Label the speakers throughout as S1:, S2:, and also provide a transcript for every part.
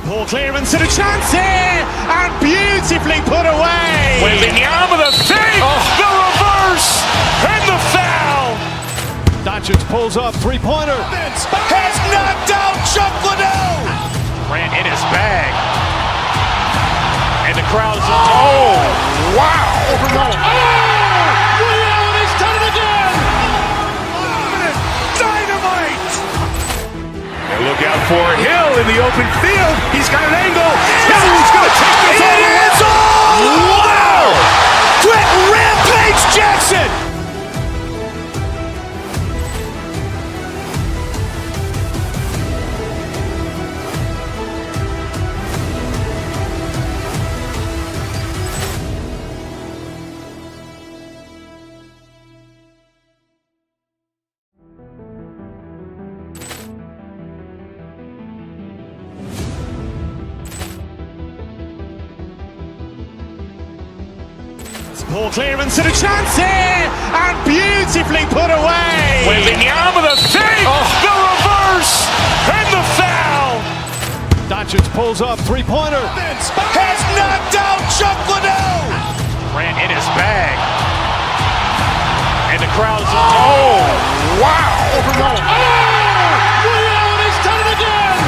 S1: Poor clearance and a chance here, and beautifully put away.
S2: Wembanyama the fake, the reverse, and the foul.
S1: Doncic pulls up, three-pointer.
S2: Has knocked out Chuck Liddell. Ran in his bag. And the crowd is, oh, wow.
S1: Liddell has done it again. Dynamite.
S2: And look out for Hill in the open field. He's got an angle. He's going to take this all the way.
S1: It's all.
S2: Wow! Quick Rampage Jackson.
S1: Poor clearance and a chance here, and beautifully put away.
S2: Wembanyama the fake, the reverse, and the foul.
S1: Doncic pulls up, three-pointer.
S2: Has knocked out Chuck Liddell. Ran in his bag. And the crowd is, oh, wow.
S1: Liddell has done it again.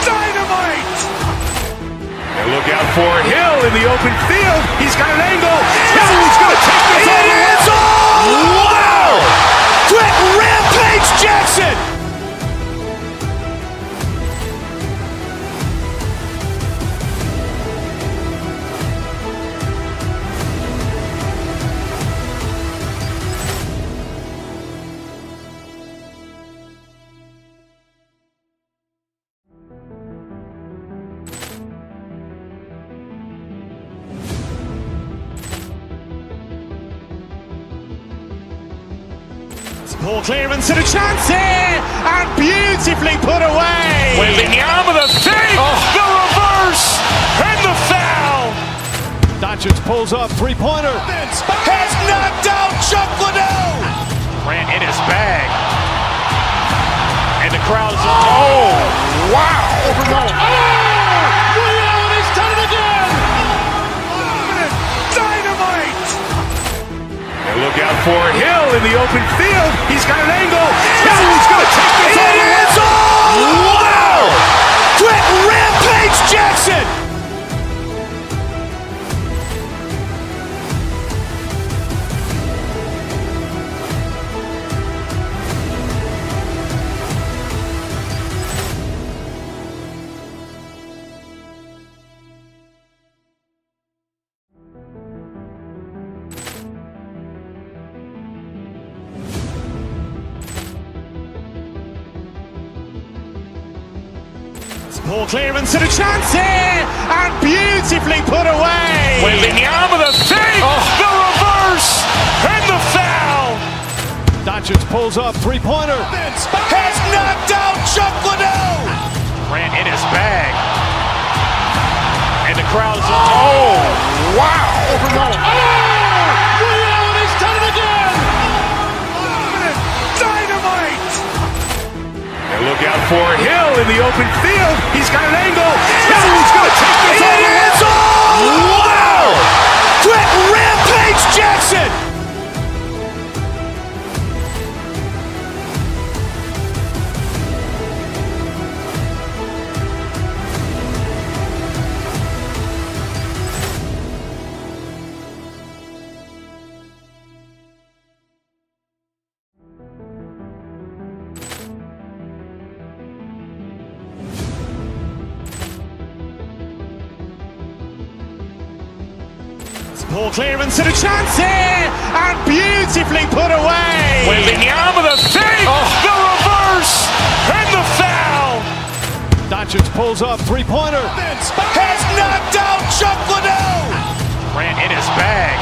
S1: Dynamite.
S2: And look out for Hill in the open field. He's got an angle. He's going to take this all the way.
S1: It's all.
S2: Wow! Quick Rampage Jackson.
S1: Poor clearance and a chance here, and beautifully put away.
S2: Wembanyama the fake, the reverse, and the foul.
S1: Doncic pulls up, three-pointer.
S2: Has knocked out Chuck Liddell. Ran in his bag. And the crowd is, oh, wow.
S1: Liddell has done it again. Dynamite.
S2: And look out for Hill in the open field. He's got an angle. He's going to take this all the way.
S1: It's all.
S2: Wow! Quick Rampage Jackson.
S1: Poor clearance and a chance here, and beautifully put away.
S2: Wembanyama the fake, the reverse, and the foul.
S1: Doncic pulls up, three-pointer.
S2: Has knocked out Chuck Liddell. Ran in his bag. And the crowd is, oh, wow.
S1: Liddell has done it again. Dynamite.
S2: And look out for Hill in the open field. He's got an angle. He's going to take this all the way.
S1: It's all.
S2: Wow! Quick Rampage Jackson.
S1: Poor clearance and a chance here, and beautifully put away.
S2: Wembanyama the fake, the reverse, and the foul.
S1: Doncic pulls up, three-pointer.
S2: Has knocked out Chuck Liddell. Ran in his bag.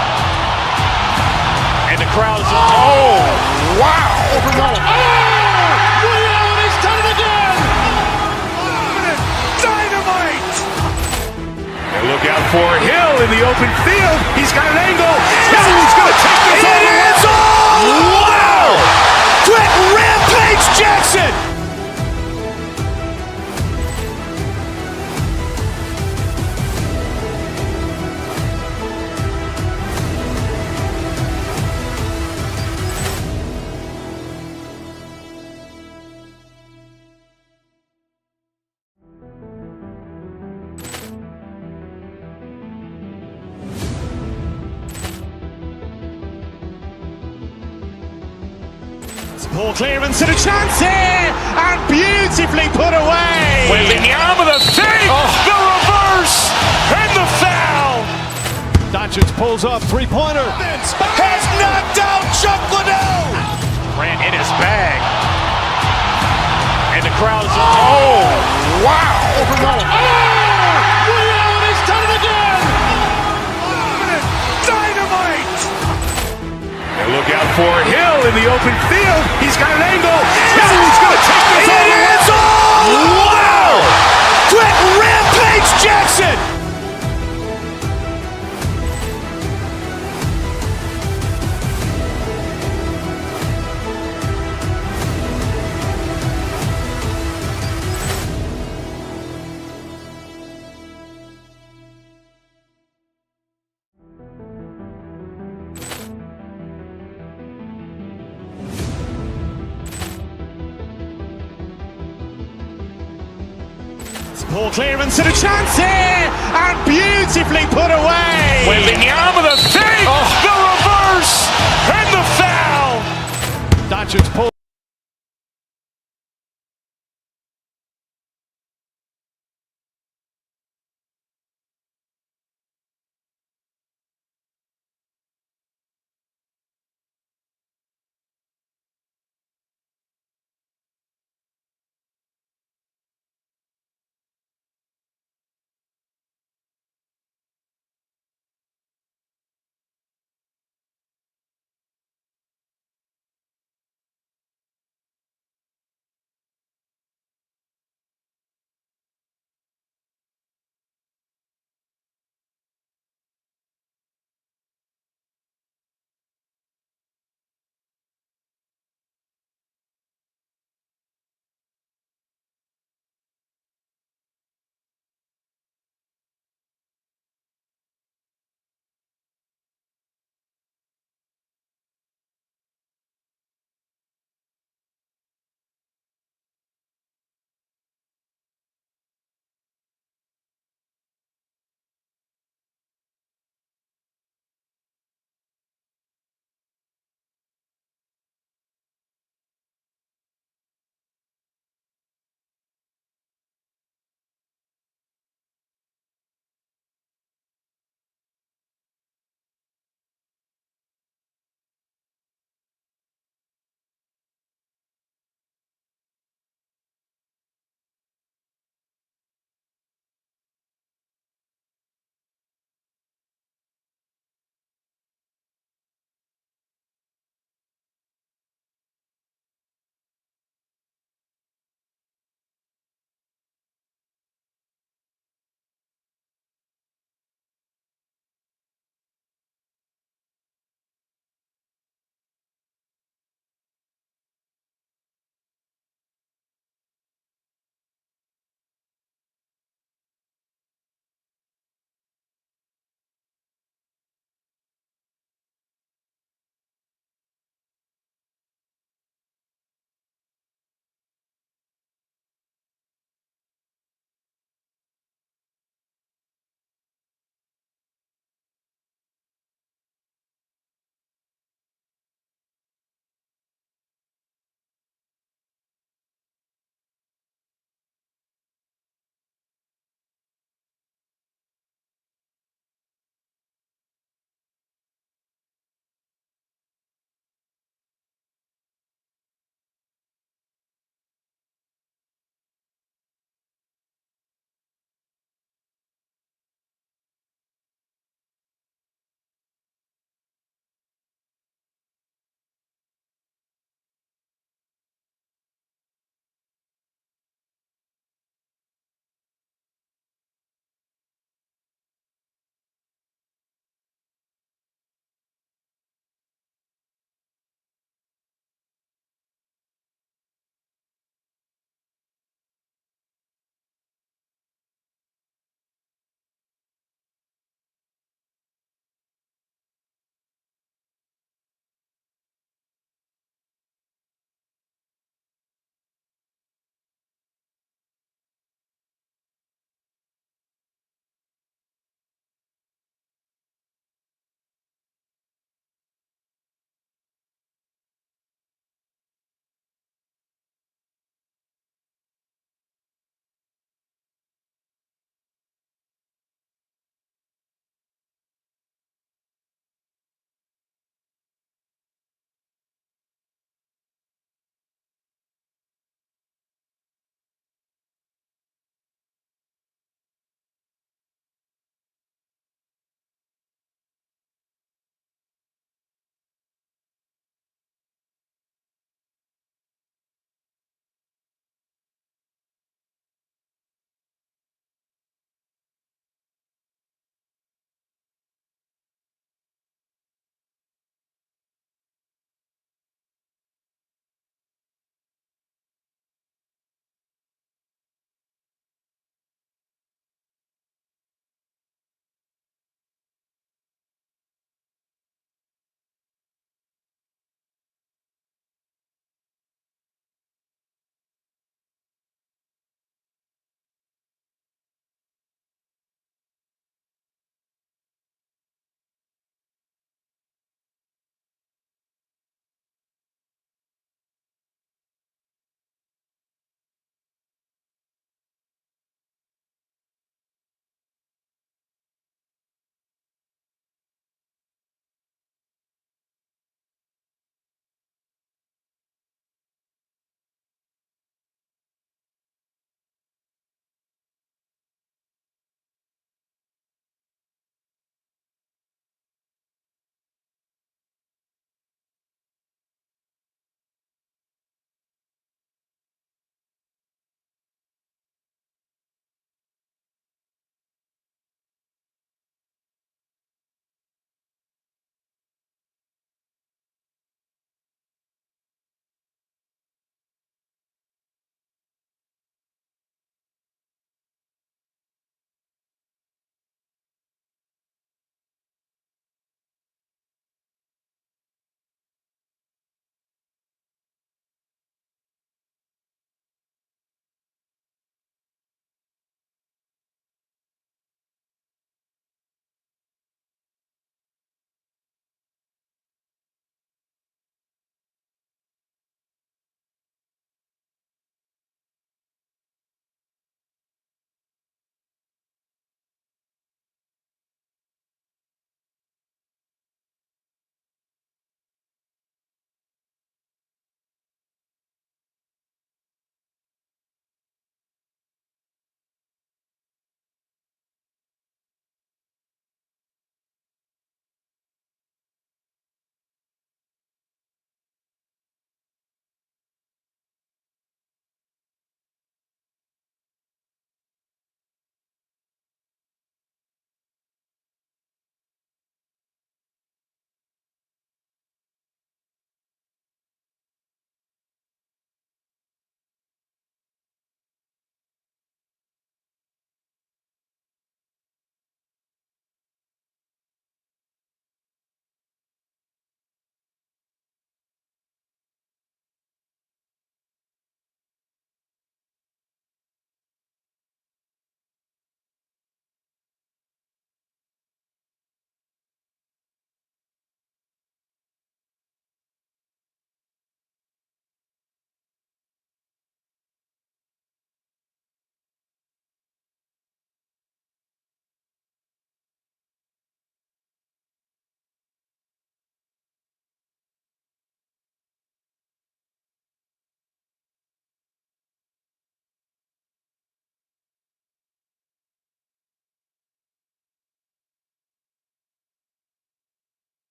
S2: And the crowd is, oh, wow.
S1: Liddell has done it again. Dynamite.
S2: And look out for Hill in the open field. He's got an angle. He's going to take this all the way.
S1: It's all.
S2: Wow! Quick Rampage Jackson.
S1: Poor clearance and a chance here, and beautifully put away.
S2: Wembanyama the fake, the reverse, and the foul.
S3: Doncic pulls up, three-pointer.
S2: Has knocked out Chuck Liddell. Ran in his bag. And the crowd is, wow.
S3: He's done it again!
S2: Dynamite. And look out for Hill in the open field. He's got an angle. Hill is going to take this all the way. Wow. Quick Rampage Jackson.
S1: Poor clearance and a chance here, and beautifully put away.
S2: Wembanyama the fake, the reverse, and the foul.
S3: Doncic pulls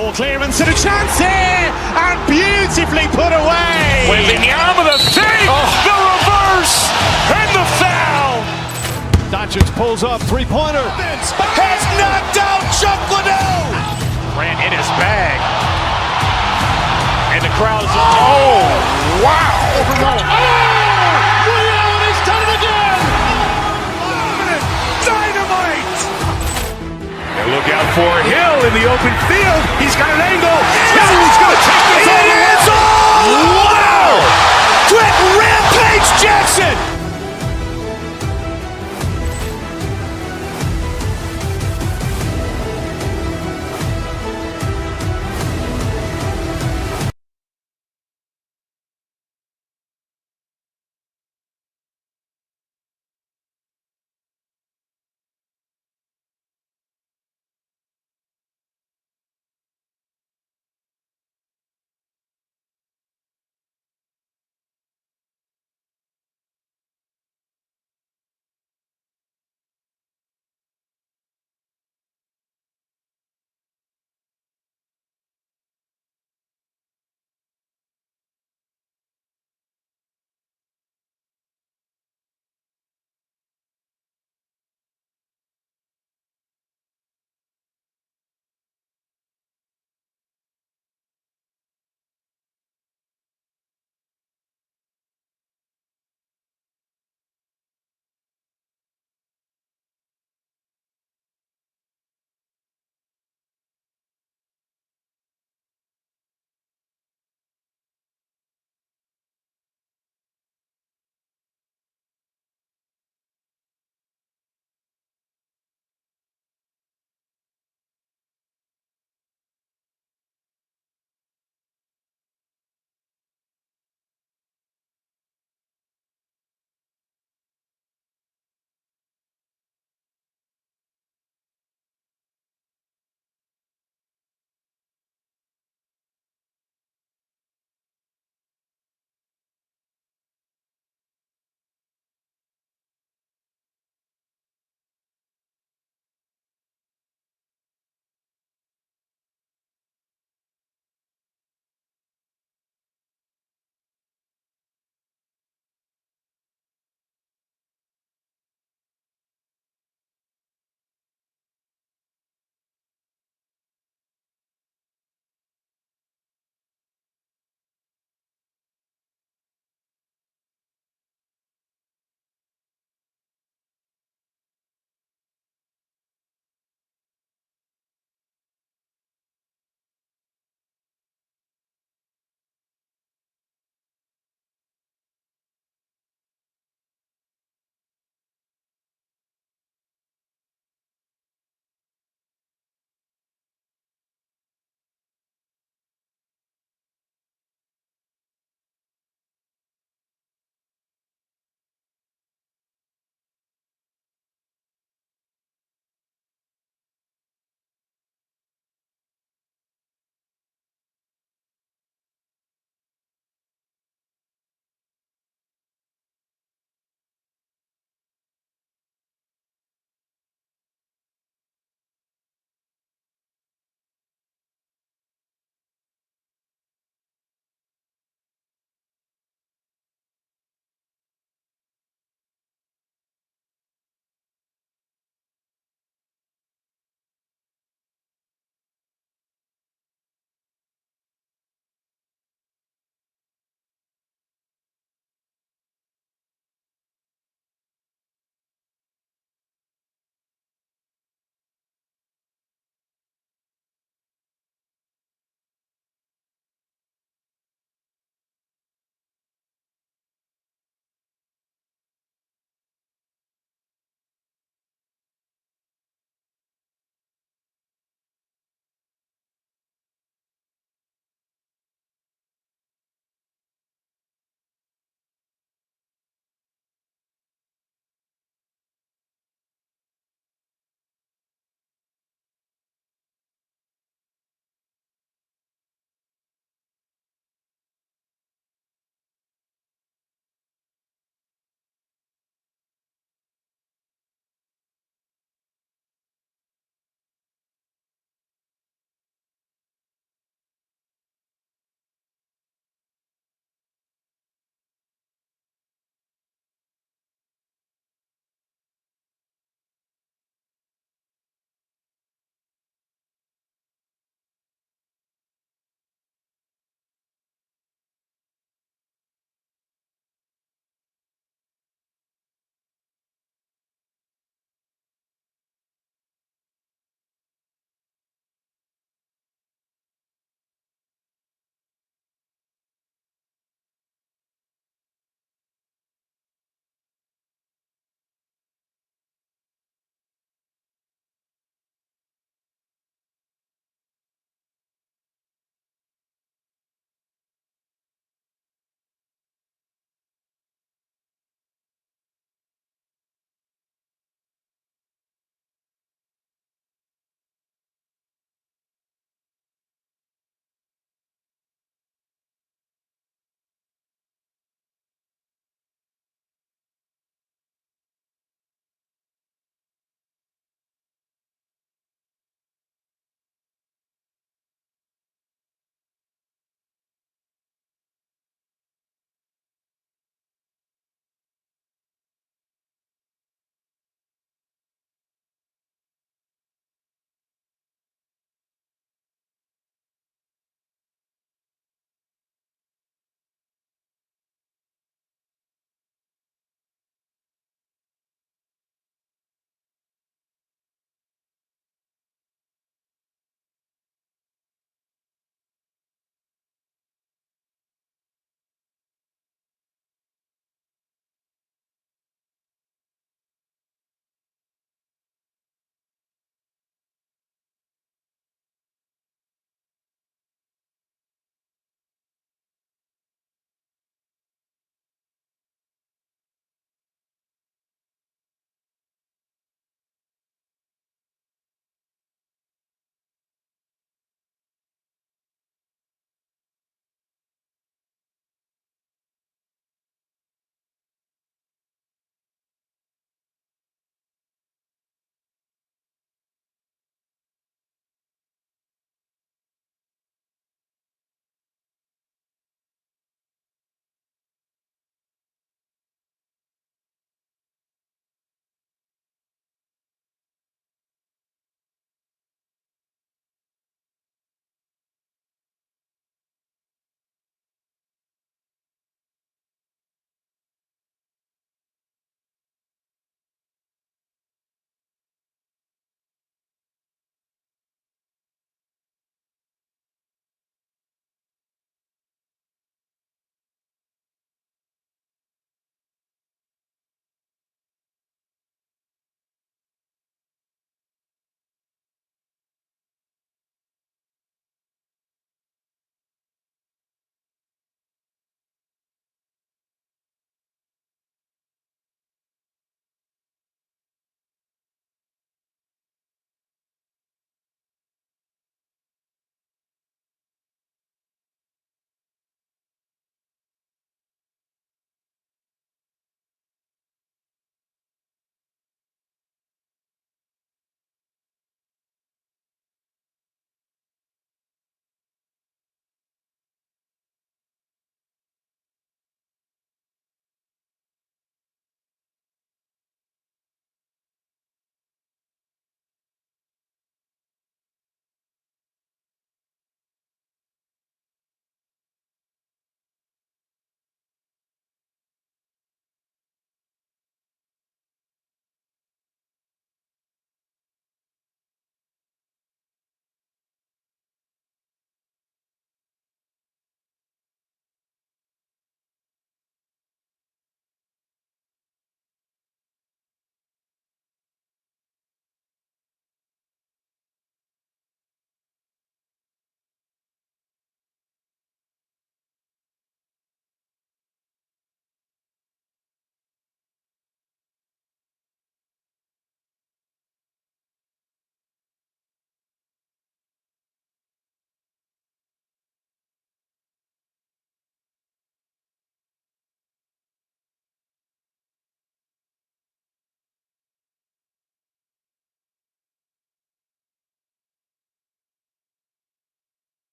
S1: Poor clearance and a chance here, and beautifully put away.
S2: With the arm of the fake, the reverse, and the foul.
S3: Doncic pulls up, three-pointer.
S2: Has knocked out Chuck Liddell. Ran in his bag. And the crowd is, oh, wow.
S3: Ray Allen has done it again.
S2: Dynamite. And look out for Hill in the open field. He's got an angle. He's going to take this all the way. Wow. Quick Rampage Jackson.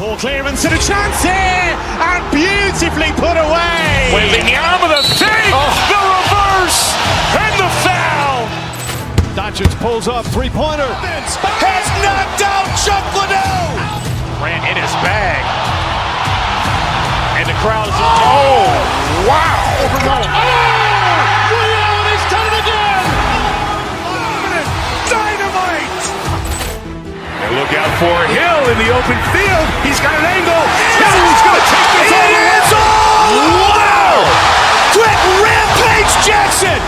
S1: Ball clearance and a chance here, and beautifully put away.
S2: Wembanyama the fake, the reverse, and the foul.
S3: Doncic pulls up, three-pointer.
S2: Has knocked out Chuck Liddell. Ran in his bag. And the crowd is, oh, wow.
S3: He's done it again.
S2: Dynamite. And look out for Hill in the open field. He's got an angle. He's going to take this all the way. Wow. Quick rampage Jackson.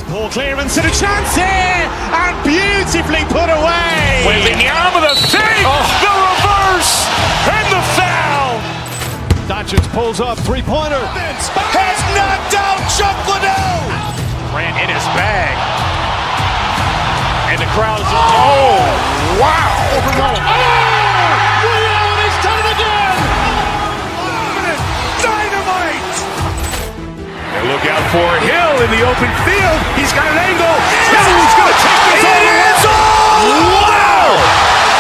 S1: Ball clearance and a chance here, and beautifully put away.
S2: Wembanyama the fake, the reverse, and the foul.
S3: Doncic pulls up, three-pointer.
S2: Has knocked out Chuck Liddell. Ran in his bag. And the crowd is, oh, wow.
S3: He's done it again.
S2: Dynamite. And look out for Hill in the open field. He's got an angle. He's going to take this all the way. Wow.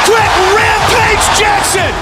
S2: Quick rampage Jackson.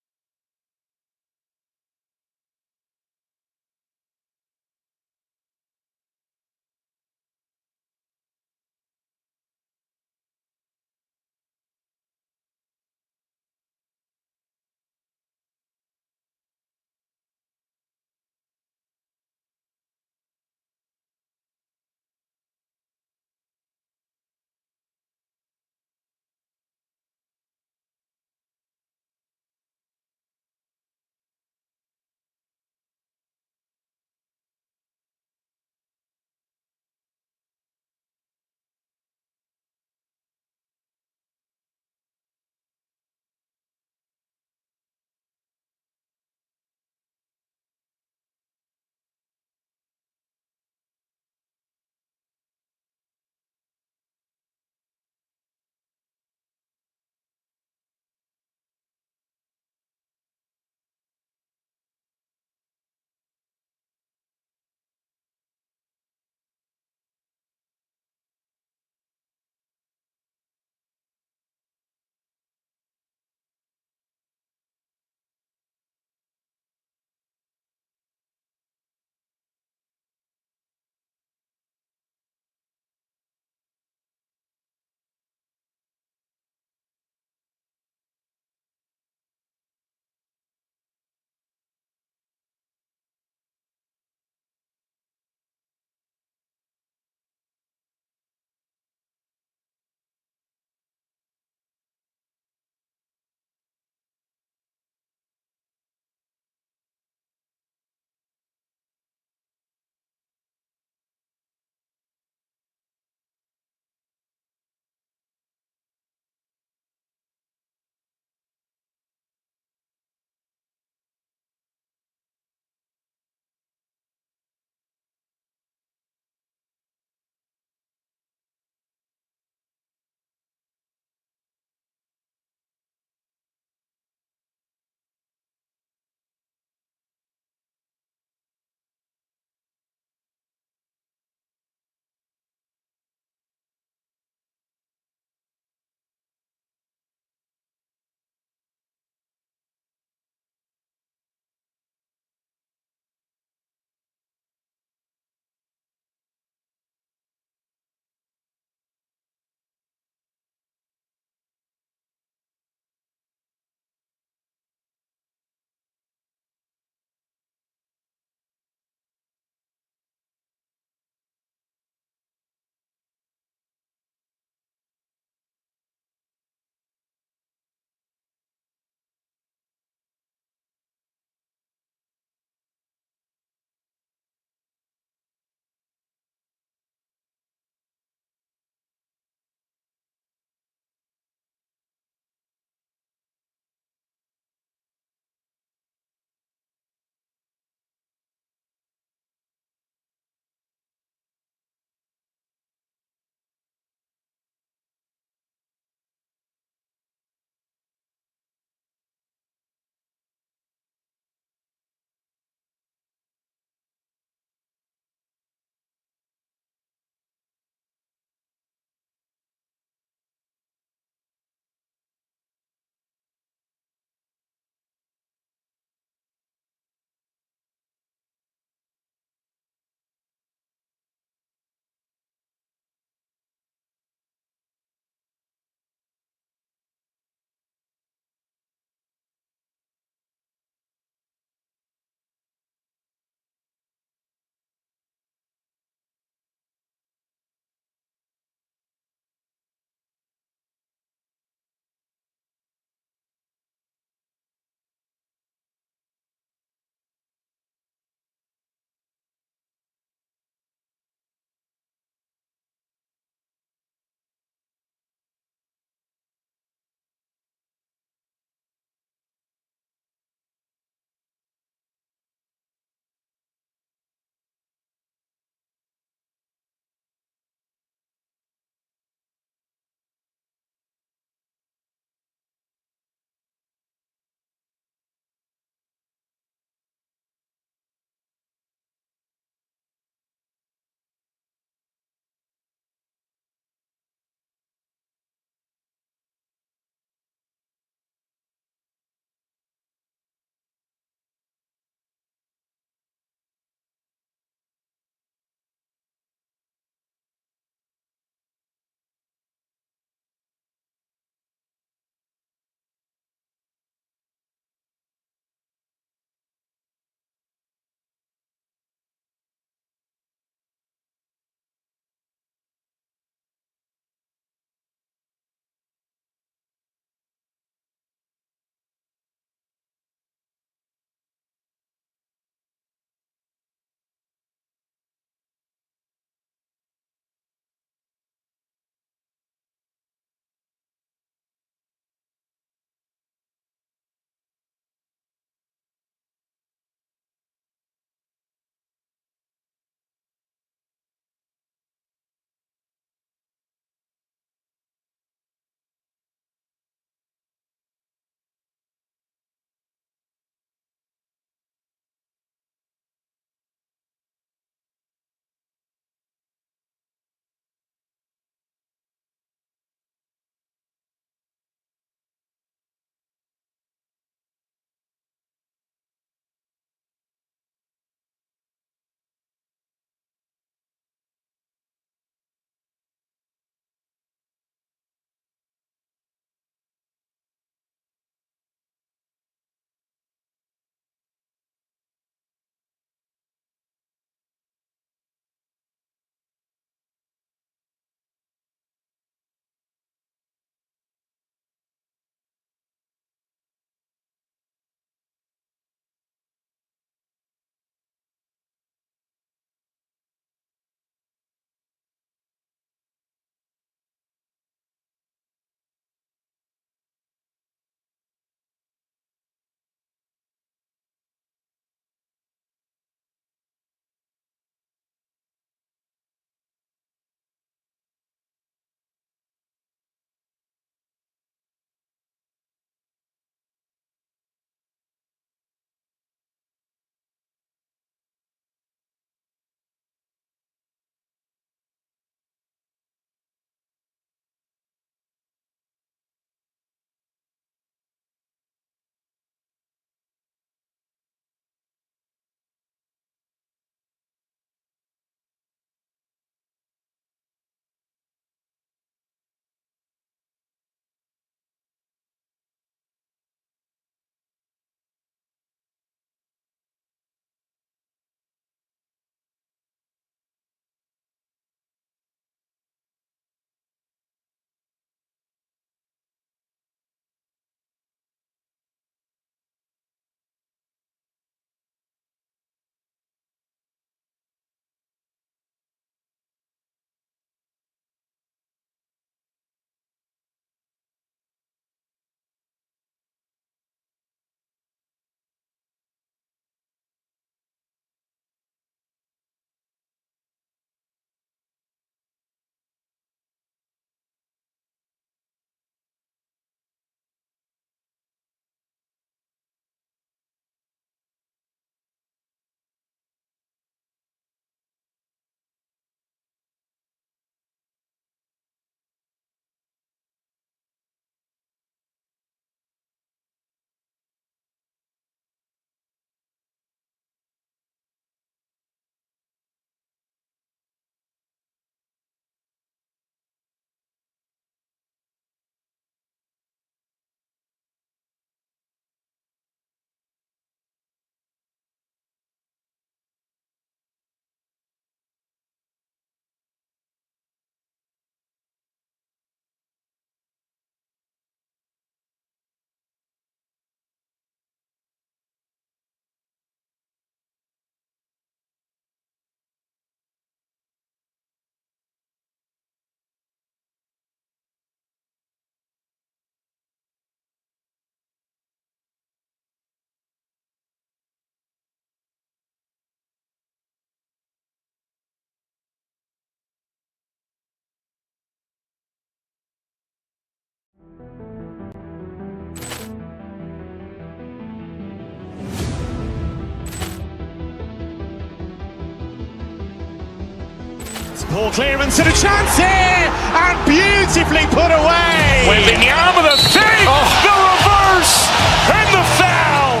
S1: Poor clearance and a chance here, and beautifully put away.
S2: Wembanyama the save, the reverse, and the foul.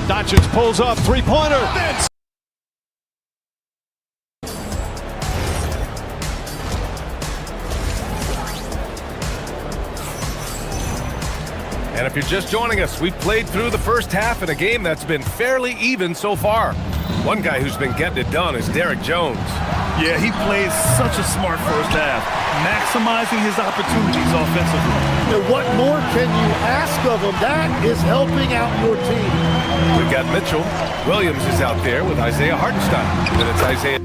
S3: Doncic pulls up, three-pointer.
S2: And if you're just joining us, we've played through the first half in a game that's been fairly even so far. One guy who's been getting it done is Derek Jones.
S4: Yeah, he plays such a smart first half, maximizing his opportunities offensively.
S5: And what more can you ask of him? That is helping out your team.
S2: We've got Mitchell. Williams is out there with Isaiah Hartenstein. And it's Isaiah.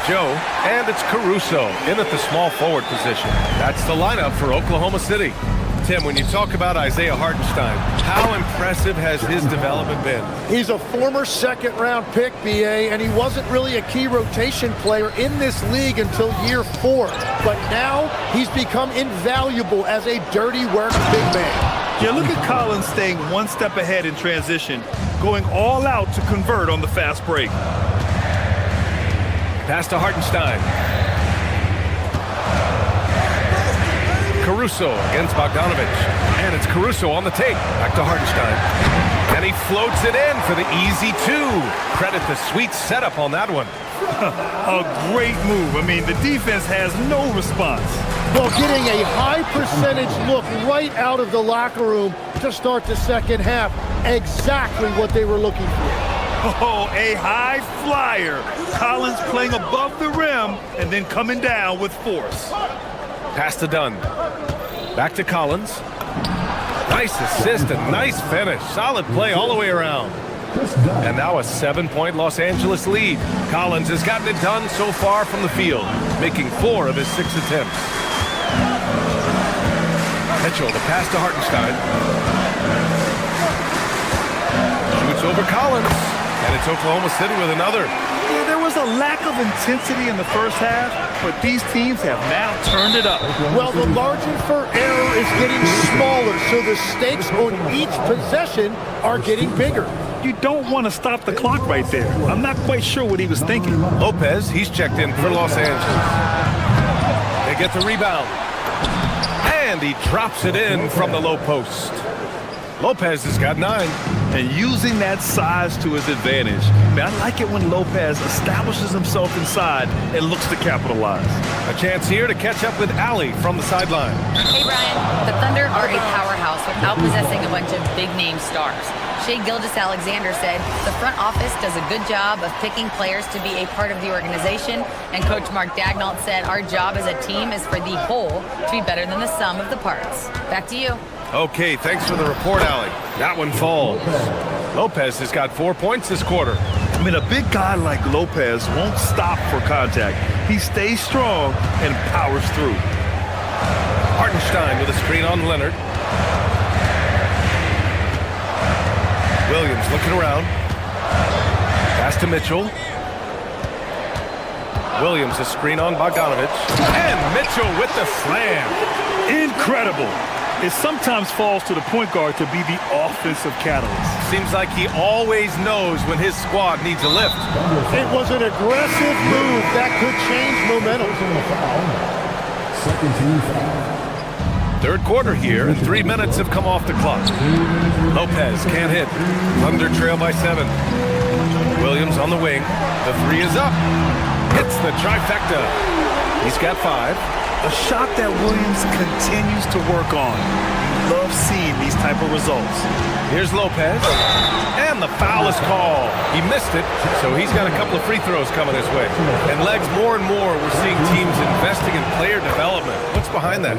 S2: Joe, and it's Caruso in at the small forward position. That's the lineup for Oklahoma City. Tim, when you talk about Isaiah Hartenstein, how impressive has his development been?
S5: He's a former second-round pick, BA, and he wasn't really a key rotation player in this league until year 4. But now he's become invaluable as a dirty work big man.
S4: Yeah, look at Collins staying one step ahead in transition, going all out to convert on the fast break.
S2: Pass to Hartenstein. Caruso against Bogdanovich. And it's Caruso on the take. Back to Hartenstein. And he floats it in for the easy 2. Credit the sweet setup on that one.
S4: A great move. I mean, the defense has no response.
S5: Well, getting a high percentage look right out of the locker room to start the second half. Exactly what they were looking for.
S4: Oh, a high flyer. Collins playing above the rim and then coming down with force.
S2: Pass to Dunn. Back to Collins. Nice assist and nice finish. Solid play all the way around. And now a 7-point Los Angeles lead. Collins has gotten it done so far from the field, making 4 of his 6 attempts. Mitchell, the pass to Hartenstein. Shoots over Collins. And it's Oklahoma City with another.
S4: Yeah, there was a lack of intensity in the first half, but these teams have now turned it up.
S5: Well, the margin for error is getting smaller, so the stakes on each possession are getting bigger.
S4: You don't want to stop the clock right there. I'm not quite sure what he was thinking.
S2: Lopez, he's checked in for Los Angeles. They get the rebound. And he drops it in from the low post. Lopez has got 9.
S4: And using that size to his advantage. Man, I like it when Lopez establishes himself inside and looks to capitalize.
S2: A chance here to catch up with Allie from the sideline.
S6: Hey, Brian. The Thunder are a powerhouse without possessing a bunch of big-name stars. Shai Gilgeous-Alexander said the front office does a good job of picking players to be a part of the organization, and Coach Mark Daigneault said our job as a team is for the whole to be better than the sum of the parts. Back to you.
S2: Okay, thanks for the report, Allie. That one falls. Lopez has got 4 points this quarter.
S4: I mean, a big guy like Lopez won't stop for contact. He stays strong and powers through.
S2: Hartenstein with a screen on Leonard. Williams looking around. Pass to Mitchell. Williams a screen on Bogdanovich. And Mitchell with the slam.
S4: Incredible. It sometimes falls to the point guard to be the offensive catalyst.
S2: Seems like he always knows when his squad needs a lift.
S5: It was an aggressive move that could change momentum.
S2: Third quarter here, and 3 minutes have come off the clock. Lopez can't hit. Thunder trail by 7. Williams on the wing. The 3 is up. Hits the trifecta. He's got 5.
S4: A shot that Williams continues to work on. Love seeing these type of results.
S2: Here's Lopez. And the foul is called. He missed it, so he's got a couple of free throws coming his way. And Legs, more and more, we're seeing teams investing in player development. What's behind that?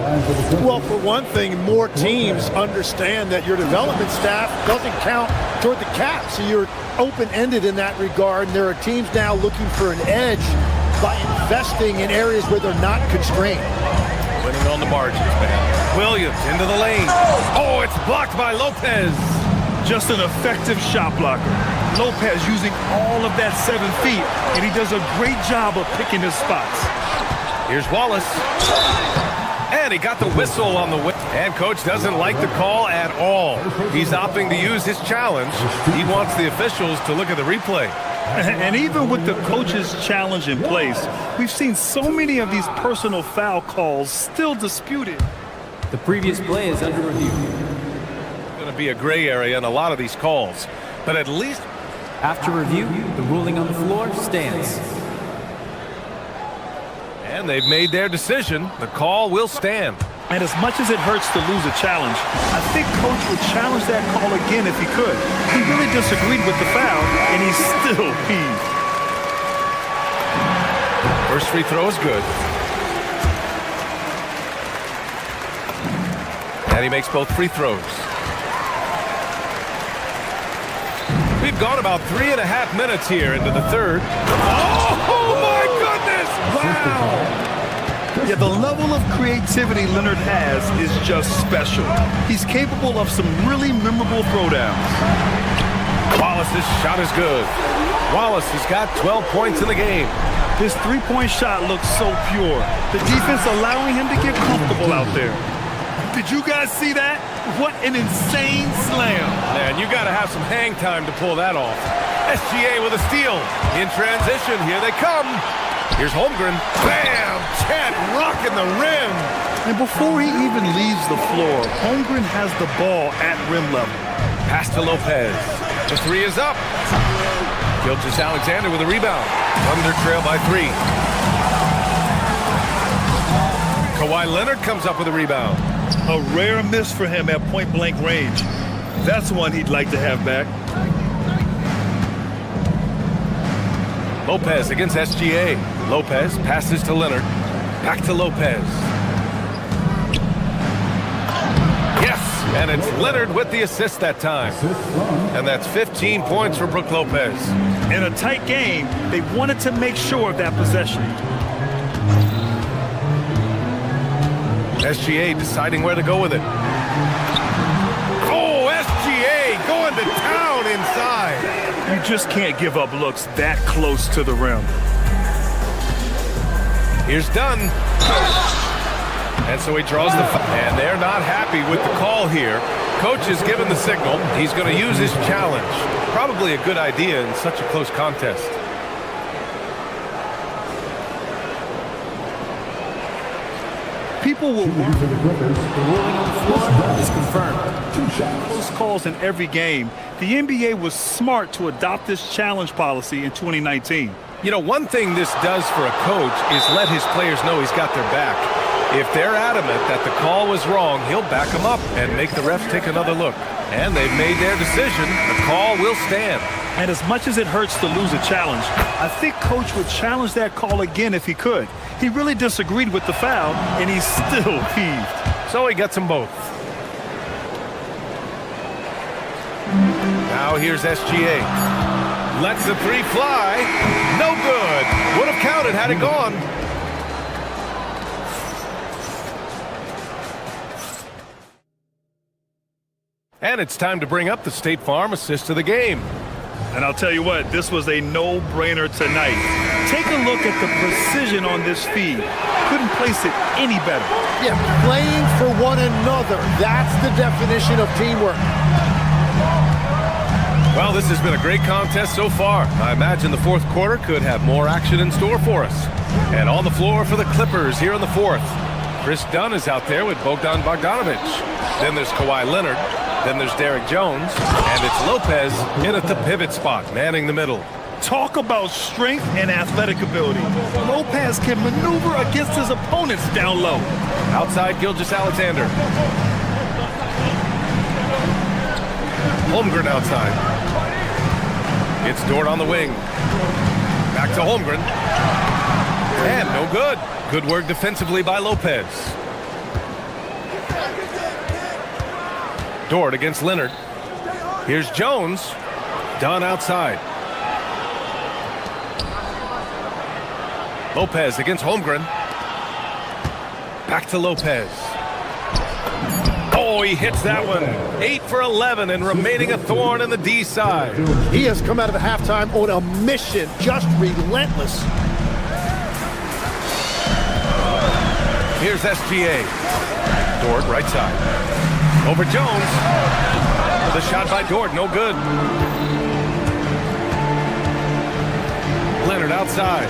S5: Well, for one thing, more teams understand that your development staff doesn't count toward the cap, so you're open-ended in that regard. And there are teams now looking for an edge by investing in areas where they're not constrained.
S2: Winning on the margins, man. Williams into the lane. Oh, it's blocked by Lopez.
S4: Just an effective shot blocker. Lopez using all of that 7 feet, and he does a great job of picking his spots.
S2: Here's Wallace. And he got the whistle on the way. And coach doesn't like the call at all. He's opting to use his challenge. He wants the officials to look at the replay.
S4: And even with the coach's challenge in place, we've seen so many of these personal foul calls still disputed.
S7: The previous play is under review.
S2: Going to be a gray area in a lot of these calls, but at least
S7: After review, the ruling on the floor stands.
S2: and they've made their decision. The call will stand.
S4: And as much as it hurts to lose a challenge, I think coach would challenge that call again if he could. He really disagreed with the foul, and he's still peeved.
S2: First free throw is good. And he makes both free throws. We've gone about 3.5 minutes here into the third. Oh my goodness! Wow!
S4: Yeah, the level of creativity Leonard has is just special. He's capable of some really memorable throwdowns.
S2: Wallace's shot is good. Wallace has got 12 points in the game.
S4: His three-point shot looks so pure. The defense allowing him to get comfortable out there. Did you guys see that? What an insane slam.
S2: Man, you got to have some hang time to pull that off. SGA with a steal. In transition, here they come. Here's Holmgren. Bam! Chet rocking the rim.
S4: And before he even leaves the floor, Holmgren has the ball at rim level.
S2: Pass to Lopez. The three is up. Gilgeous-Alexander with a rebound. Thunder trail by 3. Kawhi Leonard comes up with a rebound.
S4: A rare miss for him at point-blank range. That's one he'd like to have back.
S2: Lopez against SGA. Lopez passes to Leonard. Back to Lopez. Yes, and it's Leonard with the assist that time. And that's 15 points for Brook Lopez.
S4: In a tight game, they wanted to make sure of that possession.
S2: SGA deciding where to go with it. Oh, SGA going to town inside.
S4: You just can't give up looks that close to the rim.
S2: Here's Dunn. And so he draws the foul. And they're not happy with the call here. Coach has given the signal. He's going to use his challenge. Probably a good idea in such a close contest.
S4: People will work.
S7: The ruling on the floor is confirmed.
S4: Close calls in every game. The NBA was smart to adopt this challenge policy in 2019.
S2: You know, one thing this does for a coach is let his players know he's got their back. If they're adamant that the call was wrong, he'll back them up and make the refs take another look. And they've made their decision. The call will stand.
S4: And as much as it hurts to lose a challenge, I think coach would challenge that call again if he could. He really disagreed with the foul, and he's still peeved.
S2: So he gets them both. Now here's SGA. Lets the three fly. No good. Would have counted had it gone. And it's time to bring up the State Farm assist of the game.
S4: And I'll tell you what, this was a no-brainer tonight. Take a look at the precision on this feed. Couldn't place it any better.
S5: Yeah, playing for one another. That's the definition of teamwork.
S2: Well, this has been a great contest so far. I imagine the fourth quarter could have more action in store for us. And on the floor for the Clippers here in the fourth. Chris Dunn is out there with Bogdan Bogdanovic. Then there's Kawhi Leonard. Then there's Derek Jones. And it's Lopez in at the pivot spot, manning the middle.
S4: Talk about strength and athletic ability. Lopez can maneuver against his opponents down low.
S2: Outside, Gilgeous-Alexander. Holmgren outside. It's Dort on the wing. Back to Holmgren. And no good. Good work defensively by Lopez. Dort against Leonard. Here's Jones. Dunn outside. Lopez against Holmgren. Back to Lopez. Oh, he hits that one. 8 for 11 and remaining a thorn in the D side.
S5: He has come out of the halftime on a mission, just relentless.
S2: Here's SGA. Dort, right side. Over Jones. The shot by Dort, no good. Leonard outside.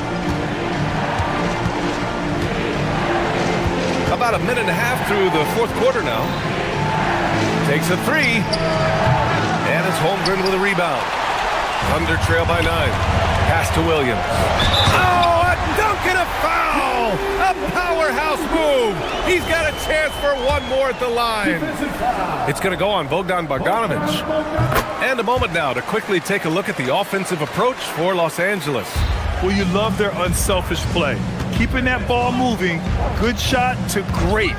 S2: About a minute and a half through the fourth quarter now. Takes a three. And it's Holmgren with a rebound. Thunder trail by 9. Pass to Williams. Oh, a dunk and a foul! A powerhouse move! He's got a chance for one more at the line. It's going to go on Bogdan Bogdanovic. And a moment now to quickly take a look at the offensive approach for Los Angeles.
S4: Well, you love their unselfish play. Keeping that ball moving, good shot to great.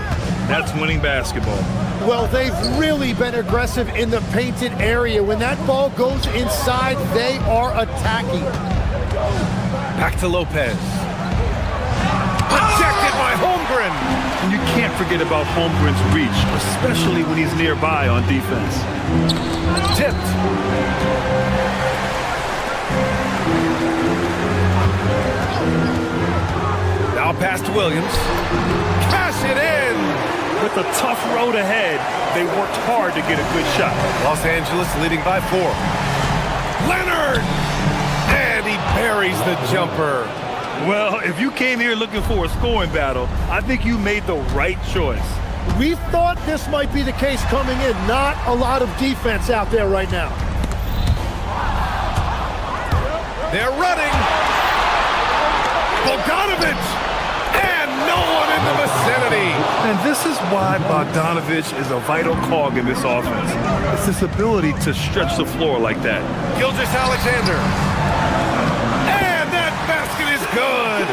S4: That's winning basketball.
S5: Well, they've really been aggressive in the painted area. When that ball goes inside, they are attacking.
S2: Back to Lopez. Rejected by Holmgren.
S4: And you can't forget about Holmgren's reach, especially when he's nearby on defense.
S2: Tipped. Now pass to Williams. Cash it in.
S4: With a tough road ahead, they worked hard to get a good shot.
S2: Los Angeles leading by 4. Leonard! And he buries the jumper.
S4: Well, if you came here looking for a scoring battle, I think you made the right choice.
S5: We thought this might be the case coming in. Not a lot of defense out there right now.
S2: They're running. Bogdanovic! And no one in the vicinity.
S4: And this is why Bogdanovic is a vital cog in this offense. It's his ability to stretch the floor like that.
S2: Gilgeous-Alexander. And that basket is good.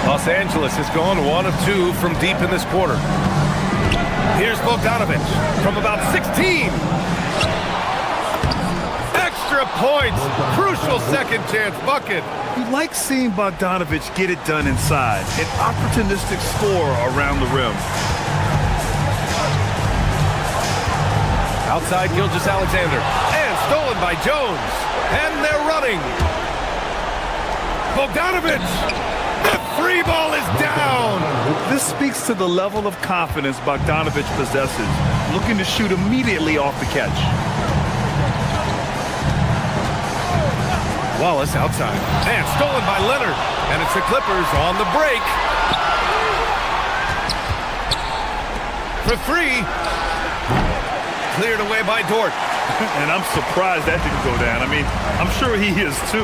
S2: Los Angeles has gone 1 of 2 from deep in this quarter. Here's Bogdanovic from about 16. Extra points. Crucial second chance bucket.
S4: You like seeing Bogdanovic get it done inside. An opportunistic score around the rim.
S2: Outside Gilgeous-Alexander. And stolen by Jones. And they're running. Bogdanovic. The free ball is down.
S4: This speaks to the level of confidence Bogdanovic possesses. Looking to shoot immediately off the catch.
S2: Wallace outside. And stolen by Leonard. And it's the Clippers on the break. For 3. Cleared away by Dort.
S4: And I'm surprised that didn't go down. I mean, I'm sure he is too.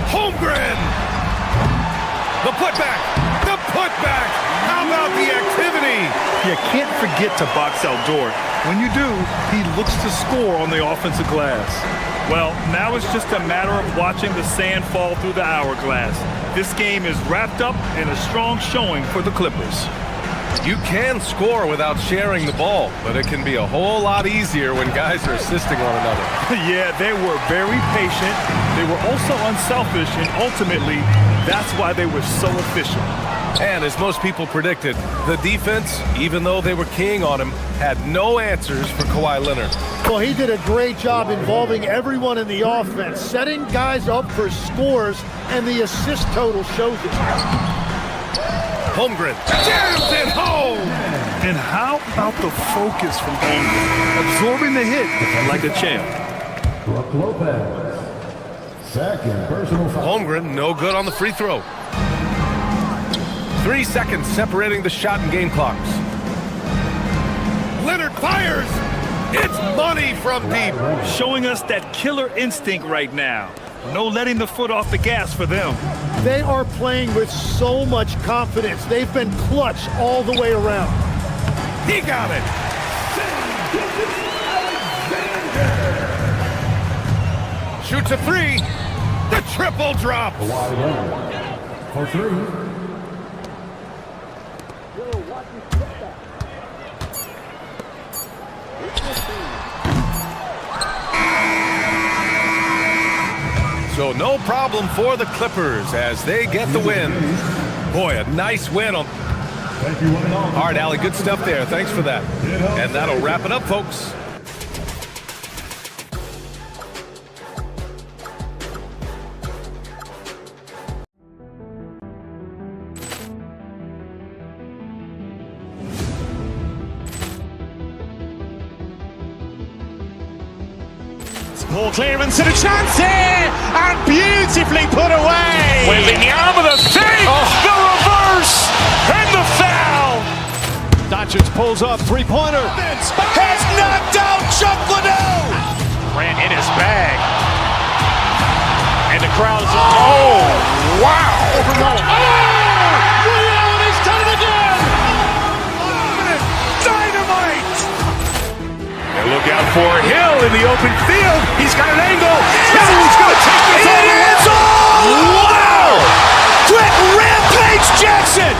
S2: Holmgren! The putback! The putback! How about the activity?
S4: You can't forget to box out Dort. When you do, he looks to score on the offensive glass. Well, now it's just a matter of watching the sand fall through the hourglass. This game is wrapped up in a strong showing for the Clippers.
S2: You can score without sharing the ball, but it can be a whole lot easier when guys are assisting one another.
S4: Yeah, they were very patient. They were also unselfish, and ultimately, that's why they were so efficient.
S2: And as most people predicted, the defense, even though they were keying on him, had no answers for Kawhi Leonard.
S5: Well, he did a great job involving everyone in the offense, setting guys up for scores, and the assist total shows it.
S2: Holmgren jams it home!
S4: And how about the focus from Holmgren? Absorbing the hit like a champ.
S8: Brook Lopez. Second personal foul.
S2: Holmgren no good on the free throw. 3 seconds separating the shot and game clocks. Leonard fires! It's money from deep.
S4: Showing us that killer instinct right now. No letting the foot off the gas for them.
S5: They are playing with so much confidence. They've been clutch all the way around.
S2: He got it. Shoots a 3. The triple drops.
S8: For 3.
S2: So no problem for the Clippers as they get the win. Boy, a nice win. All right, Allie, good stuff there. Thanks for that. And that'll wrap it up, folks.
S1: Poor clearance and a chance here, and beautifully put away.
S2: Wembanyama the fake, the reverse, and the foul.
S3: Doncic pulls up, three-pointer.
S2: Has knocked out Chuck Liddell. Ran in his bag. And the crowd is, oh, wow.
S1: Reality's done it again.
S2: Dynamite. And look out for Hill in the open field. He's got an angle. Hill's going to take this all the way. Wow. Quick rampage Jackson.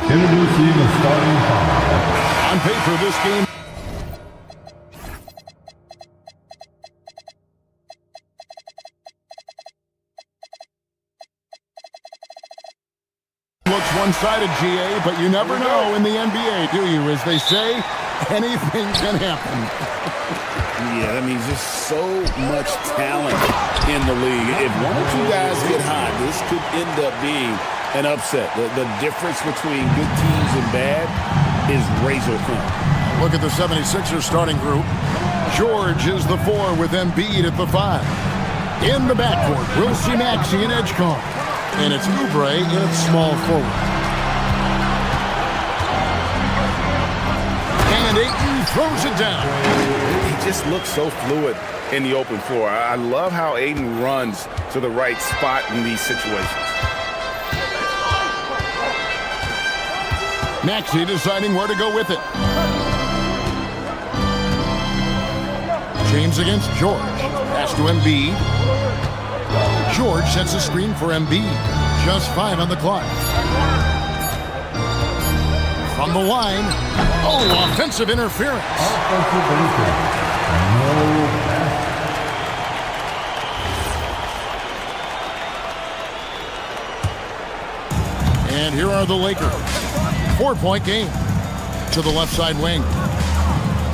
S8: Introducing the starting five.
S5: On paper, this game looks one-sided, GA, but you never know in the NBA, do you? As they say, anything can happen.
S9: Yeah, that means there's so much talent in the league. If one or two guys get hot, this could end up being an upset. The difference between good teams and bad is razor thin.
S5: Look at the 76ers starting group. George is the 4 with Embiid at the 5. In the backcourt, we'll see Maxey and Edgecombe. And it's Oubre in small forward. And Ayton throws it down.
S9: He just looks so fluid in the open floor. I love how Ayton runs to the right spot in these situations.
S5: Maxey deciding where to go with it. James against George. Pass to Embiid. George sets a screen for Embiid. Just 5 on the clock. From the line. Oh, offensive interference.
S8: Offensive interference. No pass.
S5: And here are the Lakers. 4-point game. To the left side wing.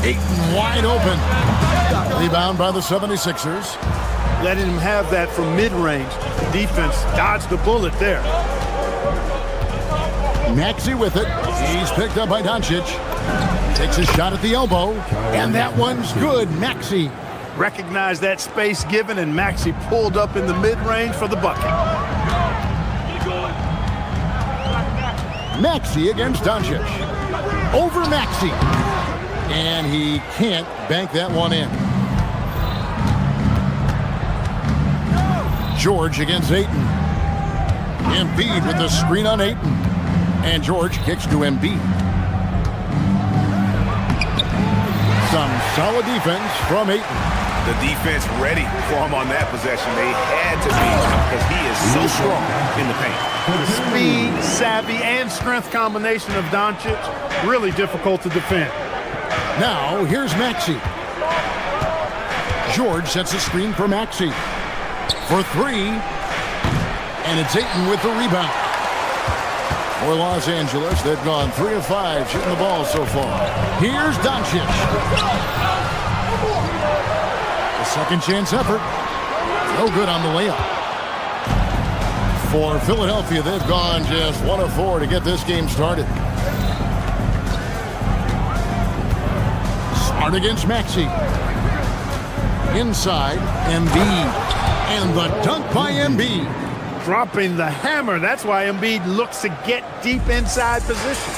S5: Ayton wide open. Rebound by the 76ers.
S10: Letting him have that from mid-range. The defense dodged the bullet there.
S5: Maxey with it. He's picked up by Doncic. Takes a shot at the elbow. And that one's good. Maxey.
S10: Recognized that space given, and Maxey pulled up in the mid-range for the bucket.
S5: Maxey against Doncic. Over Maxey. And he can't bank that one in. George against Ayton. Embiid with the screen on Ayton. And George kicks to Embiid. Some solid defense from Ayton.
S9: The defense ready for him on that possession. They had to be because he is so strong in the paint.
S10: The speed, savvy, and strength combination of Doncic, really difficult to defend.
S5: Now, here's Maxey. George sets a screen for Maxey. For 3. And it's Ayton with the rebound. For Los Angeles, they've gone 3 of 5 shooting the ball so far. Here's Doncic. A second chance effort. No good on the layup. For Philadelphia, they've gone just 1 of 4 to get this game started. Smart against Maxey. Inside, Embiid. And the dunk by Embiid.
S10: Dropping the hammer. That's why Embiid looks to get deep inside position.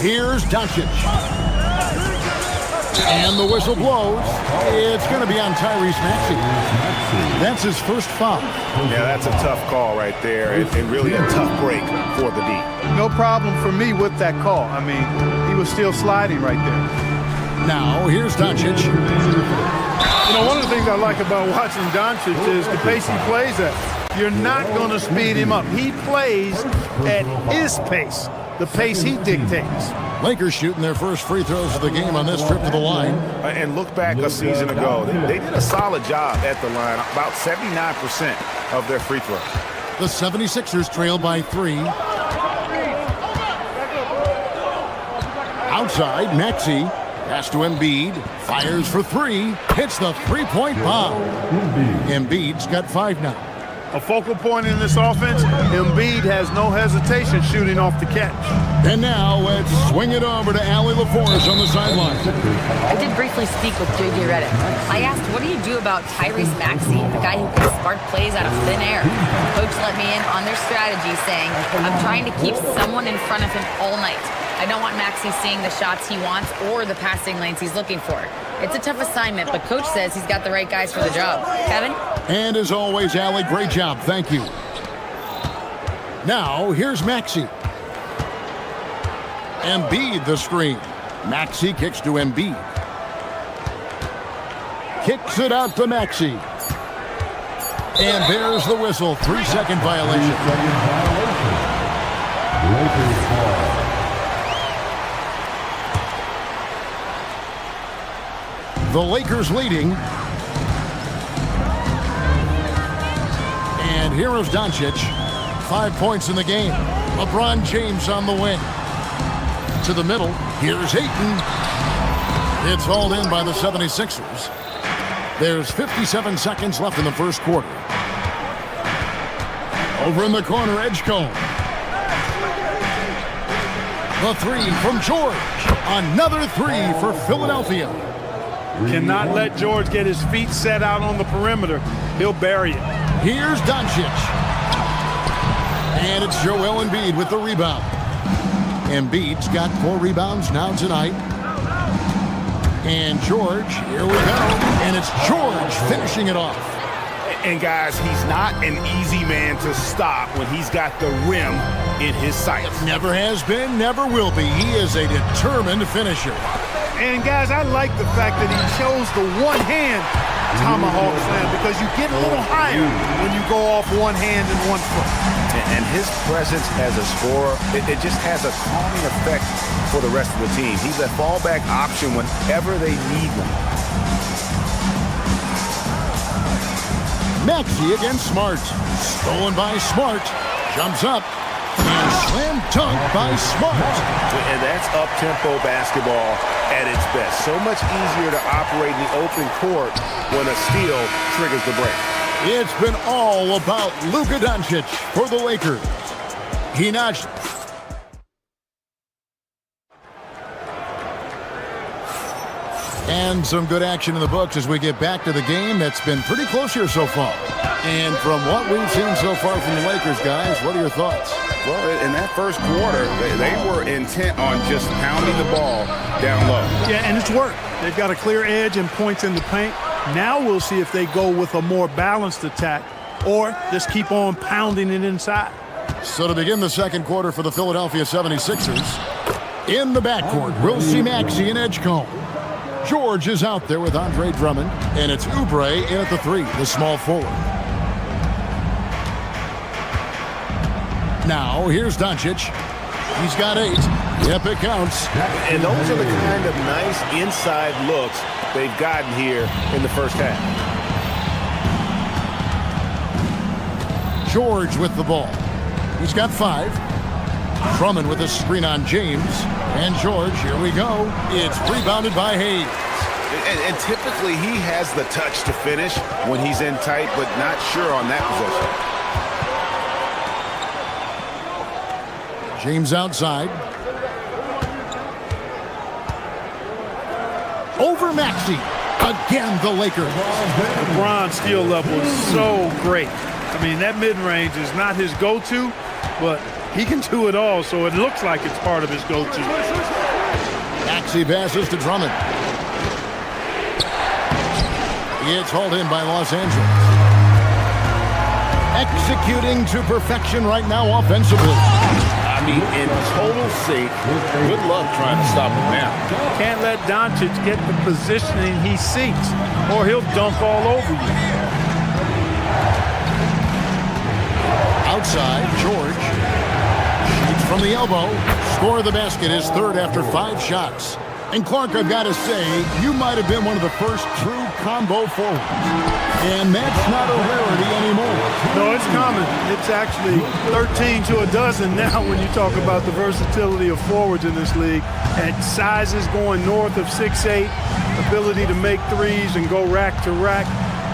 S5: Here's Doncic. And the whistle blows. It's going to be on Tyrese Maxey. That's his first foul.
S9: Yeah, that's a tough call right there, and really a tough break for the D.
S10: No problem for me with that call. I mean, he was still sliding right there.
S5: Now, here's Doncic.
S10: You know, one of the things I like about watching Doncic is the pace he plays at. You're not going to speed him up. He plays at his pace, the pace he dictates.
S11: Lakers shooting their first free throws of the game on this trip to the line.
S2: And look back a season ago. They did a solid job at the line, about 79% of their free throws.
S11: The 76ers trail by 3. Outside, Maxey. Pass to Embiid. Fires for 3. Hits the three-point bomb. Embiid's got 5 now.
S10: A focal point in this offense, Embiid has no hesitation shooting off the catch.
S11: And now let's swing it over to Allie LaForest on the sideline.
S6: I did briefly speak with J.J. Redick. I asked, what do you do about Tyrese Maxey, the guy who can spark plays out of thin air? Coach let me in on their strategy, saying, I'm trying to keep someone in front of him all night. I don't want Maxey seeing the shots he wants or the passing lanes he's looking for. It's a tough assignment, but Coach says he's got the right guys for the job. Kevin?
S11: And as always, Allie, great job. Thank you. Now, here's Maxey. Embiid the screen. Maxey kicks to Embiid. Kicks it out to Maxey. And there's the whistle. 3-second violation.
S8: Lakers ball.
S11: The Lakers leading. And here is Doncic. 5 points in the game. LeBron James on the wing. To the middle. Here's Ayton. It's hauled in by the 76ers. There's 57 seconds left in the first quarter. Over in the corner, Edgecombe. The 3 from George. Another 3 for Philadelphia.
S10: Cannot let George get his feet set out on the perimeter. He'll bury it.
S11: Here's Doncic. And it's Joel Embiid with the rebound. Embiid's got 4 rebounds now tonight. And George, here we go. And it's George finishing it off.
S2: And guys, he's not an easy man to stop when he's got the rim in his sights.
S11: Never has been, never will be. He is a determined finisher.
S10: And guys, I like the fact that he chose the one-hand tomahawk slam because you get a little higher when you go off one hand and one foot.
S2: And his presence as a scorer, it just has a calming effect for the rest of the team. He's a fallback option whenever they need one.
S11: Maxey against Smart. Stolen by Smart. Jumps up. And slam dunk by Smart.
S2: And that's up-tempo basketball at its best. So much easier to operate in the open court when a steal triggers the break.
S11: It's been all about Luka Doncic for the Lakers. He notched. And some good action in the books as we get back to the game that's been pretty close here so far. And from what we've seen so far from the Lakers, guys, what are your thoughts?
S2: Well, in that first quarter, they were intent on just pounding the ball down low.
S10: Yeah, and it's worked. They've got a clear edge and points in the paint. Now we'll see if they go with a more balanced attack or just keep on pounding it inside.
S11: So to begin the second quarter for the Philadelphia 76ers, in the backcourt, we'll see Maxey and Edgecombe. George is out there with Andre Drummond, and it's Oubre in at the 3, the small forward. Now, here's Doncic. He's got 8. Yep, it counts.
S2: And those are the kind of nice inside looks they've gotten here in the first half.
S11: George with the ball. He's got 5. Drummond with a screen on James. And George, here we go. It's rebounded by Hayes.
S2: And typically he has the touch to finish when he's in tight, but not sure on that
S11: possession. James outside. Over Maxey. Again, the Lakers.
S10: LeBron's skill level is so great. I mean, that mid-range is not his go-to, but he can do it all, so it looks like it's part of his go-to.
S11: Maxey passes to Drummond. It's hauled in by Los Angeles. Executing to perfection right now offensively.
S2: I mean, in total sync. Good luck trying to stop him now.
S10: Can't let Doncic get the positioning he seeks, or he'll dunk all over you.
S11: Outside, George. Shoots from the elbow. Score of the basket is third after 5 shots. And Clark, I've got to say, you might have been one of the first true combo forwards. And that's not a rarity anymore.
S10: No, it's common. It's actually 13 to a dozen now when you talk about the versatility of forwards in this league. At sizes going north of 6'8", ability to make threes and go rack to rack.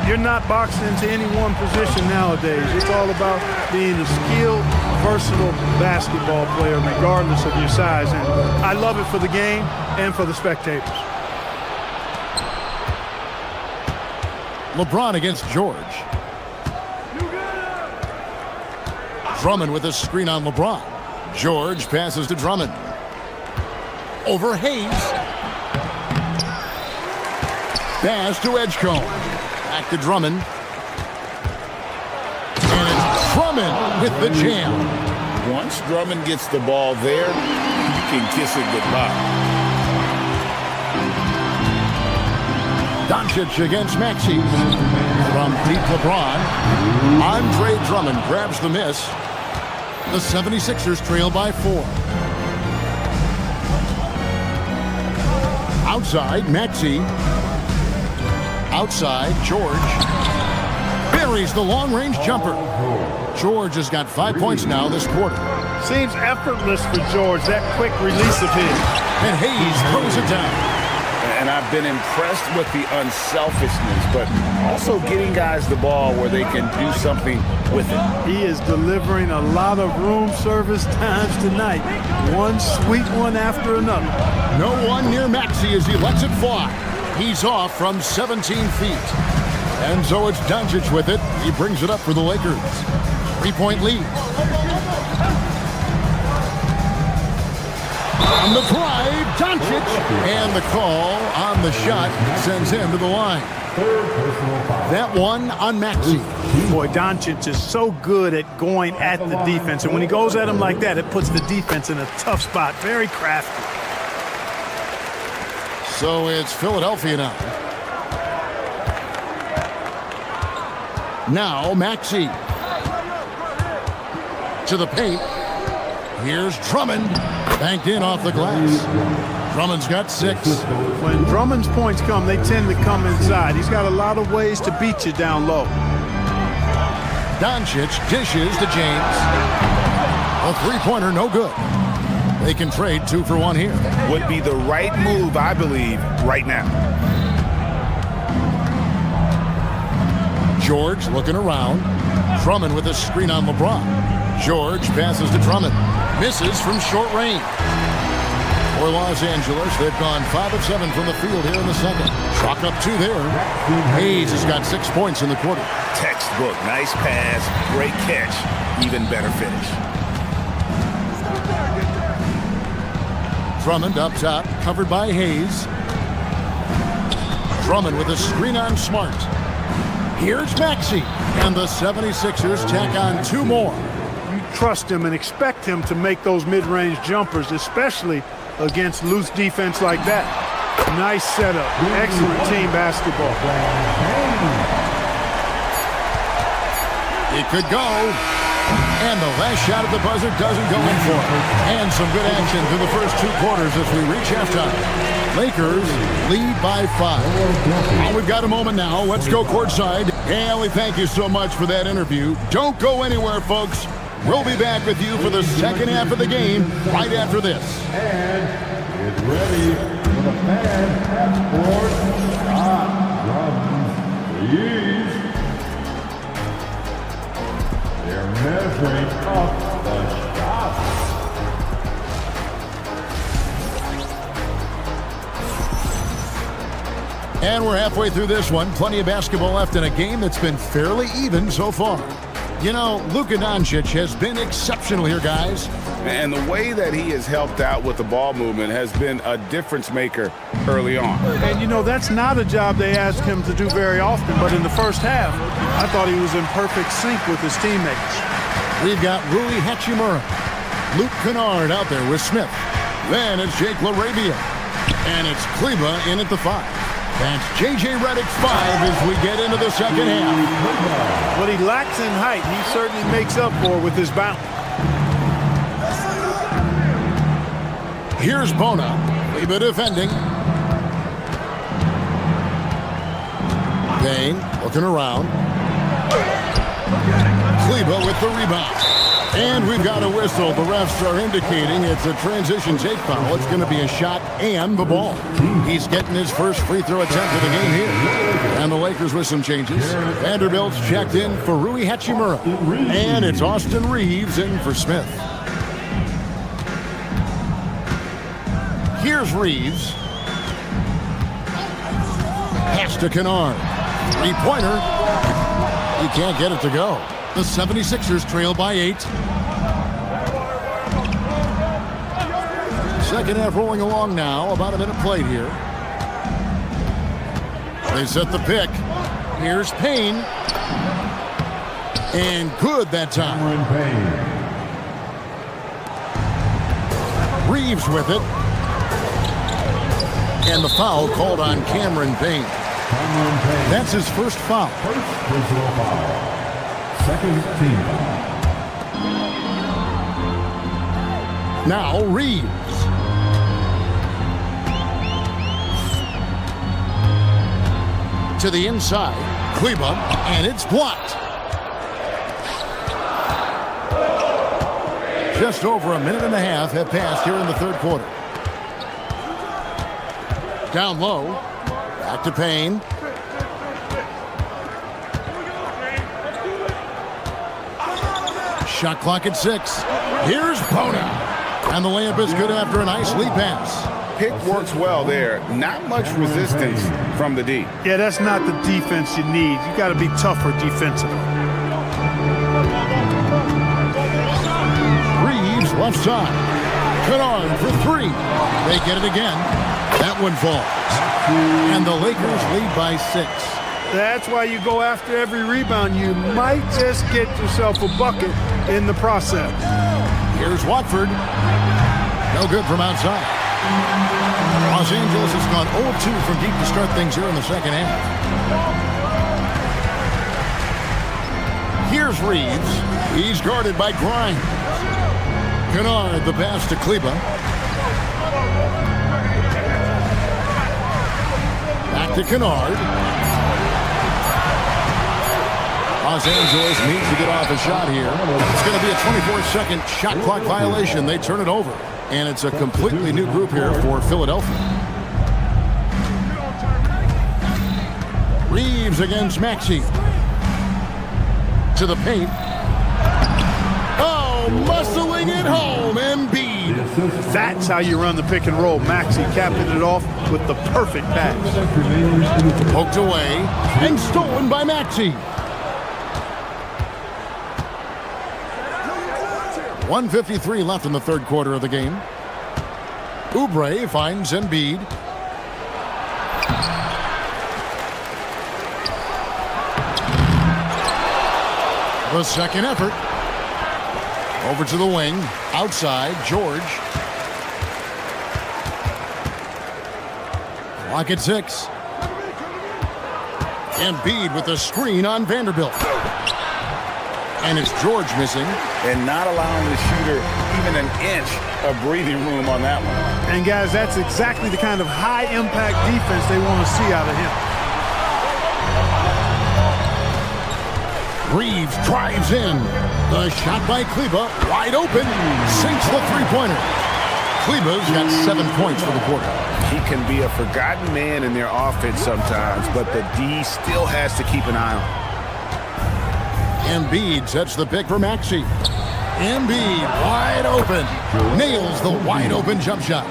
S10: You're not boxed into any one position nowadays. It's all about being a skilled, versatile basketball player regardless of your size. And I love it for the game and for the spectators.
S11: LeBron against George. Drummond with a screen on LeBron. George passes to Drummond. Over Hayes. Pass to Edgecombe. Back to Drummond. And it's Drummond with the jam.
S9: Once Drummond gets the ball there, you can kiss it goodbye.
S11: Doncic against Maxey. From deep LeBron. Andre Drummond grabs the miss. The 76ers trail by 4. Outside, Maxey. Outside, George. Buries the long-range jumper. George has got 5 points now this quarter.
S10: Seems effortless for George, that quick release of his.
S11: And Hayes throws it down.
S9: And I've been impressed with the unselfishness, but also getting guys the ball where they can do something with it.
S10: He is delivering a lot of room service times tonight. One sweet one after another.
S11: No one near Maxey as he lets it fly. He's off from 17 feet. And so it's Doncic with it. He brings it up for the Lakers. 3-point lead. On the drive, Doncic. And the call on the shot sends him to the line. That one on Maxey.
S10: Boy, Doncic is so good at going at the defense. And when he goes at him like that, it puts the defense in a tough spot. Very crafty.
S11: So it's Philadelphia now. Now Maxey. To the paint. Here's Drummond. Banked in off the glass. Drummond's got 6.
S10: When Drummond's points come, they tend to come inside. He's got a lot of ways to beat you down low.
S11: Doncic dishes to James. A 3-pointer, no good. They can trade 2 for 1 here.
S9: Would be the right move, I believe, right now.
S11: George looking around. Drummond with a screen on LeBron. George passes to Drummond. Misses from short range. For Los Angeles, they've gone 5 of 7 from the field here in the second. Chalk up 2 there. Hayes has got 6 points in the quarter.
S9: Textbook, nice pass, great catch, even better finish.
S11: Drummond up top, covered by Hayes. Drummond with a screen on Smart. Here's Maxey. And the 76ers tack on 2 more.
S10: You trust him and expect him to make those mid-range jumpers, especially against loose defense like that. Nice setup. Excellent team basketball.
S11: It could go. And the last shot at the buzzer doesn't go in for it. And some good action through the first 2 quarters as we reach halftime. Lakers lead by 5. Well, we've got a moment now. Let's go courtside. And we thank you so much for that interview. Don't go anywhere, folks. We'll be back with you for the second half of the game right after this.
S8: And it's ready for the fans at court shot from the East. They're measuring up the shots.
S11: And we're halfway through this one. Plenty of basketball left in a game that's been fairly even so far. You know, Luka Doncic has been exceptional here, guys.
S9: And the way that he has helped out with the ball movement has been a difference maker early on.
S10: And, you know, that's not a job they ask him to do very often. But in the first half, I thought he was in perfect sync with his teammates.
S11: We've got Rui Hachimura. Luke Kennard out there with Smith. Then it's Jake LaRavia. And it's Kleba in at the 5. That's J.J. Redick's 5 as we get into the second half.
S10: What he lacks in height, he certainly makes up for with his bounce.
S11: Here's Bona. Kleba defending. Payne looking around. Kleba with the rebound. And we've got a whistle. The refs are indicating it's a transition take foul. It's going to be a shot and the ball. He's getting his first free throw attempt of the game here. And the Lakers with some changes. Vanderbilt's checked in for Rui Hachimura. And it's Austin Reeves in for Smith. Here's Reeves. Pass to Kennard. Three-pointer. He can't get it to go. The 76ers trail by 8. Second half rolling along now. About a minute played here. They set the pick. Here's Payne. And good that time. Reeves with it. And the foul called on Cameron Payne. That's his first foul.
S8: First personal foul. Second team foul.
S11: Now Reeves. To the inside. Kleba. And it's blocked. Just over a minute and a half have passed here in the third quarter. Down low. Back to Payne. Shot clock at 6. Here's Bona. And the layup is good after a nice lead pass.
S9: Pick works well there. Not much resistance from the D.
S10: Yeah, that's not the defense you need. You got to be tougher defensively.
S11: Reeves left side. Kennard for 3. They get it again. That one falls. And the Lakers lead by 6.
S10: That's why you go after every rebound. You might just get yourself a bucket in the process.
S11: Here's Watford. No good from outside. Los Angeles has gone 0-2 from deep to start things here in the second half. Here's Reeves. He's guarded by Grimes. Kennard, the pass to Kleba. Back to Kennard. Los Angeles needs to get off a shot here. It's going to be a 24-second shot clock violation. They turn it over. And it's a completely new group here for Philadelphia. Reeves against Maxey. To the paint. Oh, muscling it home, Embiid.
S10: That's how you run the pick and roll. Maxey capping it off with the perfect pass.
S11: Poked away and stolen by Maxey. 1:53 left in the third quarter of the game. Oubre finds Embiid. The second effort. Over to the wing. Outside, George. Clock at 6. Embiid with the screen on Vanderbilt. And it's George missing.
S9: And not allowing the shooter even an inch of breathing room on that one.
S10: And guys, that's exactly the kind of high-impact defense they want to see out of him.
S11: Reeves drives in. The shot by Kleba, wide open. Sinks the three-pointer. Kleba's got 7 points for the quarter.
S9: He can be a forgotten man in their offense sometimes, but the D still has to keep an eye on him.
S11: Embiid sets the pick for Maxey. Embiid wide open. Nails the wide open jump shot.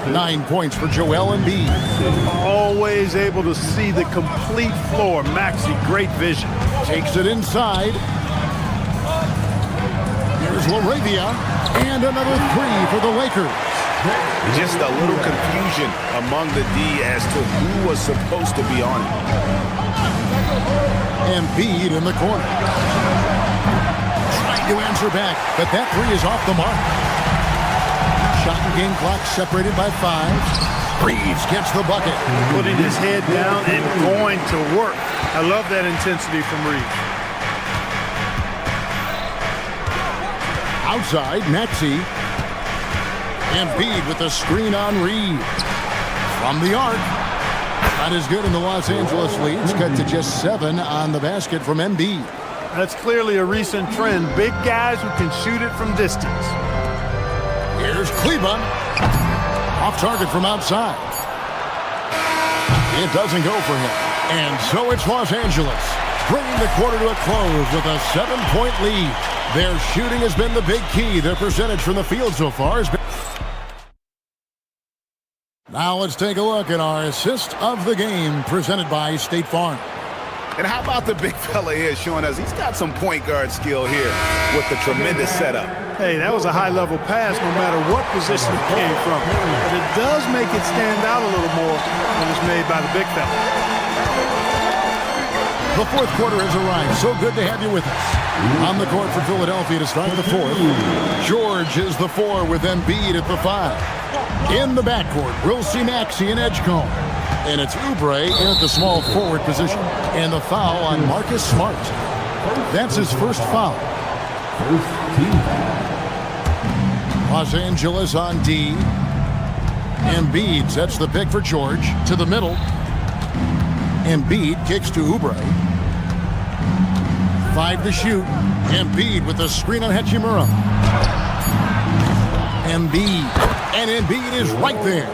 S11: 9 points for Joel Embiid.
S10: Always able to see the complete floor. Maxey, great vision.
S11: Takes it inside. Here's LaRavia. And another 3 for the Lakers.
S9: Just a little confusion among the D as to who was supposed to be on it.
S11: Embiid in the corner. Trying to answer back, but that 3 is off the mark. Shot and game clock separated by 5. Reeves gets the bucket.
S10: Putting his head down and going to work. I love that intensity from Reeves.
S11: Outside, Maxey. Embiid with the screen on Reed. From the arc. Not as good in the Los Angeles leads. Cut to just 7 on the basket from Embiid.
S10: That's clearly a recent trend. Big guys who can shoot it from distance.
S11: Here's Kleba. Off target from outside. It doesn't go for him. And so it's Los Angeles, bringing the quarter to a close with a 7-point lead. Their shooting has been the big key. Their percentage from the field so far has been... Now let's take a look at our assist of the game presented by State Farm.
S2: And how about the big fella here showing us he's got some point guard skill here with the tremendous setup.
S10: Hey, that was a high-level pass no matter what position it came from. But it does make it stand out a little more when it's made by the big fella.
S11: The fourth quarter has arrived. So good to have you with us. On the court for Philadelphia to start the fourth. George is the 4 with Embiid at the 5. In the backcourt, we'll see Maxey and Edgecombe. And it's Oubre in at the small forward position. And the foul on Marcus Smart. That's his first foul. Los Angeles on D. Embiid sets the pick for George. To the middle. Embiid kicks to Oubre. 5 to shoot. Embiid with the screen on Hachimura. Embiid. And Embiid is right there.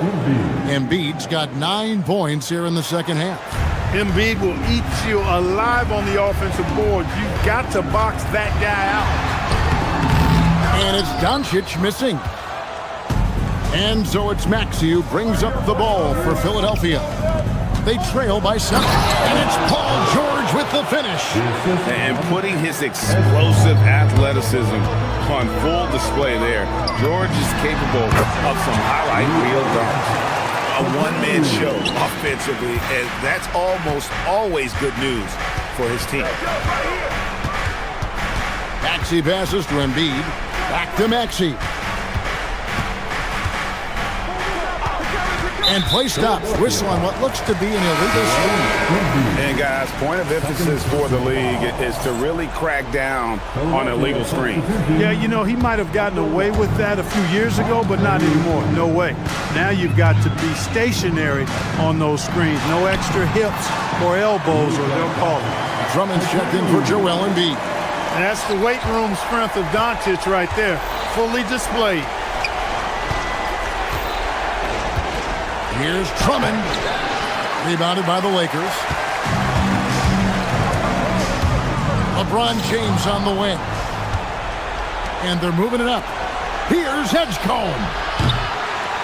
S11: Embiid's got 9 points here in the second half.
S10: Embiid will eat you alive on the offensive board. You've got to box that guy out.
S11: And it's Doncic missing. And so it's Maxey who brings up the ball for Philadelphia. They trail by 7. And it's Paul George with the finish.
S2: And putting his explosive athleticism on full display there. George is capable of some highlight reel dunks. A one-man show offensively, and that's almost always good news for his team.
S11: Maxey passes to Embiid. Back to Maxey. And play stops. Whistle on what looks to be an illegal screen.
S2: And guys, point of emphasis for the league is to really crack down on illegal screens.
S10: Yeah, you know, he might have gotten away with that a few years ago, but not anymore. No way. Now you've got to be stationary on those screens. No extra hips or elbows, or they'll call it.
S11: Drummond's checked in for Joel Embiid.
S10: And that's the weight room strength of Doncic right there. Fully displayed.
S11: Here's Drummond. Rebounded by the Lakers. LeBron James on the wing. And they're moving it up. Here's Edgecombe.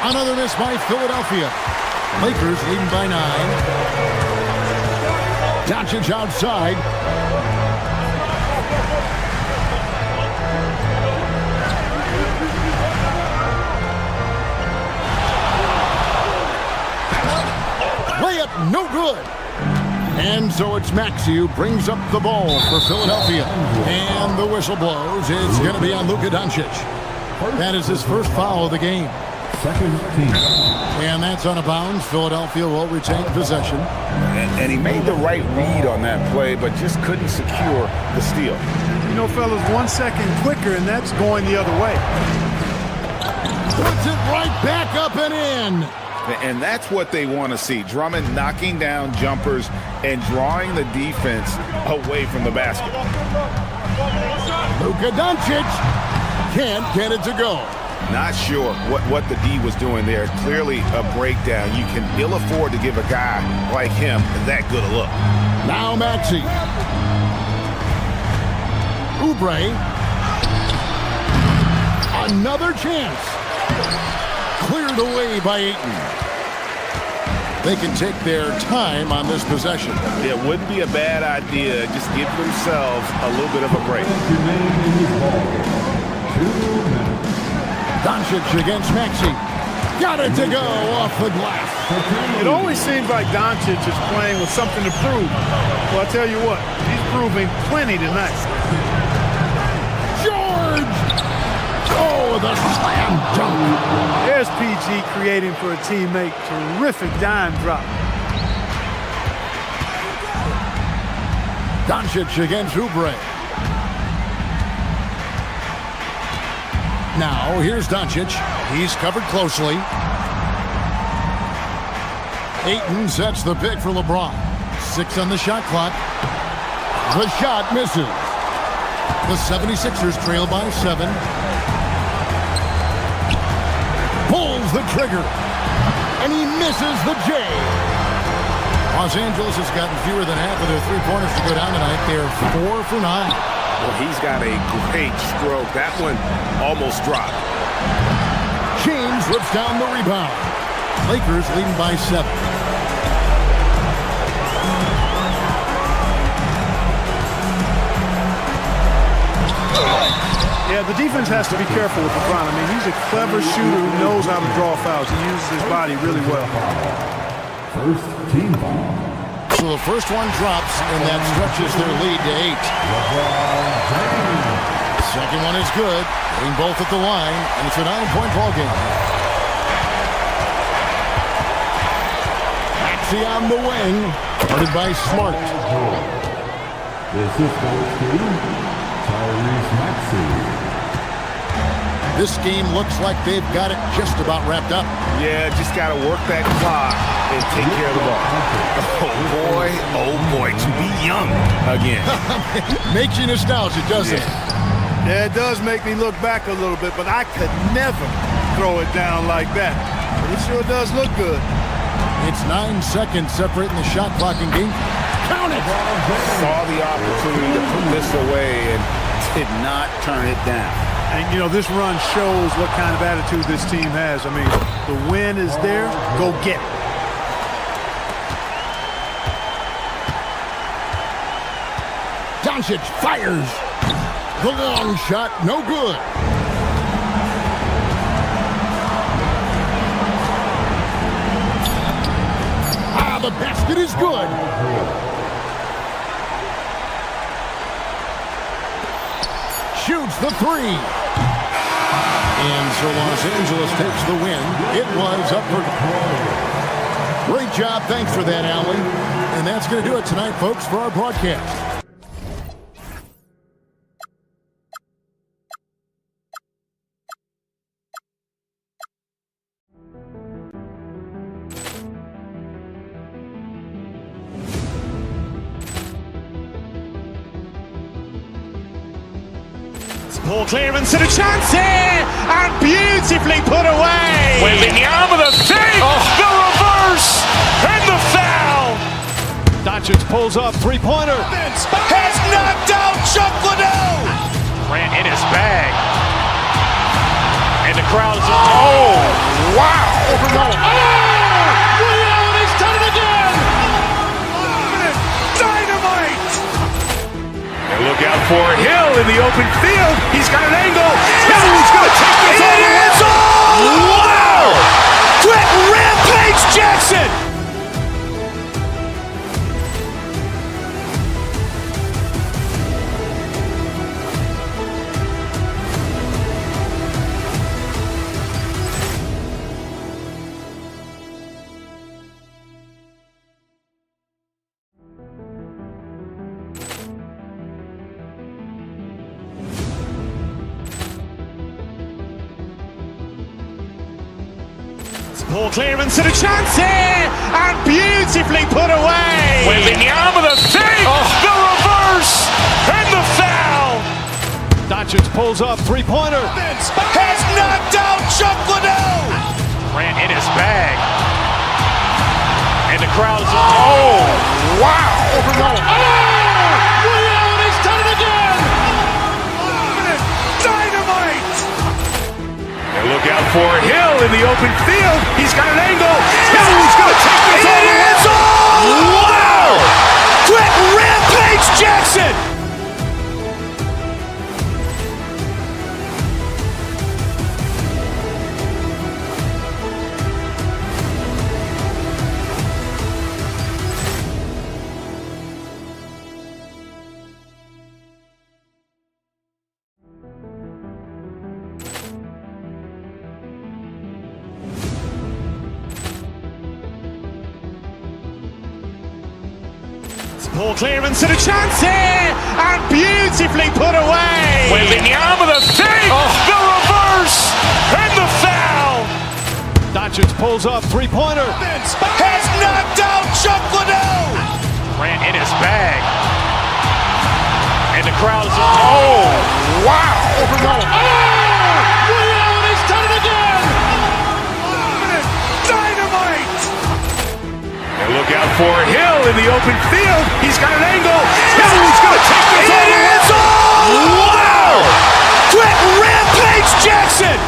S11: Another miss by Philadelphia. Lakers leading by 9. Doncic outside. Layup no good. And so it's Maxey who brings up the ball for Philadelphia. And the whistle blows. It's going to be on Luka Doncic. That is his first foul of the game.
S8: Second team.
S11: And that's out of bounds. Philadelphia will retain possession.
S2: And he made the right read on that play, but just couldn't secure the steal.
S10: You know, fellas, 1 second quicker, and that's going the other way.
S11: Puts it right back up and in.
S2: And that's what they want to see. Drummond knocking down jumpers and drawing the defense away from the basket.
S11: Luka Doncic can't get it to go.
S2: Not sure what the D was doing there. Clearly a breakdown. You can ill afford to give a guy like him that good a look.
S11: Now Maxey. Oubre. Another chance. Cleared away by Ayton. They can take their time on this possession.
S2: It wouldn't be a bad idea. Just give themselves a little bit of a break.
S11: Doncic against Maxey. Got it to go off the glass.
S10: It always seems like Doncic is playing with something to prove. Well, I tell you what, he's proving plenty tonight.
S11: George! Oh, the slam dunk.
S10: There's PG creating for a teammate. Terrific dime drop.
S11: Doncic against Oubre. Now, here's Doncic. He's covered closely. Ayton sets the pick for LeBron. 6 on the shot clock. The shot misses. The 76ers trail by 7. Pulls the trigger. And he misses the J. Los Angeles has gotten fewer than half of their three-pointers to go down tonight. They're 4 for 9.
S2: Well, he's got a great stroke. That one almost dropped.
S11: James rips down the rebound. Lakers leading by 7.
S10: Yeah, the defense has to be careful with LeBron. I mean, he's a clever shooter who knows how to draw fouls. He uses his body really well.
S8: First team foul.
S11: So the first one drops, and that stretches their lead to 8. Second one is good. Hitting both at the line, and it's a 9-point ball game. Maxey on the wing, guarded by Smart.
S8: This is Coach Team, Tyrese Maxey.
S11: This game looks like they've got it just about wrapped up.
S2: Yeah, just got to work that clock and take care of the ball. Oh boy, to be young again.
S11: Makes you nostalgic, doesn't it?
S10: Yeah, it does make me look back a little bit, but I could never throw it down like that. But it sure does look good.
S11: It's 9 seconds separating the shot clock and game. Count it!
S9: Saw the opportunity to put this away and did not turn it down.
S10: And, you know, this run shows what kind of attitude this team has. I mean, the win is there. Go get it.
S11: Doncic fires. The long shot, no good. The basket is good. Shoots the 3. And so Los Angeles takes the win. It was up for... Great job. Thanks for that, Allie. And that's going to do it tonight, folks, for our broadcast.
S1: Poor clearance and a chance here, and beautifully put away.
S2: Wembanyama the save, the reverse, and the foul.
S3: Doncic pulls up, three-pointer.
S1: Has knocked out Chuck Liddell.
S2: Grant in his bag. And the crowd is, oh, wow.
S1: He's done it again. Dynamite.
S2: And look out for Hill in the open field. He's got an angle. He's going to take this all the way. Wow! Quick rampage Jackson.
S1: Poor clearance and a chance here, and beautifully put away.
S2: Wembanyama the save, the reverse, and the foul.
S3: Doncic pulls up, three-pointer.
S1: Has knocked out Chuck Liddell.
S2: Grant in his bag. And the crowd is, oh, wow.
S1: He's done it again. Dynamite.
S2: And look out for Hill in the open field. He's got an angle. He's going to take this all the way. Wow! Quick rampage Jackson.
S1: Poor clearance and a chance here, and beautifully put away.
S2: Wembanyama the save, the reverse, and the foul.
S3: Doncic pulls up, three-pointer.
S2: Has knocked out Chuck Liddell. Grant in his bag. And the crowd is... Oh, wow.
S1: Williams has done it again!
S2: Dynamite! And look out for Hill in the open field. He's got an angle. Hill's going to take this all the way. Wow! Quick Rampage Jackson!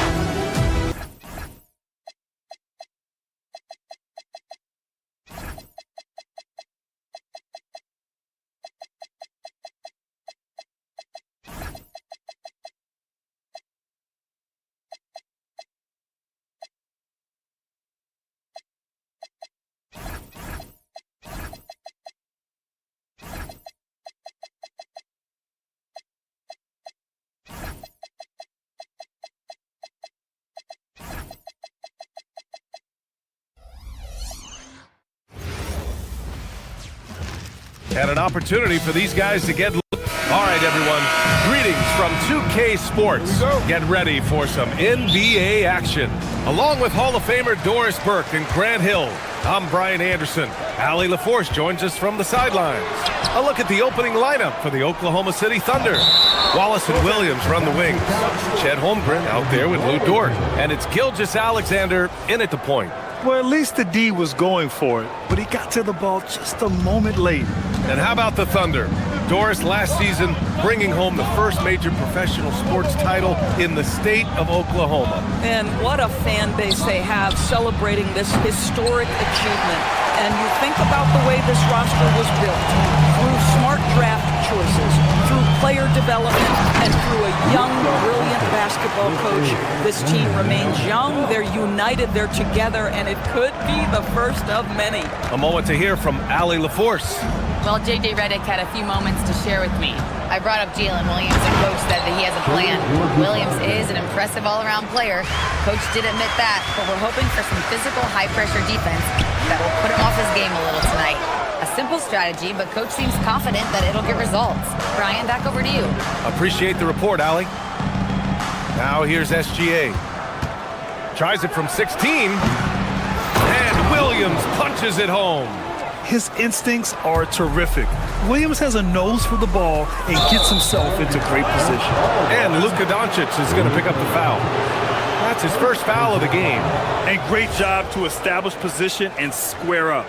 S12: And an opportunity for these guys to get... All right, everyone. Greetings from 2K Sports. Get ready for some NBA action. Along with Hall of Famer Doris Burke and Grant Hill, I'm Brian Anderson. Allie LaForce joins us from the sidelines. A look at the opening lineup for the Oklahoma City Thunder. Wallace and Williams run the wings. Chet Holmgren out there with Lou Dort. And it's Gilgeous-Alexander in at the point.
S4: Well, at least the D was going for it, but he got to the ball just a moment late.
S12: And how about the Thunder? Doris last season bringing home the first major professional sports title in the state of Oklahoma.
S13: And what a fan base they have celebrating this historic achievement. And you think about the way this roster was built, through smart draft choices, through player development, and through a young, brilliant basketball coach. This team remains young, they're united, they're together, and it could be the first of many.
S12: A moment to hear from Allie LaForce.
S6: Well, J.J. Redick had a few moments to share with me. I brought up Jalen Williams, and Coach said that he has a plan. Williams is an impressive all-around player. Coach did admit that, but we're hoping for some physical, high-pressure defense that will put him off his game a little tonight. A simple strategy, but Coach seems confident that it'll get results. Brian, back over to you.
S12: Appreciate the report, Allie. Now here's SGA. Tries it from 16. And Williams punches it home.
S4: His instincts are terrific. Williams has a nose for the ball and gets himself into great position.
S12: And Luka Doncic is going to pick up the foul. That's his first foul of the game.
S4: And great job to establish position and square up.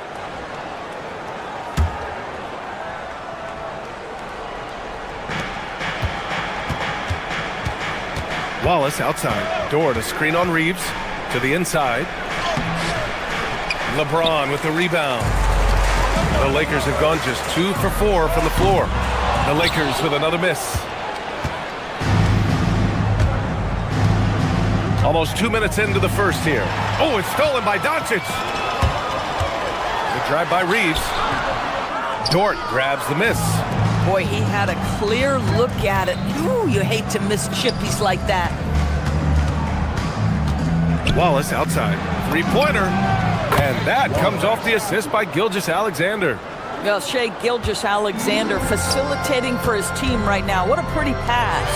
S12: Wallace outside. Dort, a screen on Reeves to the inside. LeBron with the rebound. The Lakers have gone just 2 for 4 from the floor. The Lakers with another miss. Almost 2 minutes into the first here. Oh, it's stolen by Doncic. The drive by Reeves. Dort grabs the miss.
S13: Boy, he had a clear look at it. Ooh, you hate to miss chippies like that.
S12: Wallace outside. Three-pointer. And that comes off the assist by Gilgeous-Alexander.
S13: Well, Shai Gilgeous-Alexander facilitating for his team right now. What a pretty pass.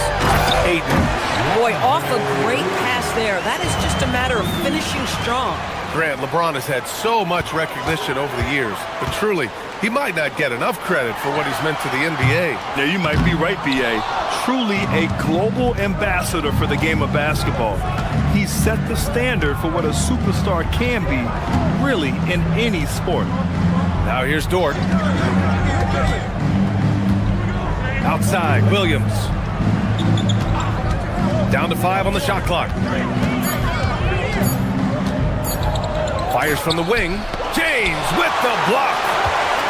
S12: Ayton.
S13: Boy, off a great pass there. That is just a matter of finishing strong.
S12: Grant, LeBron has had so much recognition over the years, but truly, he might not get enough credit for what he's meant to the NBA.
S4: Yeah, you might be right, B.A. Truly a global ambassador for the game of basketball. He set the standard for what a superstar can be, really, in any sport.
S12: Now here's Dort. Outside, Williams. Down to 5 on the shot clock. Fires from the wing. James with the block.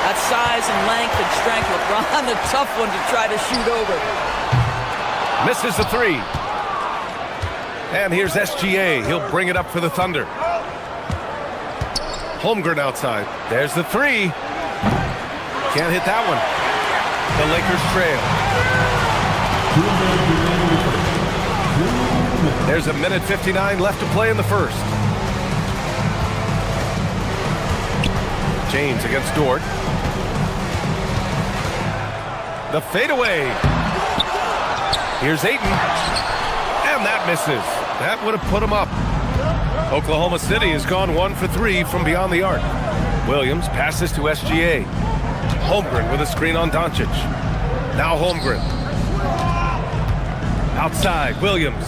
S13: That size and length and strength, LeBron, a tough one to try to shoot over.
S12: Misses the 3. And here's SGA. He'll bring it up for the Thunder. Holmgren outside. There's the 3. Can't hit that one. The Lakers trail. There's a minute 59 left to play in the first. James against Dort. The fadeaway. Here's Ayton. And that misses. That would have put him up. Oklahoma City has gone 1 for 3 from beyond the arc. Williams passes to SGA. Holmgren with a screen on Doncic. Now Holmgren. Outside, Williams.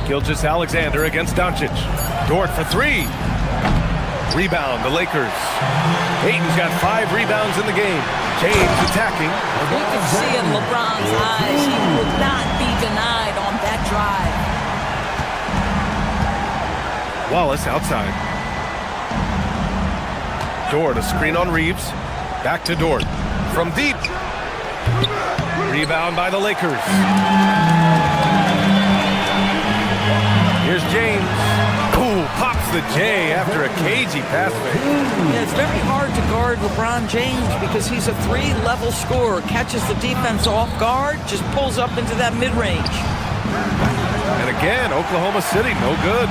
S12: Gilgeous-Alexander against Doncic. Dort for 3. Rebound, the Lakers. Ayton's got 5 rebounds in the game. James attacking.
S13: You can see in LeBron's eyes, he would not be denied on that drive.
S12: Wallace outside. Dort, a screen on Reeves. Back to Dort. From deep. Rebound by the Lakers. Here's James. Ooh, pops the J after a cagey pass fake.
S13: Yeah, it's very hard to guard LeBron James because he's a 3-level scorer. Catches the defense off guard, just pulls up into that mid-range.
S12: And again, Oklahoma City, no good.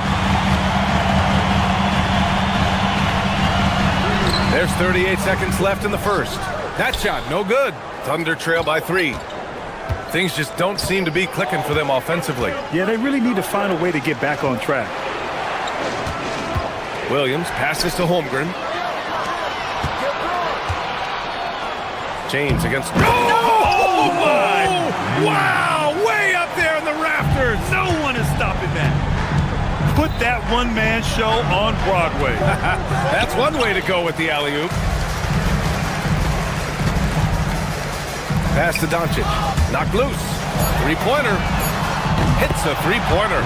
S12: There's 38 seconds left in the first. That shot, no good. Thunder trail by 3. Things just don't seem to be clicking for them offensively.
S4: Yeah, they really need to find a way to get back on track.
S12: Williams passes to Holmgren. James against...
S4: Oh, my! Wow! Way up there in the rafters. No one is stopping that. Put that one-man show on Broadway.
S12: That's one way to go with the alley-oop. Pass to Doncic. Knocked loose. 3-pointer. Hits a 3-pointer.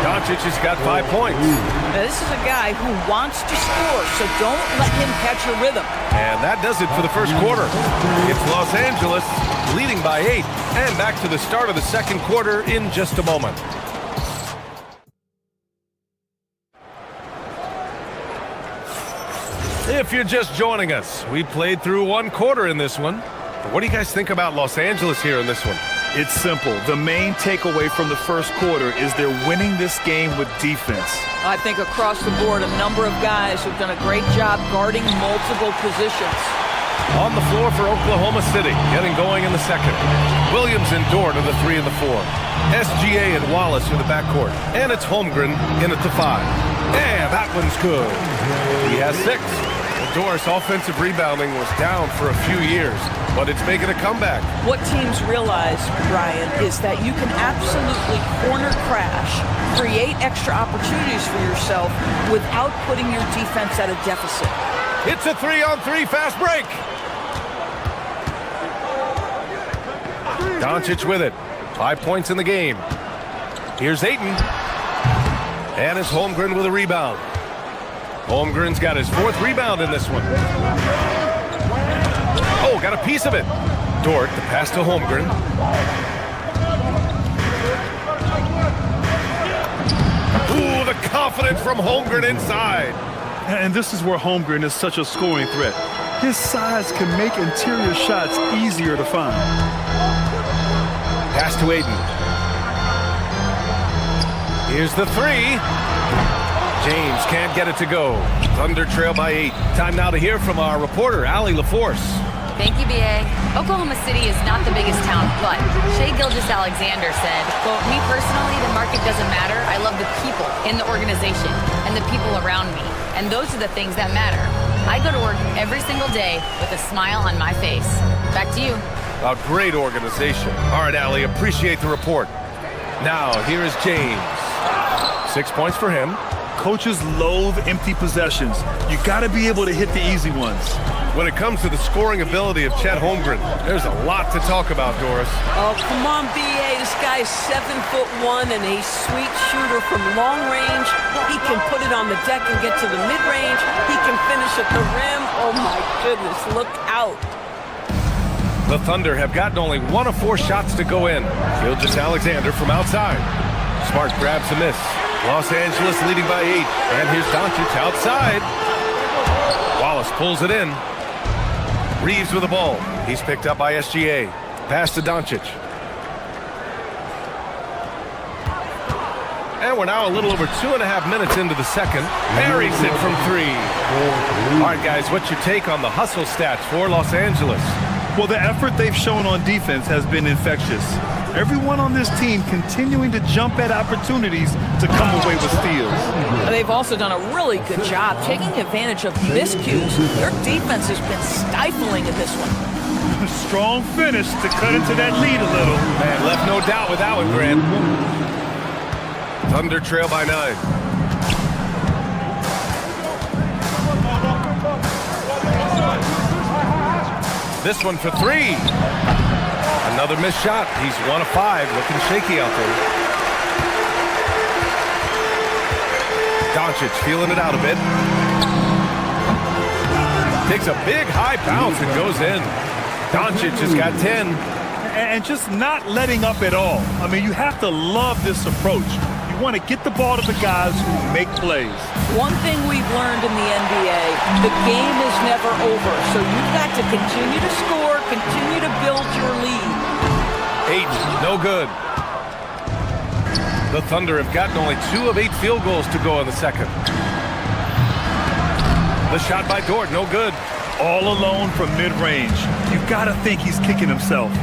S12: Doncic has got 5 points.
S13: Now, this is a guy who wants to score, so don't let him catch a rhythm.
S12: And that does it for the first quarter. It's Los Angeles leading by 8. And back to the start of the second quarter in just a moment. If you're just joining us, we played through 1 quarter in this one. But what do you guys think about Los Angeles here in this one?
S4: It's simple. The main takeaway from the first quarter is they're winning this game with defense.
S13: I think across the board, a number of guys have done a great job guarding multiple positions.
S12: On the floor for Oklahoma City, getting going in the second. Williams and Dort are the 3 and the 4. SGA and Wallace are the backcourt. And it's Holmgren in at the 5. And that one's good. He has 6. Dort's offensive rebounding was down for a few years, but it's making a comeback.
S13: What teams realize, Brian, is that you can absolutely corner crash, create extra opportunities for yourself without putting your defense at a deficit.
S12: It's a 3-on-3 fast break. Doncic with it. 5 points in the game. Here's Ayton. And it's Holmgren with a rebound. Holmgren's got his 4th rebound in this one. Oh, got a piece of it. Dort, the pass to Holmgren. Ooh, the confidence from Holmgren inside.
S4: And this is where Holmgren is such a scoring threat. His size can make interior shots easier to find.
S12: Pass to Ayton. Here's the 3. James can't get it to go. Thunder trail by 8. Time now to hear from our reporter, Allie LaForce.
S6: Thank you, B.A. Oklahoma City is not the biggest town, but Shai Gilgeous-Alexander said, quote, "Me personally, the market doesn't matter. I love the people in the organization and the people around me. And those are the things that matter. I go to work every single day with a smile on my face." Back to you.
S12: A great organization. All right, Allie, appreciate the report. Now, here is James. 6 points for him.
S4: Coaches loathe empty possessions. You got to be able to hit the easy ones.
S12: When it comes to the scoring ability of Chet Holmgren, there's a lot to talk about, Doris.
S13: Oh, come on, B.A. This guy's 7'1" and a sweet shooter from long range. He can put it on the deck and get to the mid-range. He can finish at the rim. Oh, my goodness, look out.
S12: The Thunder have gotten only 1 of 4 shots to go in. Gilgeous-Alexander from outside. Smart grabs a miss. Los Angeles leading by 8. And here's Doncic outside. Wallace pulls it in. Reeves with the ball. He's picked up by SGA. Pass to Doncic. And we're now a little over 2.5 minutes into the second. Buries it from 3. All right, guys, what's your take on the hustle stats for Los Angeles?
S4: Well, the effort they've shown on defense has been infectious. Everyone on this team continuing to jump at opportunities to come away with steals.
S13: They've also done a really good job taking advantage of miscues. Their defense has been stifling in this one.
S4: Strong finish to cut into that lead a little.
S12: Man, left no doubt with that one, Grant. Thunder trail by 9. This one for 3. Another missed shot. He's 1 of 5, looking shaky out there. Doncic feeling it out a bit. Takes a big high bounce and goes in. Doncic has got 10.
S4: And just not letting up at all. I mean, you have to love this approach. You want to get the ball to the guys who make plays.
S13: One thing we've learned in the NBA, the game is never over. So you've got to continue to score, continue to build your lead.
S12: 8, no good. The Thunder have gotten only 2 of 8 field goals to go in the second. The shot by Dort, no good.
S4: All alone from mid-range. You gotta think he's kicking himself.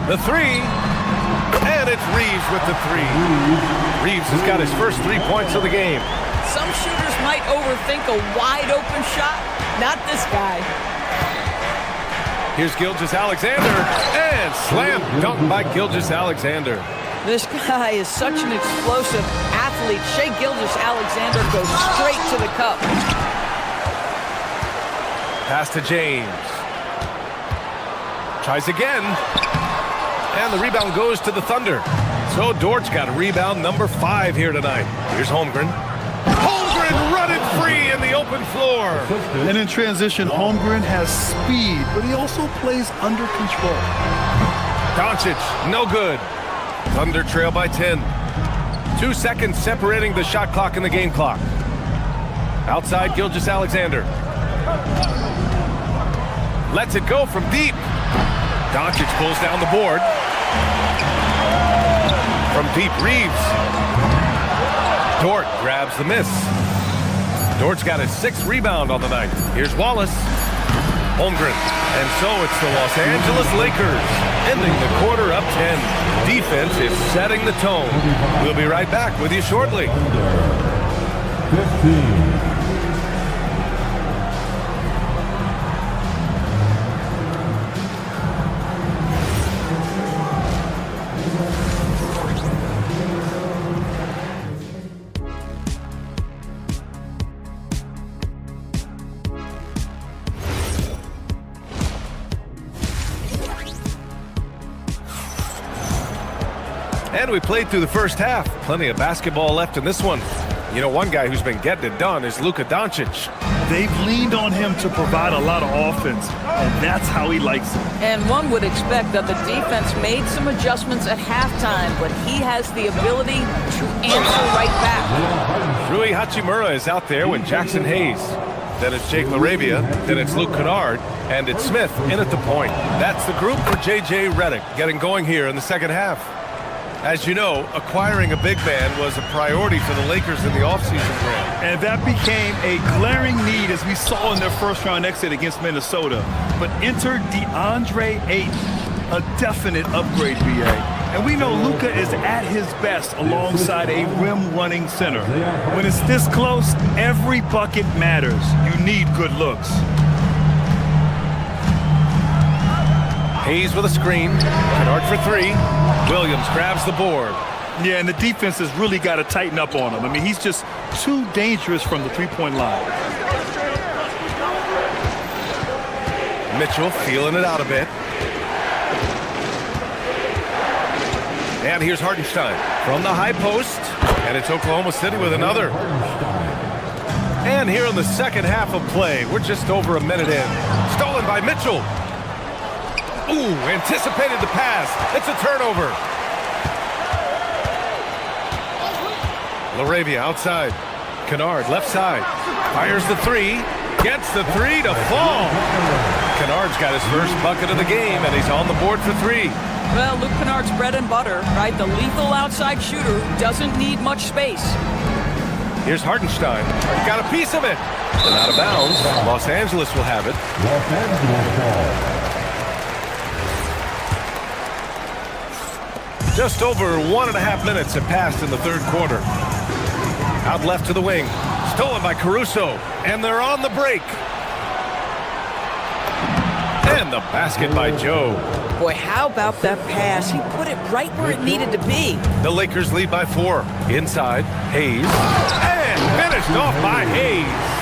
S12: The 3, and it's Reeves with the 3. Reeves has got his first 3 points of the game.
S13: Some shooters might overthink a wide-open shot. Not this guy.
S12: Here's Gilgeous-Alexander, and slam dunk by Gilgeous-Alexander.
S13: This guy is such an explosive athlete. Shai Gilgeous-Alexander goes straight to the cup.
S12: Pass to James. Tries again. And the rebound goes to the Thunder. So Dort's got rebound number 5 here tonight. Here's Holmgren. Holmgren running free in the open floor.
S4: And in transition, Holmgren has speed, but he also plays under control.
S12: Doncic, no good. Thunder trail by 10. 2 seconds separating the shot clock and the game clock. Outside Gilgeous-Alexander. Lets it go from deep. Doncic pulls down the board. From deep, Reeves. Dort grabs the miss. Dort's got his 6th rebound on the night. Here's Wallace. Holmgren. And so it's the Los Angeles Lakers ending the quarter up 10. Defense is setting the tone. We'll be right back with you shortly.
S8: 15.
S12: And we played through the first half. Plenty of basketball left in this one. You know, one guy who's been getting it done is Luka Doncic.
S4: They've leaned on him to provide a lot of offense, and that's how he likes it.
S13: And one would expect that the defense made some adjustments at halftime, but he has the ability to answer right back.
S12: Rui Hachimura is out there with Jackson Hayes. Then it's Jake LaRavia. Then it's Luke Kennard. And it's Smith in at the point. That's the group for J.J. Redick getting going here in the second half. As you know, acquiring a big man was a priority for the Lakers in the offseason, Grant.
S4: And that became a glaring need as we saw in their first-round exit against Minnesota. But enter DeAndre Ayton, a definite upgrade, BA. And we know Luka is at his best alongside a rim-running center. When it's this close, every bucket matters. You need good looks.
S12: Hayes with a screen. Kennard for 3. Williams grabs the board.
S4: Yeah, and the defense has really got to tighten up on him. I mean, he's just too dangerous from the three-point line.
S12: Mitchell feeling it out a bit. And here's Hartenstein from the high post. And it's Oklahoma City with another. And here in the second half of play, we're just over a minute in. Stolen by Mitchell. Ooh, anticipated the pass. It's a turnover. LaRavia outside. Kennard left side. Fires the 3. Gets the 3 to fall. Kennard's got his first bucket of the game, and he's on the board for 3.
S13: Well, Luke Kennard's bread and butter, right? The lethal outside shooter who doesn't need much space.
S12: Here's Hartenstein. Got a piece of it. And out of bounds. Los Angeles will have it.
S8: Los Angeles ball.
S12: Just over 1.5 minutes have passed in the third quarter. Out left to the wing. Stolen by Caruso. And they're on the break. And the basket by Joe.
S13: Boy, how about that pass? He put it right where it needed to be.
S12: The Lakers lead by 4. Inside, Hayes. And finished off by Hayes.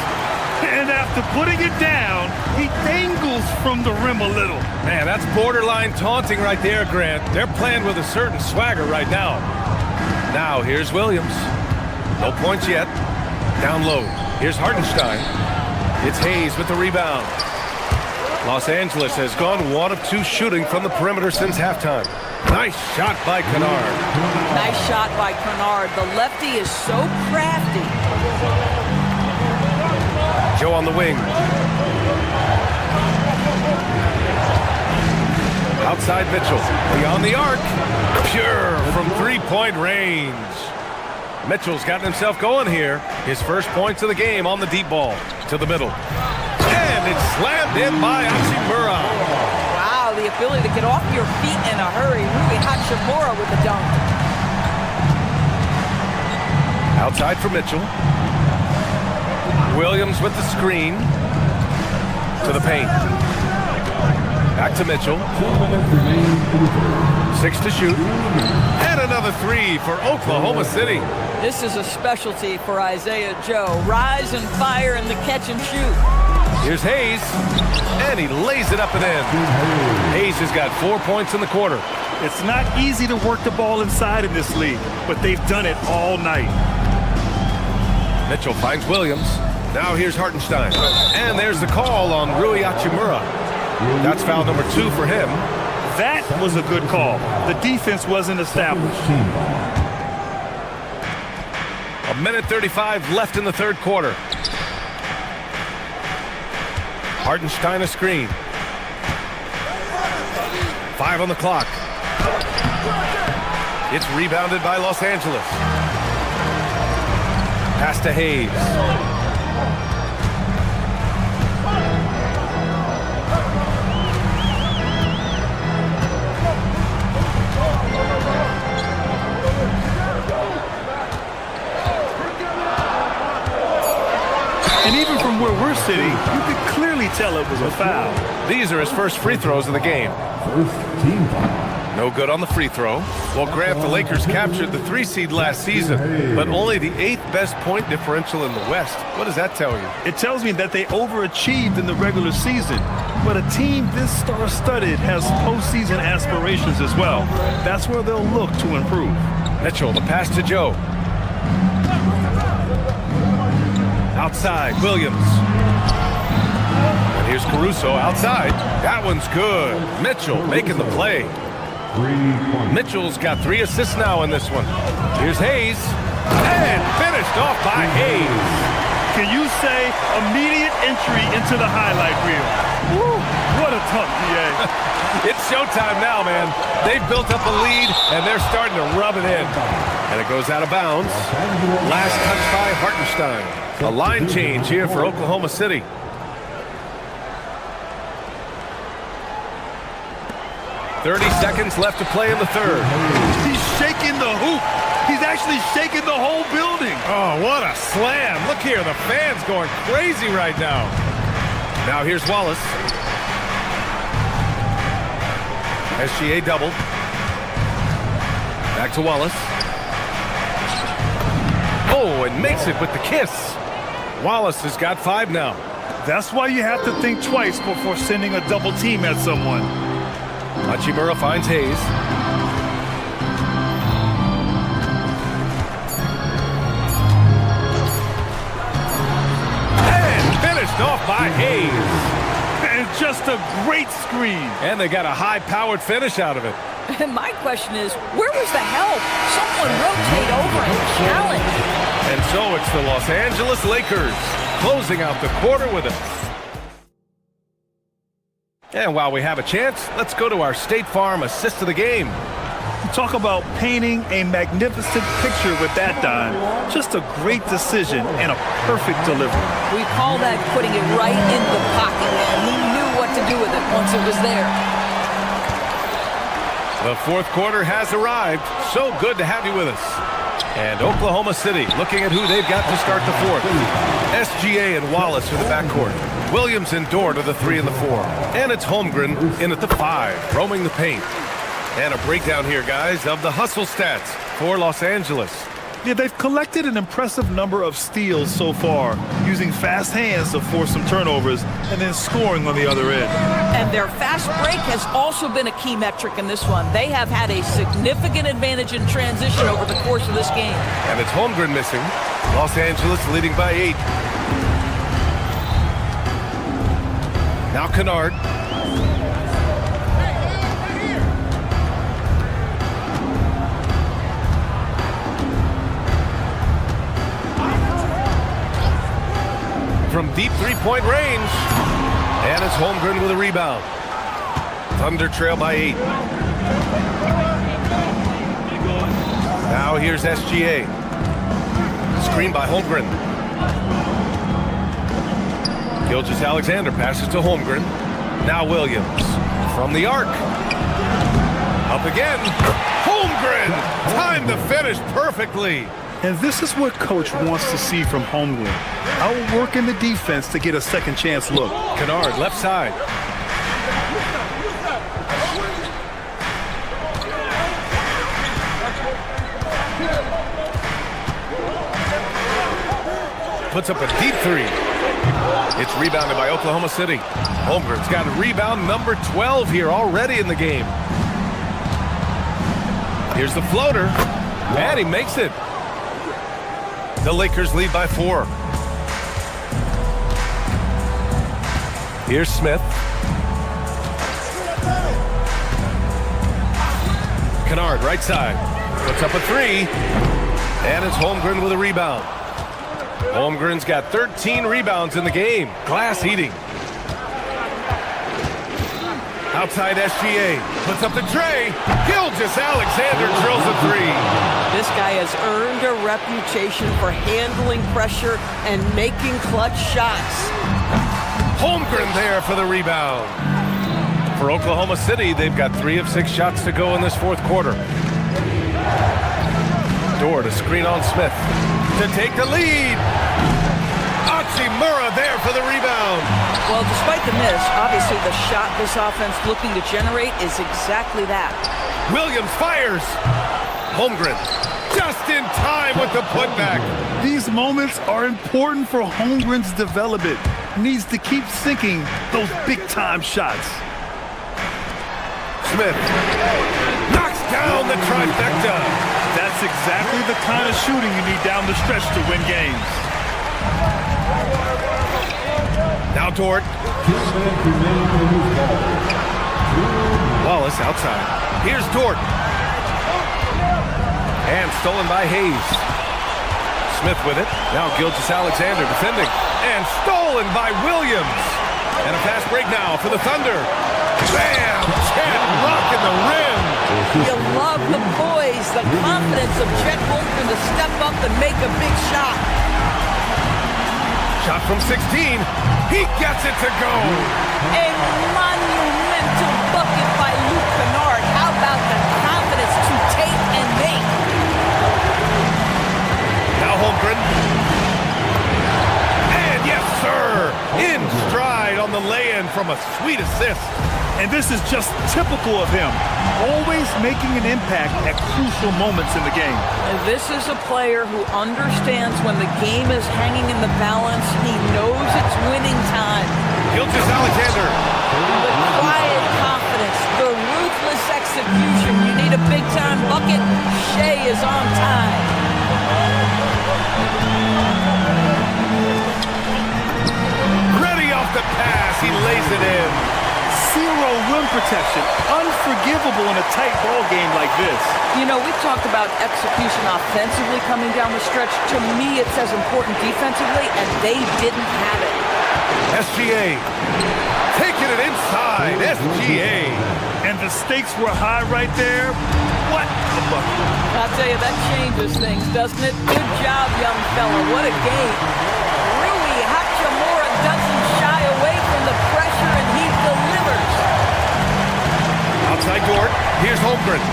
S4: And after putting it down, he dangles from the rim a little.
S12: Man, that's borderline taunting right there, Grant. They're playing with a certain swagger right now. Now, here's Williams. No points yet. Down low. Here's Hartenstein. It's Hayes with the rebound. Los Angeles has gone 1 of 2 shooting from the perimeter since halftime. Nice shot by Kennard.
S13: Nice shot by Kennard. The lefty is so crafty.
S12: Joe on the wing. Outside Mitchell. Beyond the arc. Pure from three-point range. Mitchell's gotten himself going here. His first points of the game on the deep ball. To the middle. And it's slammed in by Hachimura.
S13: Wow, the ability to get off your feet in a hurry. Rui Hachimura with the dunk.
S12: Outside for Mitchell. Williams with the screen. To the paint. Back to Mitchell. 6 to shoot. And another 3 for Oklahoma City.
S13: This is a specialty for Isaiah Joe. Rise and fire in the catch and shoot.
S12: Here's Hayes. And he lays it up and in. Hayes has got 4 points in the quarter.
S4: It's not easy to work the ball inside in this league, but they've done it all night.
S12: Mitchell finds Williams. Now here's Hartenstein. And there's the call on Rui Hachimura. That's foul number 2 for him.
S4: That was a good call. The defense wasn't established.
S12: 1:35 left in the third quarter. Hartenstein a screen. 5 on the clock. It's rebounded by Los Angeles. Pass to Hayes.
S4: And even from where we're sitting, you could clearly tell it was a foul.
S12: These are his first free throws of the game. No good on the free throw. Well, Grant, the Lakers captured the 3 seed last season, but only the 8th best point differential in the West. What does that tell you?
S4: It tells me that they overachieved in the regular season. But a team this star-studded has postseason aspirations as well. That's where they'll look to improve.
S12: Mitchell, the pass to Joe. Outside, Williams. And here's Caruso outside. That one's good. Mitchell making the play. Mitchell's got 3 assists now in this one. Here's Hayes. And finished off by Hayes.
S4: Can you say immediate entry into the highlight reel? Woo, what a dunk, DA.
S12: It's showtime now, man. They've built up a lead, and they're starting to rub it in. And it goes out of bounds. Last touch by Hartenstein. A line change here for Oklahoma City. "30 seconds left to play in the third.
S4: He's shaking the hoop. He's actually shaking the whole building.
S12: Oh, what a slam. Look here, the fans going crazy right now. Now here's Wallace. SGA double. Back to Wallace. Oh, and makes it with the kiss. Wallace has got 5 now.
S4: That's why you have to think twice before sending a double team at someone.
S12: Hachimura finds Hayes. And finished off by Hayes.
S4: And just a great screen.
S12: And they got a high-powered finish out of it.
S13: And my question is, where was the help? Someone rotate over and challenge.
S12: And so it's the Los Angeles Lakers closing out the quarter with it. And while we have a chance, let's go to our State Farm assist of the game.
S4: Talk about painting a magnificent picture with that dime. Just a great decision and a perfect delivery.
S13: We call that putting it right in the pocket, and he knew what to do with it once it was there.
S12: The fourth quarter has arrived. So good to have you with us. And Oklahoma City looking at who they've got to start the fourth. SGA and Wallace are the backcourt. Williams and Dort are the 3 and the 4. And it's Holmgren in at the 5, roaming the paint. And a breakdown here, guys, of the hustle stats for Los Angeles.
S4: Yeah, they've collected an impressive number of steals so far, using fast hands to force some turnovers and then scoring on the other end.
S13: And their fast break has also been a key metric in this one. They have had a significant advantage in transition over the course of this game.
S12: And it's Holmgren missing. Los Angeles leading by 8. Now Kennard. From deep three-point range. And it's Holmgren with a rebound. Thunder trail by 8. Now here's SGA. Screen by Holmgren. Gilgeous-Alexander passes to Holmgren. Now Williams from the arc. Up again. Holmgren! Time to finish perfectly.
S4: And this is what Coach wants to see from Holmgren. Outworking the defense to get a second chance look.
S12: Kennard, left side. Puts up a deep 3. It's rebounded by Oklahoma City. Holmgren's got rebound number 12 here already in the game. Here's the floater. And he makes it. The Lakers lead by 4. Here's Smith. Kennard, right side. Puts up a 3. And it's Holmgren with a rebound. Holmgren's got 13 rebounds in the game. Glass eating. Outside SGA. Puts up the tray. Gilgeous-Alexander drills a 3.
S13: This guy has earned a reputation for handling pressure and making clutch shots.
S12: Holmgren there for the rebound. For Oklahoma City, they've got 3 of 6 shots to go in this fourth quarter. Dort, a screen on Smith to take the lead. Hachimura there for the rebound.
S13: Well, despite the miss, obviously the shot this offense looking to generate is exactly that.
S12: Williams fires. Holmgren just in time with the putback.
S4: These moments are important for Holmgren's development. Needs to keep sinking those big-time shots.
S12: Smith knocks down the trifecta.
S4: That's exactly the kind of shooting you need down the stretch to win games.
S12: Now Dort. Wallace outside. Here's Dort. And stolen by Hayes. Smith with it. Now Gilgeous-Alexander defending. And stolen by Williams. And a fast break now for the Thunder. Bam! Chet rocking the rim.
S13: You love the poise, the confidence of Chet Holmgren to step up and make a big shot.
S12: Shot from 16. He gets it to go.
S13: A monumental bucket by Luke Kennard. How about the confidence to take and make?
S12: Now Holmgren. And yes, sir. In stride on the lay-in from a sweet assist.
S4: And this is just typical of him. Always making an impact at crucial moments in the game.
S13: And this is a player who understands when the game is hanging in the balance. He knows it's winning time.
S12: Gilgeous-Alexander.
S13: The quiet confidence, the ruthless execution. You need a big-time bucket. Shea is on time.
S12: Ready off the pass. He lays it in.
S4: Zero rim protection. Unforgivable in a tight ball game like this.
S13: You know, we've talked about execution offensively coming down the stretch. To me, it's as important defensively, and they didn't have it.
S12: SGA taking it inside. SGA.
S4: And the stakes were high right there. What a bucket.
S13: I'll tell you, that changes things, doesn't it? Good job, young fella. What a game. Rui Hachimura doesn't shy away from the pressure, and he delivers.
S12: Outside Dort. Here's Holmgren.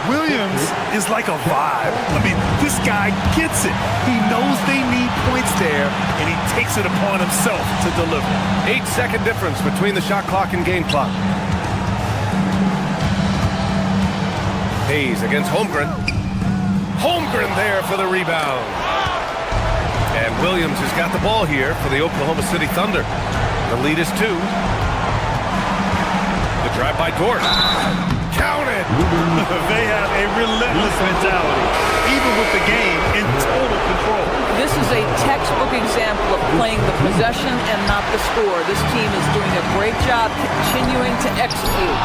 S4: Williams is like a vibe. I mean, this guy gets it. He knows they need points there, and he takes it upon himself to deliver.
S12: 8-second difference between the shot clock and game clock. Hayes against Holmgren. Holmgren there for the rebound. And Williams has got the ball here for the Oklahoma City Thunder. The lead is 2. The drive by Dort. Counted!
S4: They have a relentless mentality, even with the game in total control.
S13: This is a textbook example of playing the possession and not the score. This team is doing a great job continuing to execute.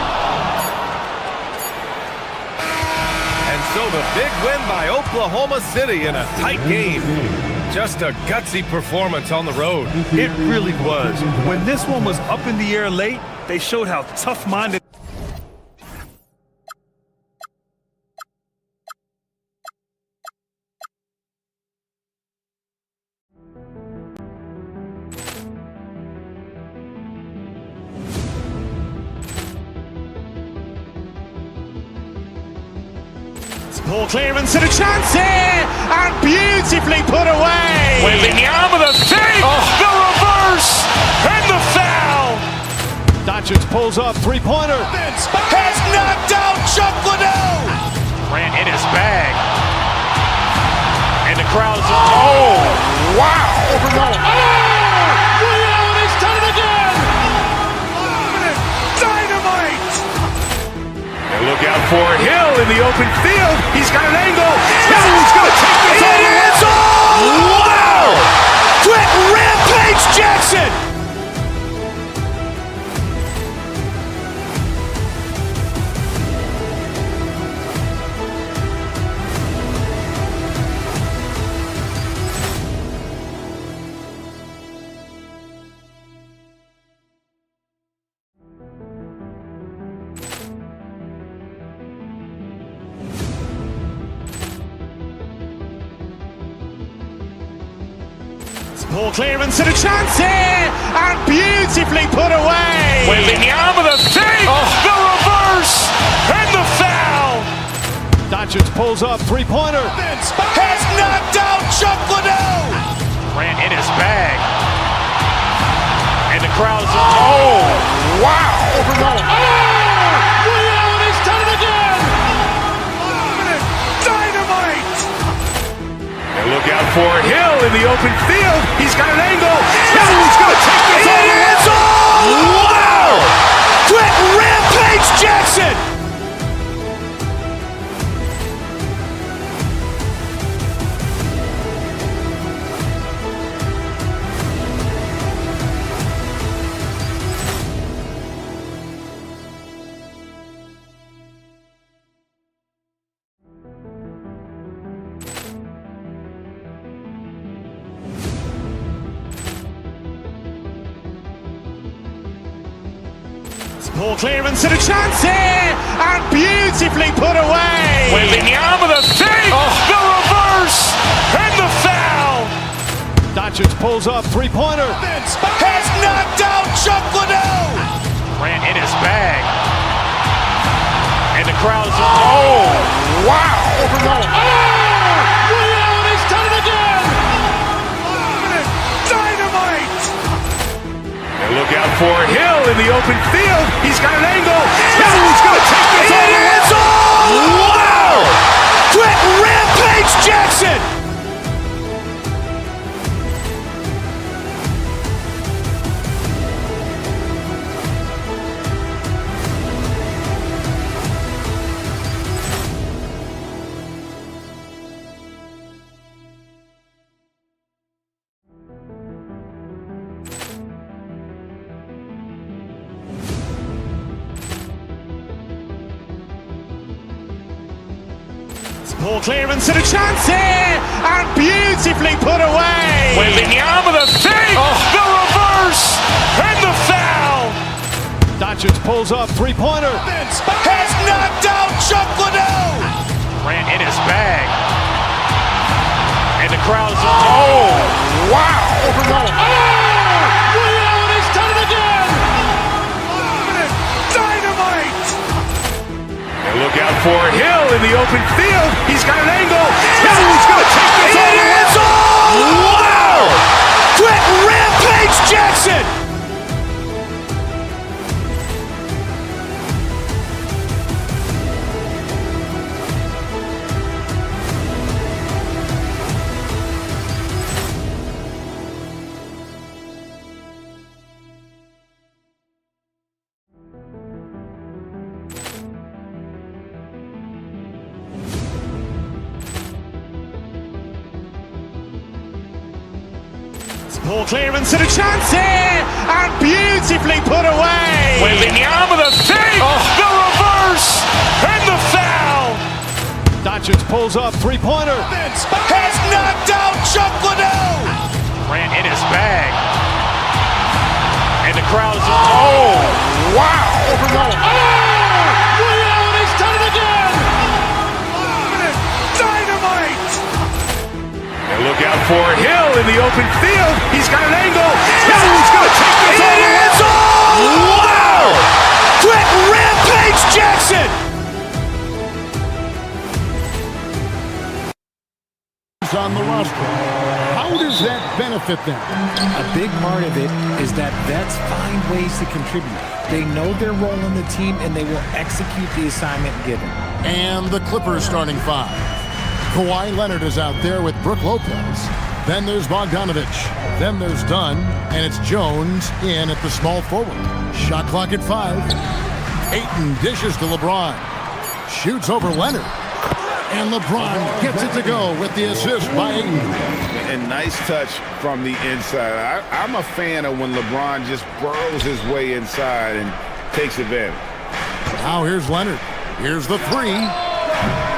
S12: And so the big win by Oklahoma City in a tight game. Just a gutsy performance on the road.
S4: It really was. When this one was up in the air late, they showed how tough-minded.
S1: Ball clearance and a chance here, and beautifully put away.
S2: Wembanyama the save, the reverse, and the foul.
S3: Doncic pulls up, three-pointer.
S2: Has knocked out Chuck Liddell. Ran in his bag. And the crowd is, oh, wow.
S1: He's done it again.
S2: Dynamite. And look out for Hill in the open field. He's got an angle. Hill's going to take this all the way. Wow! Quick rampage Jackson.
S1: Ball clearance and a chance here, and beautifully put away.
S2: Wembanyama the save, the reverse, and the foul.
S3: Doncic pulls up, three-pointer.
S2: Has knocked out Chuck Liddell. Ran in his bag. And the crowd is, oh, wow.
S1: He's done it again.
S2: Dynamite. And look out for Hill in the open field. He's got an angle. Hill's going to take this all the way. Wow! Quick rampage Jackson.
S1: Ball clearance and a chance here, and beautifully put away.
S2: Wembanyama the save, the reverse, and the foul.
S3: Doncic pulls up, three-pointer.
S2: Has knocked out Chuck Liddell. Ran in his bag. And the crowd is, oh, wow.
S1: He's done it again.
S2: Dynamite. And look out for Hill in the open field. He's got an angle. Hill's going to take this all the way. Wow! Quick rampage Jackson.
S1: Ball clearance and a chance here, and beautifully put away.
S2: Wembanyama the save, the reverse, and the foul.
S3: Doncic pulls up, three-pointer.
S2: Has knocked out Chuck Liddell. Ran in his bag. And the crowd is, oh, wow.
S1: He's done it again.
S2: Dynamite. And look out for Hill in the the open field. He's got an angle. He's going to take this all the way. Wow! Quick rampage Jackson!
S1: Poor clearance and a chance here, and beautifully put away.
S2: Wembanyama the save, the reverse, and the foul.
S3: Doncic pulls up, three-pointer.
S2: Has knocked out Chuck Liddell. Ran in his bag. And the crowd is, oh, wow.
S1: He's done it again.
S2: Dynamite. And look out for Hill in the open field. He's got an angle. He's going to take this all the way. Wow! Quick rampage Jackson.
S11: On the roster. How does that benefit them?
S14: A big part of it is that vets find ways to contribute. They know their role on the team, and they will execute the assignment given.
S11: And the Clippers starting five. Kawhi Leonard is out there with Brook Lopez. Then there's Bogdanovich. Then there's Dunn. And it's Jones in at the small forward. Shot clock at 5. Ayton dishes to LeBron. Shoots over Leonard. And LeBron gets it to go with the assist by Ayton.
S9: And nice touch from the inside. I'm a fan of when LeBron just burrows his way inside and takes advantage.
S11: Now here's Leonard. Here's the three.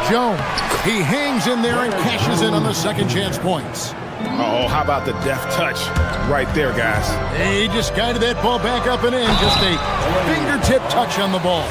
S11: Jones. He hangs in there and cashes in on the second chance points.
S9: Oh, how about the deft touch right there, guys?
S11: He just guided that ball back up and in. Just a fingertip touch on the ball.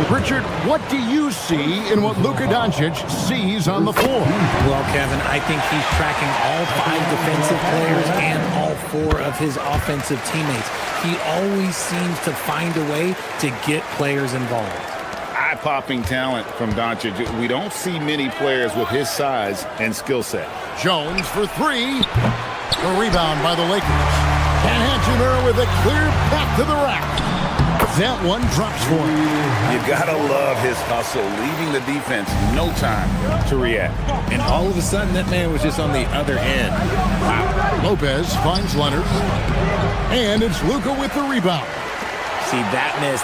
S11: Richard, what do you see in what Luka Doncic sees on the floor?
S14: Well, Kevin, I think he's tracking all 5 defensive players and all 4 of his offensive teammates. He always seems to find a way to get players involved.
S9: Eye-popping talent from Doncic. We don't see many players with his size and skill set.
S11: Jones for 3. A rebound by the Lakers. And Hachimura with a clear path to the rack. That one drops for him.
S9: You gotta love his hustle, leaving the defense no time to react.
S14: And all of a sudden, that man was just on the other end.
S11: Wow. Lopez finds Leonard. And it's Luka with the rebound.
S14: See, that miss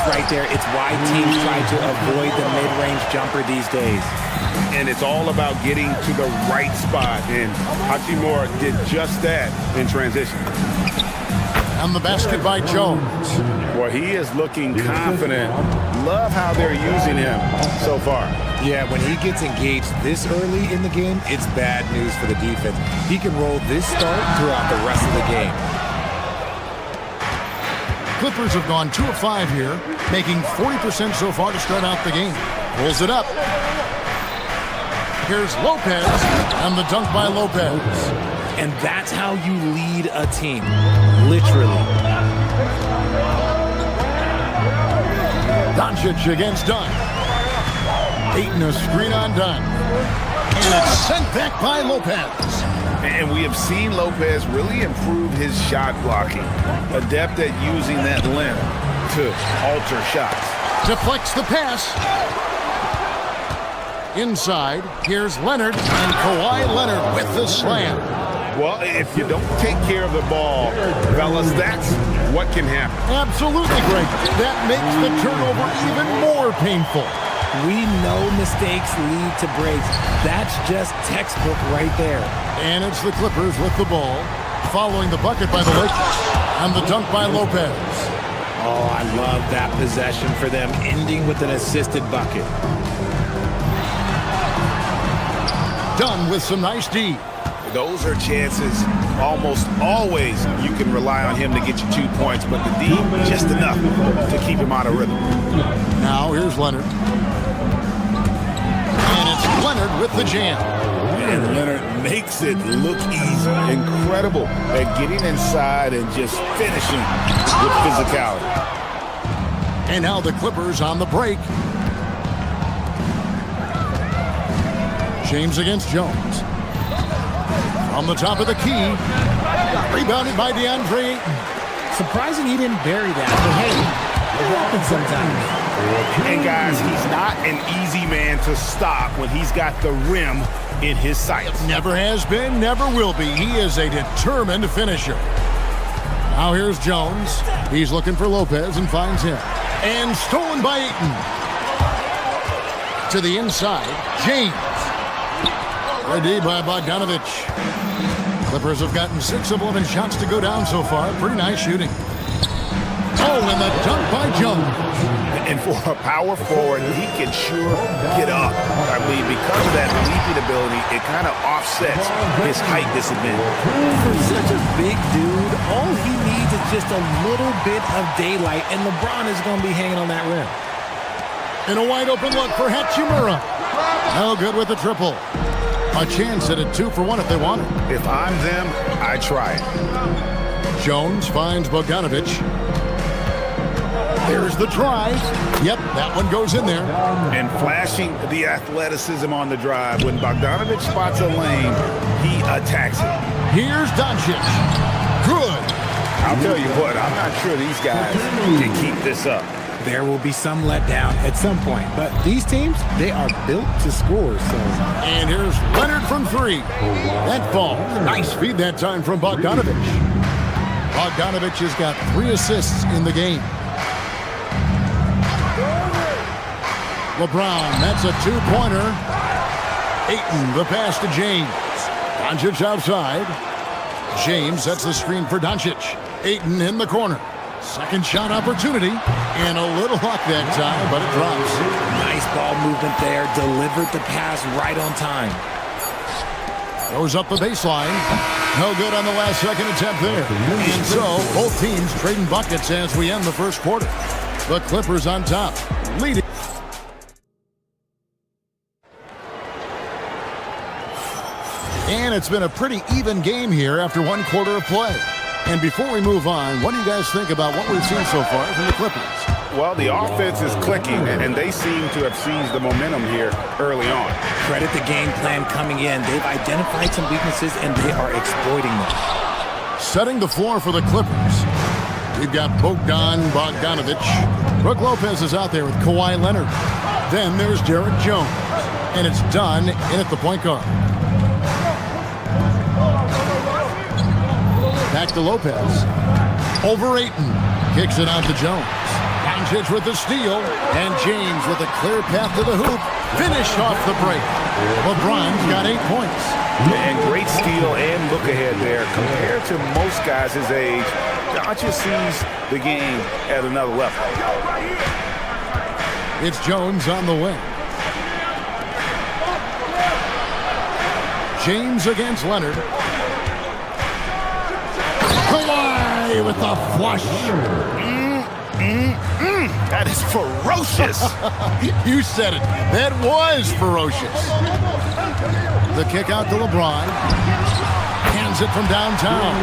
S14: right there, it's why teams try to avoid the mid-range jumper these days.
S9: And it's all about getting to the right spot, and Hachimura did just that in transition.
S11: And the basket by Jones.
S9: Well, he is looking confident. Love how they're using him so far.
S14: Yeah, when he gets engaged this early in the game, it's bad news for the defense. He can roll this start throughout the rest of the game.
S11: Clippers have gone 2 of 5 here, making 40% so far to start out the game. Pulls it up. Here's Lopez, and the dunk by Lopez.
S14: And that's how you lead a team, literally.
S11: Doncic against Dunn. Ayton a screen on Dunn. And it's sent back by Lopez.
S9: And we have seen Lopez really improve his shot blocking. Adept at using that limb to alter shots.
S11: Deflects the pass. Inside, here's Leonard, and Kawhi Leonard with the slam.
S9: Well, if you don't take care of the ball, fellas, that's what can happen.
S11: Absolutely, Greg. That makes the turnover even more painful.
S14: We know mistakes lead to breaks. That's just textbook right there.
S11: And it's the Clippers with the ball, following the bucket by the Lakers, and the dunk by Lopez.
S14: Oh, I love that possession for them, ending with an assisted bucket.
S11: Done with some nice D.
S9: Those are chances almost always you can rely on him to get you 2 points, but the D, just enough to keep him out of rhythm.
S11: Now here's Leonard. And it's Leonard with the jam.
S9: And Leonard makes it look easy. Incredible at getting inside and just finishing with physicality.
S11: And now the Clippers on the break. James against Jones. On the top of the key. Rebounded by DeAndre Ayton.
S14: Surprising he didn't bury that, but hey, it happens sometimes.
S2: And guys, he's not an easy man to stop when he's got the rim in his sights.
S11: Never has been, never will be. He is a determined finisher. Now here's Jones. He's looking for Lopez and finds him. And stolen by Ayton. To the inside, James. Ready by Bogdanovich. Clippers have gotten 6 of 11 shots to go down so far. Pretty nice shooting. Oh, and the dunk by Jones.
S2: And for a power forward, he can sure get up. I mean, because of that leaping ability, it kind of offsets his height disadvantage.
S14: For such a big dude, all he needs is just a little bit of daylight, and LeBron is going to be hanging on that rim.
S11: And a wide open look for Hachimura. No good with the triple. A chance at a 2 for 1 if they want it.
S2: If I'm them, I try it.
S11: Jones finds Bogdanovich. There's the drive. Yep, that one goes in there.
S2: And flashing the athleticism on the drive. When Bogdanovich spots a lane, he attacks it.
S11: Here's Doncic. Good.
S2: I'll tell you what, I'm not sure these guys can keep this up.
S14: There will be some letdown at some point, but these teams, they are built to score. So,
S11: and here's Leonard from 3. That falls. Nice feed that time from Bogdanovich. Bogdanovich has got 3 assists in the game. LeBron, that's a 2-pointer. Ayton, the pass to James. Doncic outside. James sets the screen for Doncic. Ayton in the corner. Second shot opportunity. And a little luck that time, but it drops.
S14: Nice ball movement there. Delivered the pass right on time.
S11: Goes up the baseline. No good on the last second attempt there. And so, both teams trading buckets as we end the first quarter. The Clippers on top, leading. And it's been a pretty even game here after 1 quarter of play. And before we move on, what do you guys think about what we've seen so far from the Clippers?
S2: Well, the offense is clicking, and they seem to have seized the momentum here early on.
S14: Credit the game plan coming in. They've identified some weaknesses, and they are exploiting them.
S11: Setting the floor for the Clippers. We've got Bogdanovich. Brook Lopez is out there with Kawhi Leonard. Then there's Derek Jones. And it's done in at the point guard. Back to Lopez. Over Ayton. Kicks it out to Jones. Doncic with the steal. And James with a clear path to the hoop. Finished off the break. LeBron's got 8 points.
S2: And great steal and look ahead there. Compared to most guys his age, Doncic sees the game at another level.
S11: It's Jones on the wing. James against Leonard. Kawhi with the flush.
S2: That is ferocious.
S11: You said it. That was ferocious. The kick out to LeBron. Hands it from downtown.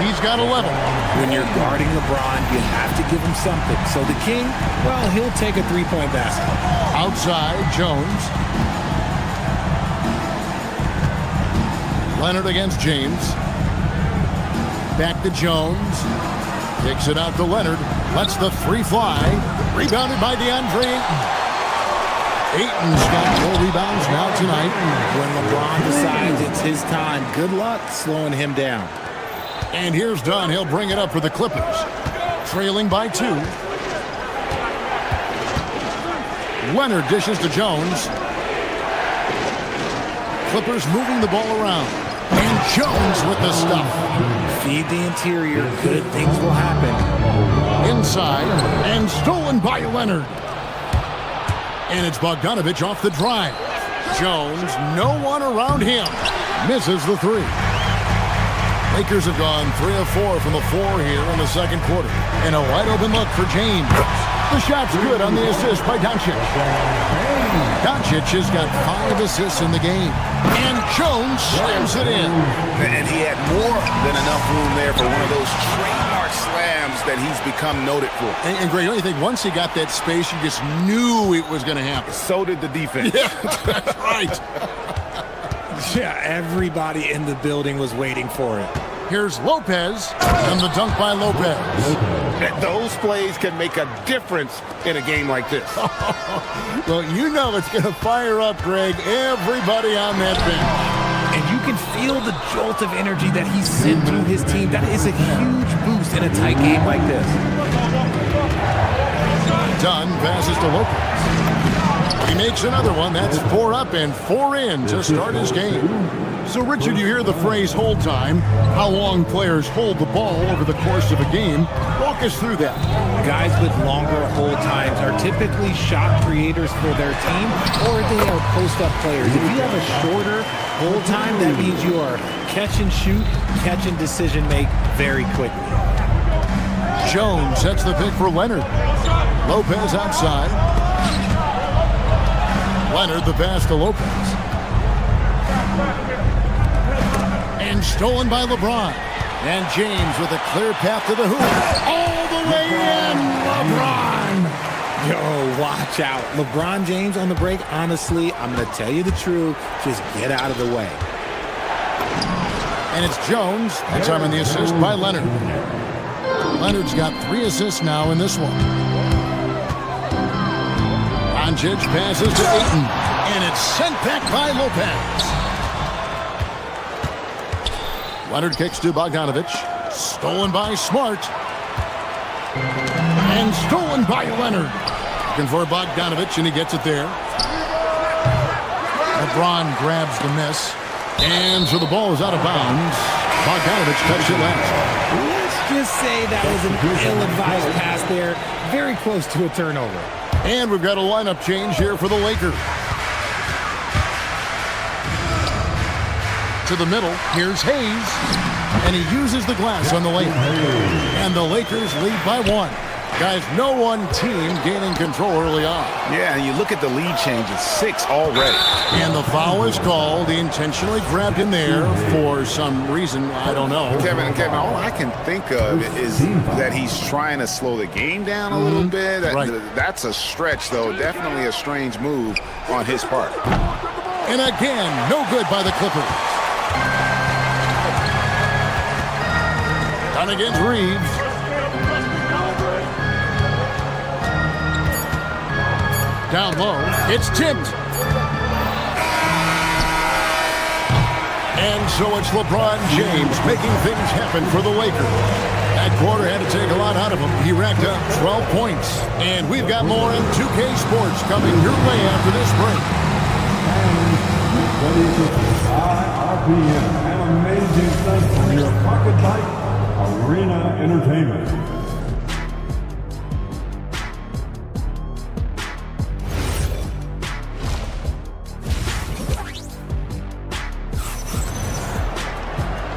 S11: He's got 11.
S14: When you're guarding LeBron, you have to give him something. So the King, well, he'll take a 3-point basket.
S11: Outside, Jones. Leonard against James. Back to Jones. Kicks it out to Leonard. Lets the 3 fly. Rebounded by DeAndre Ayton. Ayton's got 4 rebounds now tonight.
S14: When LeBron decides it's his time, good luck slowing him down.
S11: And here's Dunn. He'll bring it up for the Clippers. Trailing by 2. Leonard dishes to Jones. Clippers moving the ball around. And Jones with the stuff.
S14: Feed the interior. Good things will happen.
S11: Inside. And stolen by Leonard. And it's Bogdanovich off the drive. Jones, no one around him. Misses the 3. Lakers have gone 3 of 4 from the floor here in the second quarter. And a wide open look for James. The shot's good on the assist by Doncic. Doncic has got 5 assists in the game. And Jones slams it in.
S2: And he had more than enough room there for one of those trademark
S9: slams that he's become noted for.
S11: And Greg, don't you think once he got that space, you just knew it was going to happen?
S2: So did the defense.
S11: Yeah, that's right.
S14: Yeah, everybody in the building was waiting for it.
S11: Here's Lopez, and the dunk by Lopez.
S2: Those plays can make a difference in a game like this.
S11: Well, you know it's going to fire up, Greg, everybody on that bench.
S14: And you can feel the jolt of energy that he sent through his team. That is a huge boost in a tight game like this.
S11: Dunn passes to Lopez. He makes another one. That's 4 up and 4 in to start his game. So, Richard, you hear the phrase hold time, how long players hold the ball over the course of a game. Walk us through that.
S14: Guys with longer hold times are typically shot creators for their team, or they are post-up players. If you have a shorter hold time, that means you are catch and shoot, catch and decision make very quickly.
S11: Jones sets the pick for Leonard. Lopez outside. Leonard the pass to Lopez. And stolen by LeBron. And James with a clear path to the hoop. All the way in, LeBron.
S14: Yo, watch out. LeBron James on the break, honestly, I'm going to tell you the truth. Just get out of the way.
S11: And it's Jones. That's on the assist by Leonard. Leonard's got 3 assists now in this one. Doncic passes to Ayton. And it's sent back by Lopez. Leonard kicks to Bogdanovich. Stolen by Smart. And stolen by Leonard. Looking for Bogdanovich, and he gets it there. LeBron grabs the miss. And so the ball is out of bounds. Bogdanovich touched it last.
S14: Let's just say that was an ill-advised pass there. Very close to a turnover.
S11: And we've got a lineup change here for the Lakers. To the middle, here's Hayes, and he uses the glass on the layup. And the Lakers lead by 1. Guys, no one team gaining control early on.
S2: Yeah, and you look at the lead changes, 6 already.
S11: And the foul is called. He intentionally grabbed him there for some reason, I don't know.
S2: Kevin, all I can think of is that he's trying to slow the game down a little bit. That's a stretch, though. Definitely a strange move on his part.
S11: And again, no good by the Clippers. Down against Reeves. Down low, it's tipped. And so it's LeBron James making things happen for the Lakers. That quarter had to take a lot out of him. He racked up 12 points. And we've got more in 2K Sports coming your way after this break.
S8: Ready to RPM, an amazing sight from your pocket bike, Arena Entertainment.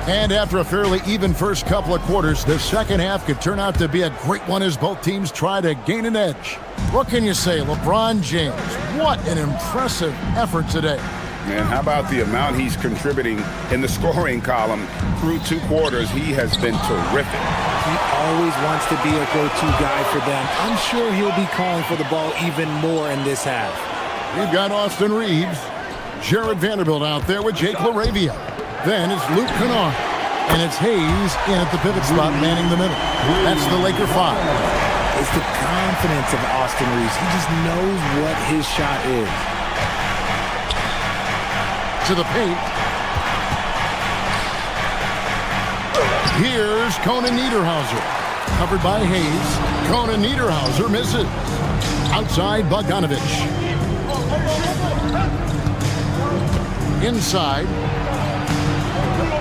S11: And after a fairly even first couple of quarters, the second half could turn out to be a great one as both teams try to gain an edge. What can you say, LeBron James? What an impressive effort today.
S2: Man, how about the amount he's contributing in the scoring column through 2 quarters? He has been terrific.
S14: He always wants to be a go-to guy for them. I'm sure he'll be calling for the ball even more in this half.
S11: We've got Austin Reeves, Jared Vanderbilt out there with Jake LaRavia. Then it's Luke Kennard, and it's Hayes in at the pivot spot manning the middle. That's the Laker 5.
S14: It's the confidence of Austin Reeves. He just knows what his shot is.
S11: To the paint. Here's Conan Niederhauser. Covered by Hayes. Conan Niederhauser misses. Outside Bogdanovich. Inside.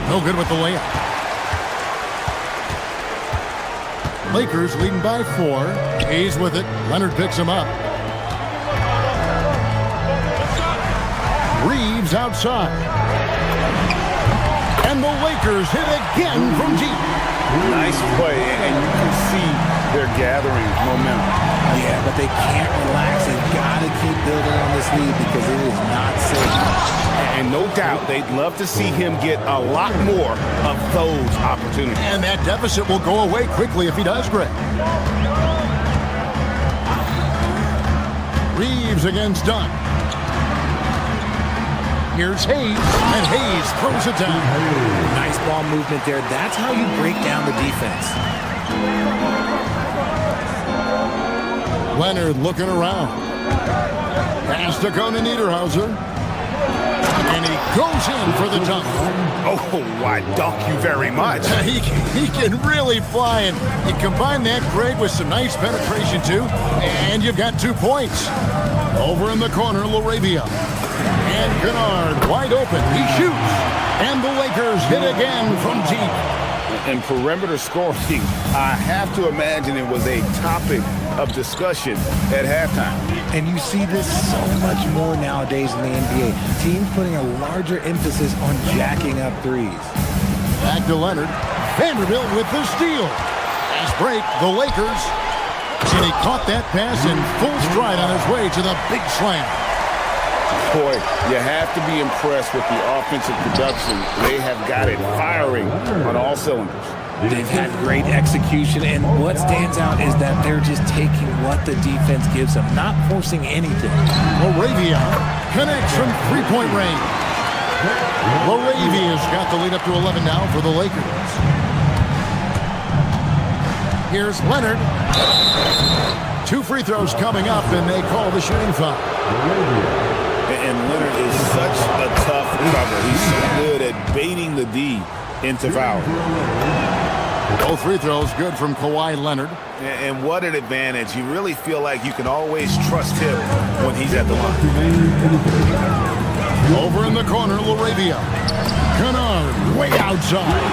S11: No good with the layup. Lakers leading by 4. Hayes with it. Leonard picks him up. Reeves outside. And the Lakers hit again from deep.
S2: Nice play, and you can see
S9: they're gathering momentum.
S14: Yeah, but they can't relax. They've got to keep building on this lead because it is not safe.
S9: And no doubt they'd love to see him get a lot more of those opportunities.
S11: And that deficit will go away quickly if he does, Greg. Reeves against Dunn. Here's Hayes, and Hayes throws it down.
S14: Nice ball movement there. That's how you break down the defense.
S11: Leonard looking around. Pass to Conan Niederhauser. And he goes in for the dunk.
S2: Oh, I dunk you very much.
S11: He can really fly, and you combine that, Greg, with some nice penetration, too, and you've got 2 points. Over in the corner, LaRavia. And Kennard wide open. He shoots. And the Lakers hit again from deep.
S9: And perimeter scoring, I have to imagine it was a topic of discussion at halftime.
S14: And you see this so much more nowadays in the NBA. Teams putting a larger emphasis on jacking up threes.
S11: Back to Leonard. Vanderbilt with the steal. Fast break, the Lakers. And he caught that pass in full stride on his way to the big slam.
S9: Boy, you have to be impressed with the offensive production. They have got it firing on all cylinders.
S14: They've had great execution, and what stands out is that they're just taking what the defense gives them, not forcing anything.
S11: LaRavia connects from three-point range. LaRavia's got the lead up to 11 now for the Lakers. Here's Leonard. 2 free throws coming up, and they call the shooting foul.
S9: And Leonard is such a tough cover. He's so good at baiting the D into foul.
S11: Both free throws good from Kawhi Leonard.
S9: And what an advantage. You really feel like you can always trust him when he's at the line.
S11: Over in the corner, LaRavia. Kennard way outside.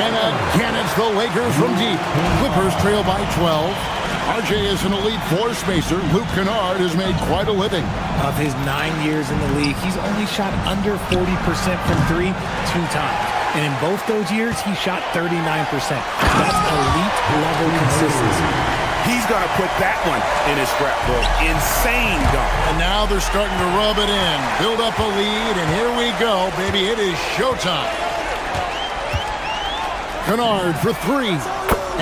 S11: And again, it's the Lakers from deep. Clippers trail by 12. RJ is an elite 4-spacer. Luke Kennard has made quite a living.
S14: Of his 9 years in the league, he's only shot under 40% from 3 2 times. And in both those years, he shot 39%. That's elite level consistency.
S9: He's going to put that one in his scrapbook. Insane dunk.
S11: And now they're starting to rub it in. Build up a lead, and here we go, baby. It is showtime. Kennard for 3.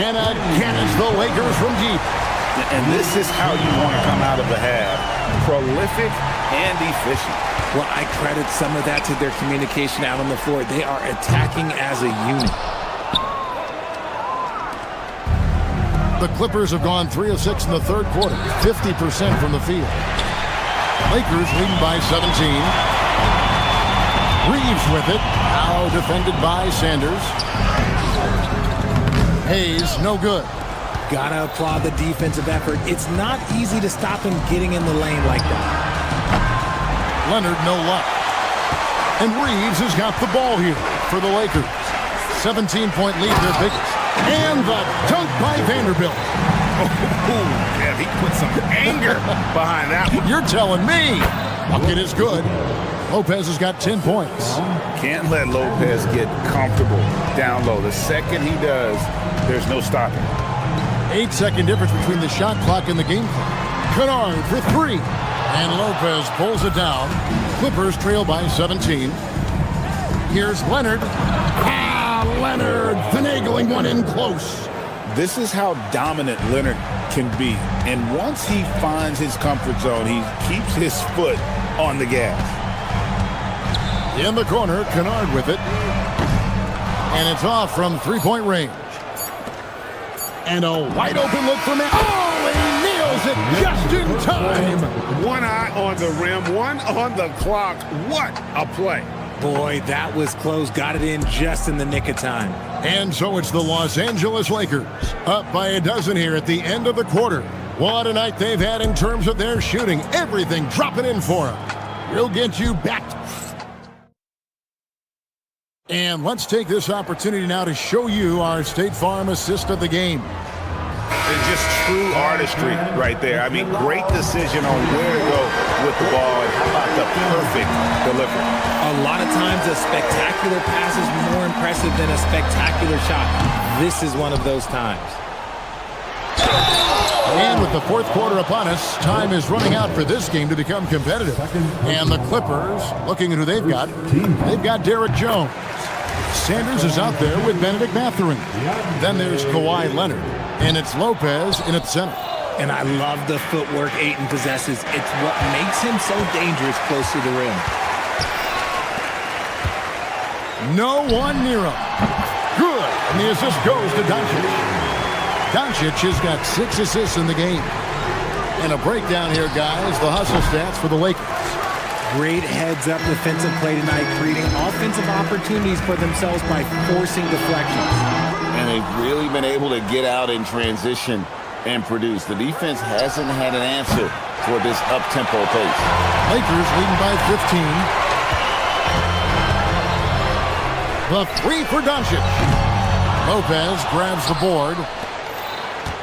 S11: And again, it's the Lakers from deep.
S9: And this is how you want to come out of the half. Prolific and efficient.
S14: Well, I credit some of that to their communication out on the floor. They are attacking as a unit.
S11: The Clippers have gone 3 of 6 in the third quarter, 50% from the field. Lakers leading by 17. Reeves with it, now defended by Sanders. Hayes, no good.
S14: Gotta applaud the defensive effort. It's not easy to stop him getting in the lane like that.
S11: Leonard, no luck. And Reeves has got the ball here for the Lakers. 17-point lead, their biggest. And the dunk by Vanderbilt.
S9: Oh, yeah, he put some anger behind that one.
S11: You're telling me. Bucket is good. Lopez has got 10 points.
S9: Can't let Lopez get comfortable down low. The second he does, there's no stopping.
S11: 8-second difference between the shot clock and the game clock. Kennard for 3. And Lopez pulls it down. Clippers trail by 17. Here's Leonard. Leonard finagling one in close.
S9: This is how dominant Leonard can be. And once he finds his comfort zone, he keeps his foot on the gas.
S11: In the corner, Kennard with it. And it's off from three-point range. And a wide open look from him. Oh, he nails it just in time.
S2: One eye on the rim, one on the clock. What a play.
S14: Boy, that was close. Got it in just in the nick of time.
S11: And so it's the Los Angeles Lakers up by a dozen here at the end of the quarter. What a night they've had in terms of their shooting. Everything dropping in for them. We'll get you back. And let's take this opportunity now to show you our State Farm assist of the game.
S9: It's just true artistry right there. I mean, great decision on where to go with the ball, and how about the perfect delivery.
S14: A lot of times a spectacular pass is more impressive than a spectacular shot. This is one of those times.
S11: And with the fourth quarter upon us, time is running out for this game to become competitive. And the Clippers, looking at who they've got Derek Jones. Sanders is out there with Benedict Mathurin. Then there's Kawhi Leonard. And it's Lopez in at the center.
S14: And I love the footwork Ayton possesses. It's what makes him so dangerous close to the rim.
S11: No one near him. Good. And the assist goes to Doncic. Doncic has got 6 assists in the game. And a breakdown here, guys. The hustle stats for the Lakers.
S14: Great heads-up defensive play tonight, creating offensive opportunities for themselves by forcing deflections.
S9: And they've really been able to get out in transition and produce. The defense hasn't had an answer for this up-tempo pace.
S11: Lakers leading by 15. The three for Doncic. Lopez grabs the board.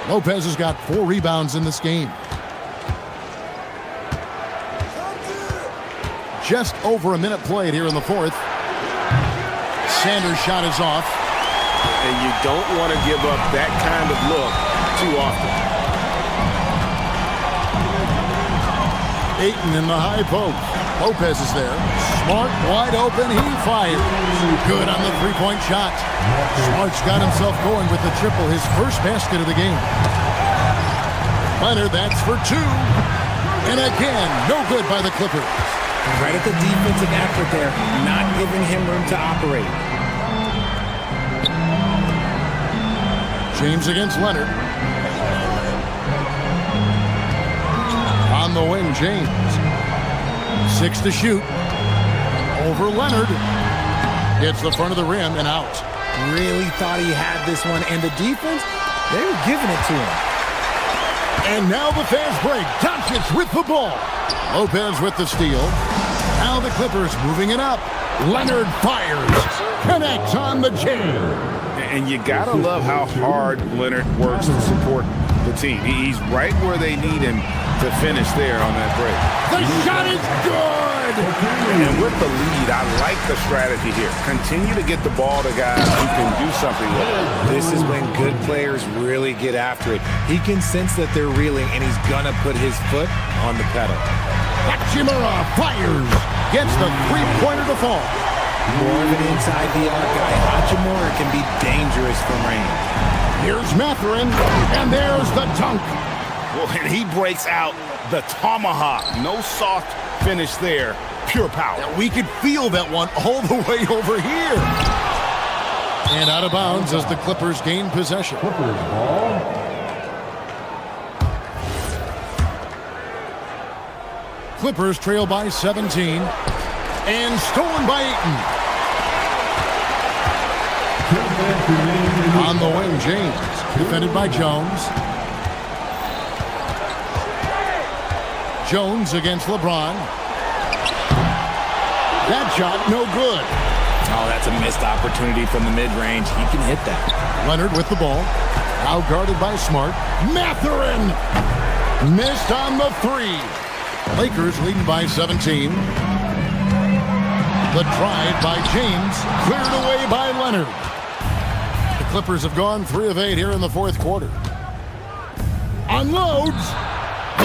S11: Lopez has got 4 rebounds in this game. Just over a minute played here in the fourth. Sanders' shot is off.
S9: And you don't want to give up that kind of look too often.
S11: Ayton in the high post. Lopez is there. Smart, wide open. He fires. Good on the three-point shot. Smart's got himself going with the triple, his first basket of the game. Leonard, that's for 2. And again, no good by the Clippers.
S14: Right at the defensive effort there, not giving him room to operate.
S11: James against Leonard. On the wing, James. 6 to shoot. Over Leonard. Hits the front of the rim and out.
S14: Really thought he had this one, and the defense, they were giving it to him.
S11: And now the fast break. Doncic with the ball. Lopez with the steal. Now the Clippers moving it up. Leonard fires. Connects on the chain.
S2: And you got to love how hard Leonard works to support the team. He's right where they need him to finish there on that break.
S11: The shot is good!
S2: And with the lead, I like the strategy here. Continue to get the ball to guys who can do something with it.
S14: This is when good players really get after it. He can sense that they're reeling, and he's going to put his foot on the pedal.
S11: Hachimura fires. Gets the three-pointer to fall.
S14: More of an inside the arc guy. Hachimura can be dangerous from range.
S11: Here's Mathurin, and there's the dunk.
S2: Well, and he breaks out the tomahawk. No soft finish there. Pure power.
S11: Yeah, we could feel that one all the way over here. And out of bounds as the Clippers gain possession.
S8: Clippers ball.
S11: Clippers trail by 17. And stolen by Ayton. On the wing, James. Defended by Jones. Jones against LeBron. That shot, no good.
S14: Oh, that's a missed opportunity from the mid-range. He can hit that.
S11: Leonard with the ball. Out guarded by Smart. Mathurin! Missed on the 3. Lakers leading by 17. The drive by James. Cleared away by Leonard. The Clippers have gone 3 of 8 here in the fourth quarter. Unloads.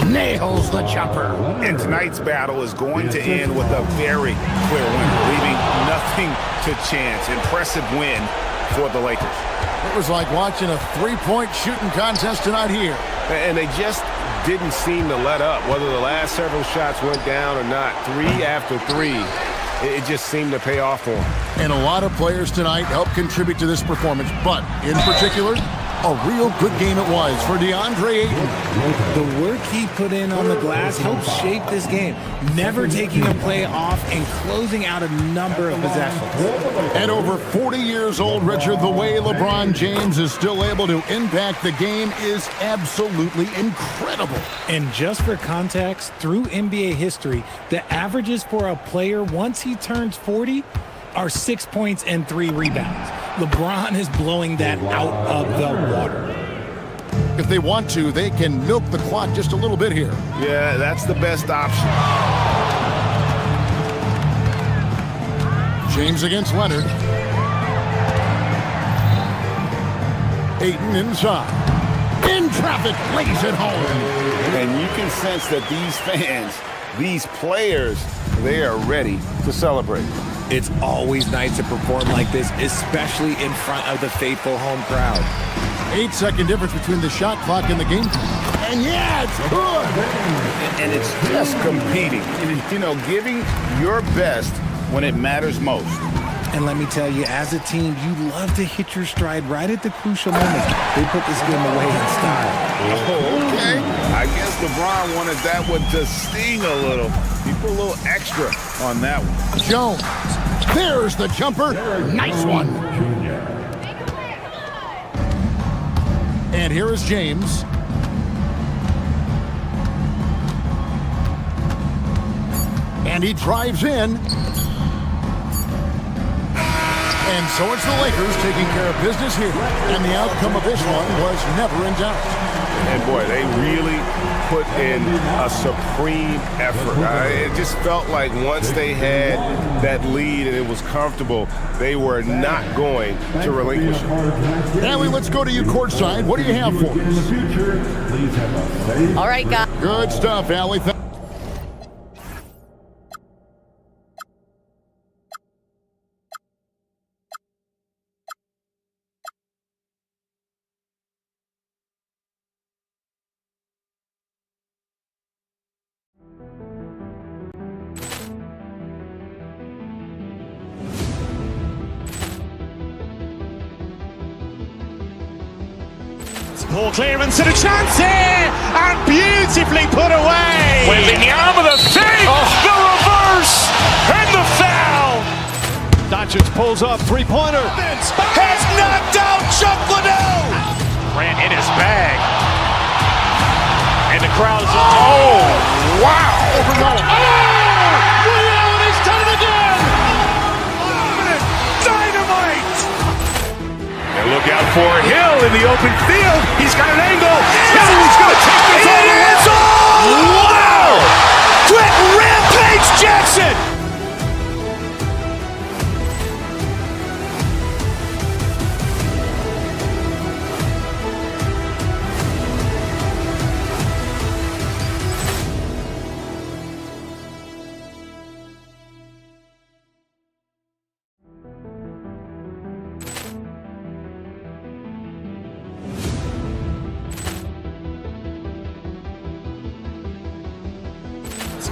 S11: Nails the jumper.
S2: And tonight's battle is going to end with a very clear win, leaving nothing to chance. Impressive win for the Lakers.
S11: It was like watching a three-point shooting contest tonight here.
S12: And they just didn't seem to let up, whether the last several shots went down or not. 3 after 3, it just seemed to pay off for them.
S11: And a lot of players tonight helped contribute to this performance, but in particular, a real good game it was for DeAndre Ayton.
S14: The work he put in on the glass helped shape this game, never taking a play off and closing out a number of possessions.
S11: At over 40 years old, Richard, the way LeBron James is still able to impact the game is absolutely incredible.
S14: And just for context, through NBA history, the averages for a player once he turns 40 are 6 points and 3 rebounds. LeBron is blowing that out of the water.
S11: If they want to, they can milk the clock just a little bit here.
S2: Yeah, that's the best option.
S11: James against Leonard. Ayton inside. In traffic, lays it home.
S9: And you can sense that these fans, these players, they are ready to celebrate.
S15: It's always nice to perform like this, especially in front of the faithful home crowd.
S11: 8-second difference between the shot clock and the game time. And yeah, it's good.
S9: And it's just competing. You know, giving your best when it matters most.
S14: And let me tell you, as a team, you love to hit your stride right at the crucial moments. They put this game away in style.
S9: Oh, okay. I guess LeBron wanted that one to sting a little. He put a little extra on that one.
S11: Jones. There's the jumper. Nice one. And here is James. And he drives in. And so it's the Lakers taking care of business here. And the outcome of this one was never in doubt.
S2: And boy, they really put in a supreme effort. It just felt like once they had that lead and it was comfortable, they were not going to relinquish it.
S11: Allie, let's go to you courtside. What do you have for us?
S6: All right, guys.
S11: Good stuff, Allie.
S1: Poor clearance and a chance here, and beautifully put away.
S2: Wembanyama the save, the reverse, and the foul.
S3: Doncic pulls up, three-pointer.
S2: Has knocked out Chuck Liddell. Grant in his bag. And the crowd is, oh, wow. He's done it again. Dynamite. And look out for Hill in the open field. He's got an angle. He's going to take this all the way. Wow. Quick rampage Jackson.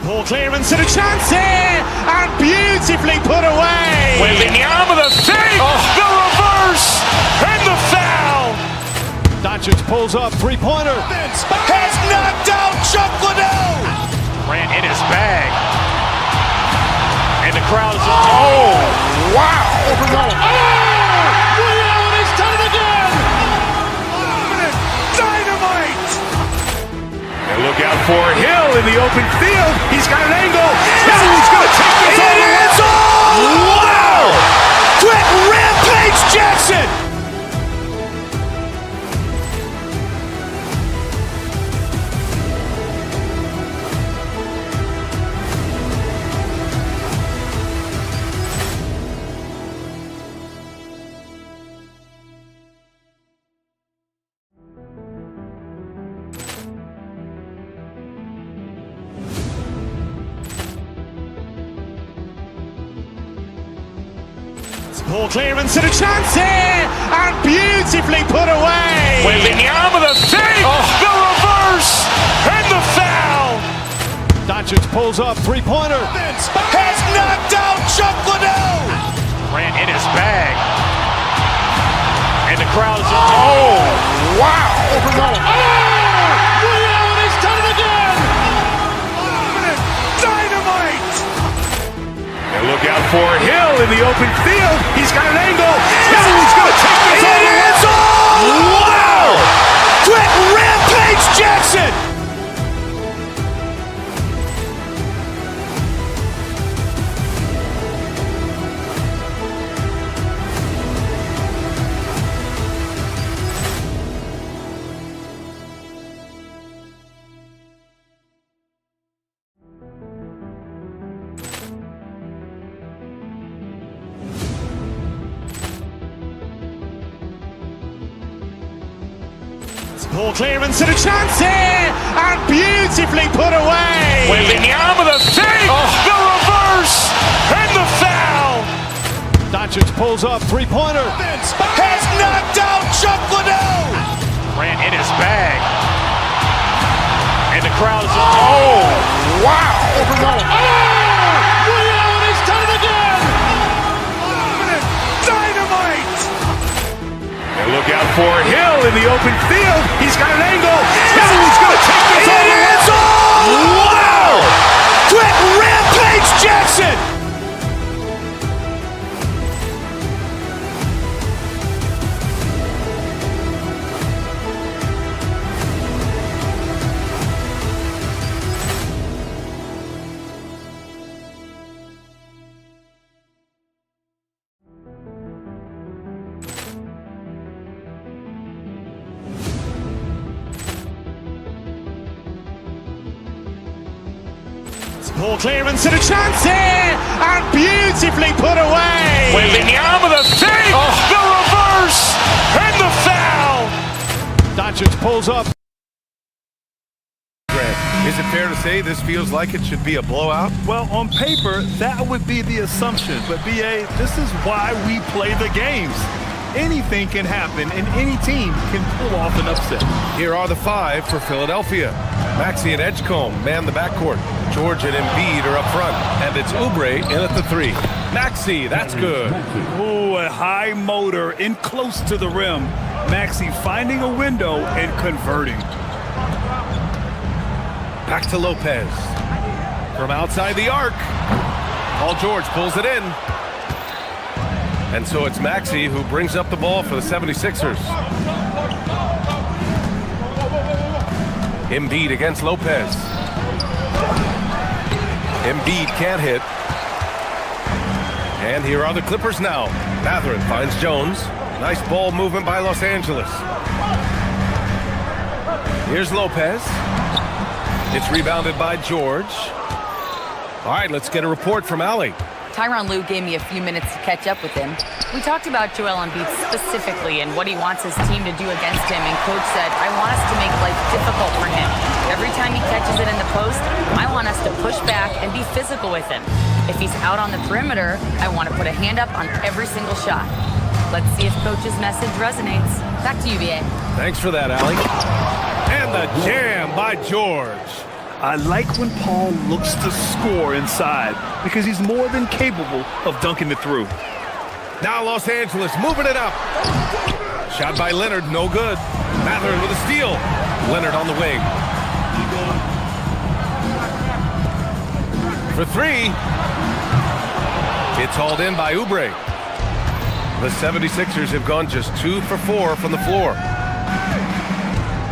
S1: Poor clearance and a chance here, and beautifully put away.
S2: Wembanyama the save, the reverse, and the foul.
S3: Doncic pulls up, three-pointer.
S2: Has knocked out Chuck Liddell. Grant in his bag. And the crowd is, oh, wow. He's done it again. Dynamite. And look out for Hill in the open field. He's got an angle. He's going to take this all the way. Wow. Quick rampage Jackson.
S1: Poor clearance and a chance here, and beautifully put away.
S2: Wembanyama the save, the reverse, and the foul.
S3: Doncic pulls up, three-pointer.
S2: Has knocked out Chuck Liddell. Grant in his bag. And the crowd is, oh, wow. He's done it again. Dynamite. And look out for Hill in the open field. He's got an angle. He's going to take this all the way. Wow. Quick rampage Jackson.
S1: Ball clearance and a chance here, and beautifully put away.
S2: Wembanyama the save, the reverse, and the foul.
S3: Doncic pulls up, three-pointer.
S2: Has knocked out Chuck Liddell. Ran in his bag. And the crowd is, oh, wow. He's done it again. Dynamite. And look out for Hill in the open field. He's got an angle. Hill's going to take this all the way. Wow. Quick rampage Jackson.
S1: Ball clearance and a chance here, and beautifully put away.
S2: Wembanyama the save, the reverse, and the foul.
S3: Doncic pulls up.
S12: Is it fair to say this feels like it should be a blowout?
S4: Well, on paper, that would be the assumption. But, B.A., this is why we play the games. Anything can happen, and any team can pull off an upset.
S12: Here are the five for Philadelphia. Maxey and Edgecombe man the backcourt. George and Embiid are up front. And it's Oubre in at the three. Maxey, that's good.
S4: Ooh, a high motor in close to the rim. Maxey finding a window and converting.
S12: Back to Lopez. From outside the arc. Paul George pulls it in. And so it's Maxey who brings up the ball for the 76ers. Embiid against Lopez. Embiid can't hit. And here are the Clippers now. Mathurin finds Jones. Nice ball movement by Los Angeles. Here's Lopez. It's rebounded by George. All right, let's get a report from Allie.
S6: Tyronn Lue gave me a few minutes to catch up with him. We talked about Joel Embiid specifically and what he wants his team to do against him, and Coach said, I want us to make life difficult for him. Every time he catches it in the post, I want us to push back and be physical with him. If he's out on the perimeter, I want to put a hand up on every single shot. Let's see if Coach's message resonates. Back to you, BA.
S12: Thanks for that, Allie. And the jam by George.
S4: I like when Paul looks to score inside because he's more than capable of dunking it through.
S12: Now Los Angeles moving it up. Shot by Leonard, no good. Mathurin with a steal. Leonard on the wing. For three. It's hauled in by Oubre. The 76ers have gone just 2 for 4 from the floor.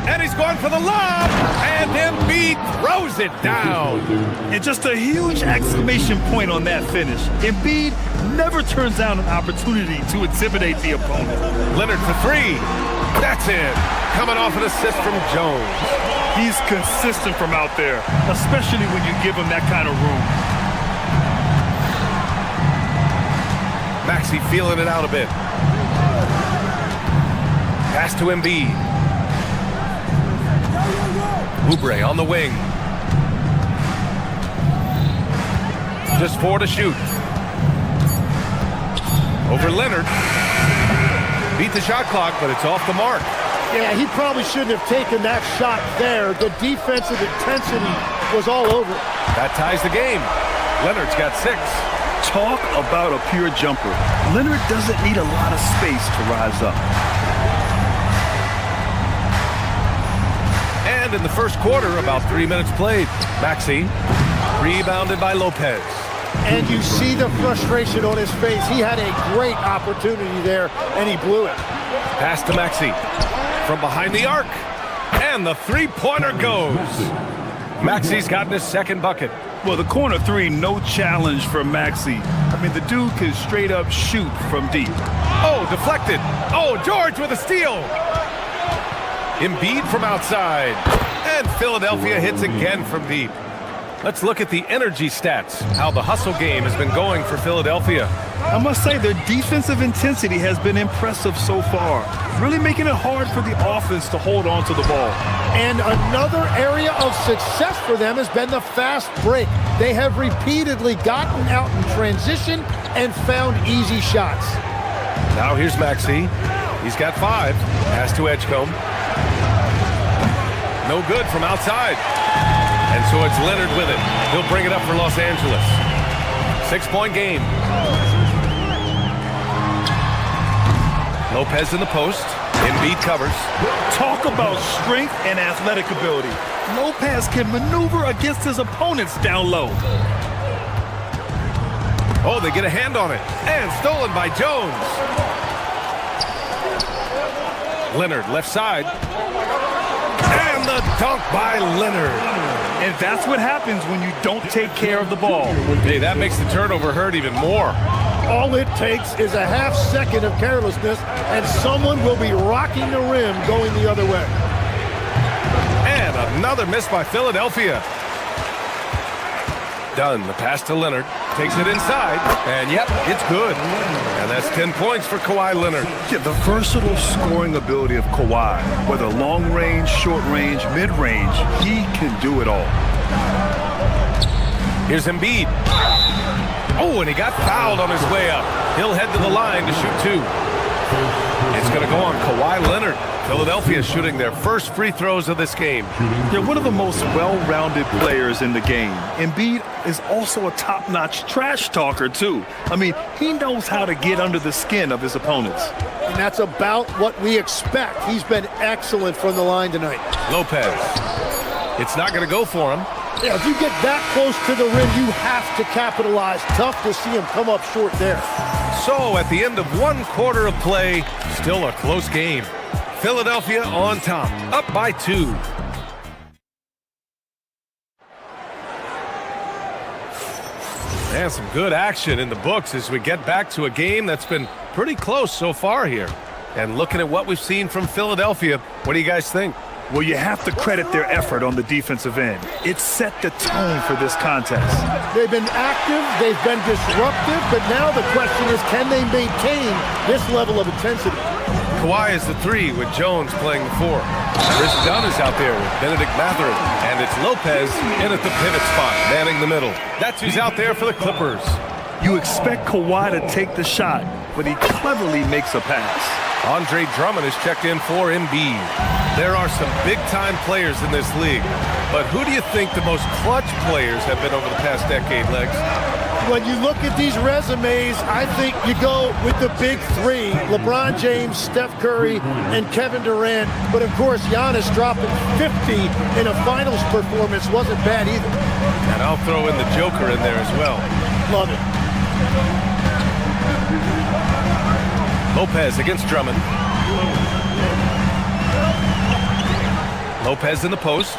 S12: And he's going for the lob, and Embiid throws it down.
S4: And just a huge exclamation point on that finish. Embiid never turns down an opportunity to intimidate the opponent.
S12: Leonard for three. That's it. Coming off an assist from Jones.
S4: He's consistent from out there, especially when you give him that kind of room.
S12: Maxey feeling it out a bit. Pass to Embiid. Oubre on the wing. Just 4 to shoot. Over Leonard. Beat the shot clock, but it's off the mark.
S5: Yeah, he probably shouldn't have taken that shot there. The defensive intensity was all over.
S12: That ties the game. Leonard's got 6.
S4: Talk about a pure jumper. Leonard doesn't need a lot of space to rise up.
S12: And in the first quarter, about 3 minutes played. Maxey, rebounded by Lopez.
S5: And you see the frustration on his face. He had a great opportunity there, and he blew it.
S12: Pass to Maxey. From behind the arc. And the three-pointer goes. Maxey's gotten his second bucket.
S4: Well, the corner three, no challenge for Maxey. I mean, the dude can straight up shoot from deep.
S12: Oh, deflected. Oh, George with a steal. Embiid from outside. And Philadelphia hits again from deep. Let's look at the energy stats, how the hustle game has been going for Philadelphia.
S4: I must say their defensive intensity has been impressive so far, really making it hard for the offense to hold on to the ball.
S5: And another area of success for them has been the fast break. They have repeatedly gotten out in transition and found easy shots.
S12: Now here's Maxey. He's got 5. Pass to Edgecombe. No good from outside. And so it's Leonard with it. He'll bring it up for Los Angeles. 6-point game. Lopez in the post. Embiid covers.
S4: Talk about strength and athletic ability. Lopez can maneuver against his opponents down low.
S12: Oh, they get a hand on it. And stolen by Jones. Leonard, left side. And the dunk by Leonard.
S4: And that's what happens when you don't take care of the ball.
S12: Hey, that makes the turnover hurt even more.
S5: All it takes is a half second of carelessness, and someone will be rocking the rim going the other way.
S12: And another miss by Philadelphia. Dunn, the pass to Leonard. Takes it inside, and yep, it's good. And that's 10 points for Kawhi Leonard.
S4: Yeah, the versatile scoring ability of Kawhi, whether long range, short range, mid range, he can do it all.
S12: Here's Embiid. Oh, and he got fouled on his way up. He'll head to the line to shoot 2. It's going to go on Kawhi Leonard. Philadelphia shooting their first free throws of this game.
S4: They're one of the most well-rounded players in the game. Embiid is also a top-notch trash talker, too. I mean, he knows how to get under the skin of his opponents.
S5: And that's about what we expect. He's been excellent from the line tonight.
S12: Lopez. It's not going to go for him.
S5: Yeah, if you get that close to the rim, you have to capitalize. Tough to see him come up short there.
S12: So, at the end of 1 quarter of play, still a close game. Philadelphia on top, up by 2. And some good action in the books as we get back to a game that's been pretty close so far here. And looking at what we've seen from Philadelphia, what do you guys think?
S4: Well, you have to credit their effort on the defensive end. It set the tone for this contest.
S5: They've been active, they've been disruptive, but now the question is, can they maintain this level of intensity?
S12: Kawhi is the 3 with Jones playing the 4. Chris Dunn is out there with Benedict Mathurin. And it's Lopez in at the pivot spot, manning the middle. That's who's out there for the Clippers.
S4: You expect Kawhi to take the shot, but he cleverly makes a pass.
S12: Andre Drummond is checked in for Embiid. There are some big-time players in this league. But who do you think the most clutch players have been over the past decade, Legs?
S5: When you look at these resumes, I think you go with the big 3, LeBron James, Steph Curry, and Kevin Durant. But, of course, Giannis dropping 50 in a finals performance wasn't bad either.
S12: And I'll throw in the Joker in there as well.
S5: Love it.
S12: Lopez against Drummond. Lopez in the post.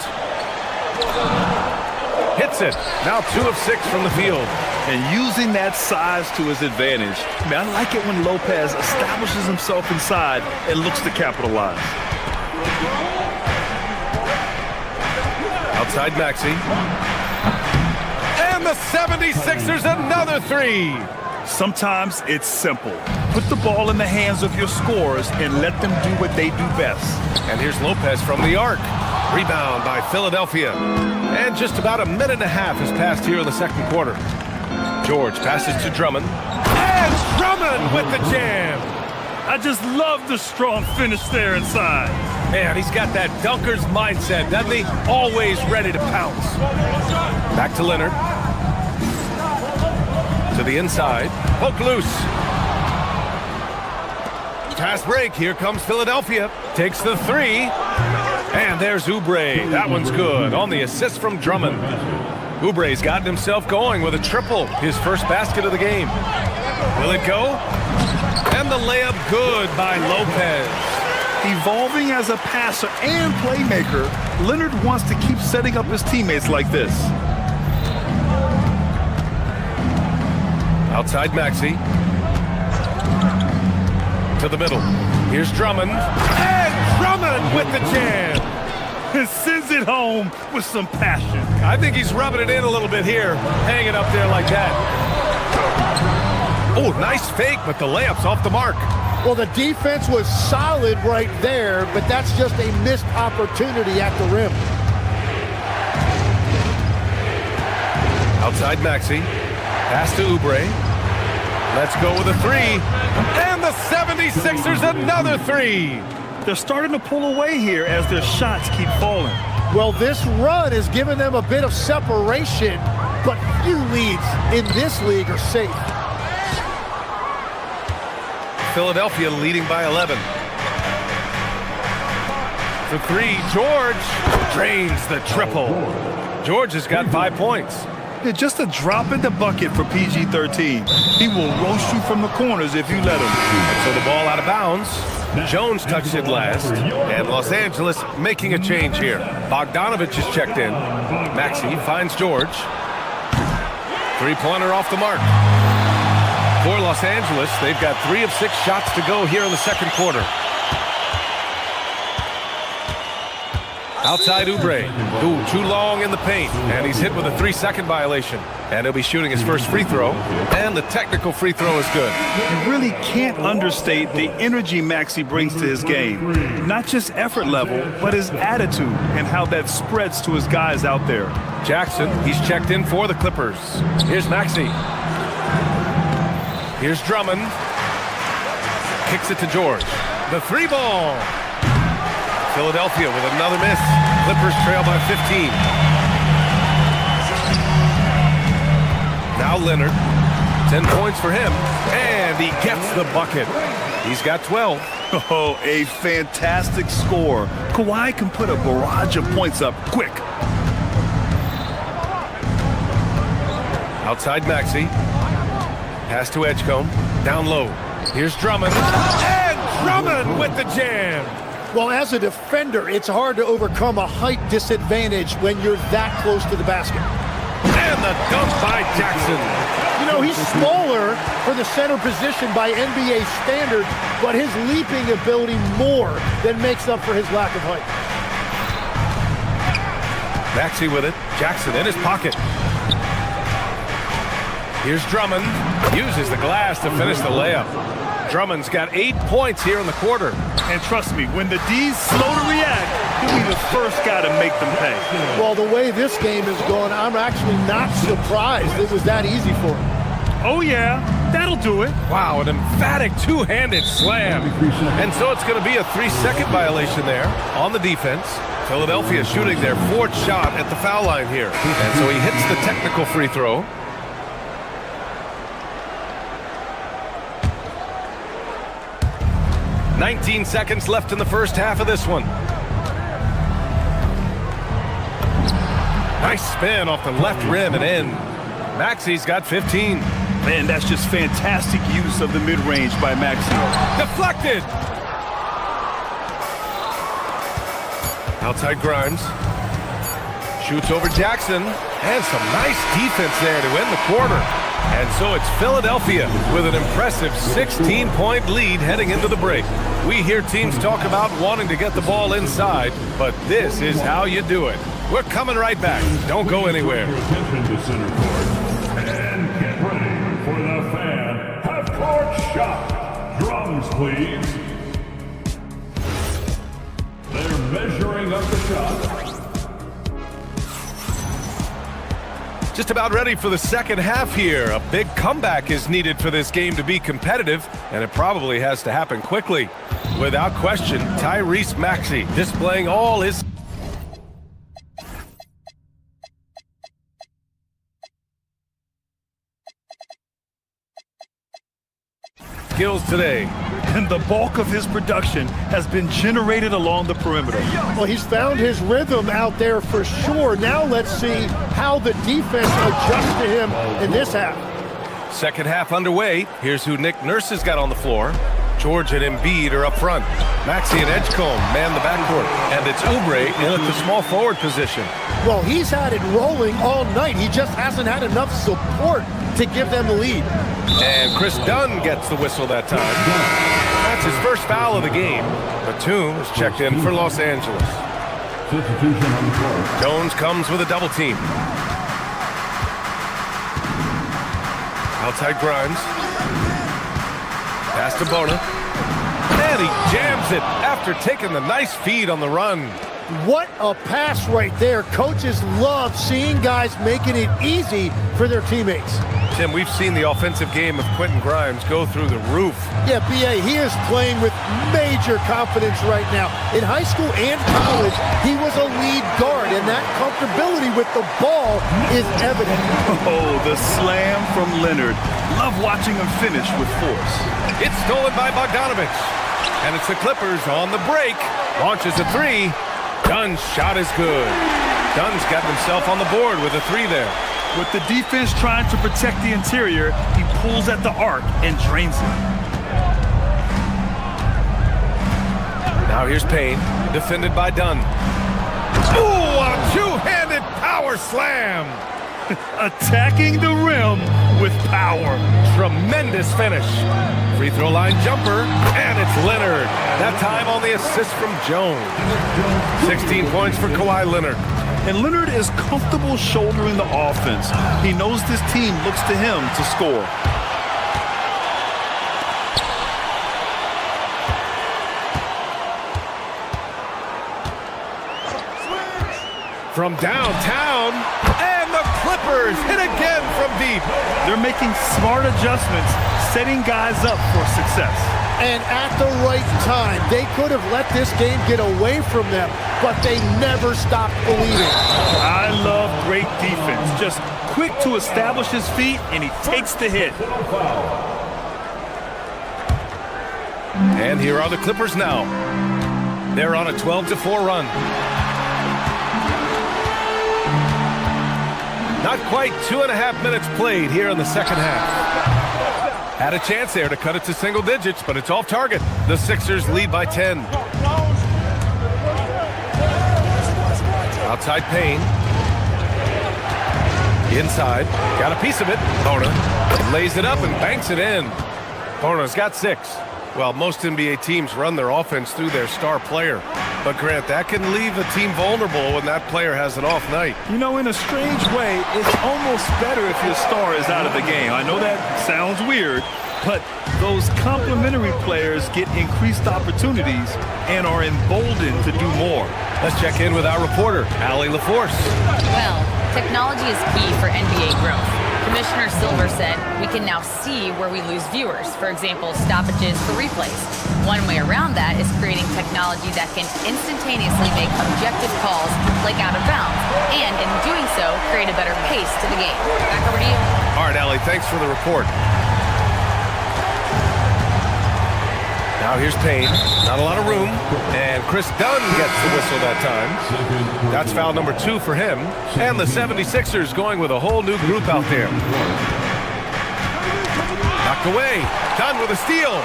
S12: Hits it. Now 2 of 6 from the field.
S4: And using that size to his advantage. I mean, I like it when Lopez establishes himself inside and looks to capitalize.
S12: Outside Maxey. And the 76ers another 3.
S4: Sometimes it's simple. Put the ball in the hands of your scorers and let them do what they do best.
S12: And here's Lopez from the arc. Rebound by Philadelphia. And just about a minute and a half has passed here in the second quarter. George passes to Drummond. And Drummond with the jam.
S4: I just love the strong finish there inside.
S12: Man, he's got that dunker's mindset, doesn't he? Always ready to pounce. Back to Leonard. To the inside. Poke loose. Fast break. Here comes Philadelphia. Takes the 3. And there's Oubre. That one's good on the assist from Drummond. Oubre's gotten himself going with a triple. His first basket of the game. Will it go? And the layup good by Lopez.
S4: Evolving as a passer and playmaker, Leonard wants to keep setting up his teammates like this.
S12: Outside Maxey. To the middle. Here's Drummond. And Drummond with the jam.
S4: And sends it home with some passion.
S12: I think he's rubbing it in a little bit here, hanging up there like that. Oh, nice fake, but the layup's off the mark.
S5: Well, the defense was solid right there, but that's just a missed opportunity at the rim.
S12: Outside Maxey. Pass to Oubre. Let's go with a three. And the 76ers another three.
S4: They're starting to pull away here as their shots keep falling.
S5: Well, this run has given them a bit of separation, but few leads in this league are safe.
S12: Philadelphia leading by 11. The three, George drains the triple. George has got 5 points.
S4: Yeah, just a drop in the bucket for PG-13. He will roast you from the corners if you let him.
S12: And so the ball out of bounds. Jones touched it last. And Los Angeles making a change here. Bogdanovich is checked in. Maxey finds George. Three-pointer off the mark. For Los Angeles, they've got 3 of 6 shots to go here in the second quarter. Outside Oubre. Ooh, too long in the paint. And he's hit with a 3-second violation. And he'll be shooting his first free throw. And the technical free throw is good.
S4: You really can't understate the energy Maxey brings to his game. Not just effort level, but his attitude and how that spreads to his guys out there.
S12: Jackson, he's checked in for the Clippers. Here's Maxey. Here's Drummond. Kicks it to George. The 3-ball. Philadelphia with another miss. Clippers trail by 15. Now Leonard. 10 points for him. And he gets the bucket. He's got 12.
S4: Oh, a fantastic score. Kawhi can put a barrage of points up quick.
S12: Outside Maxey. Pass to Edgecombe. Down low. Here's Drummond. And Drummond with the jam.
S5: Well, as a defender, it's hard to overcome a height disadvantage when you're that close to the basket.
S12: And the dunk by Jackson.
S5: You know, he's smaller for the center position by NBA standards, but his leaping ability more than makes up for his lack of height.
S12: Maxey with it. Jackson in his pocket. Here's Drummond. Uses the glass to finish the layup. Drummond's got 8 points here in the quarter.
S4: And trust me, when the D's slow to react, he'll be the first guy to make them pay.
S5: Well, the way this game is going, I'm actually not surprised it was that easy for him.
S4: Oh, yeah, that'll do it.
S12: Wow, an emphatic two-handed slam. And so it's going to be a 3-second violation there on the defense. Philadelphia shooting their 4th shot at the foul line here. And so he hits the technical free throw. "19 seconds left in the first half of this one. Nice spin off the left rim and in. Maxey's got 15.
S4: Man, that's just fantastic use of the mid-range by Maxey.
S12: Deflected. Outside Grimes. Shoots over Jackson. And some nice defense there to end the quarter. And so it's Philadelphia with an impressive 16-point lead heading into the break. We hear teams talk about wanting to get the ball inside, but this is how you do it. We're coming right back. Don't go anywhere.
S8: Attention to center court. And get ready for the fan half-court shot. Drums, please. They're measuring up the shot.
S12: Just about ready for the second half here. A big comeback is needed for this game to be competitive, and it probably has to happen quickly. Without question, Tyrese Maxey displaying all his skills today.
S4: And the bulk of his production has been generated along the perimeter.
S5: Well, he's found his rhythm out there for sure. Now let's see how the defense adjusts to him in this half.
S12: Second half underway. Here's who Nick Nurse has got on the floor. George and Embiid are up front. Maxey and Edgecombe man the backcourt. And it's Oubre in at the small forward position.
S5: Well, he's had it rolling all night. He just hasn't had enough support to give them the lead.
S12: And Chris Dunn gets the whistle that time. That's his first foul of the game. Batum is checked in for Los Angeles.
S8: Substitution on the floor.
S12: Jones comes with a double team. Outside Grimes. Pass to Bona. And he jams it after taking the nice feed on the run.
S5: What a pass right there. Coaches love seeing guys making it easy for their teammates.
S12: Tim, we've seen the offensive game of Quentin Grimes go through the roof.
S5: Yeah, B.A., he is playing with major confidence right now. In high school and college, he was a lead guard, and that comfortability with the ball is evident.
S4: Oh, the slam from Leonard. Love watching him finish with force.
S12: It's stolen by Bogdanovich. And it's the Clippers on the break. Launches a three. Dunn's shot is good. Dunn's got himself on the board with a three there.
S4: With the defense trying to protect the interior, he pulls at the arc and drains it.
S12: Now here's Payne, defended by Dunn. Ooh, a two-handed power slam.
S4: Attacking the rim with power.
S12: Tremendous finish. Free throw line jumper, and it's Leonard. That time on the assist from Jones. 16 points for Kawhi Leonard.
S4: And Leonard is comfortable shouldering the offense. He knows this team looks to him to score.
S12: From downtown, and the Clippers hit again from deep.
S4: They're making smart adjustments, setting guys up for success.
S5: And at the right time, they could have let this game get away from them, but they never stopped believing.
S4: I love great defense. Just quick to establish his feet, and he takes the hit.
S12: And here are the Clippers now. They're on a 12-4 run. Not quite 2.5 minutes played here in the second half. Had a chance there to cut it to single digits, but it's off target. The Sixers lead by 10. Outside Payne. Inside. Got a piece of it. Bona lays it up and banks it in. Bona's got 6. Well, most NBA teams run their offense through their star player. But, Grant, that can leave a team vulnerable when that player has an off night.
S4: You know, in a strange way, it's almost better if your star is out of the game. I know that sounds weird, but those complementary players get increased opportunities and are emboldened to do more.
S12: Let's check in with our reporter, Allie LaForce.
S6: Well, technology is key for NBA growth. Commissioner Silver said we can now see where we lose viewers, for example, stoppages for replays. One way around that is creating technology that can instantaneously make objective calls like out of bounds, and in doing so, create a better pace to the game. Back over to you.
S12: All right, Allie, thanks for the report. Now here's Payne. Not a lot of room. And Chris Dunn gets the whistle that time. That's foul number 2 for him. And the 76ers going with a whole new group out there. Knocked away. Dunn with a steal.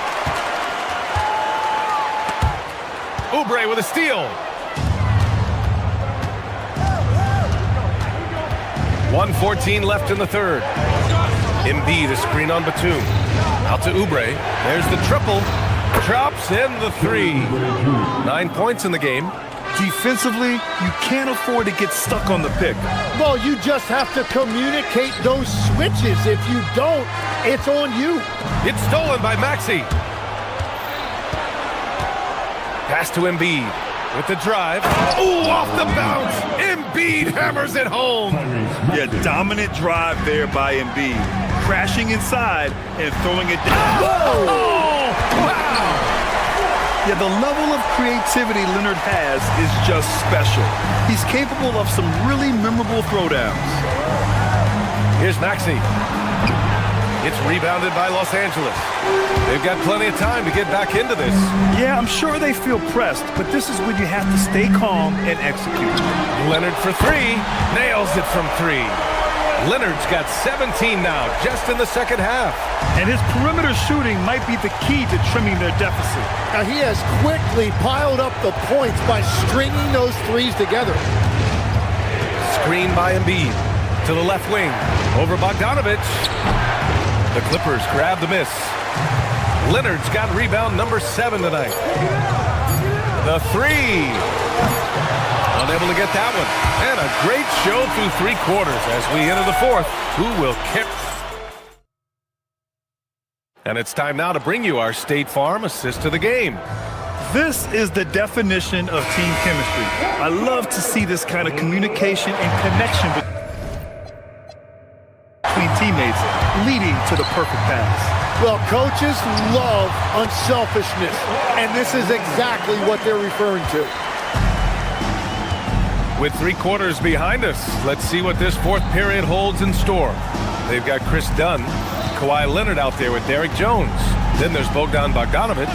S12: Oubre with a steal. 1:14 left in the third. Embiid a screen on Batum. Out to Oubre. There's the triple. Drops in the 3. 9 points in the game.
S4: Defensively, you can't afford to get stuck on the pick.
S5: Well, you just have to communicate those switches. If you don't, it's on you.
S12: It's stolen by Maxey. Pass to Embiid with the drive. Ooh, off the bounce. Embiid hammers it home.
S4: Yeah, dominant drive there by Embiid. Crashing inside and throwing it down.
S12: Whoa! Oh, wow!
S4: Yeah, the level of creativity Leonard has is just special. He's capable of some really memorable throwdowns.
S12: Here's Maxey. It's rebounded by Los Angeles. They've got plenty of time to get back into this.
S4: Yeah, I'm sure they feel pressed, but this is when you have to stay calm and execute.
S12: Leonard for 3. Nails it from 3. Leonard's got 17 now, just in the second half.
S4: And his perimeter shooting might be the key to trimming their deficit.
S5: Now, he has quickly piled up the points by stringing those threes together.
S12: Screen by Embiid to the left wing. Over Bogdanovich. The Clippers grab the miss. Leonard's got rebound number 7 tonight. The 3. Unable to get that one. And a great show through 3 quarters as we enter the 4th. Who will kick? And it's time now to bring you our State Farm assist to the game.
S4: This is the definition of team chemistry. I love to see this kind of communication and connection between teammates leading to the perfect pass.
S5: Well, coaches love unselfishness, and this is exactly what they're referring to.
S12: With 3 quarters behind us, let's see what this 4th period holds in store. They've got Chris Dunn, Kawhi Leonard out there with Derek Jones. Then there's Bogdan Bogdanovic,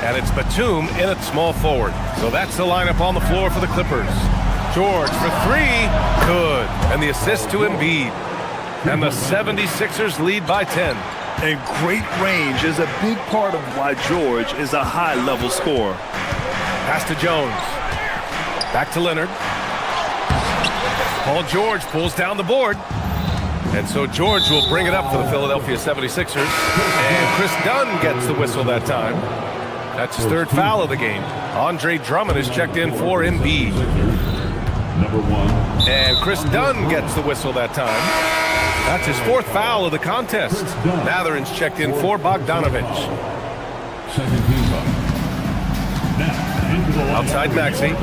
S12: and it's Batum in at small forward. So that's the lineup on the floor for the Clippers. George for 3, good. And the assist to Embiid. And the 76ers lead by 10.
S4: And great range is a big part of why George is a high-level scorer.
S12: Pass to Jones. Back to Leonard. Paul George pulls down the board. And so George will bring it up for the Philadelphia 76ers. And Chris Dunn gets the whistle that time. That's his 3rd foul of the game. Andre Drummond is checked in for Embiid.
S8: Number 1.
S12: And Chris Dunn gets the whistle that time. That's his 4th foul of the contest. Matherin's checked in for Bogdanovic. Outside Maxey.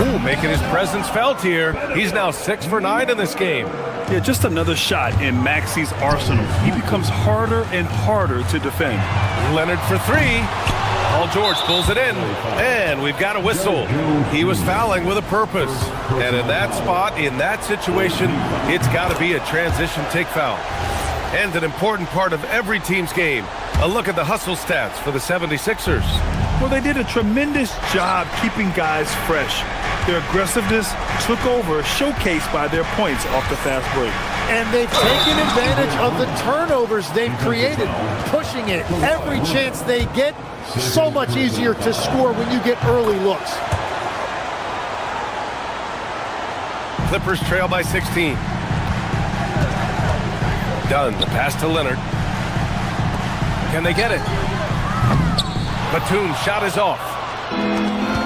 S12: Ooh, making his presence felt here. He's now 6 for 9 in this game.
S4: Yeah, just another shot in Maxey's arsenal. He becomes harder and harder to defend.
S12: Leonard for 3. Paul George pulls it in, and we've got a whistle. He was fouling with a purpose, and in that spot, in that situation, it's got to be a transition take foul. And an important part of every team's game, a look at the hustle stats for the 76ers.
S4: Well, they did a tremendous job keeping guys fresh. Their aggressiveness took over, showcased by their points off the fast break.
S5: And they've taken advantage of the turnovers they've created, pushing it every chance they get. So much easier to score when you get early looks.
S12: Clippers trail by 16. Dunn, the pass to Leonard. Can they get it? Batum's shot is off.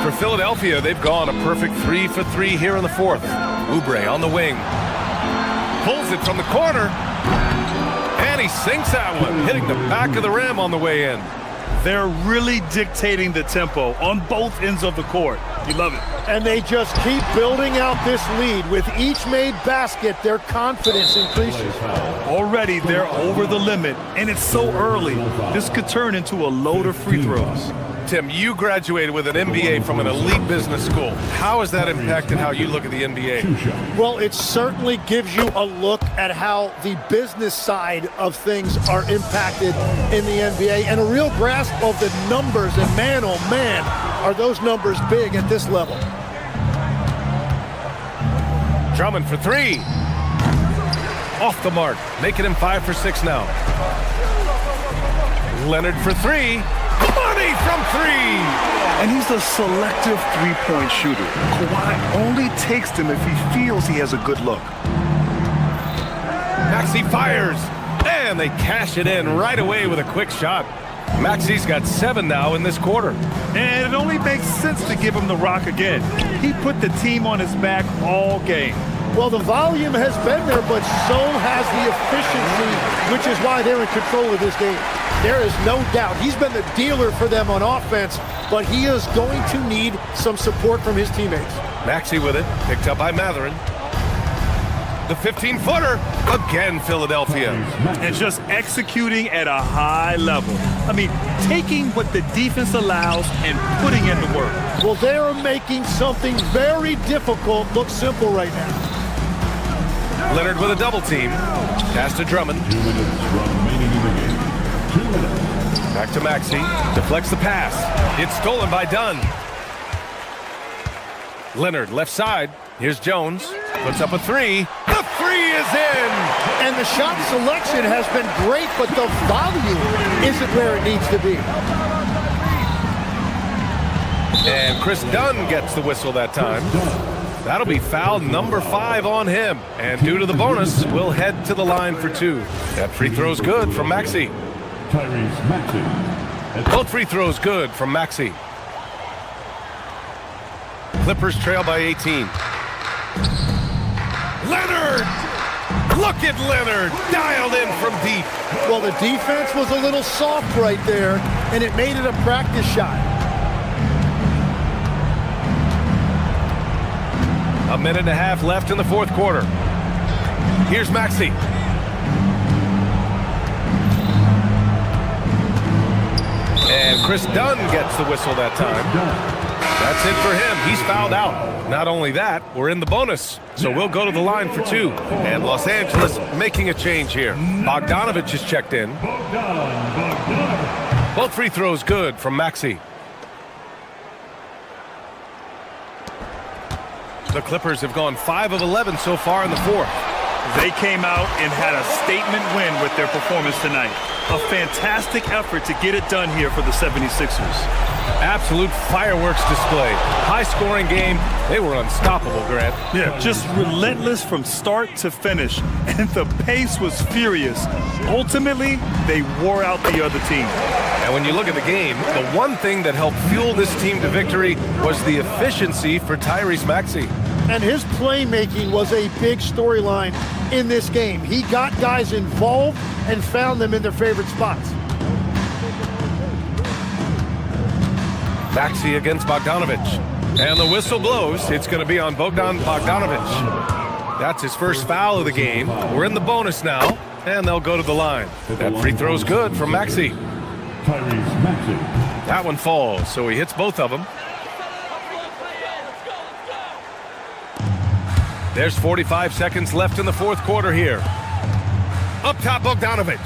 S12: For Philadelphia, they've gone a perfect 3 for 3 here in the 4th. Oubre on the wing. Pulls it from the corner. And he sinks that one, hitting the back of the rim on the way in.
S4: They're really dictating the tempo on both ends of the court. You love it.
S5: And they just keep building out this lead. With each made basket, their confidence increases.
S4: Already, they're over the limit, and it's so early. This could turn into a load of free throws.
S12: Tim, you graduated with an MBA from an elite business school. How has that impacted how you look at the NBA?
S5: Well, it certainly gives you a look at how the business side of things are impacted in the NBA and a real grasp of the numbers. And man, oh man, are those numbers big at this level.
S12: Drummond for 3. Off the mark, making him 5 for 6 now. Leonard for 3. Money from 3!
S4: And he's a selective three-point shooter. Kawhi only takes them if he feels he has a good look.
S12: Maxey fires, and they cash it in right away with a quick shot. Maxey's got 7 now in this quarter.
S4: And it only makes sense to give him the rock again. He put the team on his back all game.
S5: Well, the volume has been there, but so has the efficiency, which is why they're in control of this game. There is no doubt. He's been the dealer for them on offense, but he is going to need some support from his teammates.
S12: Maxey with it, picked up by Matherin. The 15-footer, again Philadelphia.
S4: And just executing at a high level. I mean, taking what the defense allows and putting in the work.
S5: Well, they're making something very difficult look simple right now.
S12: Leonard with a double team. Pass to Drummond.
S8: 2 minutes remaining in the game. 2 minutes.
S12: Back to Maxey. Deflects the pass. It's stolen by Dunn. Leonard left side. Here's Jones. Puts up a 3. The 3 is in!
S5: And the shot selection has been great, but the volume isn't where it needs to be.
S12: And Chris Dunn gets the whistle that time. That'll be foul number 5 on him. And due to the bonus, we'll head to the line for 2. That free throw's good from Maxey.
S8: Tyrese Maxey.
S12: Both free throws good from Maxey. Clippers trail by 18. Leonard! Look at Leonard, dialed in from deep.
S5: Well, the defense was a little soft right there, and it made it a practice shot.
S12: A minute and a half left in the fourth quarter. Here's Maxey. And Chris Dunn gets the whistle that time. That's it for him. He's fouled out. Not only that, we're in the bonus. So we'll go to the line for two. And Los Angeles making a change here. Bogdanovich is checked in. Both free throws good from Maxey. The Clippers have gone 5 of 11 so far in the fourth.
S4: They came out and had a statement win with their performance tonight. A fantastic effort to get it done here for the 76ers.
S12: Absolute fireworks display. High-scoring game. They were unstoppable, Grant.
S4: Yeah, just relentless from start to finish. And the pace was furious. Ultimately, they wore out the other team.
S12: And when you look at the game, the one thing that helped fuel this team to victory was the efficiency for Tyrese Maxey.
S5: And his playmaking was a big storyline in this game. He got guys involved and found them in their favorite spots.
S12: Maxey against Bogdanovich. And the whistle blows. It's going to be on Bogdan Bogdanovich. That's his first foul of the game. We're in the bonus now, and they'll go to the line. That free throw's good from Maxey. That one falls, so he hits both of them. There's 45 seconds left in the fourth quarter here. Up top, Bogdanovich.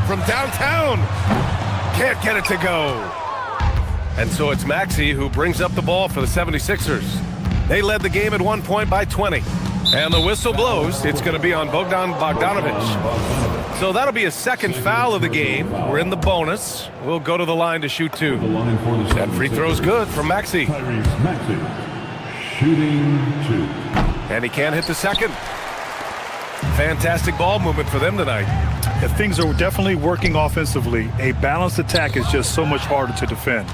S12: From downtown. Can't get it to go. And so it's Maxey who brings up the ball for the 76ers. They led the game at 1 point by 20. And the whistle blows. It's going to be on Bogdan Bogdanovich. So that'll be a second foul of the game. We're in the bonus. We'll go to the line to shoot two. That free throw's good from Maxey.
S8: Shooting two.
S12: And he can't hit the second. Fantastic ball movement for them tonight.
S4: If things are definitely working offensively, a balanced attack is just so much harder to defend.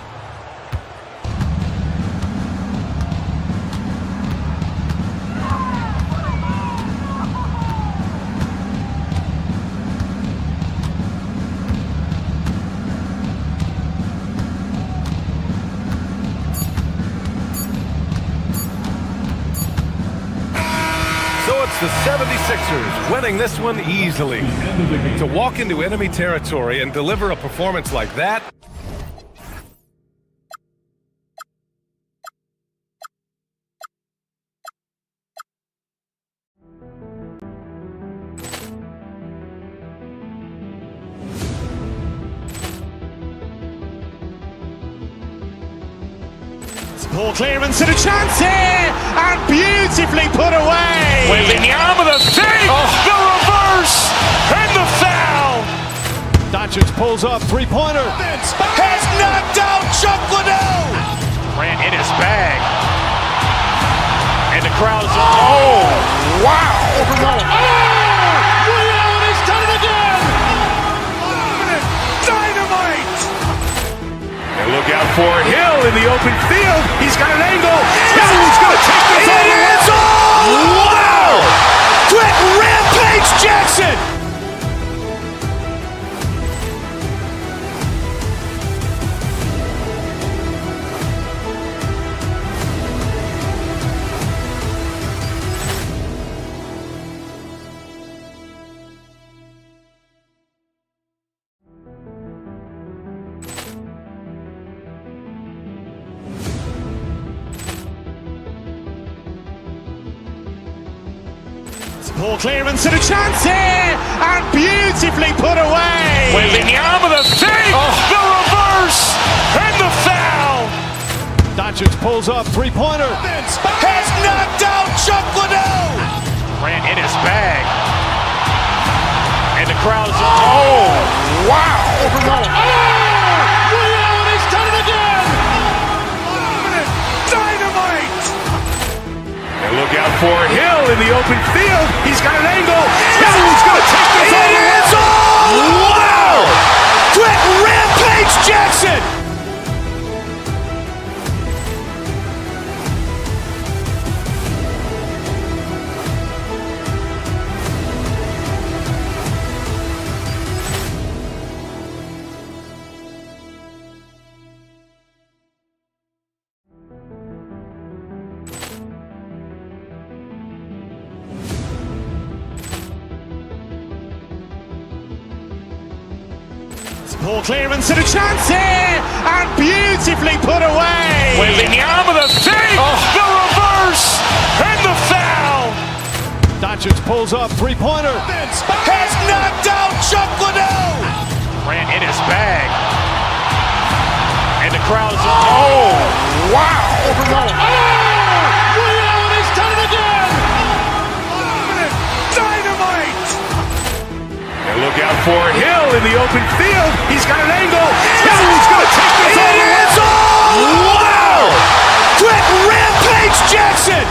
S12: The 76ers winning this one easily. To walk into enemy territory and deliver a performance like that.
S1: Ball clearance and a chance here, and beautifully put away.
S2: Wembanyama the save, the reverse, and the foul.
S3: Doncic pulls up, three-pointer.
S2: Has knocked out Chuck Liddell. Ran in his bag. And the crowd is, oh, wow.
S1: Liddell, he's done it again.
S2: Dynamite. And look out for Hill in the open field. He's got an angle. Hill's going to take this all the way. Wow! Quick rampage Jackson.
S1: Ball clearance and a chance here, and beautifully put away.
S2: Wembanyama the save, the reverse, and the foul.
S3: Doncic pulls up, three-pointer.
S2: Has knocked out Chuck Liddell. Ran in his bag. And the crowd is, oh, wow.
S1: Liddell, he's done it again.
S2: Dynamite. And look out for Hill in the open field. He's got an angle. Hill's going to take this all the way. Wow! Quick rampage Jackson.
S1: Poor clearance and a chance here, and beautifully put away.
S2: Wembanyama, the save, the reverse, and the foul.
S3: Doncic pulls up, three-pointer.
S2: Has knocked out Chuck Liddell. Ran in his bag. And the crowd is, oh, wow.
S1: He's done it again.
S2: Dynamite. And look out for Hill in the open field. He's got an angle. Hill's going to take this all the way. Wow. Quick rampage Jackson.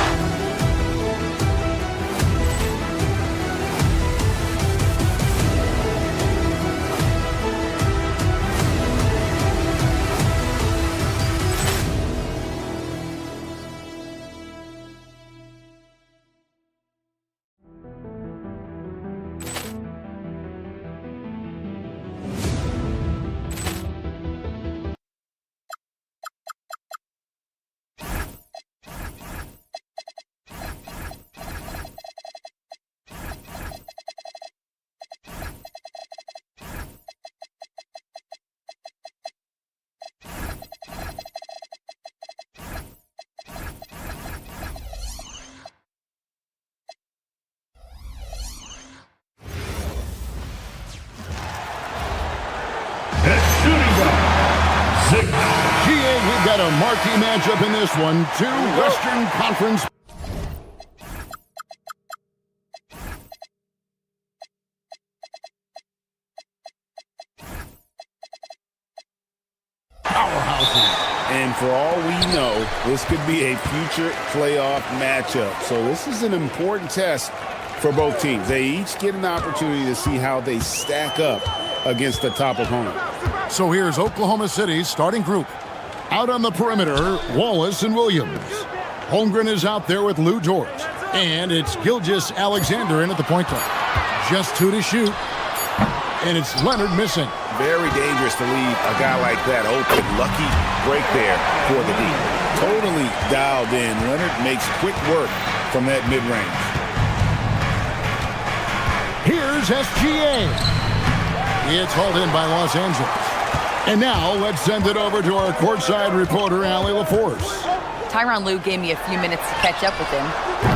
S11: GA, we've got a marquee matchup in this one. Two Western Conference powerhouses.
S9: And for all we know, this could be a future playoff matchup. So this is an important test for both teams. They each get an opportunity to see how they stack up against the top opponent.
S11: So here's Oklahoma City's starting group. Out on the perimeter, Wallace and Williams. Holmgren is out there with Lou Dort. And it's Gilgeous-Alexander in at the point guard. Just two to shoot. And it's Leonard missing.
S9: Very dangerous to leave a guy like that open. Lucky break there for the D. Totally dialed in. Leonard makes quick work from that mid-range.
S11: Here's SGA. It's hauled in by Los Angeles. And now let's send it over to our courtside reporter, Allie LaForce.
S6: Tyronn Lue gave me a few minutes to catch up with him.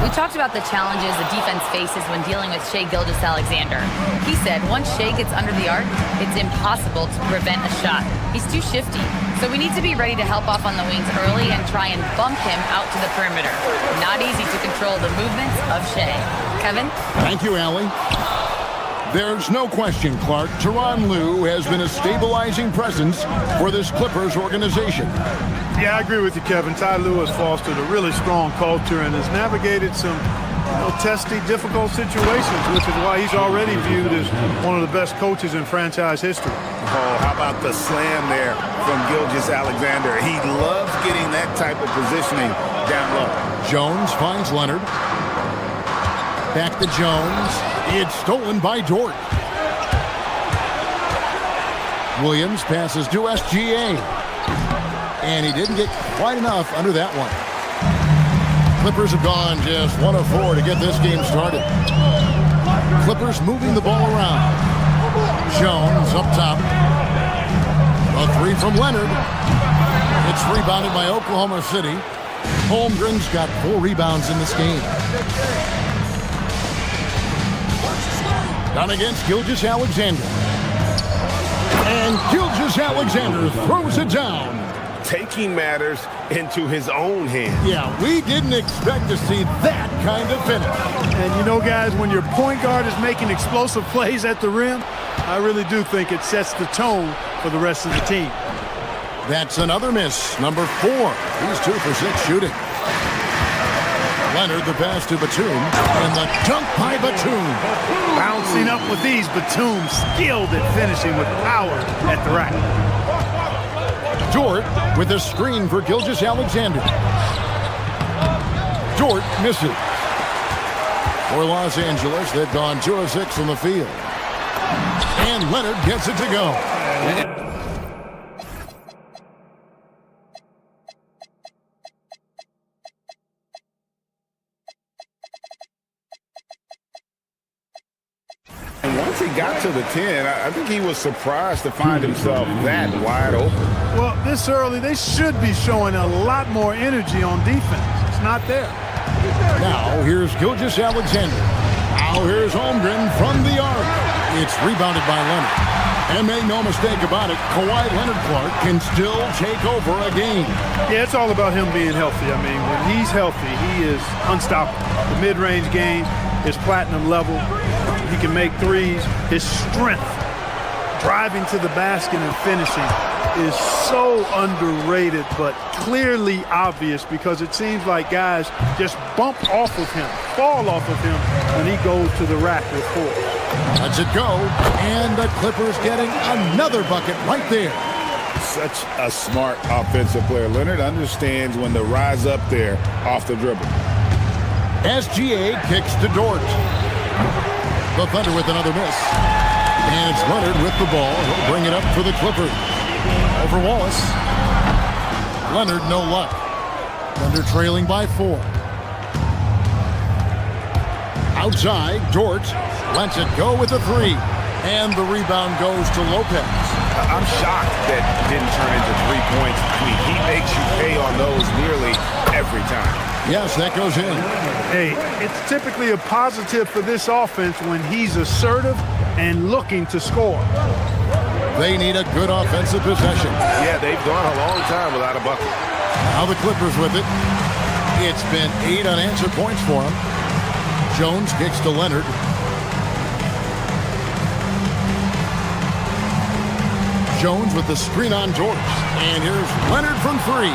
S6: We talked about the challenges the defense faces when dealing with Shai Gilgeous-Alexander. He said once Shai gets under the arc, it's impossible to prevent a shot. He's too shifty. So we need to be ready to help off on the wings early and try and bump him out to the perimeter. Not easy to control the movements of Shai. Kevin?
S11: Thank you, Allie. There's no question, Clark, Tyronn Lue has been a stabilizing presence for this Clippers organization.
S10: Yeah, I agree with you, Kevin. Ty Lue has fostered a really strong culture and has navigated some testy, difficult situations, which is why he's already viewed as one of the best coaches in franchise history.
S9: Oh, how about the slam there from Gilgeous-Alexander? He loves getting that type of positioning down low.
S11: Jones finds Leonard. Back to Jones. It's stolen by Dort. Williams passes to SGA. And he didn't get quite enough under that one. Clippers have gone just 1 of 4 to get this game started. Clippers moving the ball around. Jones up top. A three from Leonard. It's rebounded by Oklahoma City. Holmgren's got 4 rebounds in this game. Down against Gilgeous-Alexander. And Gilgeous-Alexander throws it down.
S2: Taking matters into his own hands.
S11: Yeah, we didn't expect to see that kind of finish.
S10: And you know, guys, when your point guard is making explosive plays at the rim, I really do think it sets the tone for the rest of the team.
S11: That's another miss, number 4. He's 2 for 6 shooting. Leonard, the pass to Batum, and the dunk by Batum.
S10: Bouncing up with these, Batum skilled at finishing with power at the rack.
S11: Dort with a screen for Gilgeous-Alexander. Dort misses. For Los Angeles, they've gone 2 of 6 from the field. And Leonard gets it to go.
S9: And once he got to to the 10. I think he was surprised to find himself that wide open.
S10: Well, this early, they should be showing a lot more energy on defense. It's not there.
S11: Now, here's Gilgeous-Alexander. Now, here's Holmgren from the arc. It's rebounded by Leonard. And make no mistake about it, Kawhi Leonard-Clark can still take over a game.
S10: Yeah, it's all about him being healthy. I mean, when he's healthy, he is unstoppable. The mid-range game is platinum level. He can make threes. His strength, driving to the basket and finishing, is so underrated, but clearly obvious because it seems like guys just bump off of him, fall off of him when he goes to the rack with 4.
S11: Lets it go, and the Clippers getting another bucket right there.
S9: Such a smart offensive player. Leonard understands when to rise up there off the dribble.
S11: SGA kicks to Dort. The Thunder with another miss. And it's Leonard with the ball. He'll bring it up for the Clippers. Over Wallace. Leonard, no luck. Thunder trailing by 4. Outside, Dort lets it go with a 3. And the rebound goes to Lopez.
S2: I'm shocked that didn't turn into 3 points. I mean, he makes you pay on those nearly every time.
S11: Yes, that goes in.
S10: Hey, it's typically a positive for this offense when he's assertive and looking to score.
S11: They need a good offensive possession.
S2: Yeah, they've gone a long time without a bucket.
S11: Now the Clippers with it. It's been 8 unanswered points for him. Jones kicks to Leonard. Jones with the screen on Dort. And here's Leonard from 3.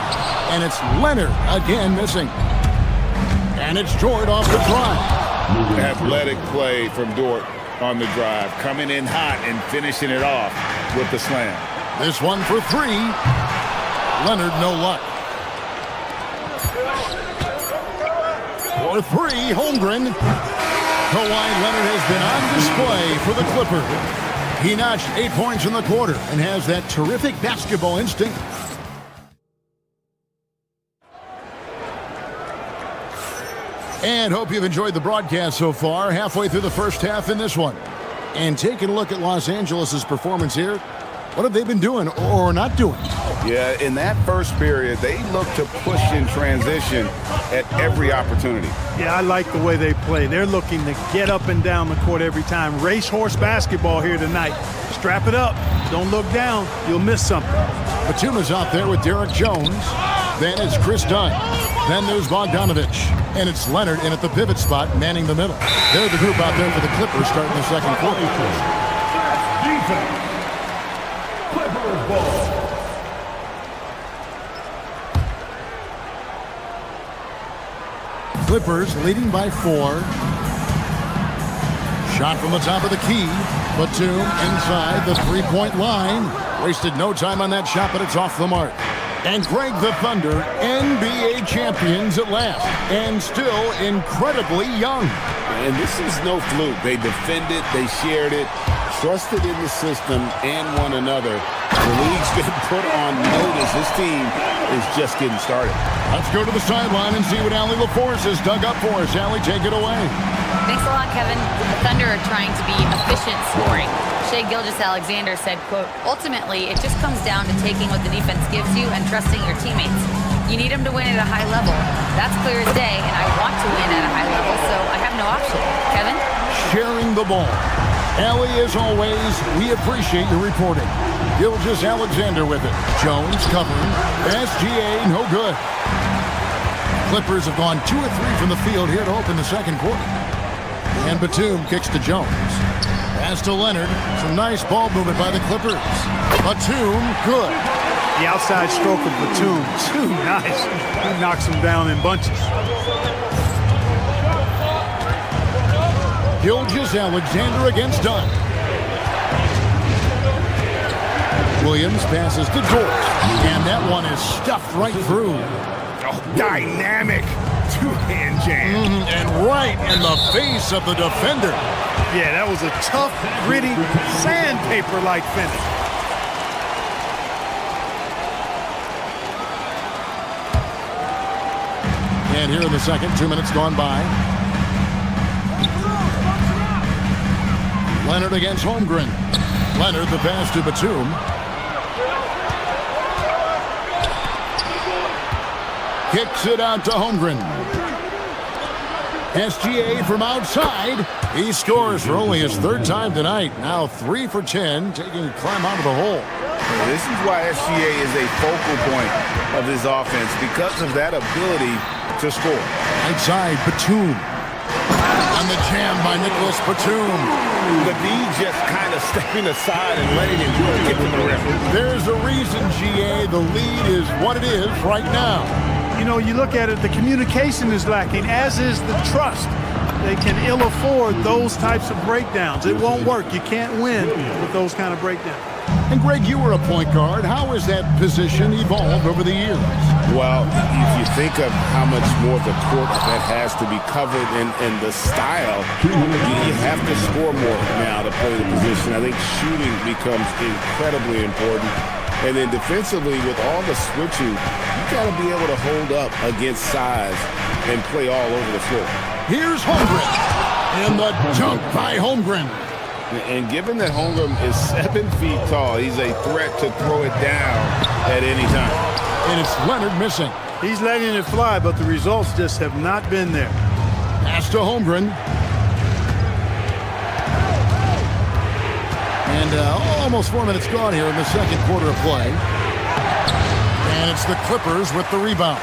S11: And it's Leonard again missing. And it's Dort off the drive.
S9: Athletic play from Dort on the drive. Coming in hot and finishing it off with the slam.
S11: This one for 3. Leonard, no luck. For 3, Holmgren. Kawhi Leonard has been on display for the Clippers. He notched 8 points in the quarter and has that terrific basketball instinct. And hope you've enjoyed the broadcast so far. Halfway through the first half in this one. And taking a look at Los Angeles' performance here. What have they been doing or not doing?
S9: Yeah, in that first period, they looked to push in transition at every opportunity.
S10: Yeah, I like the way they play. They're looking to get up and down the court every time. Racehorse basketball here tonight. Strap it up. Don't look down. You'll miss something.
S11: Batum is out there with Derek Jones. Then it's Chris Dunn. Then there's Bogdanovich. And it's Leonard in at the pivot spot, manning the middle. They're the group out there for the Clippers starting the second quarter.
S8: Defense. Clippers ball.
S11: Clippers leading by 4. Shot from the top of the key. Batum inside the three-point line. Wasted no time on that shot, but it's off the mark. And Greg, the Thunder, NBA champions at last, and still incredibly young.
S9: And this is no fluke. They defended, they shared it, trusted in the system and one another. The league's been put on notice. This team is just getting started.
S11: Let's go to the sideline and see what Allie LaForce has dug up for us. Allie, take it away.
S6: Thanks a lot, Kevin. The Thunder are trying to be efficient scoring. Shai Gilgeous-Alexander said, quote, ultimately, it just comes down to taking what the defense gives you and trusting your teammates. You need them to win at a high level. That's clear as day, and I want to win at a high level, so I have no option. Kevin?
S11: Sharing the ball. Allie, as always, we appreciate your reporting. Gilgeous-Alexander with it. Jones covering. SGA, no good. Clippers have gone 2 of 3 from the field here to open the second quarter. And Batum kicks to Jones. Pass to Leonard. Some nice ball movement by the Clippers. Batum, good.
S10: The outside stroke of Batum, too nice. He knocks him down in bunches.
S11: Gilgeous-Alexander against Dunn. Williams passes to Dort. And that one is stuffed right through.
S2: Oh, dynamic two-hand jam.
S11: And right in the face of the defender.
S10: Yeah, that was a tough, gritty, sandpaper-like finish.
S11: And here in the second, 2 minutes gone by. Leonard against Holmgren. Leonard, the pass to Batum. Kicks it out to Holmgren. SGA from outside. He scores for only his third time tonight. Now 3 for 10, taking a climb out of the hole.
S9: This is why SGA is a focal point of this offense, because of that ability to score.
S11: Outside, Batum. On the jam by Nicholas Batum.
S9: The D just kind of stepping aside and letting him get to the rim.
S11: There's a reason, GA, the lead is what it is right now.
S10: You know, you look at it, the communication is lacking, as is the trust. They can ill afford those types of breakdowns. It won't work. You can't win with those kind of breakdowns.
S11: And Greg, you were a point guard. How has that position evolved over the years?
S9: Well, if you think of how much more the court that has to be covered and the style, you have to score more now to play the position. I think shooting becomes incredibly important. And then defensively, with all the switching, you got to be able to hold up against size and play all over the floor.
S11: Here's Holmgren. And the dunk by Holmgren.
S9: And given that Holmgren is 7 feet tall, he's a threat to throw it down at any time.
S11: And it's Leonard missing.
S10: He's letting it fly, but the results just have not been there.
S11: Pass to Holmgren. And almost 4 minutes gone here in the second quarter of play. And it's the Clippers with the rebound.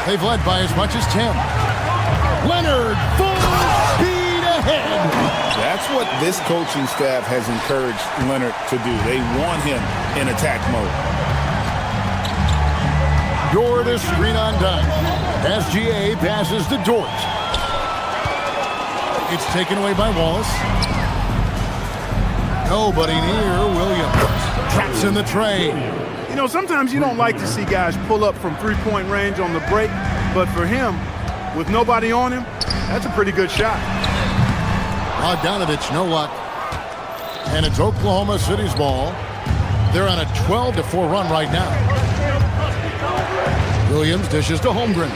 S11: They've led by as much as 10. Leonard, full speed ahead.
S9: That's what this coaching staff has encouraged Leonard to do. They want him in attack mode.
S11: Dort is screen on dime. SGA passes to Dort. It's taken away by Wallace. Nobody near Williams. Traps in the tray.
S10: You know, sometimes you don't like to see guys pull up from three-point range on the break, but for him, with nobody on him, that's a pretty good shot.
S11: Bogdanovich, no luck. And it's Oklahoma City's ball. They're on a 12-4 run right now. Williams dishes to Holmgren.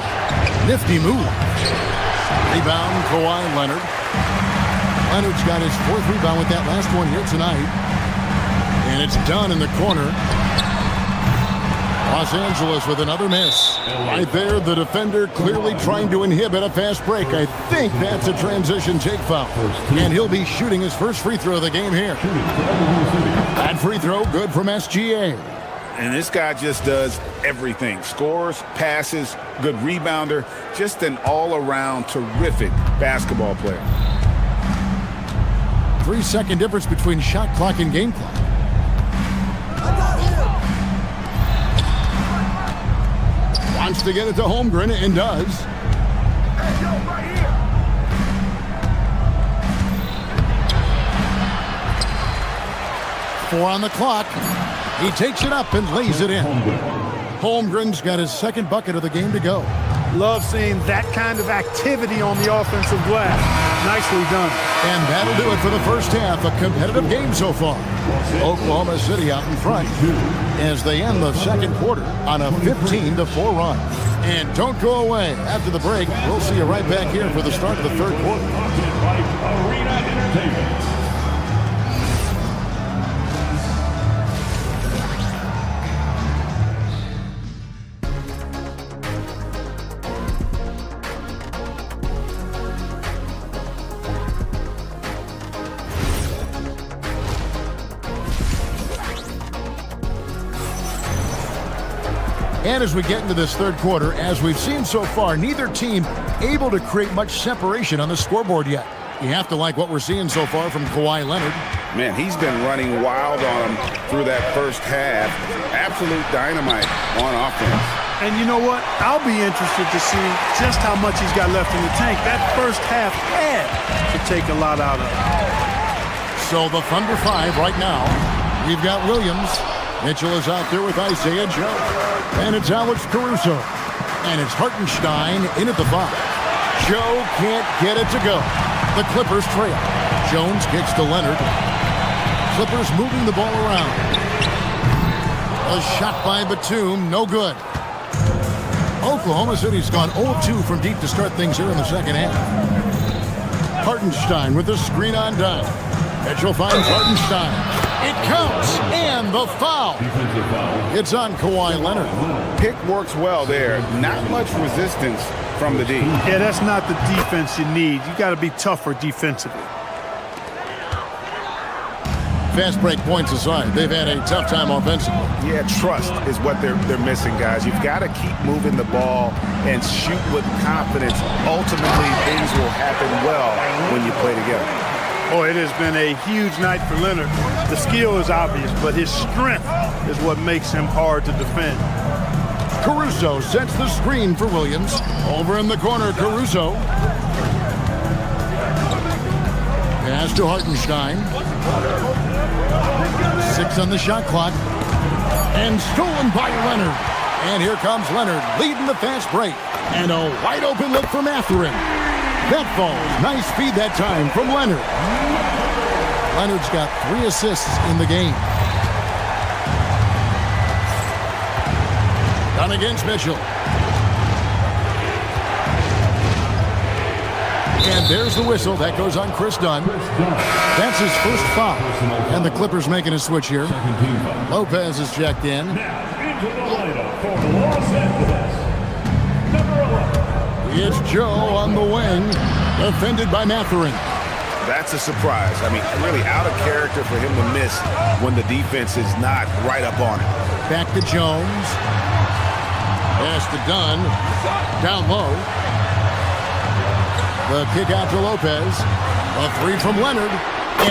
S11: Nifty move. Rebound, Kawhi Leonard. Leonard's got his 4th rebound with that last one here tonight. And it's done in the corner. Los Angeles with another miss. Right there, the defender clearly trying to inhibit a fast break. I think that's a transition take foul. And he'll be shooting his first free throw of the game here. That free throw good from SGA.
S9: And this guy just does everything. Scores, passes, good rebounder. Just an all-around terrific basketball player.
S11: 3-second difference between shot clock and game clock. Wants to get it to Holmgren and does. Four on the clock. He takes it up and lays it in. Holmgren's got his 2nd bucket of the game to go.
S10: Love seeing that kind of activity on the offensive glass. Nicely done.
S11: And that'll do it for the first half. A competitive game so far. Oklahoma City out in front as they end the second quarter on a 15-4 run. And don't go away. After the break, we'll see you right back here for the start of the third quarter. And as we get into this third quarter, as we've seen so far, neither team able to create much separation on the scoreboard yet. You have to like what we're seeing so far from Kawhi Leonard.
S9: Man, he's been running wild on him through that first half. Absolute dynamite on offense.
S10: And you know what? I'll be interested to see just how much he's got left in the tank. That first half had to take a lot out of it.
S11: So the Thunder 5 right now. We've got Williams. Mitchell is out there with Isaiah Joe. And it's Alex Caruso. And it's Hartenstein in at the 5. Joe can't get it to go. The Clippers trail. Jones kicks to Leonard. Clippers moving the ball around. A shot by Batum, no good. Oklahoma City's gone 0-2 from deep to start things here in the second half. Hartenstein with the screen on dime. Mitchell finds Hartenstein. It counts, and the foul. It's on Kawhi Leonard.
S9: Pick works well there. Not much resistance from the D.
S10: Yeah, that's not the defense you need. You got to be tougher defensively.
S11: Fast break points aside, they've had a tough time offensively.
S9: Yeah, trust is what they're missing, guys. You've got to keep moving the ball and shoot with confidence. Ultimately, things will happen well when you play together.
S10: Boy, it has been a huge night for Leonard. The skill is obvious, but his strength is what makes him hard to defend.
S11: Caruso sets the screen for Williams. Over in the corner, Caruso. Pass to Hartenstein. 6 on the shot clock. And stolen by Leonard. And here comes Leonard leading the fast break. And a wide open look for Mathurin. That falls. Nice feed that time from Leonard. Leonard's got 3 assists in the game. Done against Mitchell. And there's the whistle. That goes on Chris Dunn. That's his first foul. And the Clippers making a switch here. Lopez is checked in. It's Joe on the wing. Defended by Mathurin.
S9: That's a surprise. I mean, really out of character for him to miss when the defense is not right up on it.
S11: Back to Jones. Pass to Dunn. Down low. The kick out to Lopez. A 3 from Leonard.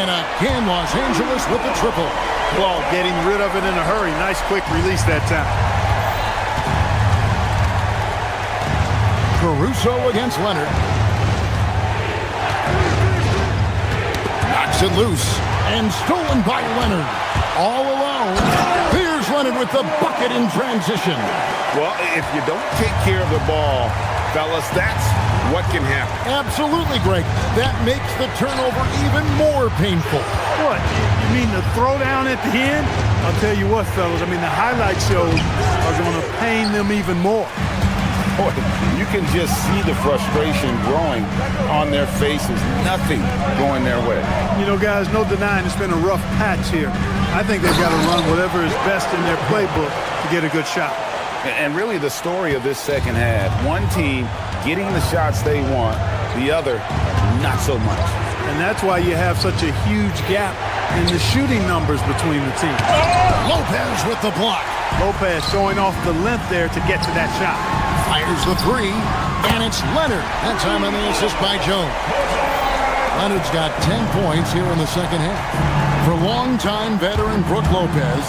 S11: And again, Los Angeles with the triple.
S10: Well, getting rid of it in a hurry. Nice quick release that time.
S11: Caruso against Leonard. Knocks it loose. And stolen by Leonard. All alone. Here's Leonard with the bucket in transition.
S9: Well, if you don't take care of the ball, fellas, that's what can happen.
S11: Absolutely, Greg. That makes the turnover even more painful.
S10: What? You mean the throwdown at the end? I'll tell you what, fellas. I mean, the highlight shows are going to pain them even more.
S9: Boy, you can just see the frustration growing on their faces. Nothing going their way.
S10: You know, guys, no denying it's been a rough patch here. I think they've got to run whatever is best in their playbook to get a good shot.
S9: And really the story of this second half, one team getting the shots they want, the other not so much.
S10: And that's why you have such a huge gap in the shooting numbers between the teams.
S11: Lopez with the block.
S10: Lopez showing off the length there to get to that shot.
S11: Fires the 3, and it's Leonard. That time on the assist by Jones. Leonard's got 10 points here in the second half. For longtime veteran Brook Lopez,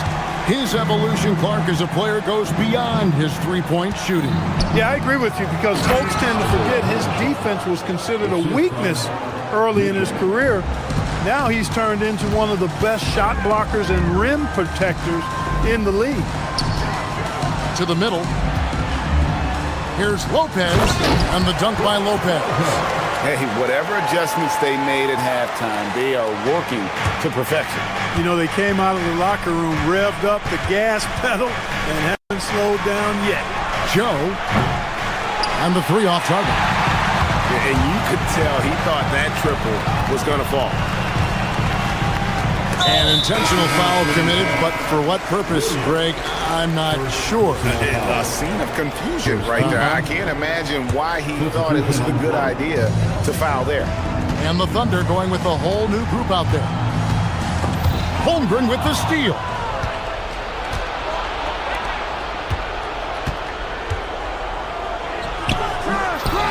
S11: his evolution, Clark, as a player goes beyond his three-point shooting.
S10: Yeah, I agree with you because folks tend to forget his defense was considered a weakness early in his career. Now he's turned into one of the best shot blockers and rim protectors in the league.
S11: To the middle. Here's Lopez, and the dunk by Lopez.
S9: Hey, whatever adjustments they made at halftime, they are working to perfection.
S10: You know, they came out of the locker room, revved up the gas pedal, and haven't slowed down yet.
S11: Joe, and the 3 off target.
S9: Yeah, and you could tell he thought that triple was going to fall.
S11: An intentional foul committed, but for what purpose, Greg, I'm not sure.
S9: A scene of confusion right there. I can't imagine why he thought it was a good idea to foul there.
S11: And the Thunder going with a whole new group out there. Holmgren with the steal.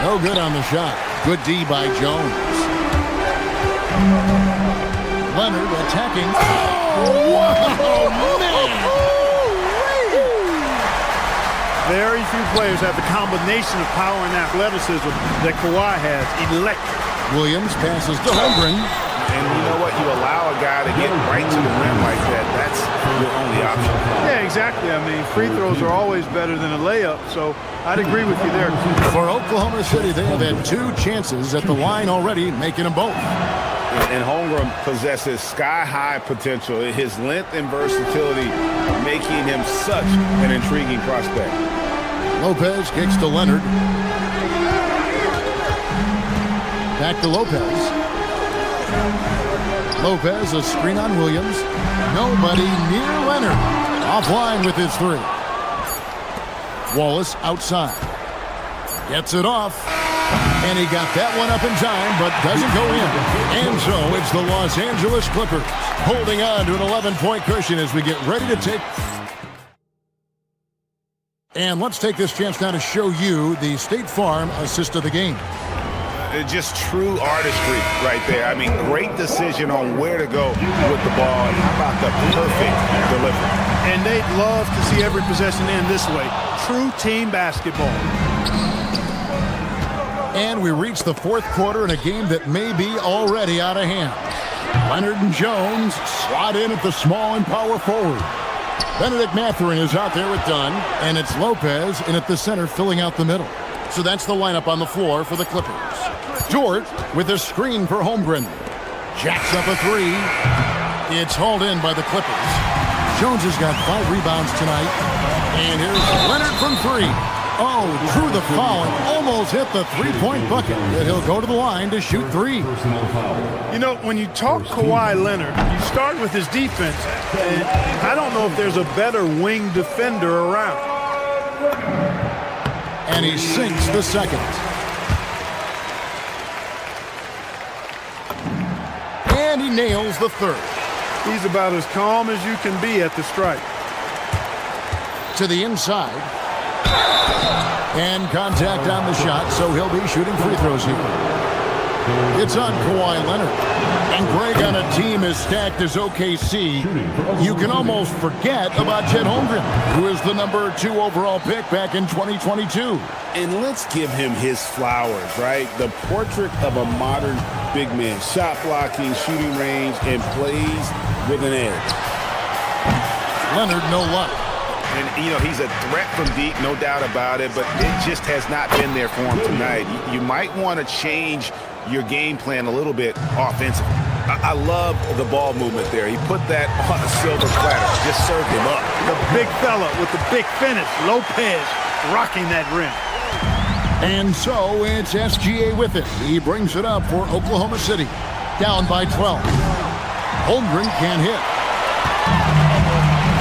S11: No good on the shot. Good D by Jones. Leonard attacking. Oh, man!
S10: Very few players have the combination of power and athleticism that Kawhi has. Electric.
S11: Williams passes to Holmgren.
S9: And you know what? You allow a guy to get right to the rim like that. That's your only option.
S10: Yeah, exactly. I mean, free throws are always better than a layup, so I'd agree with you there.
S11: For Oklahoma City, they have had 2 chances at the line already, making them both.
S9: And Holmgren possesses sky-high potential. His length and versatility making him such an intriguing prospect.
S11: Lopez kicks to Leonard. Back to Lopez. Lopez, a screen on Williams. Nobody near Leonard. Offline with his three. Wallace outside. Gets it off. And he got that one up in time, but doesn't go in. And so it's the Los Angeles Clippers holding on to an 11-point cushion as we get ready to take. And let's take this chance now to show you the State Farm assist of the game.
S2: Just true artistry right there. I mean, great decision on where to go with the ball. And how about the perfect delivery?
S10: And they'd love to see every possession end this way. True team basketball.
S11: And we reach the fourth quarter in a game that may be already out of hand. Leonard and Jones slot in at the small and power forward. Benedict Mathurin is out there with Dunn, and it's Lopez in at the center filling out the middle. So that's the lineup on the floor for the Clippers. Dort with a screen for Holmgren. Jacks up a three. It's hauled in by the Clippers. Jones has got 5 rebounds tonight. And here's Leonard from three. Oh, drew the foul and almost hit the three-point bucket. But he'll go to the line to shoot three.
S10: You know, when you talk Kawhi Leonard, you start with his defense. And I don't know if there's a better wing defender around.
S11: And he sinks the second. And he nails the third.
S10: He's about as calm as you can be at the strike.
S11: To the inside. And contact on the shot, so he'll be shooting free throws here. It's on Kawhi Leonard. And Greg, on a team as stacked as OKC, you can almost forget about Chet Holmgren, who is the #2 overall pick back in 2022.
S9: And let's give him his flowers, right? The portrait of a modern big man. Shot blocking, shooting range, and plays with an edge.
S11: Leonard, no luck.
S2: And, you know, he's a threat from deep, no doubt about it, but it just has not been there for him tonight. You might want to change your game plan a little bit offensively. I love the ball movement there. He put that on a silver platter, just served him up.
S10: The big fella with the big finish, Lopez, rocking that rim.
S11: And so it's SGA with it. He brings it up for Oklahoma City, down by 12. Holmgren can't hit.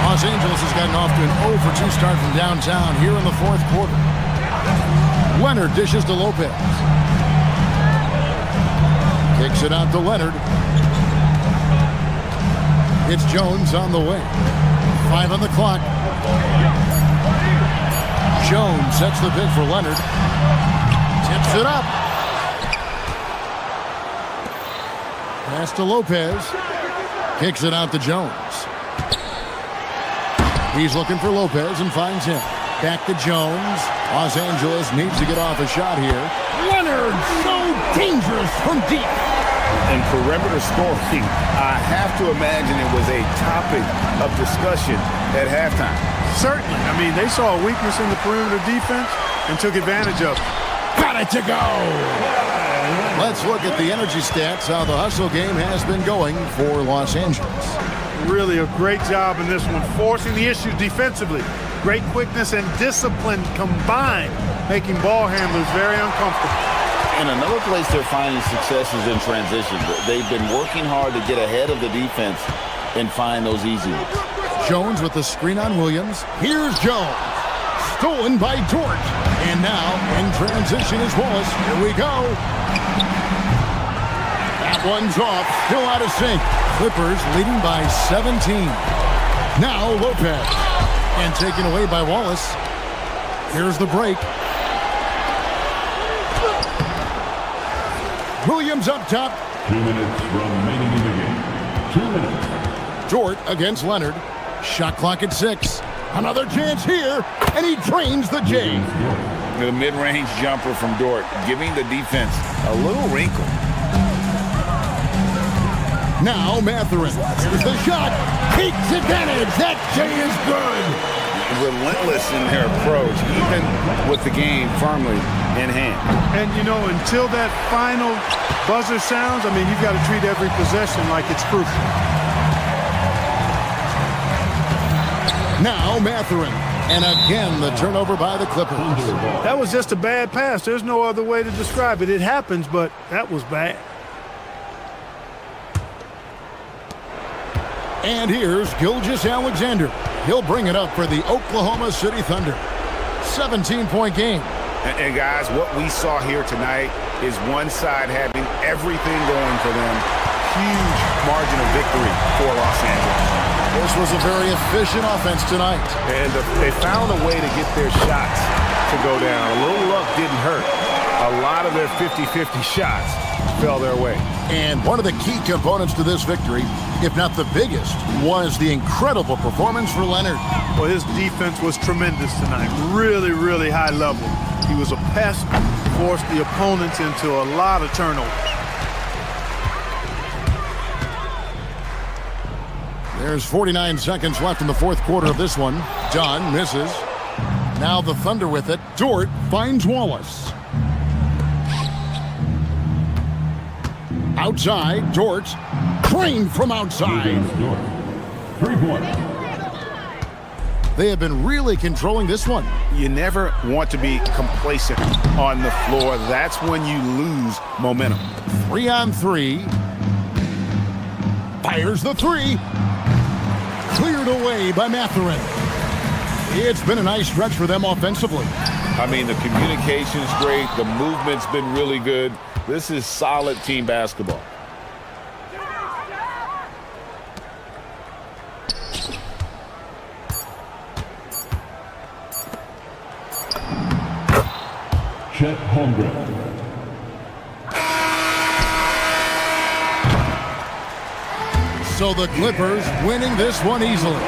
S11: Los Angeles has gotten off to an 0-for-2 start from downtown here in the fourth quarter. Leonard dishes to Lopez. Kicks it out to Leonard. It's Jones on the way. 5 on the clock. Jones sets the pick for Leonard. Tips it up. Pass to Lopez. Kicks it out to Jones. He's looking for Lopez and finds him. Back to Jones. Los Angeles needs to get off a shot here. Leonard, so dangerous from deep.
S2: And perimeter scoring, I have to imagine it was a topic of discussion at halftime.
S10: Certainly. I mean, they saw a weakness in the perimeter defense and took advantage of it.
S11: Got it to go. Let's look at the energy stats, how the hustle game has been going for Los Angeles.
S10: Really a great job in this one, forcing the issues defensively. Great quickness and discipline combined, making ball handlers very uncomfortable.
S9: And another place they're finding success is in transition. They've been working hard to get ahead of the defense and find those easy ones.
S11: Jones with the screen on Williams. Here's Jones. Stolen by Dort. And now in transition is Wallace. Here we go. That one's off. Still out of sync. Clippers leading by 17. Now Lopez. And taken away by Wallace. Here's the break. Williams up top.
S8: 2 minutes remaining in the game. 2 minutes.
S11: Dort against Leonard. Shot clock at 6. Another chance here, and he drains the J.
S9: The mid-range jumper from Dort, giving the defense a little wrinkle.
S11: Now Mathurin. Here's the shot. Takes advantage. That J is good.
S2: Relentless in their approach, even with the game firmly in hand.
S10: And, you know, until that final buzzer sounds, I mean, you've got to treat every possession like it's crucial.
S11: Now Mathurin. And again, the turnover by the Clippers.
S10: That was just a bad pass. There's no other way to describe it. It happens, but that was bad.
S11: And here's Gilgeous-Alexander. He'll bring it up for the Oklahoma City Thunder. 17-point game.
S2: And guys, what we saw here tonight is one side having everything going for them. Huge margin of victory for Los Angeles.
S11: This was a very efficient offense tonight.
S12: And they found a way to get their shots to go down. A little luck didn't hurt. A lot of their 50-50 shots fell their way.
S11: And one of the key components to this victory, if not the biggest, was the incredible performance for Leonard.
S10: Well, his defense was tremendous tonight. Really, really high level. He was a pest, forced the opponents into a lot of turnovers.
S11: There's 49 seconds left in the fourth quarter of this one. Dunn misses. Now the Thunder with it. Dort finds Wallace. Outside, Dort. Crane from outside.
S8: 3 points.
S11: They have been really controlling this one.
S2: You never want to be complacent on the floor. That's when you lose momentum.
S11: 3-on-3. Fires the three. Cleared away by Mathurin. It's been a nice stretch for them offensively.
S12: I mean, the communication's great. The movement's been really good. This is solid team basketball.
S8: Chet Holmgren.
S11: So the Clippers winning this one easily.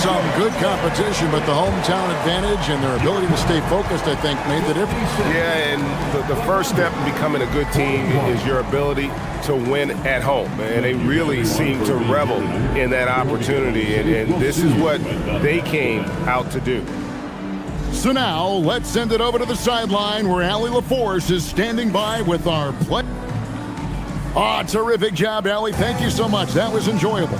S11: Some good competition, but the hometown advantage and their ability to stay focused, I think, made the difference.
S12: Yeah, and the first step in becoming a good team is your ability to win at home. And they really seem to revel in that opportunity, and this is what they came out to do.
S11: So now, let's send it over to the sideline where Allie LaForce is standing by with our play. Oh, terrific job, Allie. Thank you so much. That was enjoyable.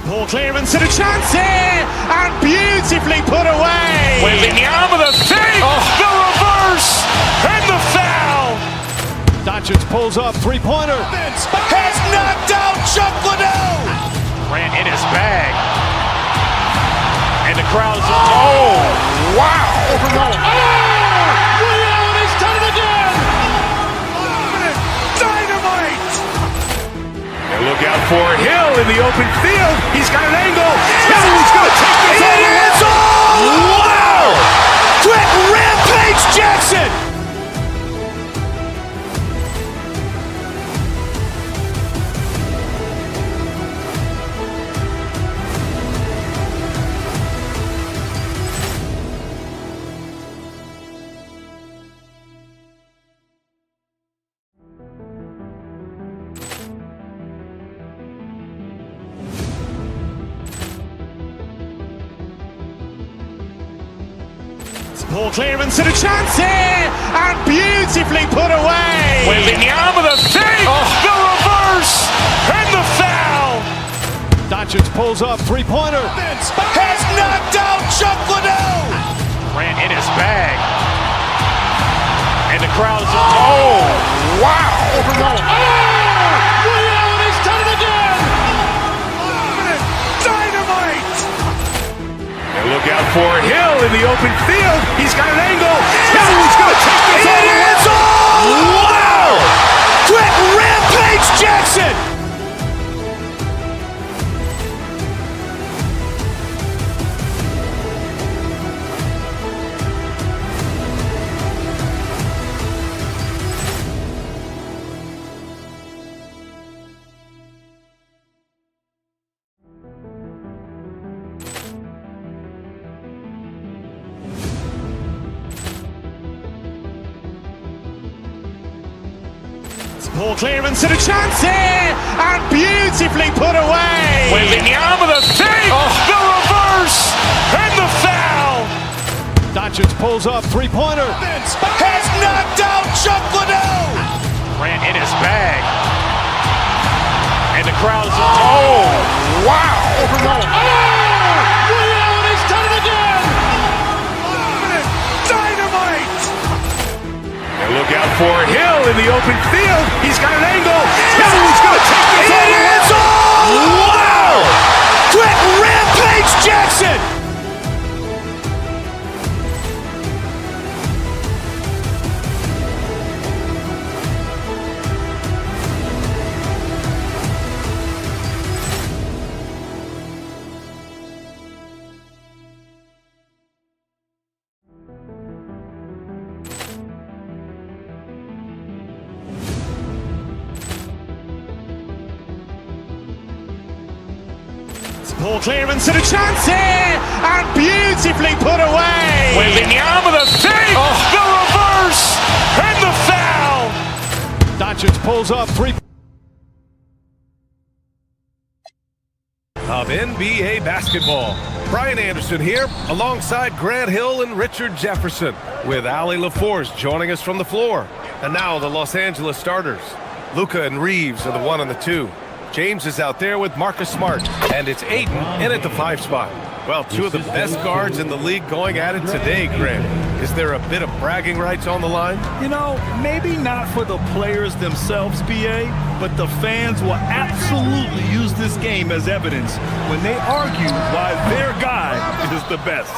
S1: Ball clearance and a chance here, and beautifully put away.
S2: Wembanyama the save, the reverse, and the foul.
S3: Doncic pulls up, three-pointer.
S2: Has knocked out Chuck Liddell.
S1: Grant in his bag.
S2: And the crowd is, oh, wow.
S1: Rio has done it again.
S2: Dynamite. And look out for Hill in the open field. He's got an angle. He's going to take this all the way. Wow. Quick rampage Jackson.
S1: Ball clearance and a chance here, and beautifully put away.
S2: Wembanyama the save, the reverse, and the foul.
S3: Doncic pulls up, three-pointer.
S2: Has knocked out Chuck Liddell.
S1: Grant in his bag.
S2: And the crowd is, oh, wow.
S1: Rio has done it again.
S2: Dynamite. And look out for Hill in the open field. He's got an angle. He's going to take this all the way. Wow. Quick rampage Jackson.
S1: Ball clearance and a chance here, and beautifully put away.
S2: Wembanyama the save, the reverse, and the foul.
S3: Doncic pulls up, three-pointer.
S2: Has knocked out Chuck Liddell.
S1: Grant in his bag.
S2: And And the crowd is... Oh, wow!
S1: Overruled. Oh! He's done it again!
S2: Dynamite! And look out for Hill in the open field. He's got an angle. Hill is going to take this all the way. Wow! Quick Rampage Jackson!
S1: Poor clearance and a chance here, and beautifully put away.
S2: Wembanyama the save, the reverse, and the foul.
S3: Doncic pulls up three.
S12: Of NBA basketball. Brian Anderson here, alongside Grant Hill and Richard Jefferson, with Allie LaForce joining us from the floor. And now the Los Angeles starters. Luka and Reeves are the 1 and the 2. James is out there with Marcus Smart, and it's Ayton in at the 5 spot. Well, 2 of the best guards in the league going at it today, Grant. Is there a bit of bragging rights on the line?
S4: You know, maybe not for the players themselves, BA, but the fans will absolutely use this game as evidence when they argue why their guy is the best.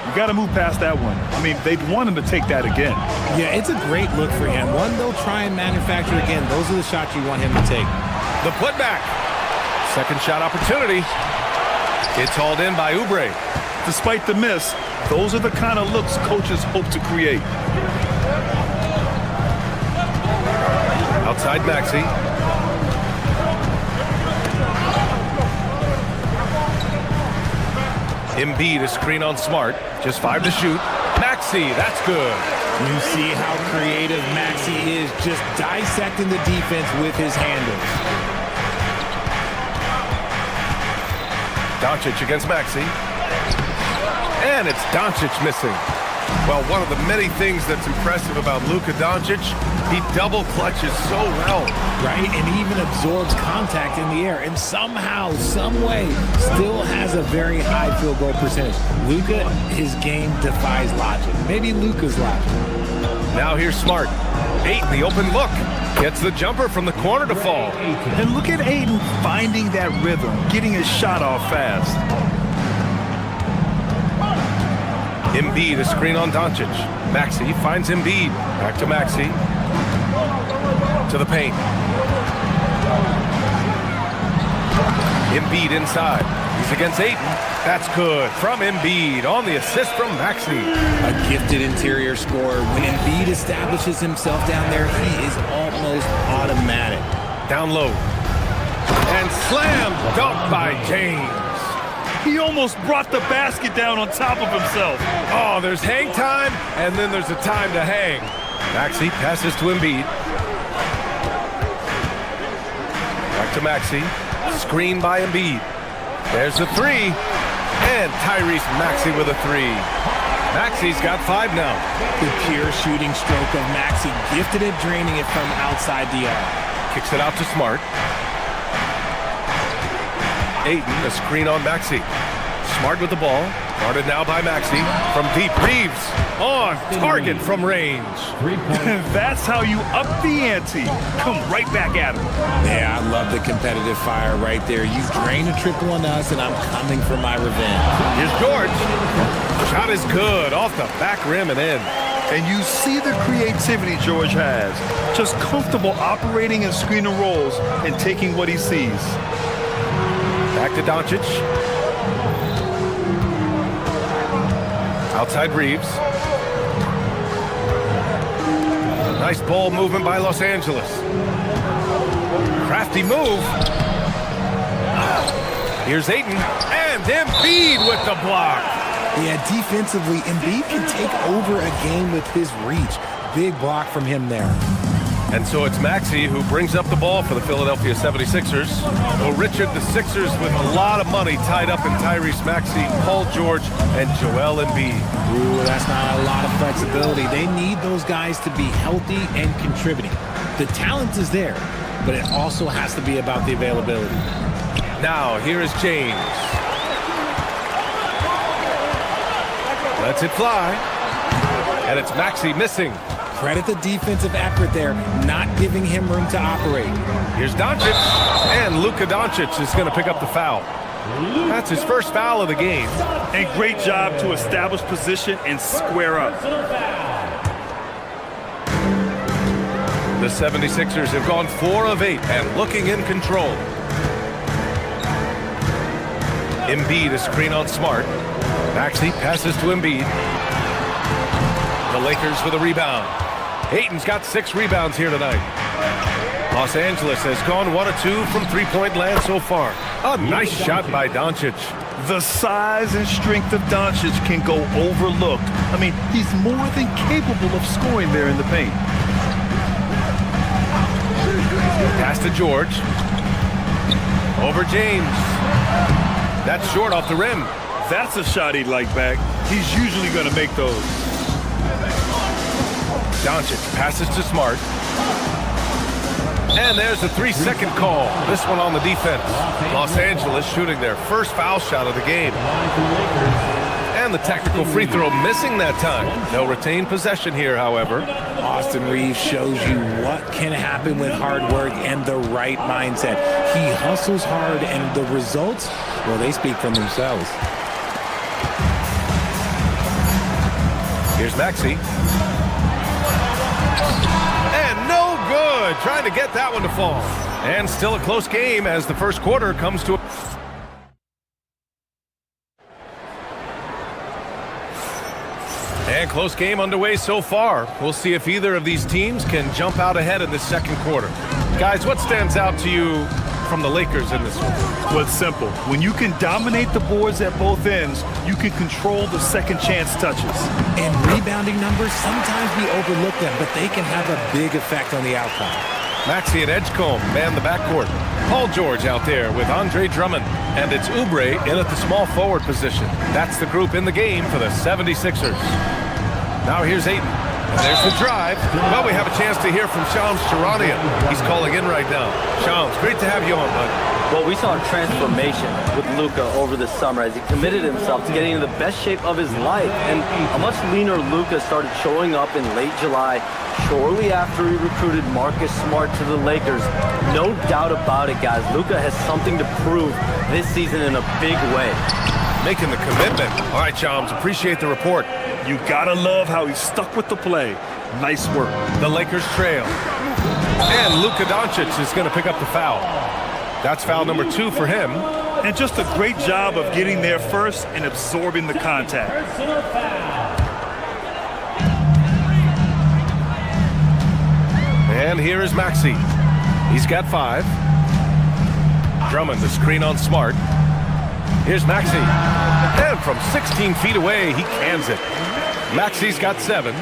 S4: You got to move past that one. I mean, they'd want him to take that again.
S14: Yeah, it's a great look for him. One they'll try and manufacture again. Those are the shots you want him to take.
S12: The putback. Second shot opportunity. It's hauled in by Oubre.
S4: Despite the miss, those are the kind of looks coaches hope to create.
S12: Outside Maxey. Embiid, a screen on Smart. Just 5 to shoot. Maxey, that's good.
S14: You see how creative Maxey is, just dissecting the defense with his handles.
S12: Doncic against Maxey. And it's Doncic missing. Well, one of the many things that's impressive about Luka Doncic, he double clutches so well.
S14: Right, and he even absorbs contact in the air, and somehow, some way, still has a very high field goal percentage. Luka, his game defies logic. Maybe Luka's logic.
S12: Now here's Smart. Ayton, the open look. Gets the jumper from the corner to fall.
S4: And look at Ayton finding that rhythm, getting his shot off fast.
S12: Embiid, a screen on Doncic. Maxey finds Embiid. Back to Maxey. To the paint. Embiid inside. He's against Ayton. That's good from Embiid on the assist from Maxey.
S14: A gifted interior scorer. When Embiid establishes himself down there, he is almost automatic.
S12: Down low. And slam dunk by James.
S4: He almost brought the basket down on top of himself.
S12: Oh, there's hang time, and then there's a time to hang. Maxey passes to Embiid. Back to Maxey. Screen by Embiid. There's the 3. And Tyrese Maxey with a 3. Maxey's got 5 now.
S14: The pure shooting stroke of Maxey, gifted at draining it from outside the arc.
S12: Kicks it out to Smart. Ayton, a screen on Maxey. Smart with the ball. Guarded now by Maxey. From deep, Reeves on target from range.
S4: That's how you up the ante. Come right back at him.
S14: Yeah, I love the competitive fire right there. You drain a triple on us, and I'm coming for my revenge.
S12: Here's George. Shot is good. Off the back rim and in.
S4: And you see the creativity George has. Just comfortable operating in screen and rolls and taking what he sees.
S12: Back to Doncic. Outside Reeves. Nice ball movement by Los Angeles. Crafty move. Here's Ayton. And Embiid with the block.
S14: Yeah, defensively, Embiid can take over a game with his reach. Big block from him there.
S12: And so it's Maxey who brings up the ball for the Philadelphia 76ers. Well, Richard, the Sixers with a lot of money tied up in Tyrese Maxey, Paul George, and Joel Embiid.
S14: Ooh, that's not a lot of flexibility. They need those guys to be healthy and contributing. The talent is there.
S7: but it also has to be about the availability.
S12: Now, here is James. Lets it fly. And it's Maxey missing.
S7: Credit the defensive effort there, not giving him room to operate.
S12: Here's Doncic, and Luka Doncic is going to pick up the foul. That's his first foul of the game.
S4: And great job to establish position and square up.
S12: The 76ers have gone 4 of 8 and looking in control. Embiid is screen on Smart. Maxey passes to Embiid. The Lakers with a rebound. Ayton's got 6 rebounds here tonight. Los Angeles has gone 1 of 2 from three-point land so far. A nice shot by Doncic.
S4: The size and strength of Doncic can go overlooked. I mean, he's more than capable of scoring there in the paint.
S12: Pass to George. Over James. That's short off the rim.
S4: That's a shot he'd like back. He's usually going to make those.
S12: Doncic passes to Smart. And there's a 3-second call. This one on the defense. Los Angeles shooting their first foul shot of the game. And the technical free throw missing that time. They'll retain possession here, however.
S7: Austin Reeves shows you what can happen with hard work and the right mindset. He hustles hard, and the results, well, they speak for themselves.
S12: Here's Maxey. And no good. Trying to get that one to fall. And still a close game as the first quarter comes to a... And close game underway so far. We'll see if either of these teams can jump out ahead in this second quarter. Guys, what stands out to you from the Lakers in this one?
S4: Well, it's simple. When you can dominate the boards at both ends, you can control the second chance touches.
S7: And rebounding numbers, sometimes we overlook them, but they can have a big effect on the outcome.
S12: Maxey and Edgecombe man the backcourt. Paul George out there with Andre Drummond. And it's Oubre in at the small forward position. That's the group in the game for the 76ers. Now here's Ayton. And there's the drive. Well, we have a chance to hear from Shams Charania. He's calling in right now. Shams, great to have you on, bud.
S16: Well, we saw a transformation with Luka over the summer as he committed himself to getting in the best shape of his life. And a much leaner Luka started showing up in late July, shortly after he recruited Marcus Smart to the Lakers. No doubt about it, guys. Luka has something to prove this season in a big way.
S12: Making the commitment. All right, Shams, appreciate the report.
S4: You gotta love how he stuck with the play. Nice work.
S12: The Lakers trail. And Luka Doncic is going to pick up the foul. That's foul number 2 for him.
S4: And just a great job of getting there first and absorbing the contact.
S12: And here is Maxey. He's got 5. Drummond, the screen on Smart. Here's Maxey. And from 16 feet away, he cans it. Maxey's got 7.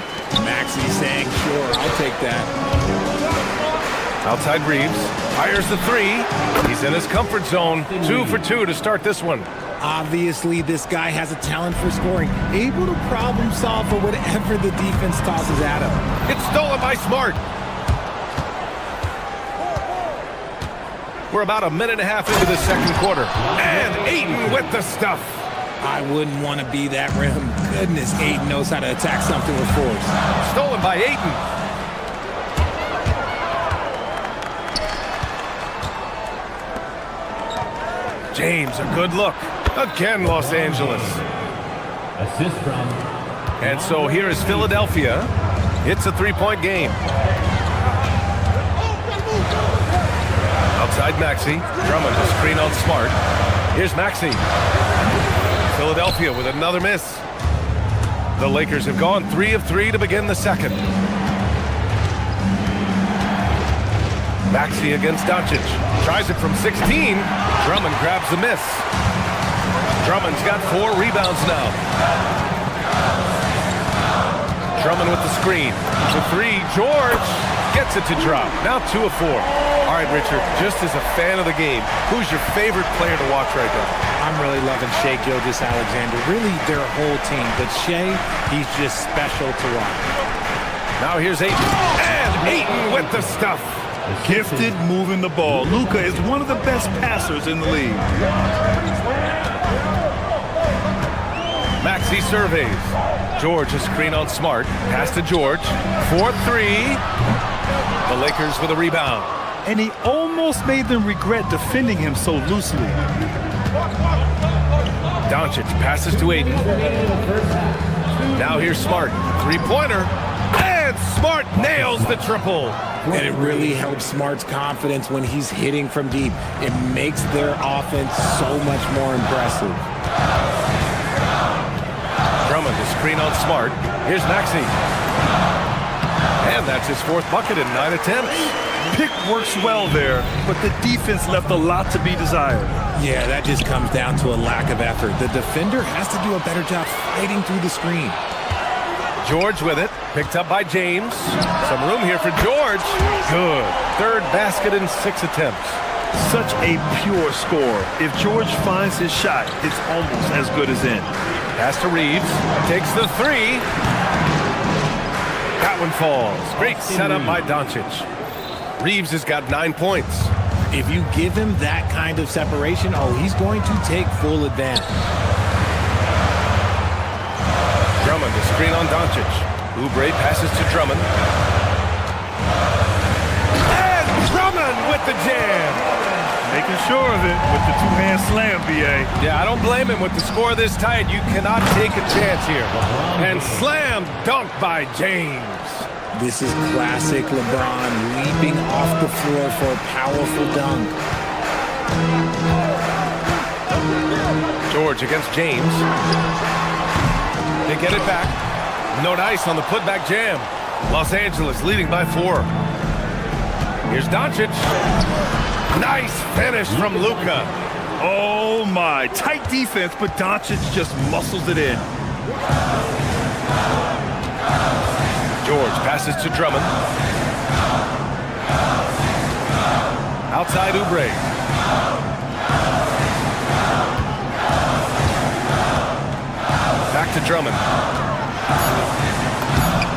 S7: Maxey saying, sure, I'll take that.
S12: Outside Reeves. Fires the 3. He's in his comfort zone. 2 for 2 to start this one.
S7: Obviously, this guy has a talent for scoring. Able to problem solve for whatever the defense tosses at him.
S12: It's stolen by Smart. We're about a minute and a half into the second quarter. And Ayton with the stuff.
S7: I wouldn't want to be that rim. Goodness, Ayton knows how to attack something with force.
S12: Stolen by Ayton. James, a good look. Again, Los Angeles.
S8: Assist from.
S12: And so here is Philadelphia. It's a 3-point game. Outside Maxey. Drummond, the screen on Smart. Here's Maxey. Philadelphia with another miss. The Lakers have gone 3 of 3 to begin the second. Maxey against Doncic. Tries it from 16. Drummond grabs the miss. Drummond's got 4 rebounds now. Drummond with the screen. The 3. George gets it to drop. Now 2 of 4. All right, Richard, just as a fan of the game, who's your favorite player to watch right now?
S7: I'm really loving Shai Gilgeous-Alexander. Really, their whole team. But Shai, he's just special to watch.
S12: Now here's Ayton. And Ayton with the stuff.
S4: Gifted moving the ball. Luka is one of the best passers in the league.
S12: Maxey surveys. George a screen on Smart. Pass to George. 4-3. The Lakers with a rebound.
S4: And he almost made them regret defending him so loosely.
S12: Doncic passes to Aiden. Now here's Smart. Three-pointer. And Smart nails the triple.
S7: And it really helps Smart's confidence when he's hitting from deep. It makes their offense so much more impressive.
S12: Drummond a screen on Smart. Here's Maxey. And that's his fourth bucket in 9 attempts.
S4: Pick works well there, but the defense left a lot to be desired.
S7: Yeah, that just comes down to a lack of effort. The defender has to do a better job fighting through the screen.
S12: George with it. Picked up by James. Some room here for George. Good. Third basket in 6 attempts.
S4: Such a pure score. If George finds his shot, it's almost as good as in.
S12: Pass to Reeves. Takes the three. That one falls. Great setup by Doncic. Reeves has got 9 points.
S7: If you give him that kind of separation, he's going to take full advantage.
S12: Drummond a screen on Doncic. Oubre passes to Drummond. And Drummond with the jam.
S4: Making sure of it with the two-hand slam, B.A.
S12: Yeah, I don't blame him with the score this tight. You cannot take a chance here. And slam dunk by James.
S7: This is classic LeBron leaping off the floor for a powerful dunk.
S12: George against James. They get it back. No dice on the putback jam. Los Angeles leading by 4. Here's Doncic. Nice finish from Luka.
S4: Oh my, tight defense, but Doncic just muscles it in.
S12: George passes to Drummond. Outside Oubre. Back to Drummond.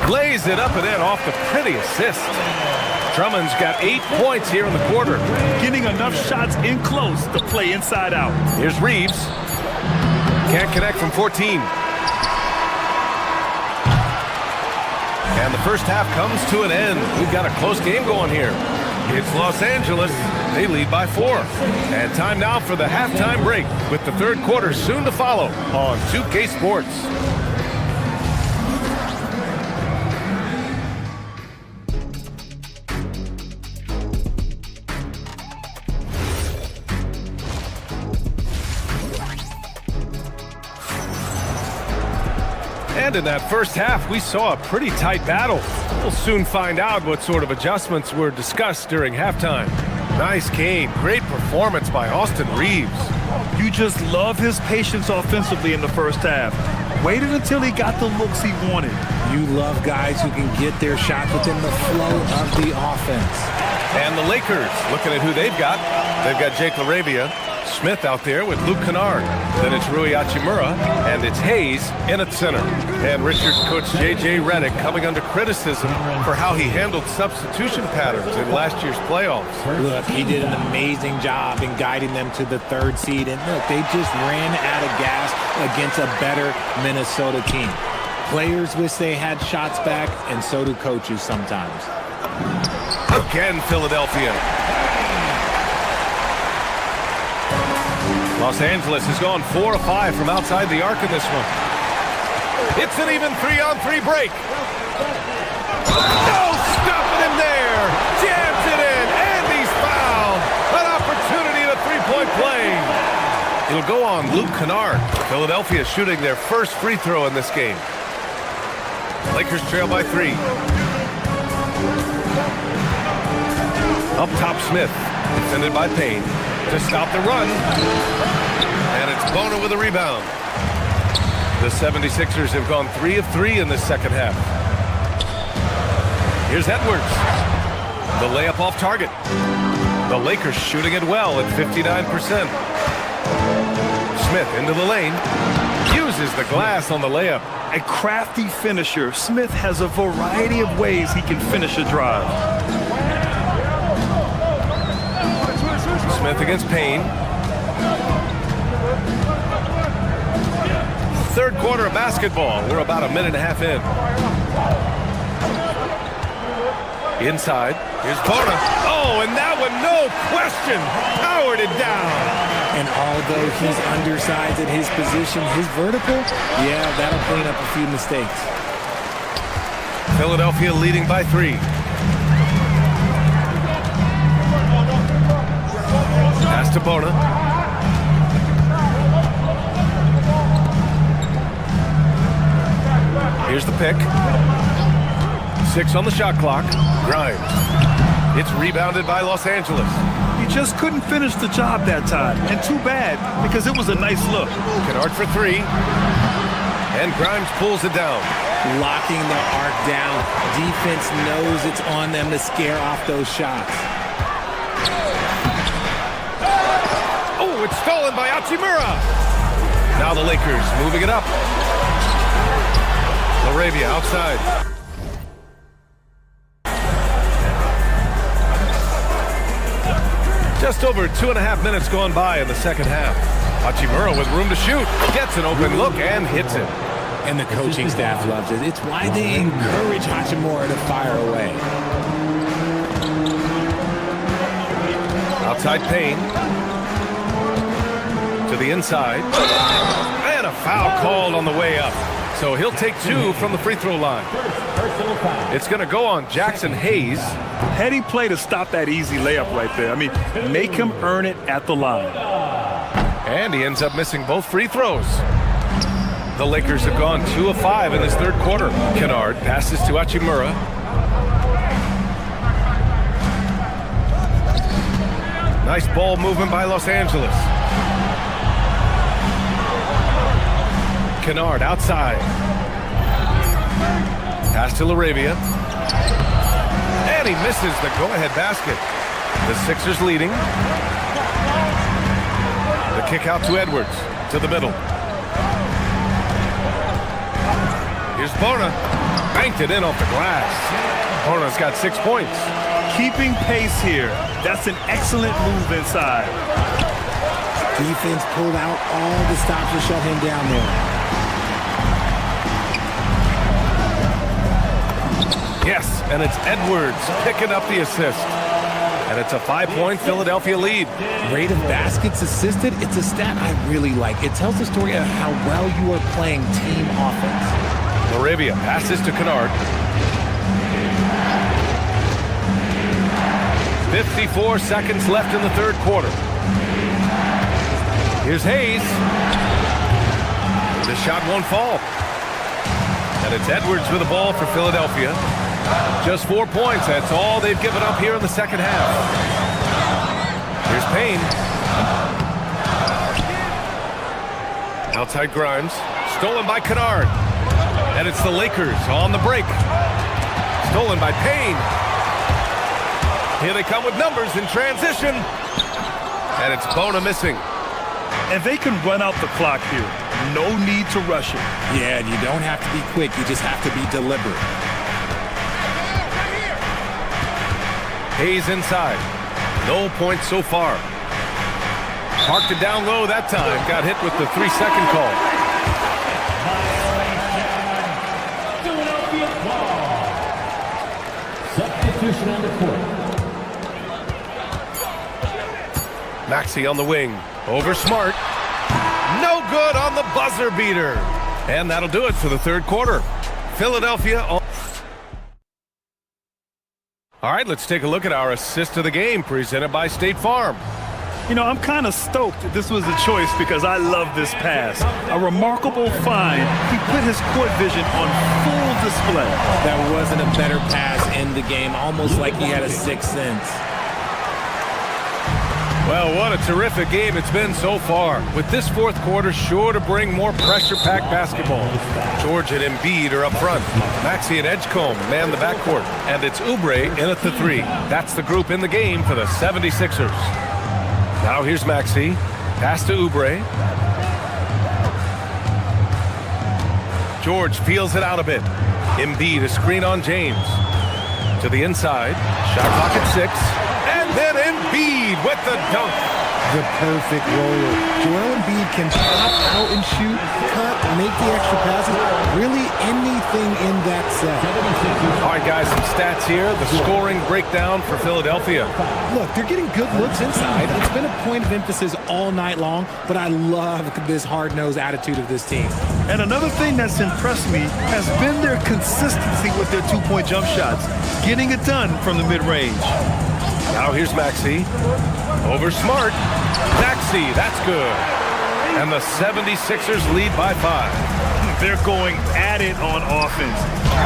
S12: Lays it up and in off the pretty assist. Drummond's got 8 points here in the quarter.
S4: Getting enough shots in close to play inside out.
S12: Here's Reeves. Can't connect from 14. And the first half comes to an end. We've got a close game going here. It's Los Angeles. They lead by 4. And time now for the halftime break with the third quarter soon to follow on 2K Sports. And in that first half, we saw a pretty tight battle. We'll soon find out what sort of adjustments were discussed during halftime. Nice game. Great performance by Austin Reeves.
S4: You just love his patience offensively in the first half. Waited until he got the looks he wanted.
S7: You love guys who can get their shots within the flow of the offense.
S12: And the Lakers, looking at who they've got. They've got Jake LaRavia. Smith out there with Luke Kennard. Then it's Rui Hachimura, and it's Hayes in at center. And Richards coach J.J. Redick coming under criticism for how he handled substitution patterns in last year's playoffs.
S7: Look, he did an amazing job in guiding them to the 3rd seed. And look, they just ran out of gas against a better Minnesota team. Players wish they had shots back, and so do coaches sometimes.
S12: Again, Philadelphia. Los Angeles has gone 4 of 5 from outside the arc in this one. It's an even 3-on-3 break. No stopping him there. Jams it in, and he's fouled. An opportunity at a three-point play. It'll go on Luke Kennard. Philadelphia shooting their first free throw in this game. Lakers trail by 3. Up top, Smith. Defended by Payne. To stop the run. And it's Bona with a rebound. The 76ers have gone 3 of 3 in this second half. Here's Edwards. The layup off target. The Lakers shooting it well at 59%. Smith into the lane. Uses the glass on the layup.
S4: A crafty finisher, Smith has a variety of ways he can finish a drive.
S12: Smith against Payne. Third quarter of basketball. We're about a minute and a half in. Inside. Here's Bona. Oh, and that one, no question, powered it down.
S7: And although he's undersized at his position, his vertical, yeah, that'll clean up a few mistakes.
S12: Philadelphia leading by 3. Pass to Bona. Here's the pick. 6 on the shot clock. Grimes. It's rebounded by Los Angeles.
S4: He just couldn't finish the job that time. And too bad, because it was a nice look.
S12: Kennard for 3. And Grimes pulls it down.
S7: Locking the arc down. Defense knows it's on them to scare off those shots.
S12: Oh, it's stolen by Hachimura. Now the Lakers moving it up. Laravia outside. Just over 2.5 minutes gone by in the second half. Hachimura with room to shoot. Gets an open look and hits it.
S7: And the coaching staff loves it. It's why they encourage Hachimura to fire away.
S12: Outside Payne. To the inside. And a foul called on the way up. So he'll take 2 from the free throw line. It's going to go on Jackson Hayes.
S4: Heady play to stop that easy layup right there. I mean, make him earn it at the line.
S12: And he ends up missing both free throws. The Lakers have gone 2 of 5 in this third quarter. Kennard passes to Hachimura. Nice ball movement by Los Angeles. Kennard outside. Pass to Laravia. And he misses the go-ahead basket. The Sixers leading. The kick out to Edwards. To the middle. Here's Bona. Banked it in off the glass. Bona's got 6 points.
S4: Keeping pace here. That's an excellent move inside.
S7: Defense pulled out all the stops to shut him down there.
S12: Yes, and it's Edwards picking up the assist. And it's a 5-point Philadelphia lead.
S7: Rate of baskets assisted, it's a stat I really like. It tells the story of how well you are playing team offense.
S12: Laravia passes to Kennard. 54 seconds left in the third quarter. Here's Hayes. The shot won't fall. And it's Edwards with the ball for Philadelphia. Just 4 points. That's all they've given up here in the second half. Here's Payne. Outside Grimes. Stolen by Kennard. And it's the Lakers on the break. Stolen by Payne. Here they come with numbers in transition. And it's Bona missing.
S4: And they can run out the clock here. No need to rush it.
S7: Yeah, you don't have to be quick. You just have to be deliberate.
S12: Hayes inside. No points so far. Parked it down low that time. Got hit with the 3-second call.
S8: Substitution on the court.
S12: Maxey on the wing. Over Smart. No good on the buzzer beater. And that'll do it for the third quarter. Philadelphia. All right, let's take a look at our assist of the game presented by State Farm.
S4: You know, I'm kind of stoked this was a choice because I love this pass. A remarkable find. He put his court vision on full display.
S7: That wasn't a better pass in the game, almost like he had a sixth sense.
S12: Well, what a terrific game it's been so far. With this fourth quarter sure to bring more pressure-packed basketball. George and Embiid are up front. Maxey and Edgecombe man the backcourt. And it's Oubre in at the 3. That's the group in the game for the 76ers. Now here's Maxey. Pass to Oubre. George feels it out a bit. Embiid a screen on James. To the inside. Shot clock at 6. And then Embiid with the dunk.
S14: the perfect roller. Joel Embiid can pop out and shoot, cut, make the extra passes, really anything in that set.
S12: All right, guys, some stats here. The scoring breakdown for Philadelphia.
S14: Look, they're getting good looks inside. It's been a point of emphasis all night long, but I love this hard-nosed attitude of this team.
S4: And another thing that's impressed me has been their consistency with their two-point jump shots, getting it done from the mid-range.
S12: Now here's Maxey. Over Smart. Maxey, that's good. And the 76ers lead by 5.
S4: They're going at it on offense.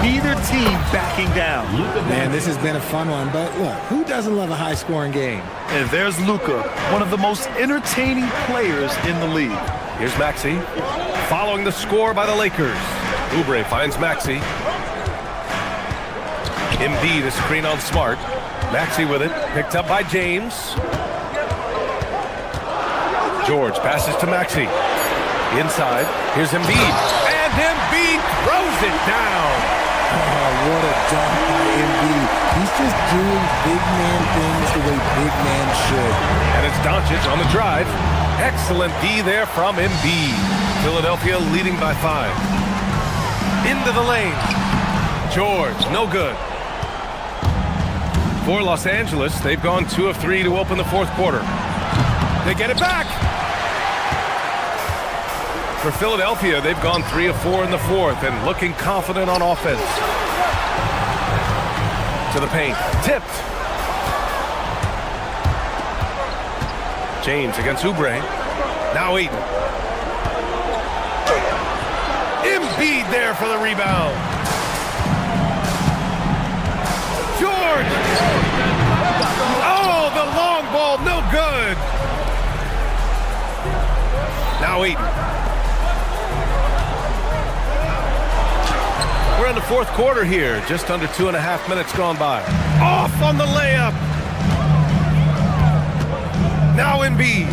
S4: Neither team backing down.
S14: Man, this has been a fun one, but look, who doesn't love a high-scoring game?
S4: And there's Luka, one of the most entertaining players in the league.
S12: Here's Maxey. Following the score by the Lakers. Oubre finds Maxey. Embiid a screen on Smart. Maxey with it. Picked up by James. George passes to Maxey. Inside. Here's Embiid. And Embiid throws it down.
S14: Oh, what a dunk by Embiid. He's just doing big man things the way big man should.
S12: And it's Doncic on the drive. Excellent D there from Embiid. Philadelphia leading by 5. Into the lane. George, no good. For Los Angeles, they've gone 2 of 3 to open the fourth quarter. They get it back. For Philadelphia, they've gone 3 of 4 in the fourth and looking confident on offense. To the paint. Tipped. James against Oubre. Now Ayton. Embiid there for the rebound. George! Oh, the long ball, no good. Now Ayton. We're in the fourth quarter here. Just under 2.5 minutes gone by. Off on the layup. Now Embiid.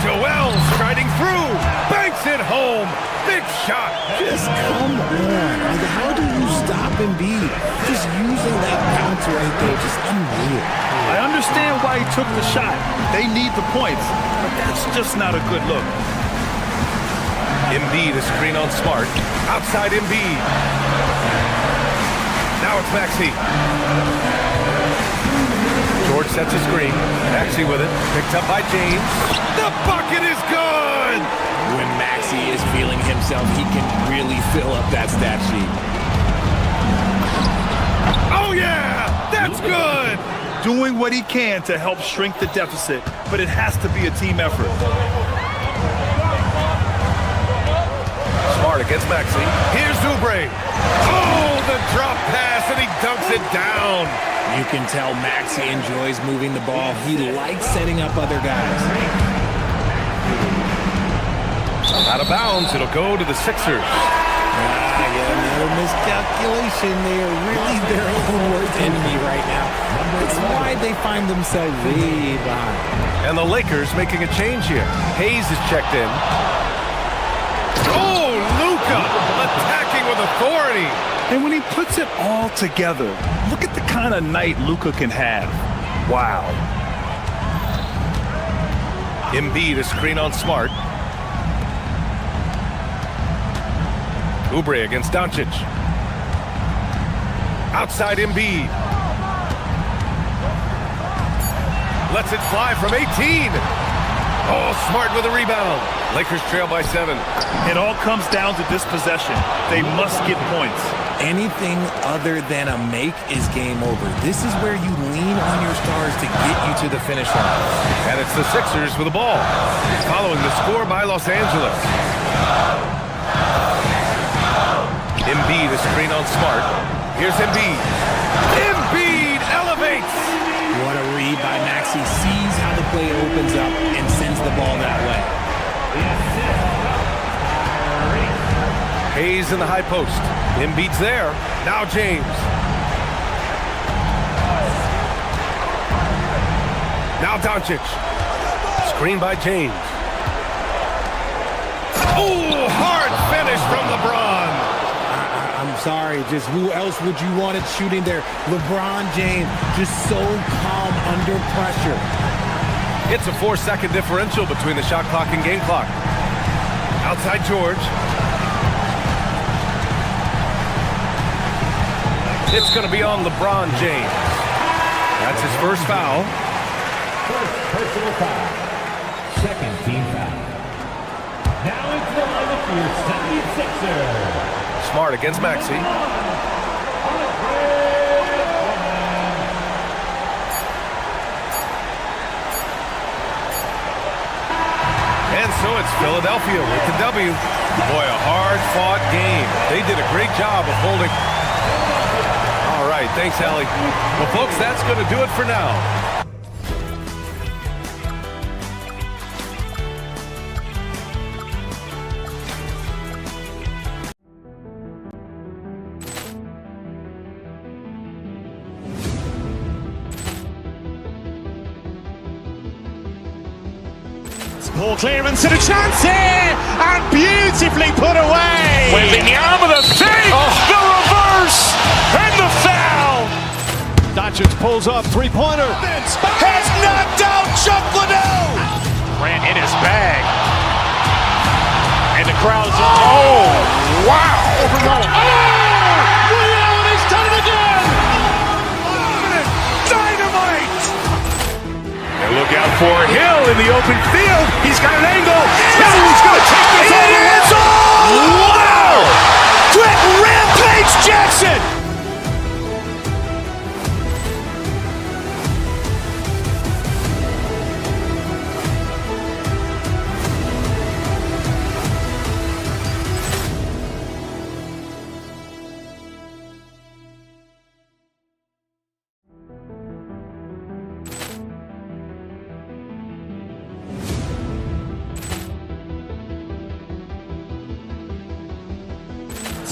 S12: Joel striding through. Banks it home. Big shot.
S14: Just come on. Like, how do you stop Embiid? Just using that bounce right there. Just unreal.
S4: I understand why he took the shot. They need the points, but that's just not a good look.
S12: Embiid a screen on Smart. Outside Embiid. Now it's Maxey. George sets a screen. Maxey with it. Picked up by James. The bucket is good!
S15: When Maxey is feeling himself, he can really fill up that stat sheet.
S12: Oh, yeah! That's good!
S4: Doing what he can to help shrink the deficit, but it has to be a team effort.
S12: Smart against Maxey. Here's Oubre. Oh, the drop pass, and he dunks it down.
S15: You can tell Maxey enjoys moving the ball. He likes setting up other guys.
S12: Out of bounds, it'll go to the Sixers.
S14: Another miscalculation. They are really their own worst enemy right now. That's why they find themselves way behind.
S12: And the Lakers making a change here. Hayes is checked in. Oh, Luka attacking with authority.
S4: And when he puts it all together, look at the kind of night Luka can have. Wow.
S12: Embiid a screen on Smart. Oubre against Doncic. Outside Embiid. Lets it fly from 18. Oh, Smart with a rebound. Lakers trail by 7.
S4: It all comes down to this possession. They must get points.
S14: Anything other than a make is game over. This is where you lean on your stars to get you to the finish line.
S12: And it's the Sixers with the ball. Following the score by Los Angeles. Embiid a screen on Smart. Here's Embiid. Embiid elevates.
S14: What a read by Maxey. Sees how the play opens up and sends the ball that way.
S12: Hayes in the high post. Embiid's there. Now James. Now Doncic. Screen by James. Oh, hard finish from LeBron.
S14: I'm sorry, just who else would you want it shooting there? LeBron James, just so calm under pressure.
S12: It's a 4-second differential between the shot clock and game clock. Outside George. It's going to be on LeBron James. That's his first foul.
S8: First personal foul. Second team foul. Now into the lineup for your 76ers.
S12: Smart against Maxey. And so it's Philadelphia with the W. Boy, a hard-fought game. They did a great job of holding. All right, thanks, Allie. Well, folks, that's going to do it for now.
S1: Ball clearance and a chance here, and beautifully put away.
S2: Wembanyama the fake, the reverse, and the foul.
S3: Doncic pulls up, three-pointer.
S2: Has knocked out Chuck Liddell.
S1: Grant in his bag, and the crowd's
S2: Oh, wow.
S1: Allen has done it again.
S2: Dynamite. And look out for Hill in the open field. He's got an angle. He's going to take this all the way. Wow! Quick Rampage Jackson.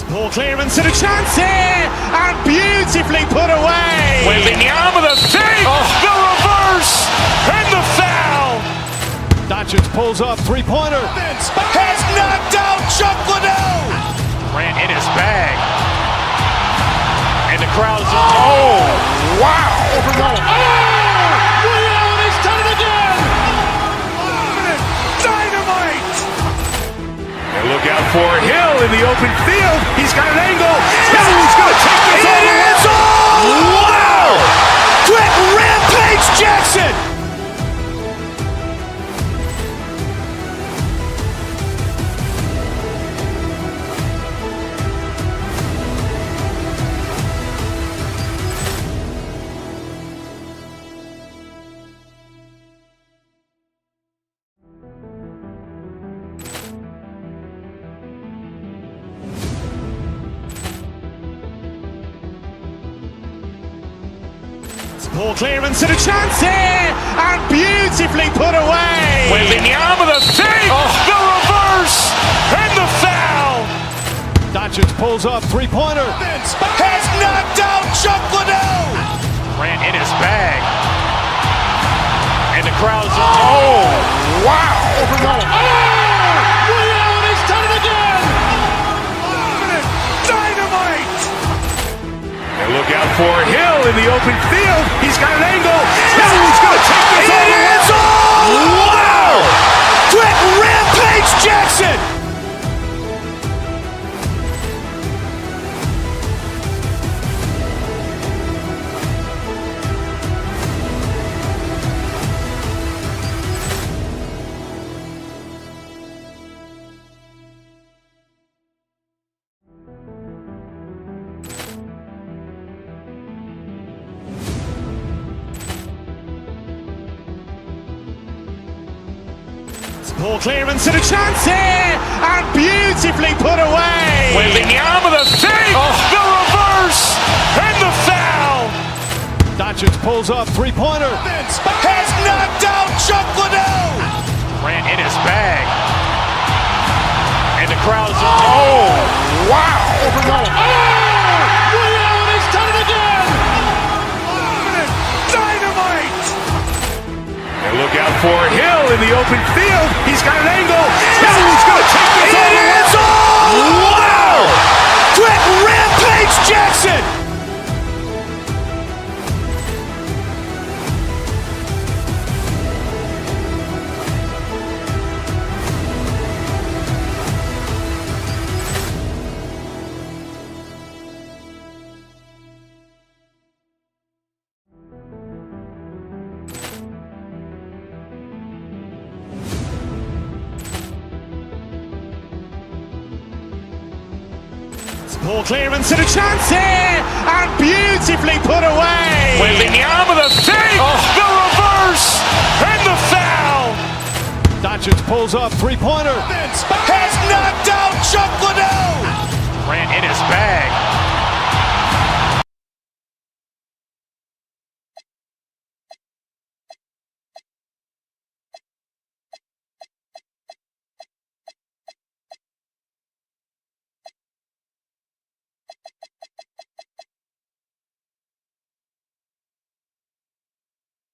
S1: Ball clearance and a chance here, and beautifully put away.
S2: Wembanyama the fake, the reverse, and the foul.
S3: Doncic pulls up, three-pointer.
S2: Has knocked out Chuck Liddell.
S1: Grant in his bag, and the crowd's
S2: wow.
S1: Allen has done it again.
S2: Dynamite. And look out for Hill in the open field. He's got an angle. He's going to take this all the way. Wow! Quick Rampage Jackson.
S1: Ball clearance and a chance here, and beautifully put away.
S2: Wembanyama the fake, the reverse, and the foul.
S3: Doncic pulls up, three-pointer.
S2: Has knocked out Chuck Liddell.
S1: Grant in his bag, and the crowd's
S2: wow.
S1: Allen has done it again.
S2: Dynamite. And look out for Hill in the open field. He's got an angle. He's going to take this all the way. Wow! Quick Rampage Jackson.
S1: Ball clearance and a chance here, and beautifully put away.
S2: Wembanyama the fake, the reverse, and the foul.
S3: Doncic pulls up, three-pointer.
S2: Has knocked out Chuck Liddell.
S1: Grant in his bag, and the crowd's
S2: wow.
S1: Allen has done it again.
S2: Dynamite. And look out for Hill in the open field. He's got an angle. He's going to take this all the way. Wow! Quick Rampage Jackson.
S1: Ball clearance and a chance here, and beautifully put away.
S2: Wembanyama the fake, the reverse, and the foul.
S3: Doncic pulls up, three-pointer.
S2: Has knocked out Chuck Liddell. Ran in his bag.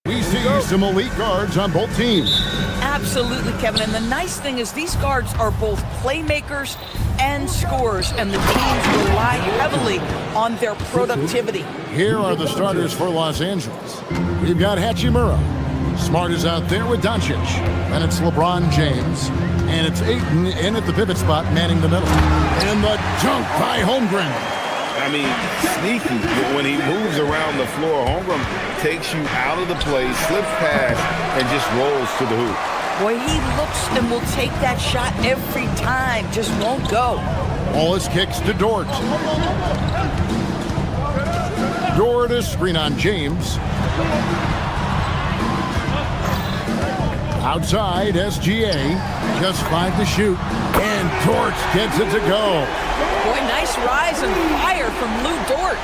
S11: We see some elite guards on both teams.
S13: Absolutely, Kevin. And the nice thing is these guards are both playmakers and scorers, and the teams rely heavily on their productivity.
S11: Here are the starters for Los Angeles. We've got Hachimura. Smart is out there with Doncic. And it's LeBron James. And it's Ayton in at the pivot spot, manning the middle. And the dunk by Holmgren.
S9: I mean, sneaky. When he moves around the floor, Holmgren takes you out of the play, slips past, and just rolls to the hoop.
S13: Boy, he looks and will take that shot every time. Just won't go.
S11: Wallace kicks to Dort. Dort a screen on James. Outside, SGA. Just 5 to shoot. And Dort gets it to go.
S13: Boy, nice rise and fire from Lou Dort.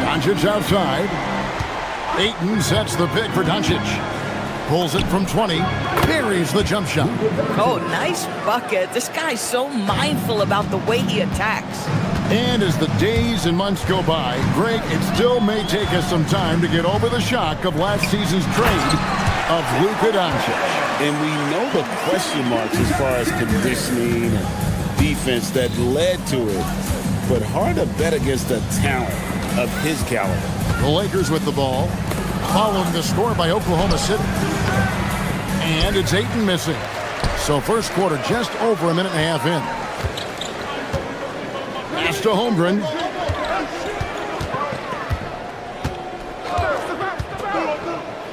S11: Doncic outside. Ayton sets the pick for Doncic. Pulls it from 20. Buries the jump shot.
S13: Oh, nice bucket. This guy's so mindful about the way he attacks.
S11: And as the days and months go by, Greg, it still may take us some time to get over the shock of last season's trade of Luka Doncic.
S9: And we know the question marks as far as conditioning and defense that led to it. But hard to bet against the talent of his caliber.
S11: The Lakers with the ball, following the score by Oklahoma City. And it's Ayton missing. So first quarter just over a minute and a half in. Pass to Holmgren.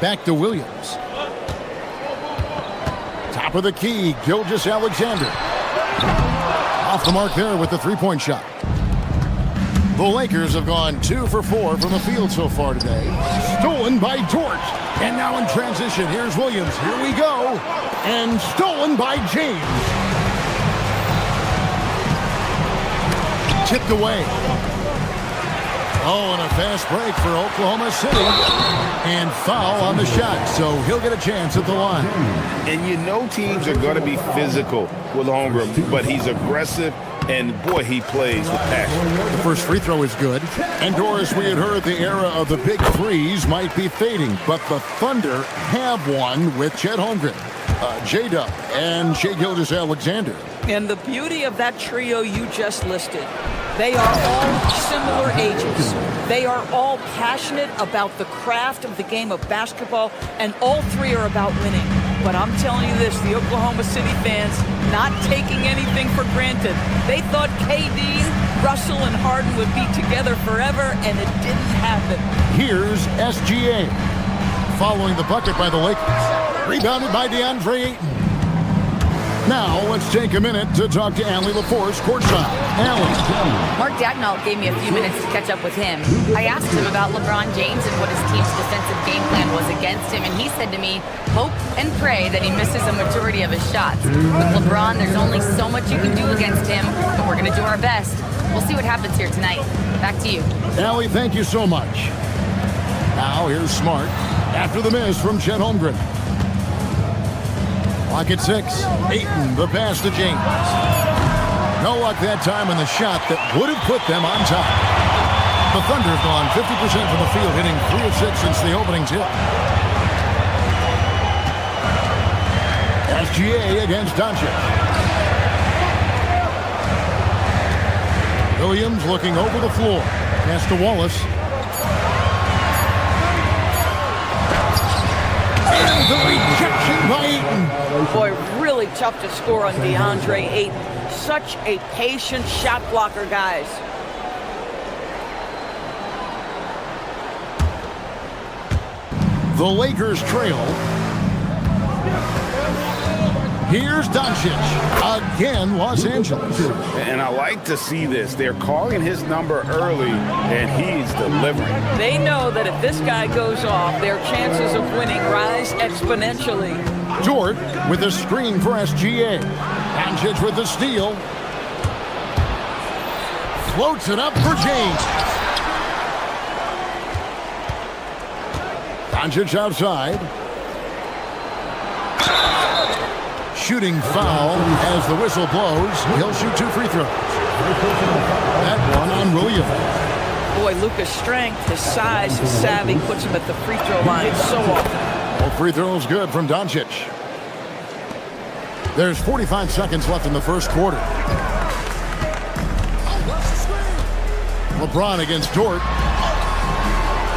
S11: Back to Williams. Top of the key, Gilgeous-Alexander. Off the mark there with the three-point shot. The Lakers have gone 2 for 4 from the field so far today. Stolen by Dort. And now in transition, here's Williams. Here we go. And stolen by James. Tipped away. Oh, and a fast break for Oklahoma City. And foul on the shot, so he'll get a chance at the line.
S9: And you know teams are going to be physical with Holmgren, but he's aggressive, and boy, he plays with passion.
S11: The first free throw is good. And Doris, we had heard the era of the big threes might be fading, but the Thunder have one with Chet Holmgren, J-Dub, and Shai Gilgeous-Alexander.
S13: And the beauty of that trio you just listed, they are all similar ages. They are all passionate about the craft of the game of basketball, and all three are about winning. But I'm telling you this, the Oklahoma City fans not taking anything for granted. They thought KD, Russell, and Harden would be together forever, and it didn't happen.
S11: Here's SGA. Following the bucket by the Lakers. Rebounded by DeAndre Ayton. Now, let's take a minute to talk to Allie LaForce courtside. Allie.
S6: Mark Dagnall gave me a few minutes to catch up with him. I asked him about LeBron James and what his team's defensive game plan was against him, and he said to me, hope and pray that he misses a majority of his shots. With LeBron, there's only so much you can do against him, but we're going to do our best. We'll see what happens here tonight. Back to you.
S11: Allie, thank you so much. Now, here's Smart. After the miss from Chet Holmgren. Clock at 6. Ayton, the pass to James. No luck that time on the shot that would have put them on top. The Thunder have gone 50% from the field, hitting 3 of 6 since the opening tip. SGA against Doncic. Williams looking over the floor. Pass to Wallace. And the rejection by Ayton.
S13: Boy, really tough to score on DeAndre Ayton. Such a patient shot blocker, guys.
S11: The Lakers trail. Here's Doncic. Again, Los Angeles.
S9: And I like to see this. They're calling his number early, and he's delivering.
S13: They know that if this guy goes off, their chances of winning rise exponentially.
S11: Dort with a screen for SGA. Doncic with the steal. Floats it up for James. Doncic outside. Shooting foul as the whistle blows. He'll shoot 2 free throws. That one on Williams.
S13: Boy, Luka's strength, his size, his savvy puts him at the free throw line so often.
S11: All free throws good from Doncic. There's 45 seconds left in the first quarter. LeBron against Dort.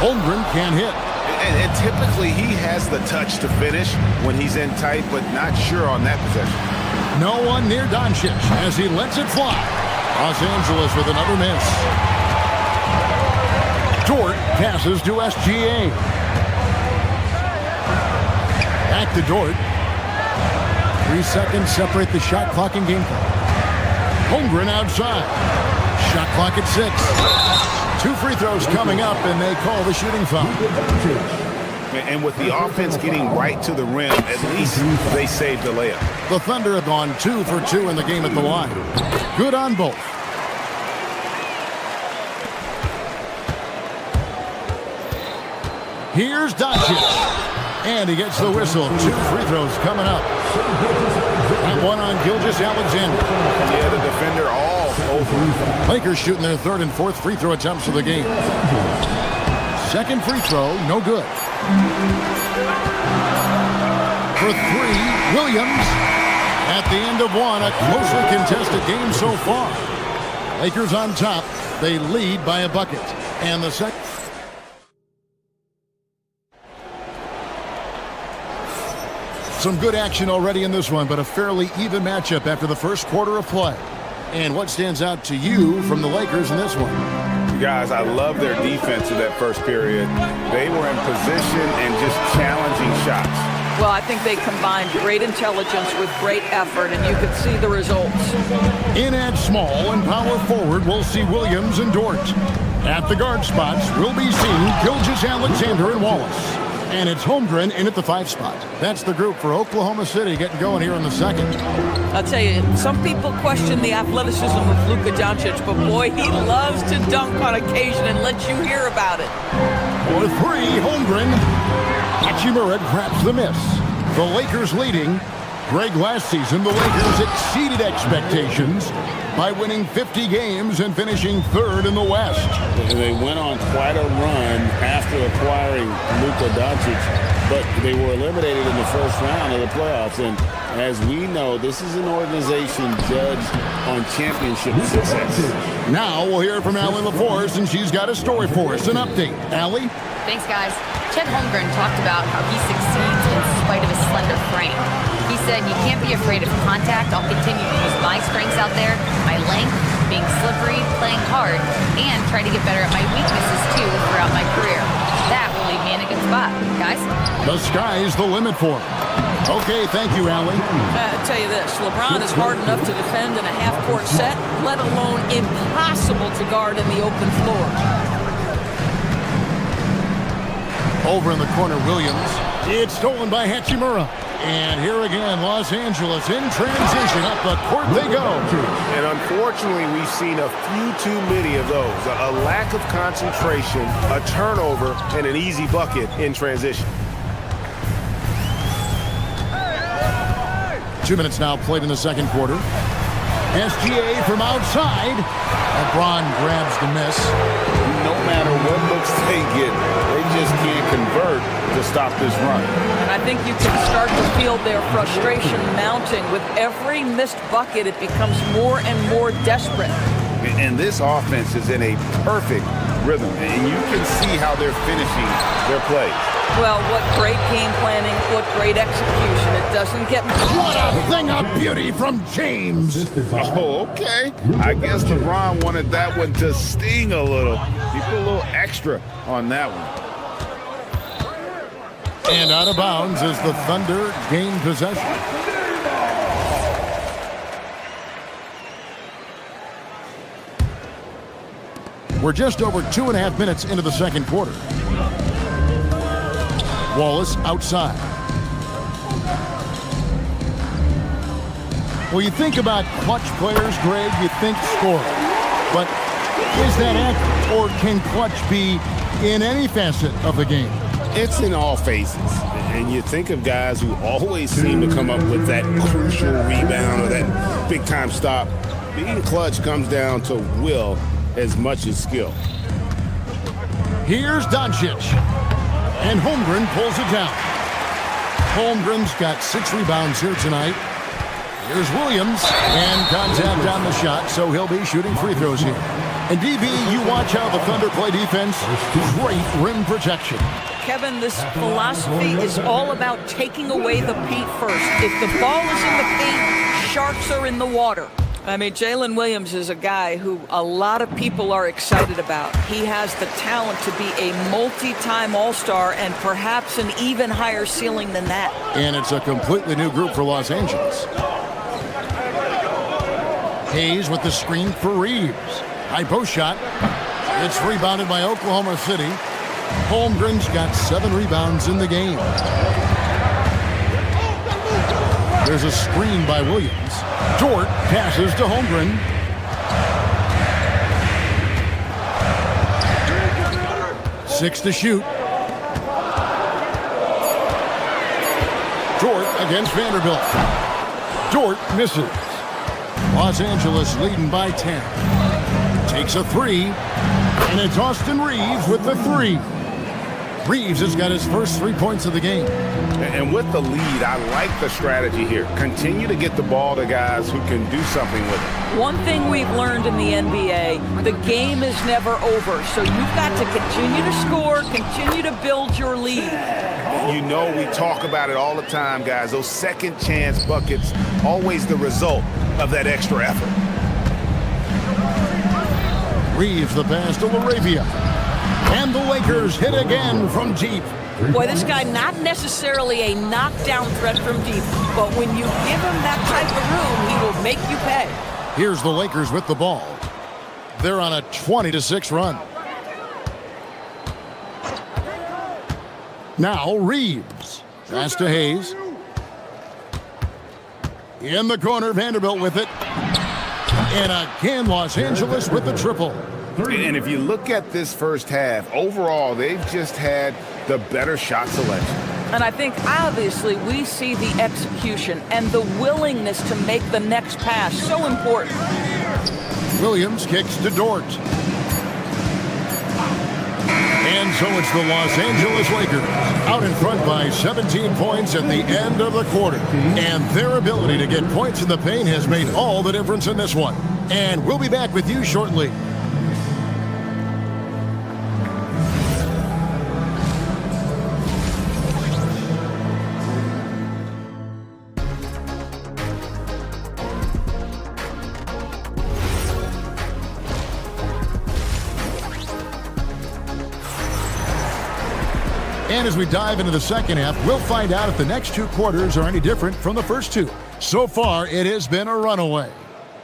S11: Holmgren can't hit.
S2: And typically he has the touch to finish when he's in tight, but not sure on that possession.
S11: No one near Doncic as he lets it fly. Los Angeles with another miss. Dort passes to SGA. Back to Dort. 3 seconds separate the shot clock and game clock. Holmgren outside. Shot clock at 6. 2 free throws coming up, and they call the shooting foul.
S2: And with the offense getting right to the rim, at least they saved the layup.
S11: The Thunder have gone 2 for 2 in the game at the line. Good on both. Here's Doncic. And he gets the whistle. 2 free throws coming up. That one on Gilgeous-Alexander.
S2: Yeah, the defender all over.
S11: Lakers shooting their 3rd and 4th free throw attempts of the game. Second free throw, no good. For 3, Williams. At the end of 1, a closely contested game so far. Lakers on top. They lead by a bucket. And the second. Some good action already in this one, but a fairly even matchup after the first quarter of play. And what stands out to you from the Lakers in this one?
S2: Guys, I love their defense in that first period. They were in position and just challenging shots.
S13: Well, I think they combined great intelligence with great effort, and you could see the results.
S11: In at small and power forward, we'll see Williams and Dort. At the guard spots, we'll be seeing Gilgeous-Alexander and Wallace. And it's Holmgren in at the 5 spot. That's the group for Oklahoma City getting going here in the second.
S13: I'll tell you, some people question the athleticism of Luka Doncic, but boy, he loves to dunk on occasion and let you hear about it.
S11: For 3, Holmgren. Hachimura grabs the miss. The Lakers leading. Greg, last season, the Lakers exceeded expectations by winning 50 games and finishing 3rd in the West.
S9: And they went on quite a run after acquiring Luka Doncic, but they were eliminated in the first round of the playoffs. And as we know, this is an organization judged on championship success.
S11: Now we'll hear from Allie LaForce, and she's got a story for us. An update. Allie?
S6: Thanks, guys. Chet Holmgren talked about how he succeeds in spite of his slender frame. He said, "You can't be afraid of contact. I'll continue to use my strengths out there, my length, being slippery, playing hard, and try to get better at my weaknesses, too, throughout my career. That will leave me in a good spot." Guys?
S11: The sky's the limit for him. Okay, thank you, Allie.
S13: I'll tell you this, LeBron is hard enough to defend in a half-court set, let alone impossible to guard in the open floor.
S11: Over in the corner, Williams. It's stolen by Hachimura. And here again, Los Angeles in transition. Up the court they go.
S2: And unfortunately, we've seen a few too many of those. A lack of concentration, a turnover, and an easy bucket in transition.
S11: 2 minutes now played in the second quarter. SGA from outside. LeBron grabs the miss.
S9: No matter what looks they get, they just can't convert to stop this run.
S13: And I think you can start to feel their frustration mounting. With every missed bucket, it becomes more and more desperate.
S2: And this offense is in a perfect rhythm, and you can see how they're finishing their play.
S13: Well, what great game planning, what great execution. It doesn't get much.
S11: What a thing of beauty from James.
S2: Oh, okay. I guess LeBron wanted that one to sting a little. He put a little extra on that one.
S11: And out of bounds as the Thunder gain possession. We're just over 2.5 minutes into the second quarter. Wallace outside. Well, you think about clutch players, Greg, you think scoring. But is that accurate, or can clutch be in any facet of the game?
S9: It's in all phases. And you think of guys who always seem to come up with that crucial rebound or that big-time stop. Being clutch comes down to will as much as skill.
S11: Here's Doncic. And Holmgren pulls it down. Holmgren's got 6 rebounds here tonight. Here's Williams, and contact on the shot, so he'll be shooting free throws here. And DB, you watch how the Thunder play defense. Great rim protection.
S13: Kevin, this philosophy is all about taking away the paint first. If the ball is in the paint, sharks are in the water. I mean, Jalen Williams is a guy who a lot of people are excited about. He has the talent to be a multi-time All-Star and perhaps an even higher ceiling than that.
S11: And it's a completely new group for Los Angeles. Hayes with the screen for Reeves. High post shot. It's rebounded by Oklahoma City. Holmgren's got 7 rebounds in the game. There's a screen by Williams. Dort passes to Holmgren. Six to shoot. Dort against Vanderbilt. Dort misses. Los Angeles leading by 10. Takes a 3. And it's Austin Reeves with the 3. Reeves has got his first 3 points of the game.
S9: And with the lead, I like the strategy here. Continue to get the ball to guys who can do something with it.
S13: One thing we've learned in the NBA, the game is never over. So you've got to continue to score, continue to build your lead.
S9: You know, we talk about it all the time, guys. Those second chance buckets, always the result of that extra effort.
S11: Reeves the pass to LaRavia. And the Lakers hit again from deep.
S13: Boy, this guy not necessarily a knockdown threat from deep, but when you give him that type of room, he will make you pay.
S11: Here's the Lakers with the ball. They're on a 20-6 run. Now Reeves. Pass to Hayes. In the corner, Vanderbilt with it. And again, Los Angeles with the triple.
S9: And if you look at this first half, overall, they've just had the better shot selection.
S13: And I think, obviously, we see the execution and the willingness to make the next pass so important.
S11: Williams kicks to Dort. And so it's the Los Angeles Lakers out in front by 17 points at the end of the quarter. And their ability to get points in the paint has made all the difference in this one. And we'll be back with you shortly. And as we dive into the second half, we'll find out if the next 2 quarters are any different from the first 2. So far, it has been a runaway.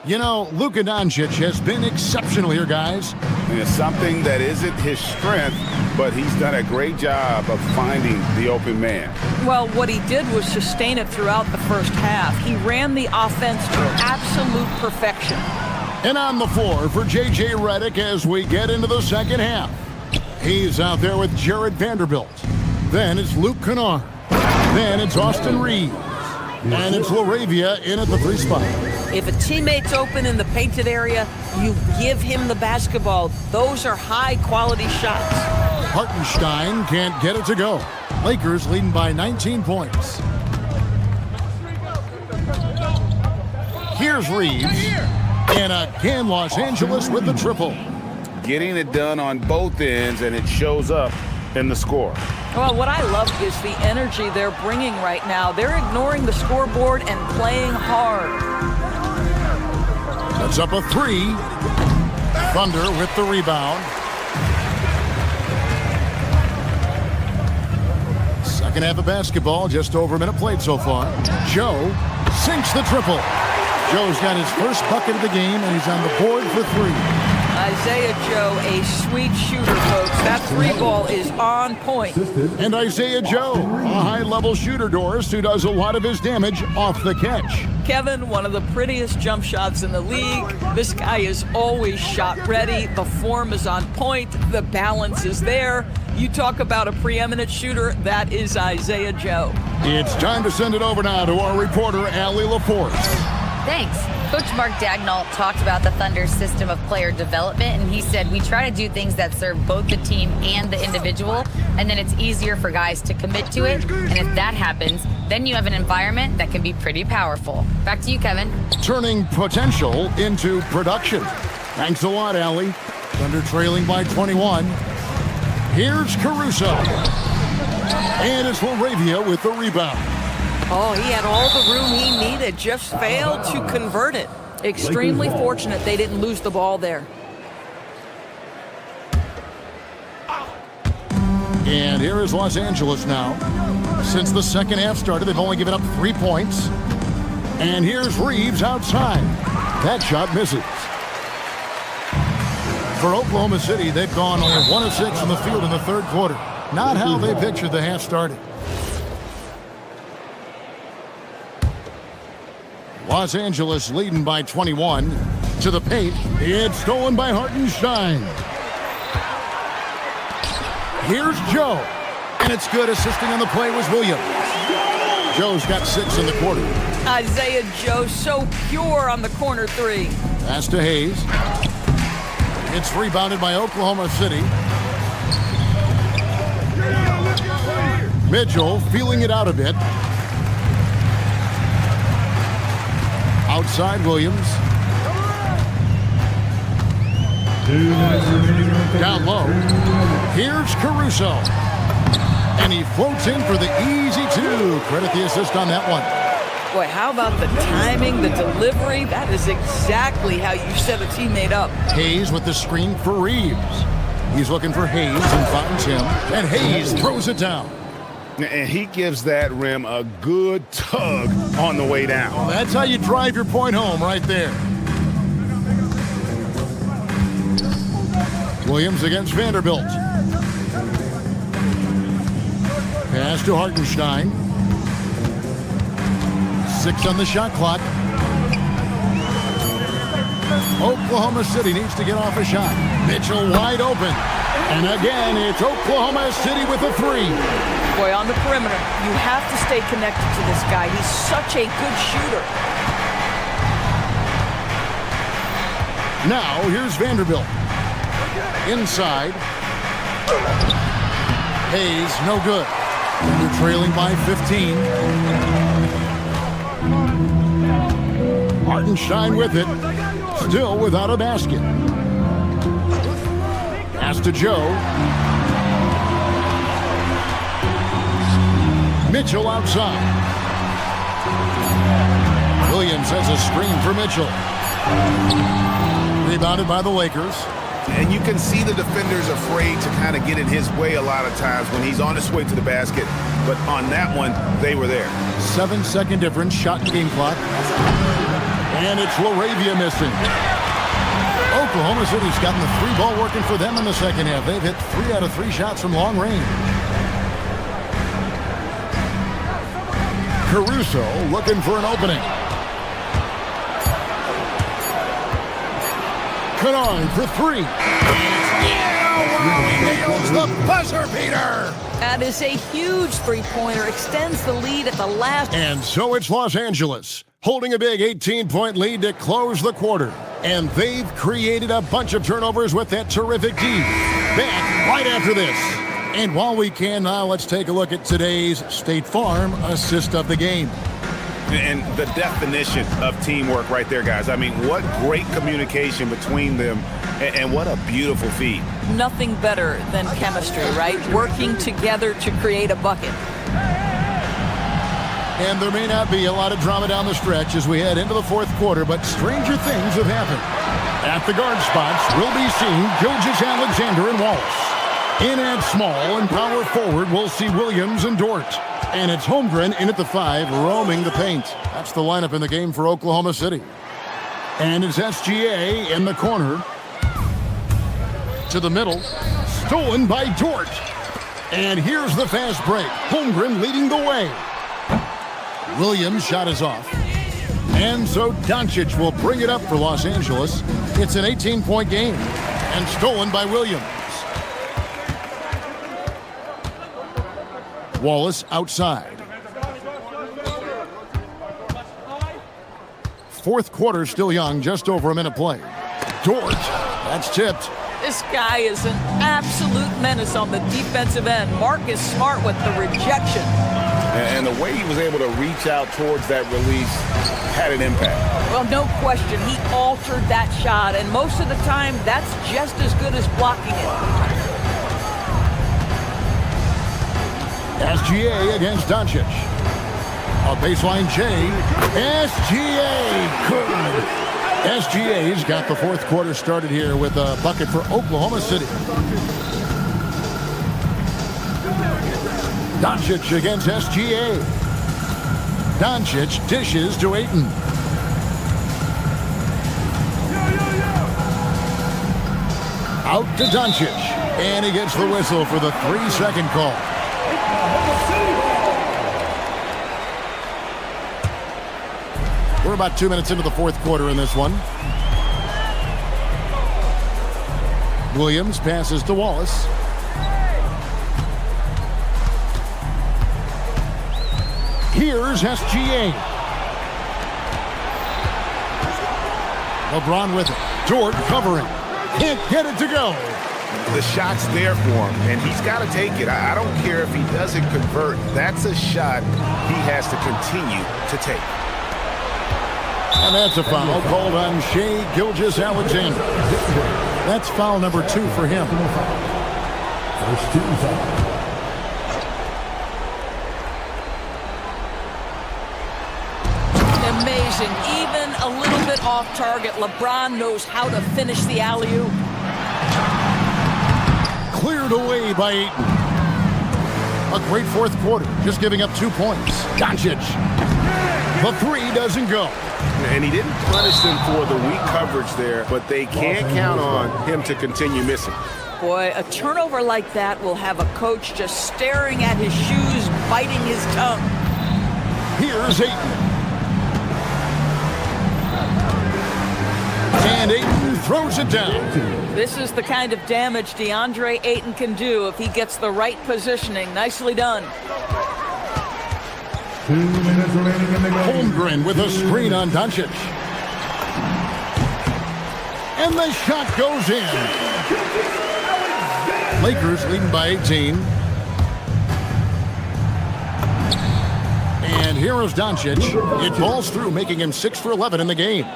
S11: You know, Luka Doncic has been exceptional here, guys.
S9: And it's something that isn't his strength, but he's done a great job of finding the open man.
S13: Well, what he did was sustain it throughout the first half. He ran the offense to absolute perfection.
S11: And on the floor for J.J. Redick as we get into the second half. He's out there with Jared Vanderbilt. Then it's Luke Kennard. Then it's Austin Reeves. And it's LaRavia in at the 3 spot.
S13: If a teammate's open in the painted area, you give him the basketball. Those are high-quality shots.
S11: Hartenstein can't get it to go. Lakers leading by 19 points. Here's Reeves. And again, Los Angeles with the triple.
S9: Getting it done on both ends, and it shows up in the score.
S13: Well, what I love is the energy they're bringing right now. They're ignoring the scoreboard and playing hard.
S11: That's up a 3. Thunder with the rebound. Second half of basketball, just over a minute played so far. Joe sinks the triple. Joe's got his first bucket of the game, and he's on the board for 3.
S13: Isaiah Joe, a sweet shooter, folks. That three ball is on point.
S11: And Isaiah Joe, a high-level shooter, Doris, who does a lot of his damage off the catch.
S13: Kevin, one of the prettiest jump shots in the league. This guy is always shot ready. The form is on point. The balance is there. You talk about a preeminent shooter, that is Isaiah Joe.
S11: It's time to send it over now to our reporter, Allie LaForce.
S6: Thanks. Coach Mark Dagnall talked about the Thunder's system of player development, and he said, we try to do things that serve both the team and the individual, and then it's easier for guys to commit to it. And if that happens, then you have an environment that can be pretty powerful. Back to you, Kevin.
S11: Turning potential into production. Thanks a lot, Allie. Thunder trailing by 21. Here's Caruso. And it's Laravia with the rebound.
S13: Oh, he had all the room he needed, just failed to convert it. Extremely fortunate they didn't lose the ball there.
S11: And here is Los Angeles now. Since the second half started, they've only given up 3 points. And here's Reeves outside. That shot misses. For Oklahoma City, they've gone only 1 of 6 from the field in the third quarter. Not how they pictured the half started. Los Angeles leading by 21. To the paint. It's stolen by Hartenstein. Here's Joe. And it's good. Assisting on the play was Williams. Joe's got 6 in the quarter.
S13: Isaiah Joe so pure on the corner three.
S11: Pass to Hayes. It's rebounded by Oklahoma City. Mitchell feeling it out a bit. Outside Williams. Down low. Here's Caruso. And he floats in for the easy 2. Credit the assist on that one.
S13: Boy, how about the timing, the delivery? That is exactly how you set a teammate up.
S11: Hayes with the screen for Reeves. He's looking for Hayes and finds him. And Hayes throws it down.
S2: And he gives that rim a good tug on the way down.
S11: Well, that's how you drive your point home right there. Williams against Vanderbilt. Pass to Hartenstein. 6 on the shot clock. Oklahoma City needs to get off a shot. Mitchell wide open. And again, it's Oklahoma City with a 3.
S13: Boy, on the perimeter, you have to stay connected to this guy. He's such a good shooter.
S11: Now, here's Vanderbilt. Inside. Hayes, no good. They're trailing by 15. Hartenstein with it. Still without a basket. Pass to Joe. Mitchell outside. Williams has a screen for Mitchell. Rebounded by the Lakers.
S2: And you can see the defenders afraid to kind of get in his way a lot of times when he's on his way to the basket. But on that one, they were there.
S11: 7-second difference, shot and game clock. And it's Laravia missing. Oklahoma City's gotten the 3 ball working for them in the second half. They've hit 3 out of 3 shots from long range. Caruso looking for an opening. Kennard for 3. Nails the buzzer beater.
S13: That is a huge three-pointer. Extends the lead at the last.
S11: And so it's Los Angeles holding a big 18-point lead to close the quarter. And they've created a bunch of turnovers with that terrific D. Back right after this. And while we can now, let's take a look at today's State Farm assist of the game.
S2: And the definition of teamwork right there, guys. I mean, what great communication between them, and what a beautiful feed.
S13: Nothing better than chemistry, right? Working together to create a bucket.
S11: And there may not be a lot of drama down the stretch as we head into the fourth quarter, but stranger things have happened. At the guard spots, we'll be seeing Gilgeous-Alexander and Wallace. In at small and power forward, we'll see Williams and Dort. And it's Holmgren in at the 5, roaming the paint. That's the lineup in the game for Oklahoma City. And it's SGA in the corner. To the middle. Stolen by Dort. And here's the fast break. Holmgren leading the way. Williams' shot is off. And so Doncic will bring it up for Los Angeles. It's an 18-point game. And stolen by Williams. Wallace outside. Fourth quarter still young, just over a minute played. Dort, that's tipped.
S13: This guy is an absolute menace on the defensive end. Marcus Smart with the rejection.
S9: And the way he was able to reach out towards that release had an impact.
S13: Well, no question. He altered that shot, and most of the time, that's just as good as blocking it.
S11: SGA against Doncic. A baseline J. SGA good. SGA's got the fourth quarter started here with a bucket for Oklahoma City. Doncic against SGA. Doncic dishes to Ayton. Out to Doncic. And he gets the whistle for the 3-second call. We're about 2 minutes into the fourth quarter in this one. Williams passes to Wallace. Here's SGA. LeBron with it. Dort covering. Can't get it to go.
S2: The shot's there for him, and he's got to take it. I don't care if he doesn't convert. That's a shot he has to continue to take.
S11: And that's a foul called on Shai Gilgeous-Alexander. That's foul number 2 for him.
S8: First team foul.
S13: Amazing. Even a little bit off target, LeBron knows how to finish the alley-oop.
S11: Cleared away by Ayton. A great fourth quarter, just giving up 2 points. Doncic. The 3 doesn't go.
S2: And he didn't punish them for the weak coverage there, but they can't count on him to continue missing.
S13: Boy, a turnover like that will have a coach just staring at his shoes, biting his tongue.
S11: Here's Ayton. And Ayton throws it down.
S13: This is the kind of damage DeAndre Ayton can do if he gets the right positioning. Nicely done.
S8: 2 minutes remaining in the game.
S11: Holmgren with a screen on Doncic. And the shot goes in. Lakers leading by 18. And here is Doncic. It falls through, making him 6 for 11 in the game.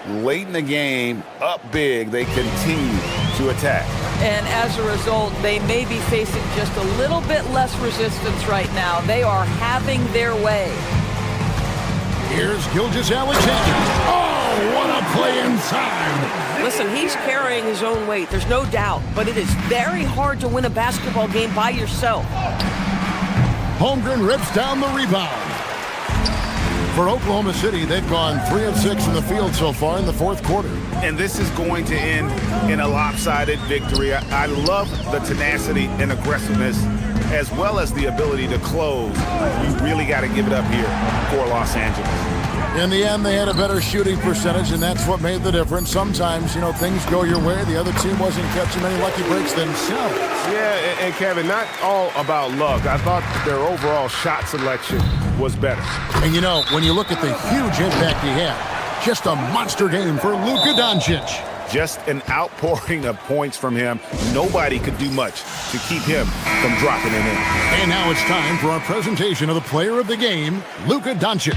S2: Late in the game, up big, they continue to attack.
S13: And as a result, they may be facing just a little bit less resistance right now. They are having their way.
S11: Here's Gilgeous-Alexander. Oh, what a play inside.
S13: Listen, he's carrying his own weight. There's no doubt. But it is very hard to win a basketball game by yourself.
S11: Holmgren rips down the rebound. For Oklahoma City, they've gone 3 of 6 in the field so far in the fourth quarter.
S2: And this is going to end in a lopsided victory. I love the tenacity and aggressiveness as well as the ability to close. You really got to give it up here for Los Angeles.
S11: In the end, they had a better shooting percentage, and that's what made the difference. Sometimes, things go your way. The other team wasn't catching many lucky breaks themselves.
S2: Yeah, and Kevin, not all about luck. I thought their overall shot selection was better.
S11: And when you look at the huge impact he had, just a monster game for Luka Doncic.
S2: Just an outpouring of points from him. Nobody could do much to keep him from dropping it in.
S11: And now it's time for our presentation of the player of the game, Luka Doncic.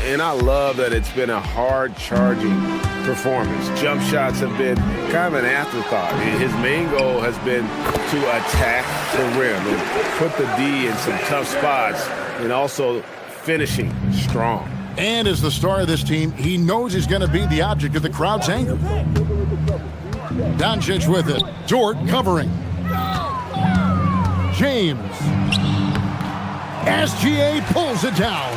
S2: And I love that it's been a hard-charging performance. Jump shots have been kind of an afterthought. His main goal has been to attack the rim and put the D in some tough spots and also finishing strong.
S11: And as the star of this team, he knows he's going to be the object of the crowd's anger. Doncic with it. Dort covering. James. SGA pulls it down.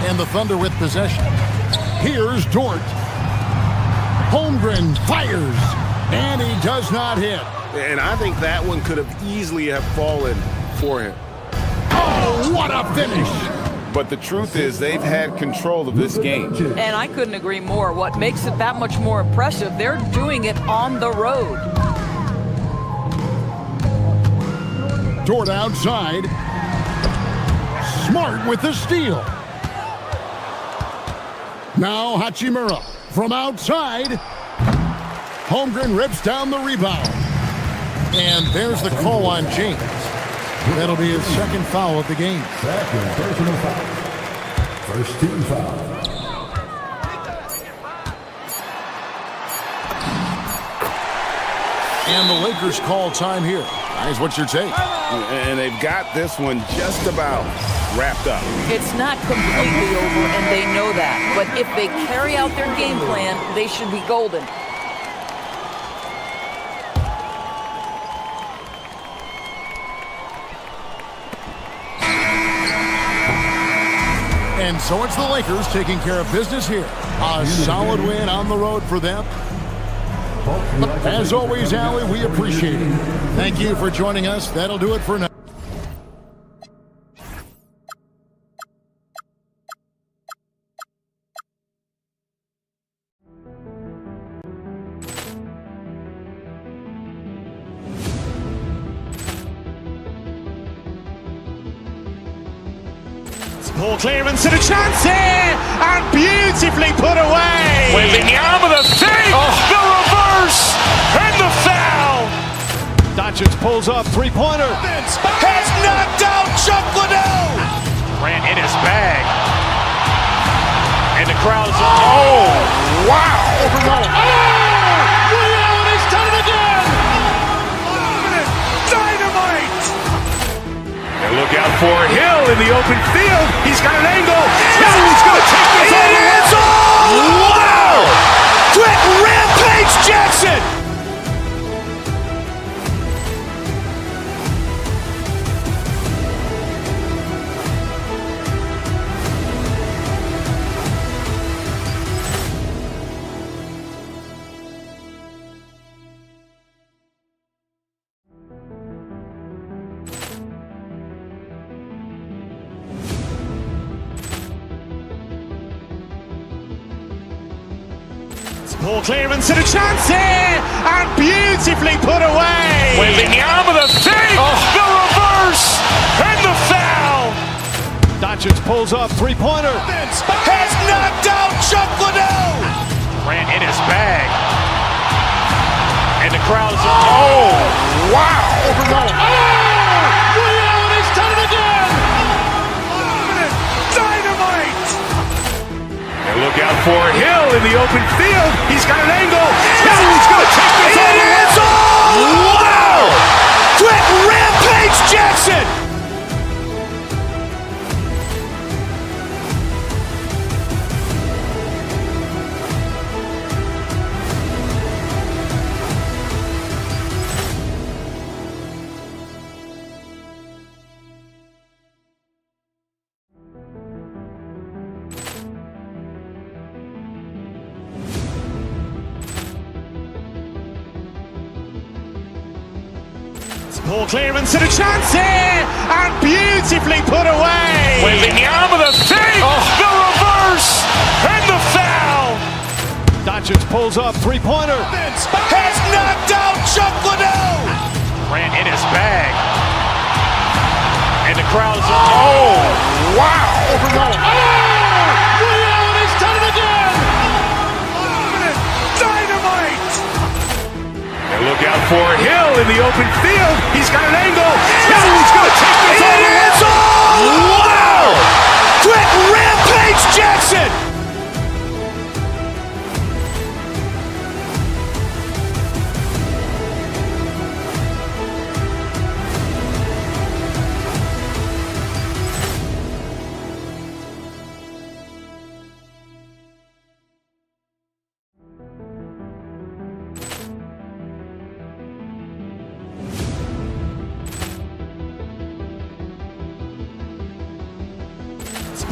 S11: And the Thunder with possession. Here's Dort. Holmgren fires. And he does not hit.
S9: And I think that one could have easily have fallen for him.
S11: Oh, what a finish!
S9: But the truth is they've had control of this game.
S13: And I couldn't agree more. What makes it that much more impressive, they're doing it on the road.
S11: Toward outside. Smart with the steal. Now Hachimura from outside. Holmgren rips down the rebound. And there's the call on James. That'll be his second foul of the game.
S8: Second personal foul. First team foul.
S11: And the Lakers call time here. Guys, what's your take?
S9: And they've got this one just about wrapped up.
S13: It's not completely over, and they know that. But if they carry out their game plan, they should be golden.
S11: And so it's the Lakers taking care of business here. A solid win on the road for them. As always, Allie, we appreciate it. Thank you for joining us. That'll do it for now.
S1: Ball clearance and a chance here, and beautifully put away.
S2: Wembanyama the fake, the reverse, and the foul.
S3: Doncic pulls up, three-pointer.
S2: Has knocked out Chuck Liddell. Ran in his bag. And the crowd is, oh, wow.
S1: He's done it again.
S2: Dynamite. And look out for Hill in the open field. He's got an angle. He's going to take this all the way. Wow. Quick Rampage Jackson.
S1: Ball clearance and a chance here, and beautifully put away.
S2: Wembanyama the fake, the reverse, and the foul.
S3: Doncic pulls up, three-pointer.
S2: Has knocked out Chuck Liddell. Ran in his bag. And the crowd is, oh, wow.
S1: He's done it again.
S2: Dynamite. And look out for Hill in the open field. He's got an angle. He's going to take this all the way. Wow. Quick Rampage Jackson.
S1: Ball clearance and a chance here, and beautifully put away.
S2: Wembanyama the fake, the reverse, and the foul.
S3: Doncic pulls up, three-pointer.
S2: Has knocked out Chuck Liddell. Ran in his bag. And the crowd is, oh, wow.
S1: He's done it again.
S2: Dynamite. And look out for Hill in the open field. He's got an angle. He's going to take this all the way. Wow. Quick Rampage Jackson.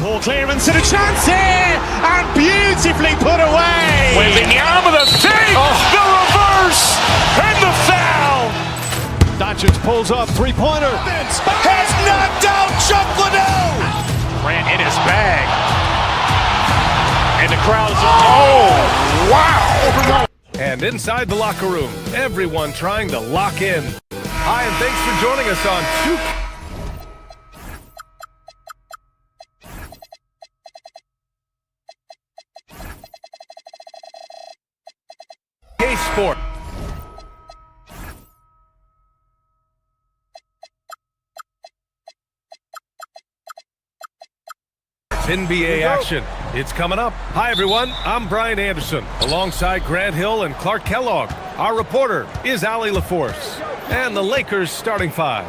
S1: Ball clearance and a chance here, and beautifully put away.
S2: Wembanyama the fake, the reverse,
S3: Doncic pulls up, three-pointer.
S2: Has knocked out Chuck Liddell.
S1: Grant in his bag. And the crowd is, oh, wow.
S12: And inside the locker room, everyone trying to lock in. Hi, and thanks for joining us on 2K Sport. NBA action. It's coming up. Hi, everyone. I'm Brian Anderson, alongside Grant Hill and Clark Kellogg. Our reporter is Allie LaForce. And the Lakers starting five.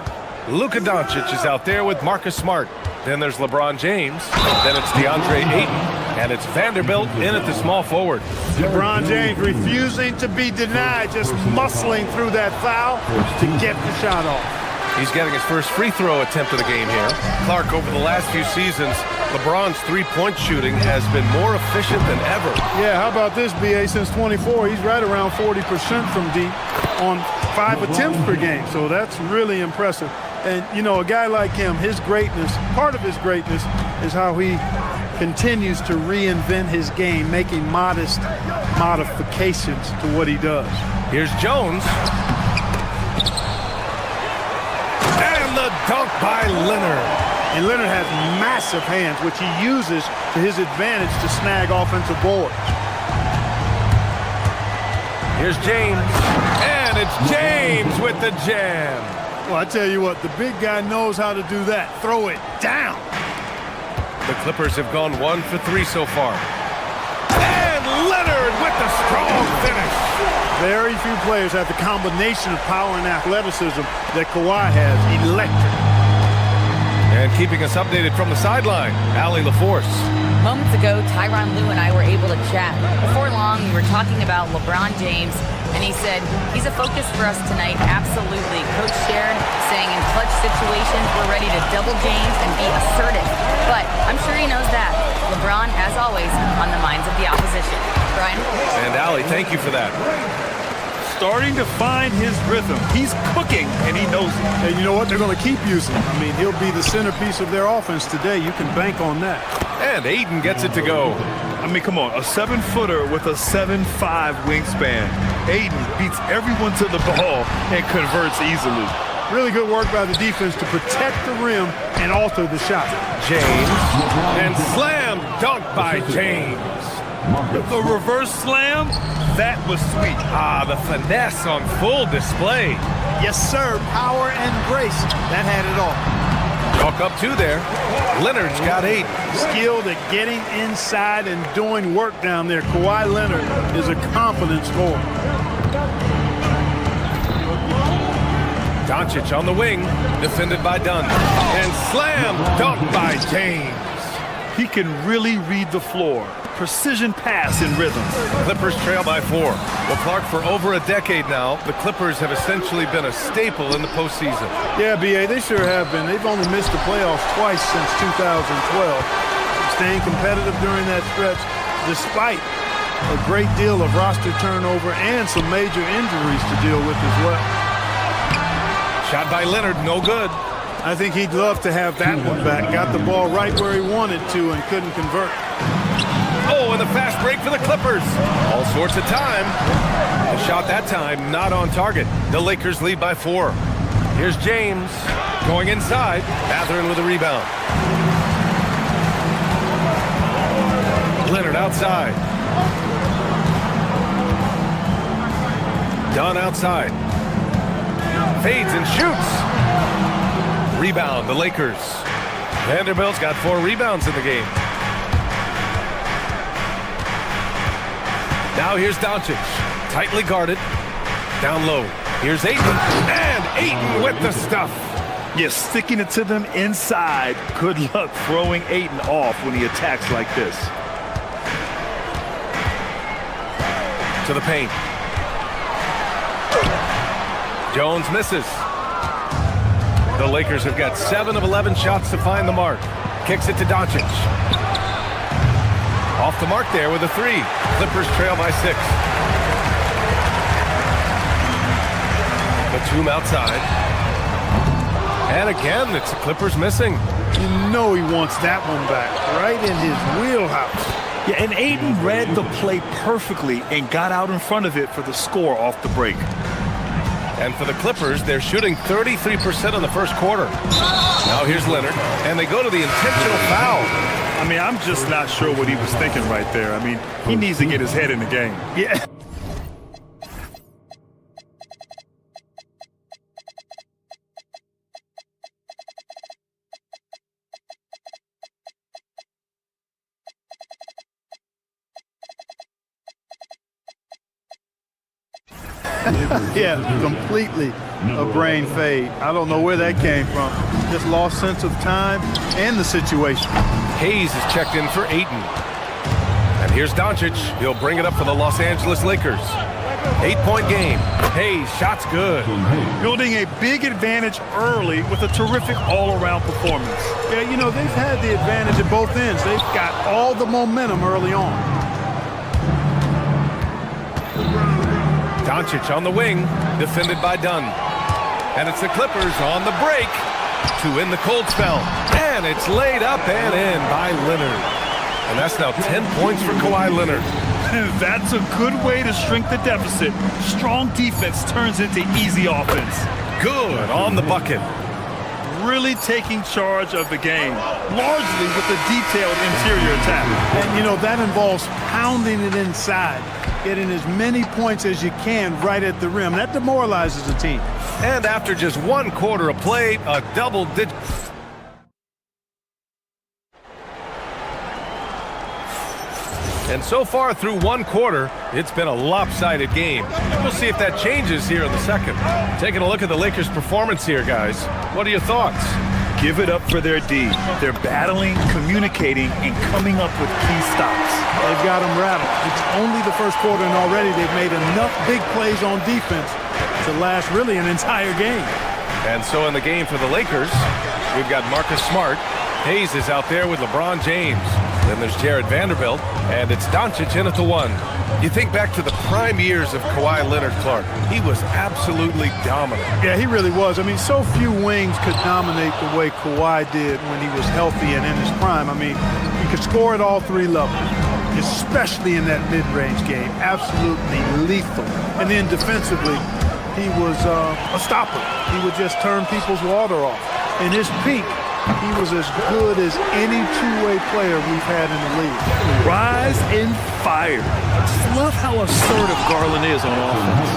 S12: Luka Doncic is out there with Marcus Smart. Then there's LeBron James. Then it's DeAndre Ayton. And it's Vanderbilt in at the small forward.
S10: LeBron James refusing to be denied, just muscling through that foul to get the shot off.
S12: He's getting his first free throw attempt of the game here. Clark, over the last few seasons, LeBron's three-point shooting has been more efficient than ever.
S10: Yeah, how about this, BA? Since 24, he's right around 40% from deep on 5 attempts per game. So that's really impressive. And, you know, a guy like him, his greatness, part of his greatness is how he continues to reinvent his game, making modest modifications to what he does.
S12: Here's Jones. The dunk by Leonard.
S10: And Leonard has massive hands, which he uses to his advantage to snag offensive boards.
S12: Here's James. And it's James with the jam.
S10: Well, I tell you what, the big guy knows how to do that. Throw it down.
S12: The Clippers have gone 1 for 3 so far. And Leonard with the strong finish.
S10: Very few players have the combination of power and athleticism that Kawhi has. Electric.
S12: And keeping us updated from the sideline, Allie LaForce.
S6: Moments ago, Tyronn Lue and I were able to chat. Before long, we were talking about LeBron James, and he said, he's a focus for us tonight, absolutely. Coach shared, saying in clutch situations, we're ready to double James and be assertive. But I'm sure he knows that. LeBron, as always, on the minds of the opposition. Brian?
S12: And Allie, thank you for that.
S4: Starting to find his rhythm. He's cooking, and he knows it.
S10: And you know what? They're going to keep using him. I mean, he'll be the centerpiece of their offense today. You can bank on that.
S12: And Ayton gets it to go.
S4: I mean, come on. A 7-footer with a 7'5" wingspan. Ayton beats everyone to the ball and converts easily.
S10: Really good work by the defense to protect the rim and alter the shot.
S12: James. And slam dunk by James.
S4: The reverse slam, that was sweet.
S12: Ah, the finesse on full display.
S5: Yes, sir. Power and grace. That had it all.
S12: Chalk up 2 there. Leonard's got 8.
S10: Skilled at getting inside and doing work down there. Kawhi Leonard is a confident scorer.
S12: Doncic on the wing, defended by Dunn. And slam dunk by James.
S4: He can really read the floor. Precision pass in rhythm.
S12: Clippers trail by 4. Well, Clark, for over a decade now, the Clippers have essentially been a staple in the postseason.
S10: Yeah, B.A., they sure have been. They've only missed the playoffs twice since 2012. Staying competitive during that stretch, despite a great deal of roster turnover and some major injuries to deal with as well.
S12: Shot by Leonard, no good.
S10: I think he'd love to have that one back. Got the ball right where he wanted to and couldn't convert.
S12: Oh, and the fast break for the Clippers. All sorts of time. The shot that time not on target. The Lakers lead by 4. Here's James going inside. Mathurin with a rebound. Leonard outside. Dunn outside. Fades and shoots. Rebound, the Lakers. Vanderbilt's got 4 rebounds in the game. Now here's Doncic, tightly guarded, down low. Here's Ayton, and Ayton with the stuff.
S4: Yeah, sticking it to them inside. Good luck throwing Ayton off when he attacks like this.
S12: To the paint. Jones misses. The Lakers have got 7 of 11 shots to find the mark. Kicks it to Doncic. Off the mark there with a 3. Clippers trail by 6. Batum outside. And again, it's the Clippers missing.
S10: You know he wants that one back, right in his wheelhouse.
S4: Yeah, and Aiden read the play perfectly and got out in front of it for the score off the break.
S12: And for the Clippers, they're shooting 33% in the first quarter. Now here's Leonard, and they go to the intentional foul.
S4: I mean, I'm just not sure what he was thinking right there. I mean, he needs to get his head in the game.
S10: Yeah. Yeah, completely a brain fade. I don't know where that came from. Just lost sense of time and the situation.
S12: Hayes is checked in for Ayton. And here's Doncic. He'll bring it up for the Los Angeles Lakers. 8-point game. Hayes, shot's good.
S4: Building a big advantage early with a terrific all-around performance.
S10: Yeah, you know, they've had the advantage at both ends. They've got all the momentum early on.
S12: Doncic on the wing, defended by Dunn. And it's the Clippers on the break to win the cold spell. And it's laid up and in by Leonard. And that's now 10 points for Kawhi Leonard.
S4: That's a good way to shrink the deficit. Strong defense turns into easy offense.
S12: Good on the bucket.
S4: Really taking charge of the game, largely with a detailed interior attack.
S10: And, you know, that involves pounding it inside, getting as many points as you can right at the rim. That demoralizes a team.
S12: And after just 1 quarter of play, a double-digit... And so far through 1 quarter, it's been a lopsided game. We'll see if that changes here in the second. Taking a look at the Lakers' performance here, guys. What are your thoughts?
S4: Give it up for their D. They're battling, communicating, and coming up with key stops.
S10: They've got them rattled. It's only the first quarter, and already they've made enough big plays on defense to last really an entire game.
S12: And so in the game for the Lakers, we've got Marcus Smart. Hayes is out there with LeBron James. Then there's Jared Vanderbilt, and it's Doncic in at the 1. You think back to the prime years of Kawhi Leonard, Clark. He was absolutely dominant.
S10: Yeah, he really was. I mean, so few wings could dominate the way Kawhi did when he was healthy and in his prime. I mean, he could score at all 3 levels, especially in that mid-range game. Absolutely lethal. And then defensively, he was a stopper. He would just turn people's water off. In his peak, he was as good as any two-way player we've had in the league.
S4: Rise and fire. Just love how assertive Garland is on offense.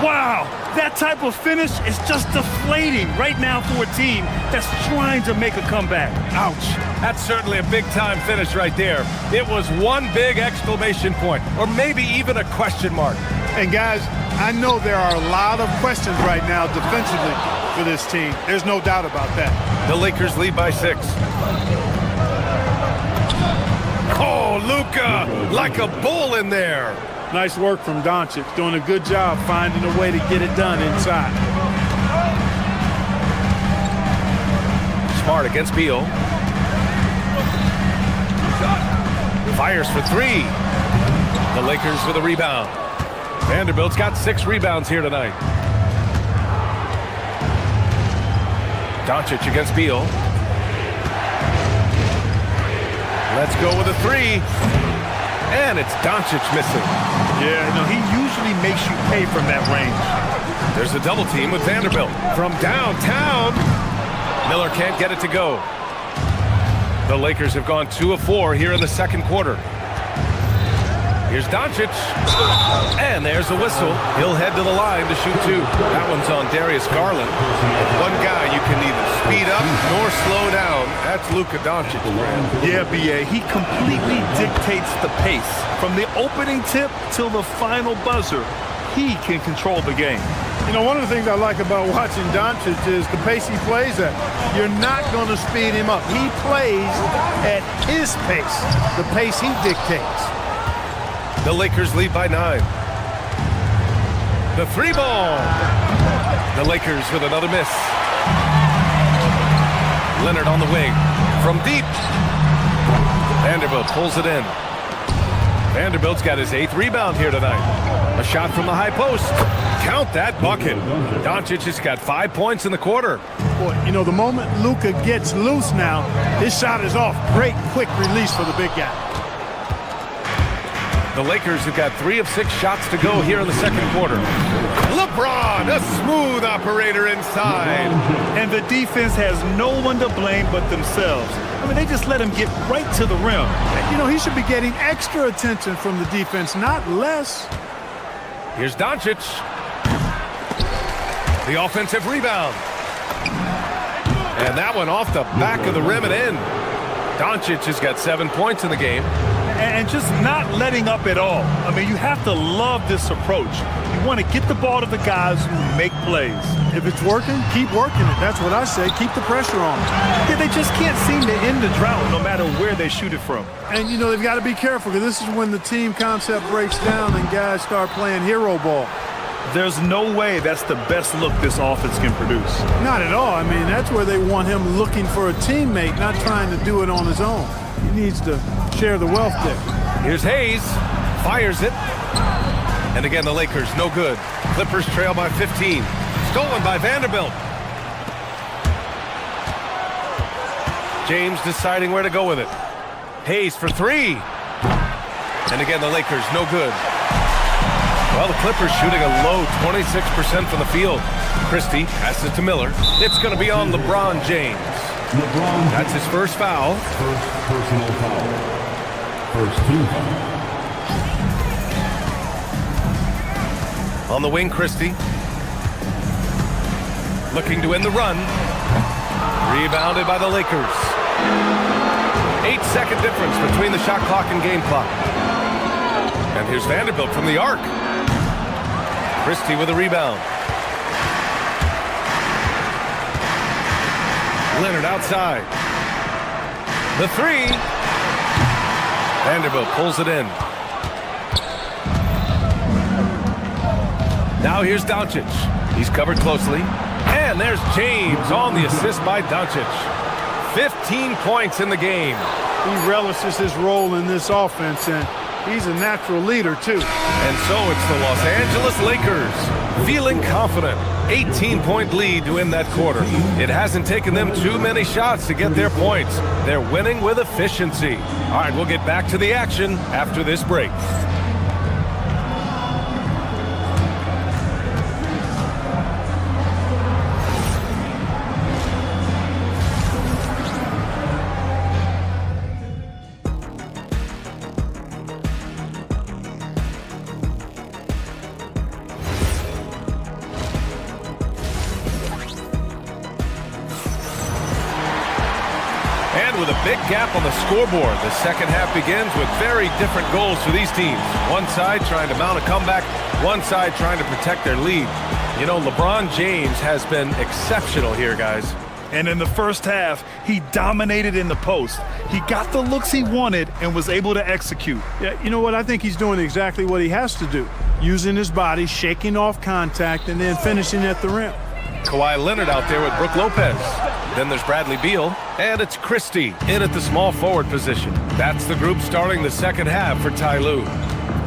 S4: Wow, that type of finish is just deflating right now for a team that's trying to make a comeback.
S12: Ouch. That's certainly a big-time finish right there. It was one big exclamation point, or maybe even a question mark.
S10: And guys, I know there are a lot of questions right now defensively for this team. There's no doubt about that.
S12: The Lakers lead by 6. Oh, Luka, like a bull in there.
S10: Nice work from Doncic, doing a good job finding a way to get it done inside.
S12: Smart against Beal. Fires for 3. The Lakers with a rebound. Vanderbilt's got 6 rebounds here tonight. Doncic against Beal. Let's go with a 3. And it's Doncic missing.
S4: Yeah, no, he usually makes you pay from that range.
S12: There's a double team with Vanderbilt. From downtown, Miller can't get it to go. The Lakers have gone 2 of 4 here in the second quarter. Here's Doncic. And there's the whistle. He'll head to the line to shoot 2. That one's on Darius Garland. One guy you can neither speed up nor slow down. That's Luka Doncic.
S4: Yeah, B.A., he completely dictates the pace. From the opening tip till the final buzzer, he can control the game.
S10: You know, one of the things I like about watching Doncic is the pace he plays at. You're not going to speed him up. He plays at his pace, the pace he dictates.
S12: The Lakers lead by 9. The 3 ball. The Lakers with another miss. Leonard on the wing. From deep. Vanderbilt pulls it in. Vanderbilt's got his 8th rebound here tonight. A shot from the high post. Count that bucket. Doncic has got 5 points in the quarter.
S10: Boy, you know, the moment Luka gets loose now, his shot is off. Great quick release for the big guy.
S12: The Lakers have got 3 of 6 shots to go here in the second quarter. LeBron, a smooth operator inside.
S4: And the defense has no one to blame but themselves. I mean, they just let him get right to the rim.
S10: You know, he should be getting extra attention from the defense, not less.
S12: Here's Doncic. The offensive rebound. And that one off the back of the rim and in. Doncic has got 7 points in the game.
S4: And just not letting up at all. I mean, you have to love this approach. You want to get the ball to the guys who make plays.
S10: If it's working, keep working it. That's what I say. Keep the pressure on.
S4: Yeah, they just can't seem to end the drought no matter where they shoot it from.
S10: And, you know, they've got to be careful because this is when the team concept breaks down and guys start playing hero ball.
S4: There's no way that's the best look this offense can produce.
S10: Not at all. I mean, that's where they want him looking for a teammate, not trying to do it on his own. He needs to share the wealth there.
S12: Here's Hayes. Fires it. And again, the Lakers, no good. Clippers trail by 15. Stolen by Vanderbilt. James deciding where to go with it. Hayes for 3. And again, the Lakers, no good. Well, the Clippers shooting a low 26% from the field. Christie passes it to Miller. It's going to be on LeBron James. That's his first foul.
S8: First personal foul. First team foul.
S12: On the wing, Christie. Looking to win the run. Rebounded by the Lakers. 8-second difference between the shot clock and game clock. And here's Vanderbilt from the arc. Christie with a rebound. Leonard outside. The 3. Vanderbilt pulls it in. Now here's Doncic. He's covered closely. And there's James on the assist by Doncic. 15 points in the game.
S10: He relishes his role in this offense, and he's a natural leader, too.
S12: And so it's the Los Angeles Lakers feeling confident. 18-point lead to win that quarter. It hasn't taken them too many shots to get their points. They're winning with efficiency. All right, we'll get back to the action after this break. With a big gap on the scoreboard, the second half begins with very different goals for these teams. One side trying to mount a comeback, one side trying to protect their lead. You know, LeBron James has been exceptional here, guys.
S4: And in the first half, he dominated in the post. He got the looks he wanted and was able to execute.
S10: Yeah, you know what? I think he's doing exactly what he has to do. Using his body, shaking off contact, and then finishing at the rim.
S12: Kawhi Leonard out there with Brook Lopez. Then there's Bradley Beal, and it's Christie in at the small forward position. That's the group starting the second half for Ty Lue.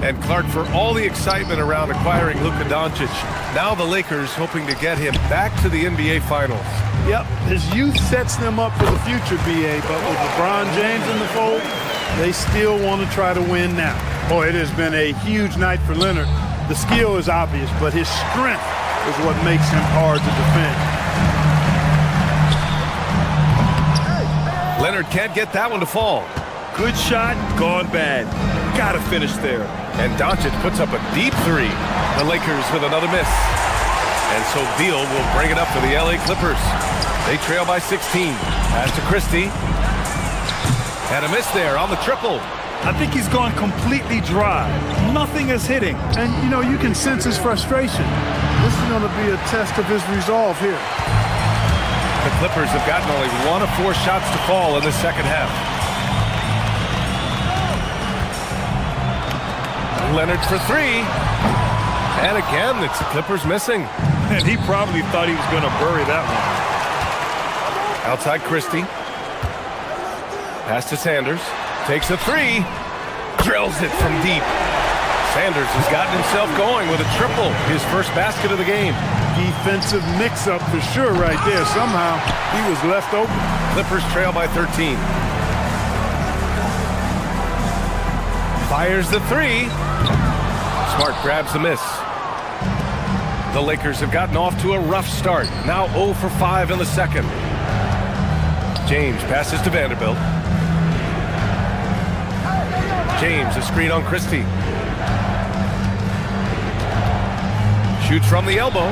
S12: And Clark, for all the excitement around acquiring Luka Doncic, now the Lakers hoping to get him back to the NBA Finals.
S10: Yep, his youth sets them up for the future, B.A., but with LeBron James in the fold, they still want to try to win now. Boy, it has been a huge night for Leonard. The skill is obvious, but his strength is what makes him hard to defend.
S12: Leonard can't get that one to fall.
S4: Good shot, gone bad. Gotta finish there.
S12: And Doncic puts up a deep 3. The Lakers with another miss. And so Beal will bring it up for the LA Clippers. They trail by 16. Pass to Christie. And a miss there on the triple.
S4: I think he's gone completely dry. Nothing is hitting.
S10: And, you know, you can sense his frustration. This is going to be a test of his resolve here.
S12: The Clippers have gotten only 1 of 4 shots to fall in the second half. Leonard for 3. And again, it's the Clippers missing.
S4: And he probably thought he was going to bury that one.
S12: Outside Christie. Pass to Sanders. Takes a 3. Drills it from deep. Sanders has gotten himself going with a triple, his first basket of the game.
S10: Defensive mix-up for sure right there. Somehow he was left open.
S12: Clippers trail by 13. Fires the three. Smart grabs the miss. The Lakers have gotten off to a rough start. Now 0 for 5 in the second. James passes to Vanderbilt. James, a screen on Christie. Shoots from the elbow.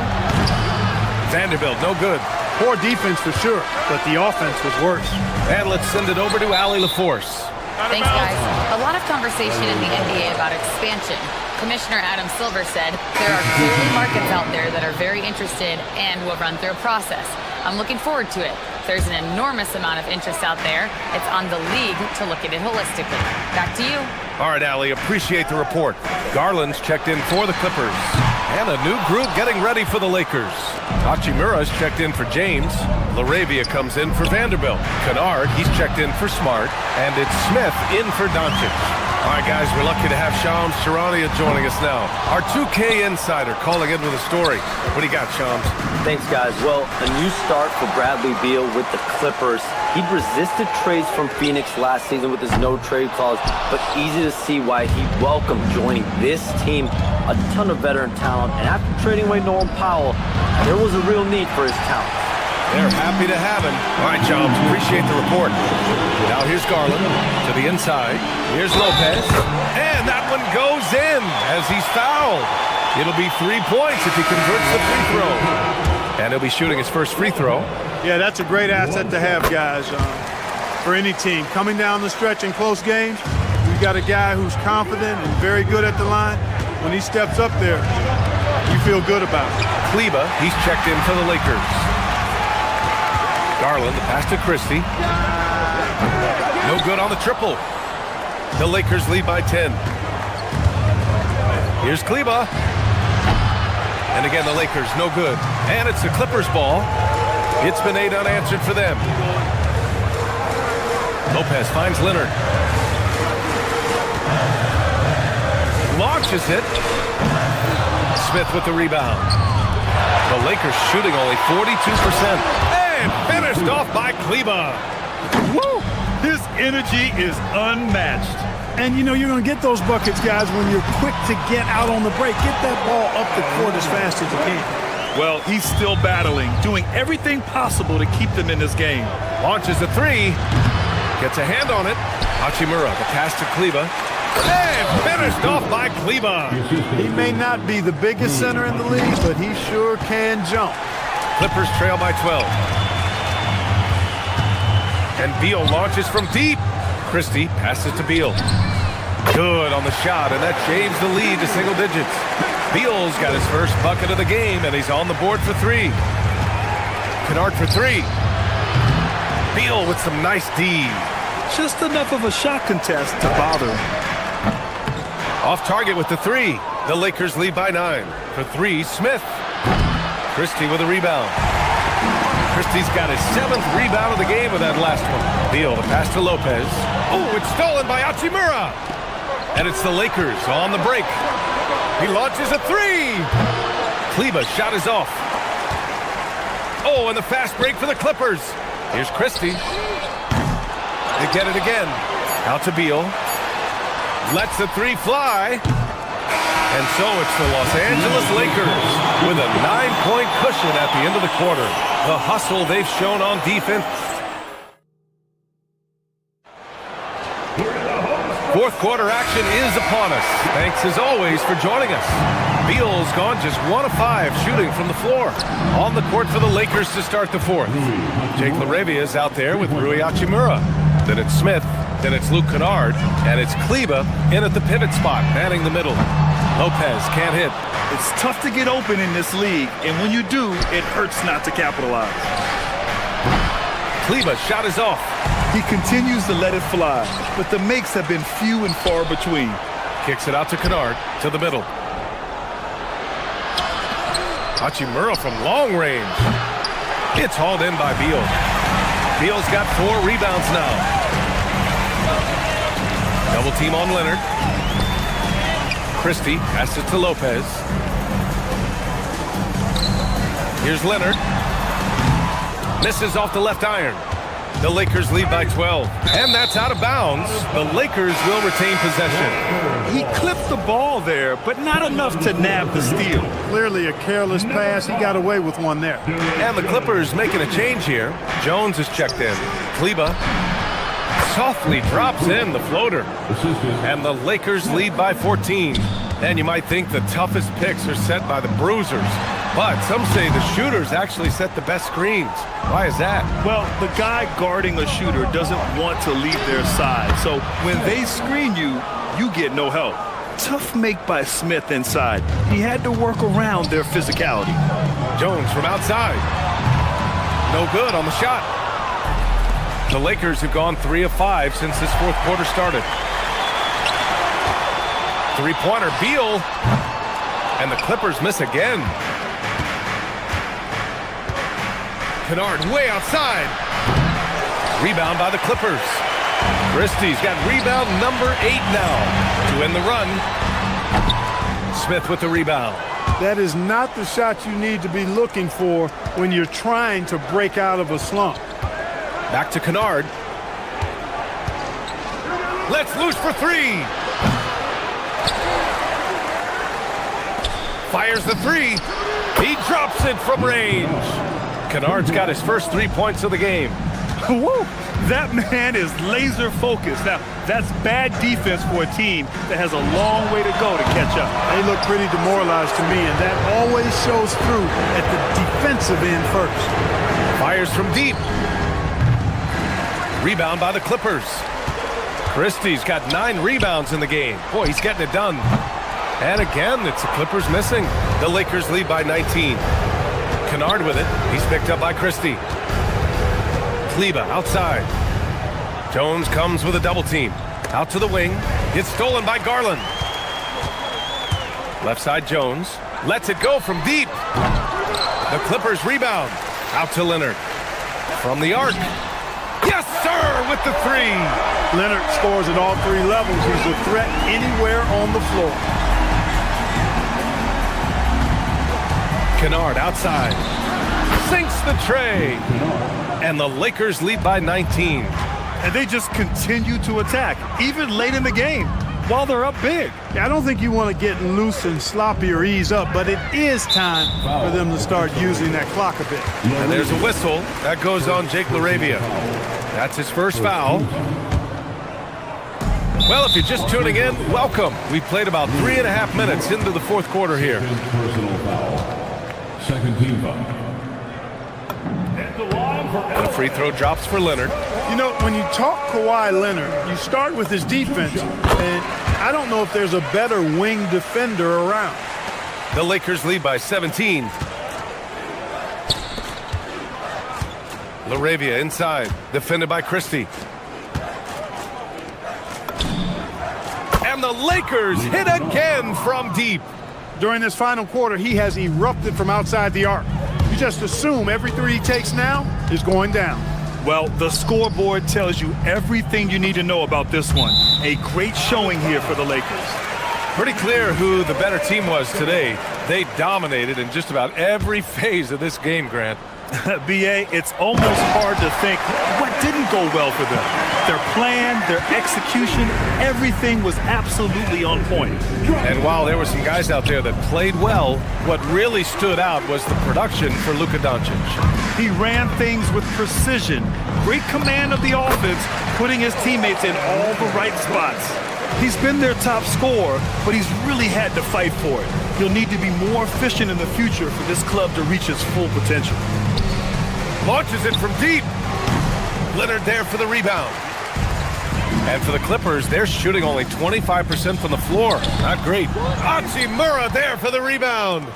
S12: Vanderbilt, no good.
S10: Poor defense for sure, but the offense was worse.
S12: And let's send it over to Allie LaForce.
S6: Thanks, guys. A lot of conversation in the NBA about expansion. Commissioner Adam Silver said there are clearly markets out there that are very interested and will run through a process. I'm looking forward to it. There's an enormous amount of interest out there. It's on the league to look at it holistically. Back to you.
S12: All right, Allie, appreciate the report. Garland's checked in for the Clippers. And a new group getting ready for the Lakers. Hachimura's checked in for James. LaRavia comes in for Vanderbilt. Kennard, he's checked in for Smart. And it's Smith in for Doncic. All right, guys, we're lucky to have Shams Charania joining us now. Our 2K insider calling in with a story. What do you got, Shams?
S16: Thanks, guys. Well, a new start for Bradley Beal with the Clippers. He'd resisted trades from Phoenix last season with his no-trade clause, but easy to see why he welcomed joining this team. A ton of veteran talent, and after trading away Norm Powell, there was a real need for his talent.
S12: They're happy to have him. All right, Shams, appreciate the report. Now here's Garland to the inside. Here's Lopez. And that one goes in as he's fouled. It'll be 3 points if he converts the free throw. And he'll be shooting his first free throw.
S10: Yeah, that's a great asset to have, guys, for any team. Coming down the stretch in close games, we've got a guy who's confident and very good at the line. When he steps up there, you feel good about it.
S12: Kleba, he's checked in for the Lakers. Garland, the pass to Christie. No good on the triple. The Lakers lead by 10. Here's Kleba. And again, the Lakers, no good. And it's the Clippers' ball. It's been 8 unanswered for them. Lopez finds Leonard. Launches it. Smith with the rebound. The Lakers shooting only 42%. And finished off by Kleba.
S4: Woo! His energy is unmatched.
S10: And, you know, you're going to get those buckets, guys, when you're quick to get out on the break. Get that ball up the court as fast as you can.
S4: Well, he's still battling, doing everything possible to keep them in this game.
S12: Launches a three. Gets a hand on it. Hachimura, the pass to Kleba. And finished off by Kleba.
S10: He may not be the biggest center in the league, but he sure can jump.
S12: Clippers trail by 12. And Beal launches from deep. Christie passes to Beal. Good on the shot, and that shaves the lead to single digits. Beal's got his first bucket of the game, and he's on the board for 3. Kennard for 3. Beal with some nice D.
S4: Just enough of a shot contest to bother him.
S12: Off target with the 3. The Lakers lead by 9. For 3, Smith. Christie with a rebound. Christie's got his 7th rebound of the game with that last one. Beal, the pass to Lopez. Oh, it's stolen by Hachimura. And it's the Lakers on the break. He launches a 3. Kleba's shot is off. Oh, and the fast break for the Clippers. Here's Christie. They get it again. Out to Beal. Lets the 3 fly. And so it's the Los Angeles Lakers with a 9-point cushion at the end of the quarter. The hustle they've shown on defense. Fourth quarter action is upon us. Thanks as always for joining us. Beal's gone just 1 of 5 shooting from the floor. On the court for the Lakers to start the fourth. Jake LaRavia is out there with Rui Hachimura. Then it's Smith. Then it's Luke Kennard. And it's Kleba in at the pivot spot, manning the middle. Lopez can't hit.
S4: It's tough to get open in this league, and when you do, it hurts not to capitalize.
S12: Kleba's shot is off.
S4: He continues to let it fly, but the makes have been few and far between.
S12: Kicks it out to Kennard, to the middle. Hachimura from long range. It's hauled in by Beal. Beal's got 4 rebounds now. The Double team on Leonard. Christie passes it to Lopez. Here's Leonard. Misses off the left iron. The Lakers lead by 12. And that's out of bounds. The Lakers will retain possession.
S4: He clipped the ball there, but not enough to nab the steal.
S10: Clearly a careless pass. He got away with one there.
S12: And the Clippers making a change here. Jones is checked in. Kleba softly drops in the floater. And the Lakers lead by 14. And you might think the toughest picks are set by the bruisers. But some say the shooters actually set the best screens. Why is that?
S4: Well, the guy guarding a shooter doesn't want to leave their side. So when they screen you, you get no help. Tough make by Smith inside. He had to work around their physicality.
S12: Jones from outside. No good on the shot. The Lakers have gone 3 of 5 since this fourth quarter started. Three-pointer, Beal. And the Clippers miss again. Kennard way outside. Rebound by the Clippers. Christie's got rebound number 8 now to end the run. Smith with the rebound.
S10: That is not the shot you need to be looking for when you're trying to break out of a slump.
S12: Back to Kennard. Let's loose for 3. Fires the 3. He drops it from range. Kennard's got his first 3 points of the game.
S4: Woo! That man is laser focused. Now, that's bad defense for a team that has a long way to go to catch up.
S10: They look pretty demoralized to me, and that always shows through at the defensive end first.
S12: Fires from deep. Rebound by the Clippers. Christie's got 9 rebounds in the game. Boy, he's getting it done. And again, it's the Clippers missing. The Lakers lead by 19. Kennard with it. He's picked up by Christie. Kleba outside. Jones comes with a double team. Out to the wing. Gets stolen by Garland. Left side Jones. Lets it go from deep. The Clippers rebound. Out to Leonard. From the arc. Yes, sir, with the 3.
S10: Leonard scores at all 3 levels. He's a threat anywhere on the floor.
S12: Kennard outside. Sinks the tray. And the Lakers lead by 19.
S4: And they just continue to attack, even late in the game, while they're up big.
S10: Yeah, I don't think you want to get loose and sloppy or ease up, but it is time for them to start using that clock a bit.
S12: And there's a whistle. That goes on Jake LaRavia. That's his first foul. Well, if you're just tuning in, welcome. We've played about 3.5 minutes into the fourth quarter here.
S8: Second team foul.
S12: And a free throw drops for Leonard.
S10: You know, when you talk Kawhi Leonard, you start with his defense, and I don't know if there's a better wing defender around.
S12: The Lakers lead by 17. LaRavia inside, defended by Christie. And the Lakers hit again from deep.
S10: During this final quarter, he has erupted from outside the arc. You just assume every 3 he takes now is going down.
S4: Well, the scoreboard tells you everything you need to know about this one. A great showing here for the Lakers.
S12: Pretty clear who the better team was today. They dominated in just about every phase of this game, Grant.
S4: B.A., it's almost hard to think what didn't go well for them. Their plan, their execution, everything was absolutely on point.
S12: And while there were some guys out there that played well, what really stood out was the production for Luka Doncic.
S4: He ran things with precision, great command of the offense, putting his teammates in all the right spots. He's been their top scorer, but he's really had to fight for it. He'll need to be more efficient in the future for this club to reach its full potential.
S12: Launches it from deep. Leonard there for the rebound. And for the Clippers, they're shooting only 25% from the floor. Not great. Hachimura there for the rebound.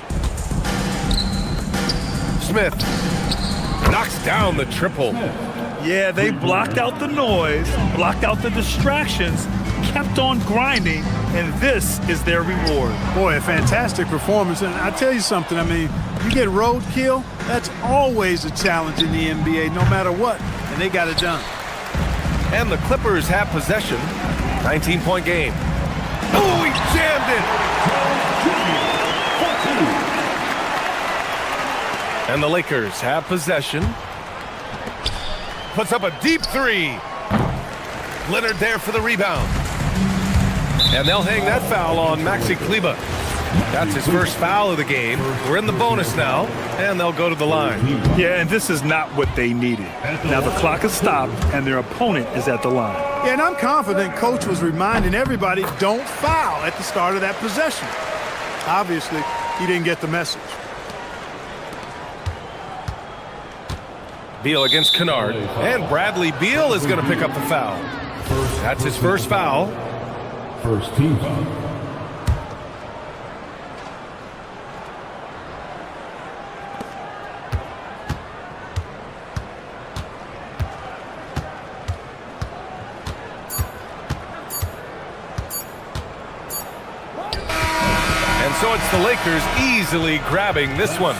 S12: Smith knocks down the triple.
S4: Yeah, they blocked out the noise, blocked out the distractions, kept on grinding, and this is their reward.
S10: Boy, a fantastic performance. And I tell you something, I mean, you get roadkill, that's always a challenge in the NBA, no matter what. And they got it done.
S12: And the Clippers have possession. 19-point game. Oh, he jammed it! And the Lakers have possession. Puts up a deep three. Leonard there for the rebound. And they'll hang that foul on Maxi Kleber. That's his first foul of the game. We're in the bonus now, and they'll go to the line.
S4: Yeah, and this is not what they needed. Now the clock has stopped, and their opponent is at the line.
S10: Yeah, and I'm confident Coach was reminding everybody, don't foul at the start of that possession. Obviously, he didn't get the message.
S12: Beal against Kennard, and Bradley Beal is going to pick up the foul. That's his first foul.
S8: First team foul.
S12: So it's the Lakers easily grabbing this one.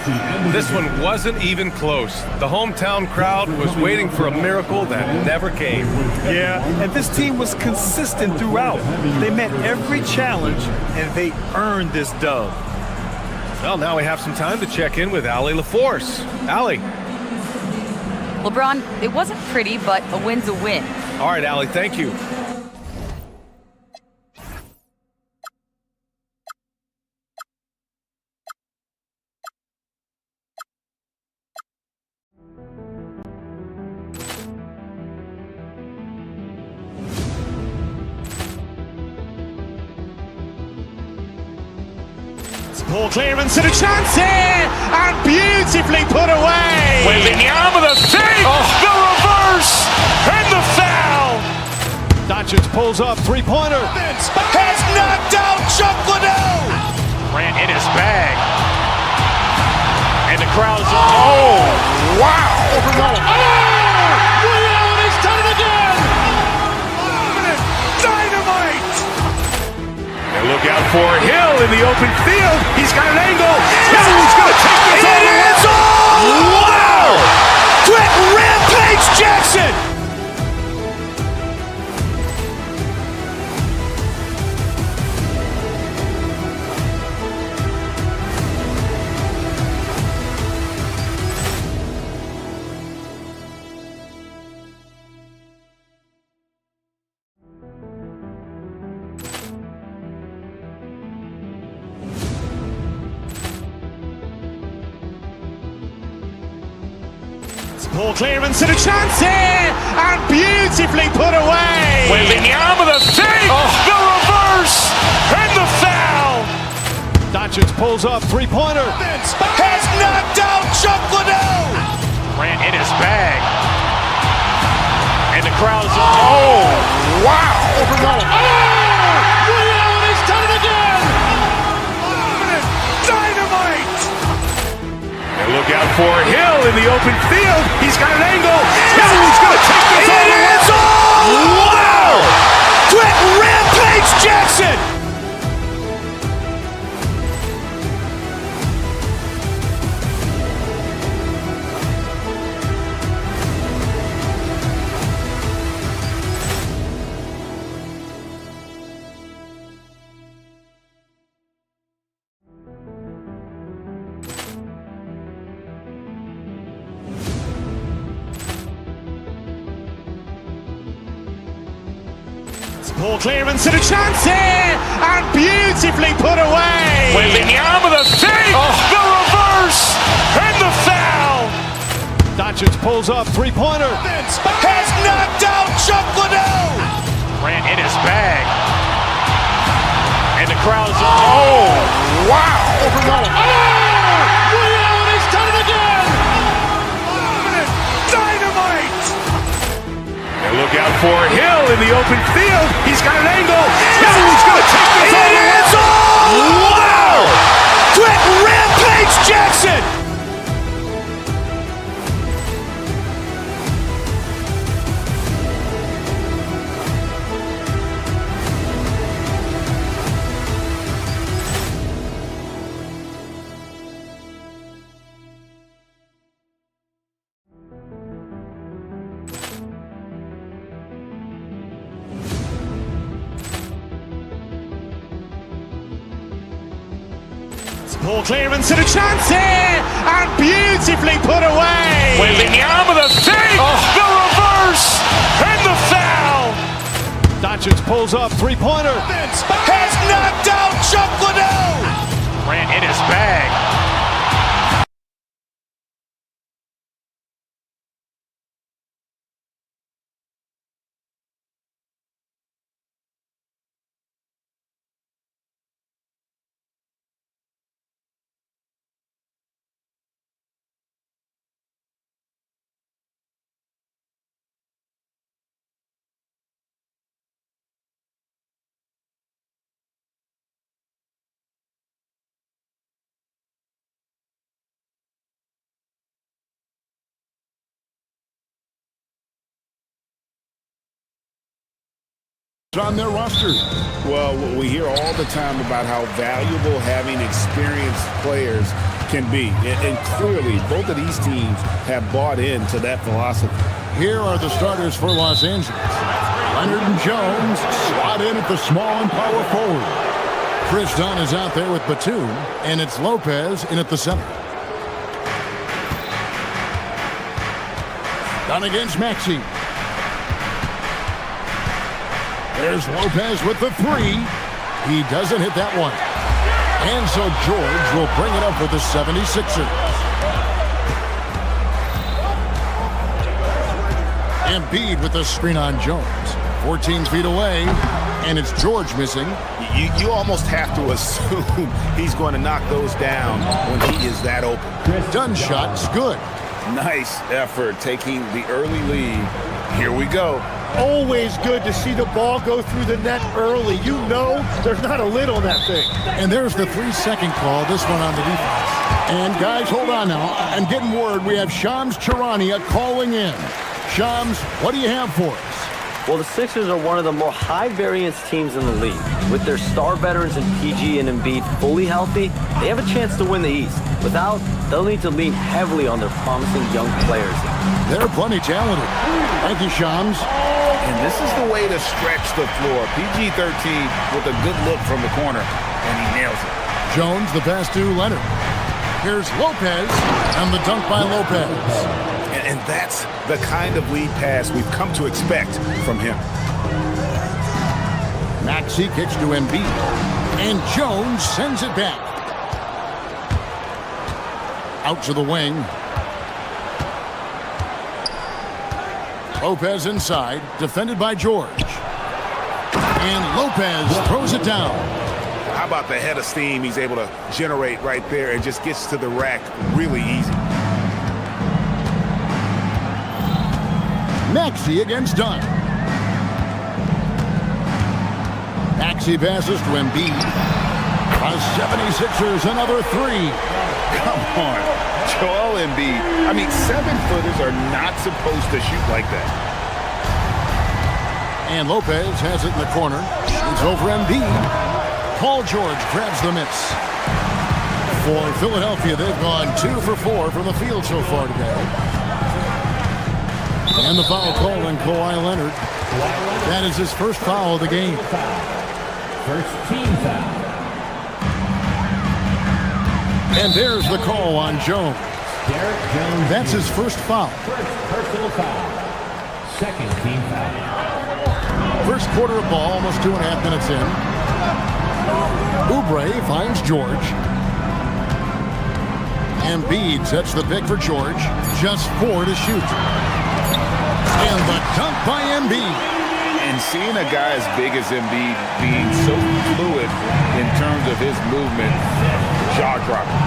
S12: This one wasn't even close. The hometown crowd was waiting for a miracle that never came.
S4: Yeah, and this team was consistent throughout. They met every challenge, and they earned this dub.
S12: Well, now we have some time to check in with Allie LaForce. Allie.
S6: LeBron, it wasn't pretty, but a win's a win.
S12: All right, Allie, thank you.
S2: Ball clearance and a chance here, and beautifully put away.
S1: Wembanyama the fake, the reverse, and the foul.
S3: Doncic pulls up, three-pointer.
S2: Has knocked out Chuck Liddell.
S1: Grant in his bag. And the crowd's, oh, wow.
S2: He's done it again.
S1: Dynamite. And look out for Hill in the open field. He's got an angle. He's going to take this all the way.
S2: Wow. Quick rampage Jackson. Ball clearance and a chance here, and beautifully put away.
S1: Wembanyama the fake, the reverse, and the foul.
S3: Doncic pulls up, three-pointer.
S2: Has knocked out Chuck Liddell.
S1: Grant in his bag. And the crowd's, oh, wow.
S2: He's done it again.
S1: Dynamite. And look out for Hill in the open field. He's got an angle. He's going to take this all the way.
S2: Wow. Quick rampage Jackson. Ball clearance and a chance here, and beautifully put away.
S1: Wembanyama the fake, the reverse, and the foul.
S3: Doncic pulls up, three-pointer.
S2: Has knocked out Chuck Liddell.
S1: Grant in his bag. And the crowd's, oh, wow.
S2: He's done it again.
S1: Dynamite. And look out for Hill in the open field. He's got an angle. He's going to take this all the way.
S2: Wow. Quick rampage Jackson. Poor clearance and a chance here, and beautifully put away.
S1: Wembanyama the save, the reverse, and the foul.
S3: Doncic pulls up, three-pointer.
S2: Has knocked out Chuck Liddell. Grant in his bag.
S11: On their roster.
S9: Well, we hear all the time about how valuable having experienced players can be. And clearly, both of these teams have bought into that philosophy.
S11: Here are the starters for Los Angeles. Leonard and Jones slot in at the small and power forward. Chris Dunn is out there with Batum, and it's Lopez in at the center. Dunn against Maxey. There's Lopez with the three. He doesn't hit that one. And so George will bring it up for the 76ers. Embiid with the screen on Jones. 14 feet away, and it's George missing.
S9: You almost have to assume he's going to knock those down when he is that open.
S11: Dunn's shot's good.
S9: Nice effort taking the early lead. Here we go.
S5: Always good to see the ball go through the net early. You know there's not a lid on that thing.
S11: And there's the 3-second call, this one on the defense. And guys, hold on now. I'm getting word we have Shams Charania calling in. Shams, what do you have for us?
S16: Well, the Sixers are one of the more high-variance teams in the league. With their star veterans in PG and Embiid fully healthy, they have a chance to win the East. Without, they'll need to lean heavily on their promising young players.
S11: They're plenty talented. Thank you, Shams.
S9: And this is the way to stretch the floor. PG-13 with a good look from the corner, and he nails it.
S11: Jones, the pass to Leonard. Here's Lopez, and the dunk by Lopez.
S9: And that's the kind of lead pass we've come to expect from him.
S11: Maxey kicks to Embiid, and Jones sends it back. Out to the wing. Lopez inside, defended by George. And Lopez throws it down.
S9: How about the head of steam he's able to generate right there and just gets to the rack really easy.
S11: Maxey against Dunn. Maxey passes to Embiid. The 76ers, another three.
S9: Come on. Joel Embiid. I mean, 7-footers are not supposed to shoot like that.
S11: And Lopez has it in the corner. Shoots over Embiid. Paul George grabs the miss. For Philadelphia, they've gone 2 for 4 from the field so far today. And the foul call on Kawhi Leonard. That is his first foul of the game.
S8: First team foul.
S11: And there's the call on Jones. That's his first foul.
S8: First personal foul. Second team foul.
S11: First quarter of ball, almost 2.5 minutes in. Oubre finds George. Embiid sets the pick for George. Just 4 to shoot. And the dunk by Embiid.
S9: And seeing a guy as big as Embiid being so fluid in terms of his movement, jaw-dropping.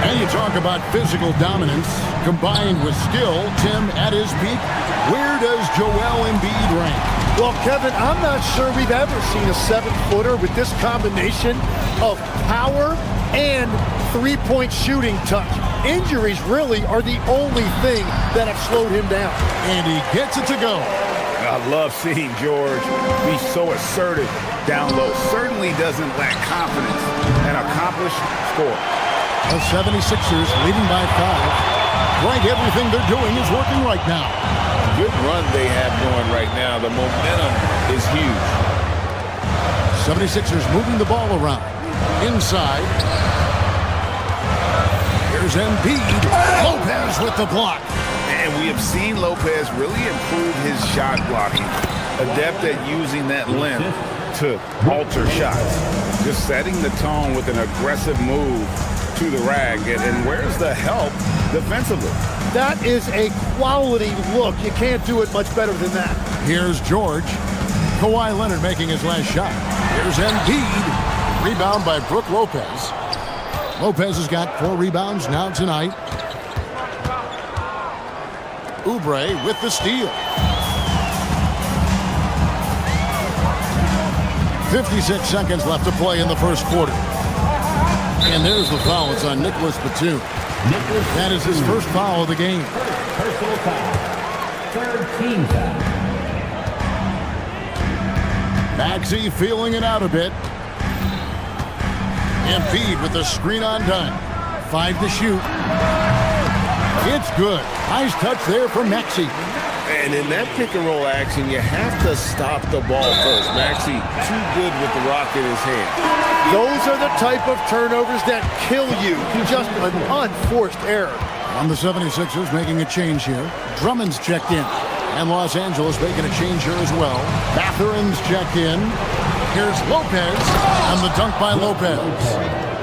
S11: And you talk about physical dominance combined with skill. Tim, at his peak, where does Joel Embiid rank?
S5: Well, Kevin, I'm not sure we've ever seen a 7-footer with this combination of power and three-point shooting touch. Injuries really are the only thing that have slowed him down.
S11: And he gets it to go.
S9: I love seeing George be so assertive down low. Certainly doesn't lack confidence. An accomplished score.
S11: The 76ers leading by 5. Right, everything they're doing is working right now.
S9: Good run they have going right now. The momentum is huge.
S11: 76ers moving the ball around. Inside. Here's Embiid. Lopez with the block.
S9: And we have seen Lopez really improve his shot blocking. Adept at using that length to alter shots. Just setting the tone with an aggressive move to the rag. And where's the help defensively?
S5: That is a quality look. You can't do it much better than that.
S11: Here's George. Kawhi Leonard making his last shot. Here's Embiid. Rebound by Brook Lopez. Lopez has got 4 rebounds now tonight. Oubre with the steal. 56 seconds left to play in the first quarter. And there's the foul. It's on Nicholas Batum. That is his first foul of the game.
S8: Personal foul. Third team foul.
S11: Maxey feeling it out a bit. Embiid with the screen on dime. 5 to shoot. It's good. Nice touch there from Maxey.
S9: And in that pick and roll action, you have to stop the ball first. Maxey too good with the rock in his hand.
S5: Those are the type of turnovers that kill you. Just an unforced error.
S11: On the 76ers making a change here. Drummond's checked in. And Los Angeles making a change here as well. Mathurin's checked in. Here's Lopez. And the dunk by Lopez.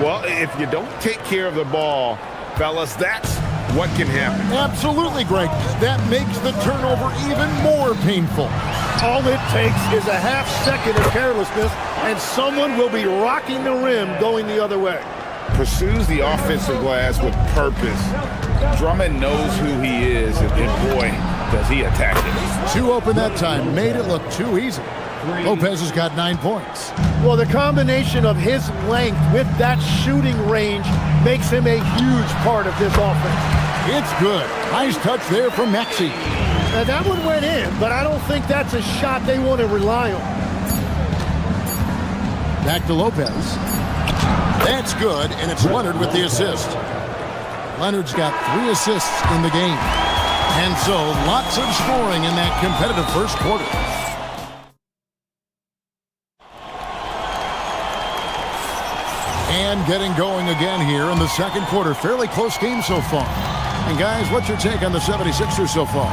S9: Well, if you don't take care of the ball, fellas, that's what can happen.
S11: Absolutely, Greg. That makes the turnover even more painful.
S5: All it takes is a half second of carelessness, and someone will be rocking the rim going the other way.
S9: Pursues the offensive glass with purpose. Drummond knows who he is, and boy, does he attack it.
S11: 2 open that time. Made it look too easy. Lopez has got 9 points.
S5: Well, the combination of his length with that shooting range makes him a huge part of this offense.
S11: It's good. Nice touch there from Maxey.
S5: Now, that one went in, but I don't think that's a shot they want to rely on.
S11: Back to Lopez. That's good, and it's Leonard with the assist. Leonard's got 3 assists in the game. And so, lots of scoring in that competitive first quarter. And getting going again here in the second quarter. Fairly close game so far. And guys, what's your take on the 76ers so far?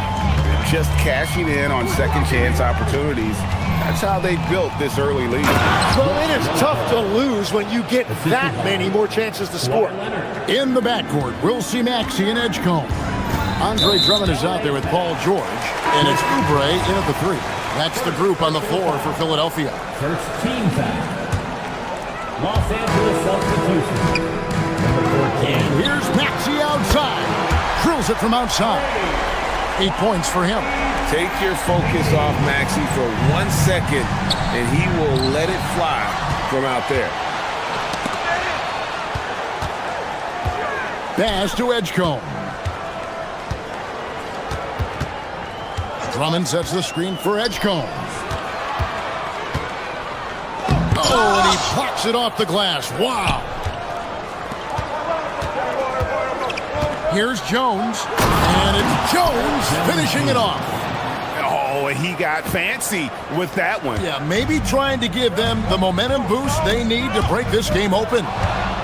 S9: Just cashing in on second chance opportunities. That's how they built this early lead.
S5: Well, it is tough to lose when you get that many more chances to score.
S11: In the backcourt, we'll see Maxey and Edgecombe. Andre Drummond is out there with Paul George. And it's Oubre in at the 3. That's the group on the floor for Philadelphia.
S8: First team foul. Los Angeles substitution. Number 14.
S11: And here's Maxey outside. Drills it from outside. 8 points for him.
S9: Take your focus off Maxey for 1 second, and he will let it fly from out there.
S11: Pass to Edgecombe. Drummond sets the screen for Edgecombe. Oh, and he pops it off the glass. Wow. Here's Jones. And it's Jones finishing it off.
S9: Oh, he got fancy with that one.
S11: Yeah, maybe trying to give them the momentum boost they need to break this game open.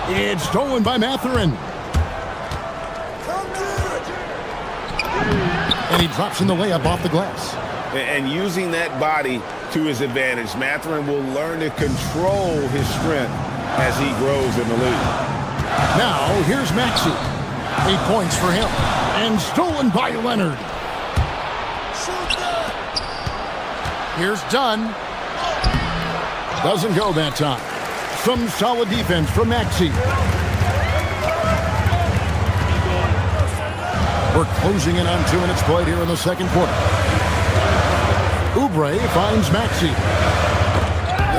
S11: It's stolen by Mathurin. And he drops in the layup off the glass.
S9: And using that body to his advantage, Mathurin will learn to control his strength as he grows in the league.
S11: Now, here's Maxey. 8 points for him. And stolen by Leonard. Here's Dunn. Doesn't go that time. Some solid defense from Maxey. We're closing in on 2 minutes played here in the second quarter. Oubre finds Maxey.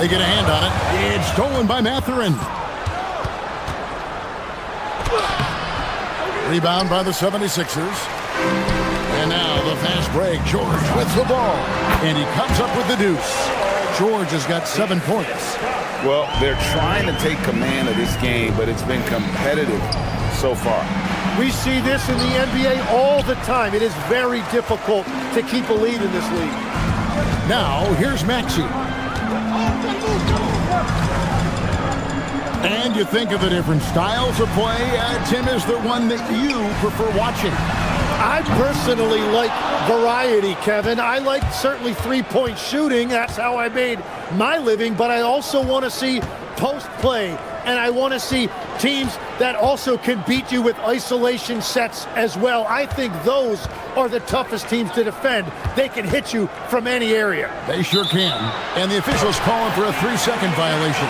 S11: They get a hand on it. It's stolen by Mathurin. Rebound by the 76ers. And now the fast break. George with the ball. And he comes up with the deuce. George has got 7 points.
S9: Well, they're trying to take command of this game, but it's been competitive so far.
S5: We see this in the NBA all the time. It is very difficult to keep a lead in this league.
S11: Now, here's Maxey. And you think of the different styles of play. Tim, is there one that you prefer watching?
S5: I personally like variety, Kevin. I like certainly three-point shooting. That's how I made my living. But I also want to see post play. And I want to see teams that also can beat you with isolation sets as well. I think those are the toughest teams to defend. They can hit you from any area.
S11: They sure can. And the officials calling for a 3-second violation.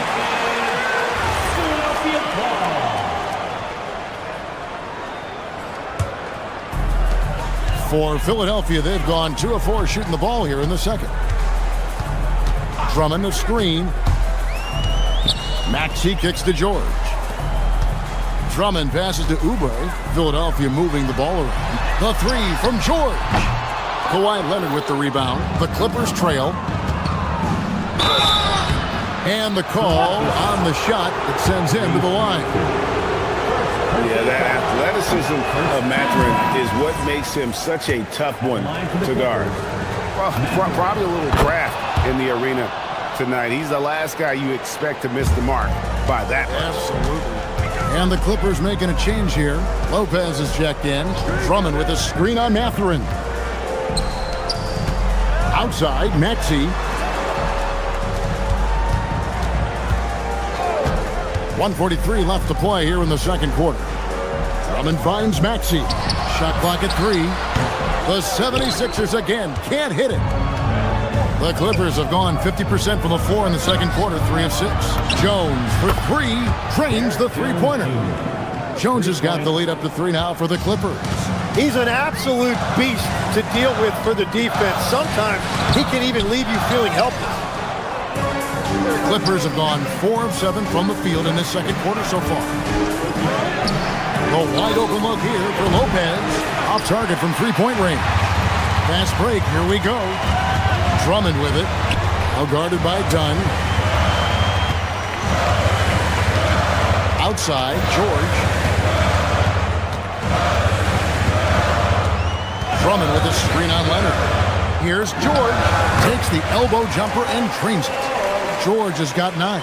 S11: For Philadelphia, they've gone 2 of 4 shooting the ball here in the second. Drummond, a screen. Maxey kicks to George. Drummond passes to Oubre. Philadelphia moving the ball around. The 3 from George. Kawhi Leonard with the rebound. The Clippers trail. And the call on the shot that sends him to the line.
S9: Yeah, that athleticism of Mathurin is what makes him such a tough one to guard. Probably a little craft in the arena tonight. He's the last guy you expect to miss the mark by that much.
S11: Absolutely. And the Clippers making a change here. Lopez is checked in. Drummond with a screen on Mathurin. Outside, Maxey. 1:43 left to play here in the second quarter. Drummond finds Maxey. Shot clock at 3. The 76ers again can't hit it. The Clippers have gone 50% from the floor in the second quarter, 3 of 6. Jones for 3, drains the three-pointer. Jones has got the lead up to 3 now for the Clippers.
S5: He's an absolute beast to deal with for the defense. Sometimes he can even leave you feeling helpless.
S11: Clippers have gone 4 of 7 from the field in this second quarter so far. The wide open look here for Lopez. Off target from three-point range. Fast break, here we go. Drummond with it. Now guarded by Dunn. Outside, George. Drummond with a screen on Leonard. Here's George. Takes the elbow jumper and drains it. George has got 9.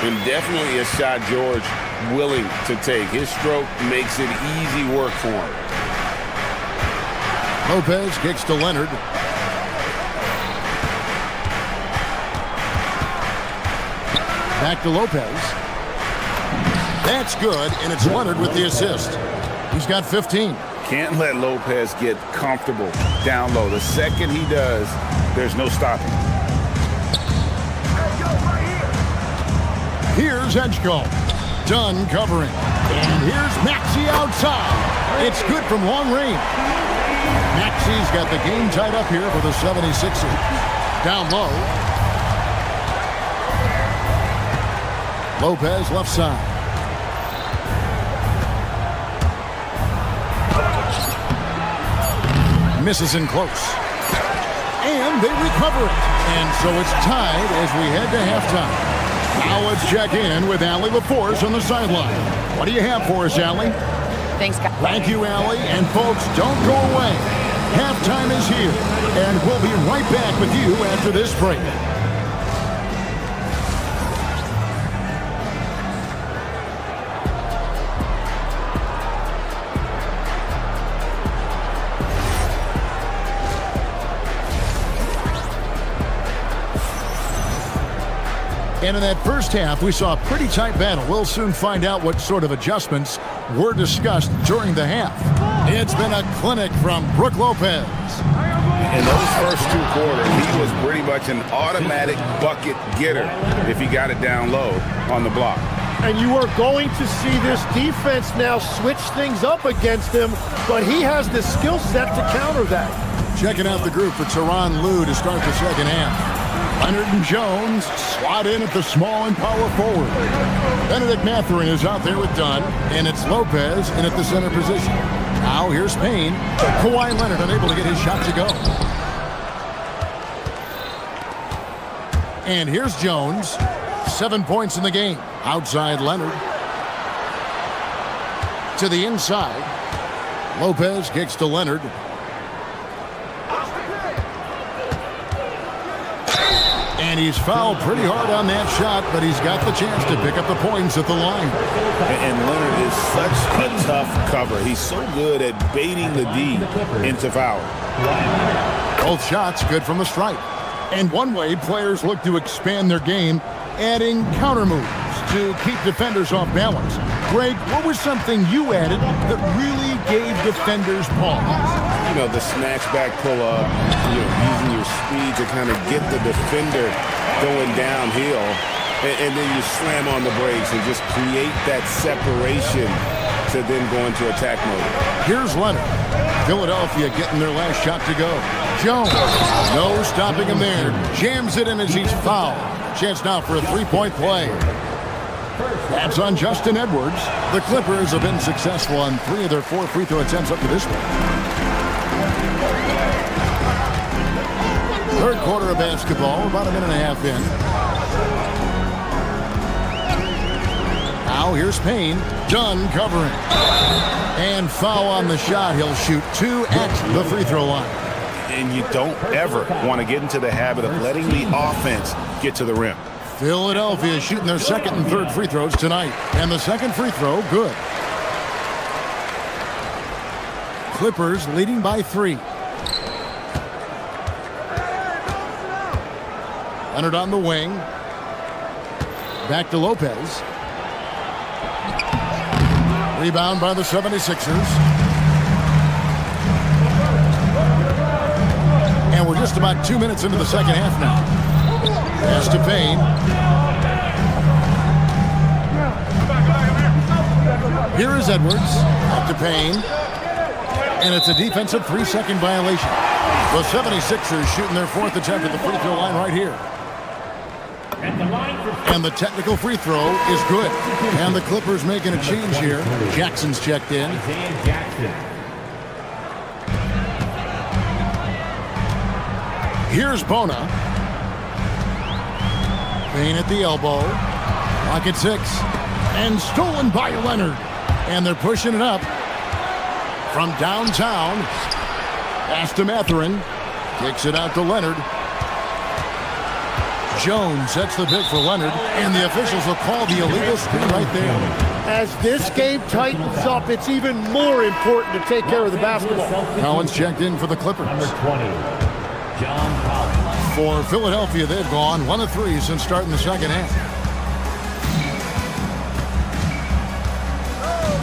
S9: And definitely a shot George willing to take. His stroke makes it easy work for him.
S11: Lopez kicks to Leonard. Back to Lopez. That's good, and it's Leonard with the assist. He's got 15.
S9: Can't let Lopez get comfortable down low. The second he does, there's no stopping.
S11: Here's Edgecombe. Dunn covering. And here's Maxey outside. It's good from long range. Maxey's got the game tied up here for the 76ers. Down low. Lopez left side. Misses in close. And they recover it. And so it's tied as we head to halftime. Now let's check in with Allie LaForce on the sideline. What do you have for us, Allie?
S6: Thanks, guys.
S11: Thank you, Allie. And folks, don't go away. Halftime is here, and we'll be right back with you after this break. And in that first half, we saw a pretty tight battle. We'll soon find out what sort of adjustments were discussed during the half. It's been a clinic from Brook Lopez.
S9: In those first 2 quarters, he was pretty much an automatic bucket getter if he got it down low on the block.
S5: And you are going to see this defense now switch things up against him, but he has the skill set to counter that.
S11: Checking out the group for Tyronn Lue to start the second half. Leonard and Jones slot in at the small and power forward. Benedict Mathurin is out there with Dunn, and it's Lopez in at the center position. Now here's Payne. Kawhi Leonard unable to get his shot to go. And here's Jones. 7 points in the game. Outside Leonard. To the inside. Lopez kicks to Leonard. And he's fouled pretty hard on that shot, but he's got the chance to pick up the points at the line.
S9: And Leonard is such a tough cover. He's so good at baiting the D into foul.
S11: Both shots good from the stripe. And one way players look to expand their game, adding counter moves to keep defenders off balance. Greg, what was something you added that really gave defenders pause?
S9: You know, the snatch back pull-up, using your speed to kind of get the defender going downhill, and then you slam on the brakes and just create that separation to then go into attack mode.
S11: Here's Leonard. Philadelphia getting their last shot to go. Jones, no stopping him there. Jams it in as he's fouled. Chance now for a three-point play. That's on Justin Edwards. The Clippers have been successful on 3 of their 4 free throw attempts up to this point. Third quarter of basketball, about a minute and a half in. Now here's Payne. Dunn covering. And foul on the shot. He'll shoot 2 at the free throw line.
S9: And you don't ever want to get into the habit of letting the offense get to the rim.
S11: Philadelphia shooting their second and third free throws tonight. And the second free throw, good. Clippers leading by 3. Leonard on the wing. Back to Lopez. Rebound by the 76ers. And we're just about 2 minutes into the second half now. Pass to Payne. Here is Edwards. Up to Payne. And it's a defensive 3-second violation. The 76ers shooting their 4th attempt at the free throw line right here. And the technical free throw is good. And the Clippers making a change here. Jackson's checked in. Here's Bona. Payne at the elbow. Clock at 6. And stolen by Leonard. And they're pushing it up. From downtown. Pass to Mathurin. Kicks it out to Leonard. Jones sets the pick for Leonard. And the officials will call the illegal screen right there.
S5: As this game tightens up, it's even more important to take care of the basketball.
S11: Collins checked in for the Clippers. Number 20, John Collins. For Philadelphia, they've gone 1 of 3 since starting the second half.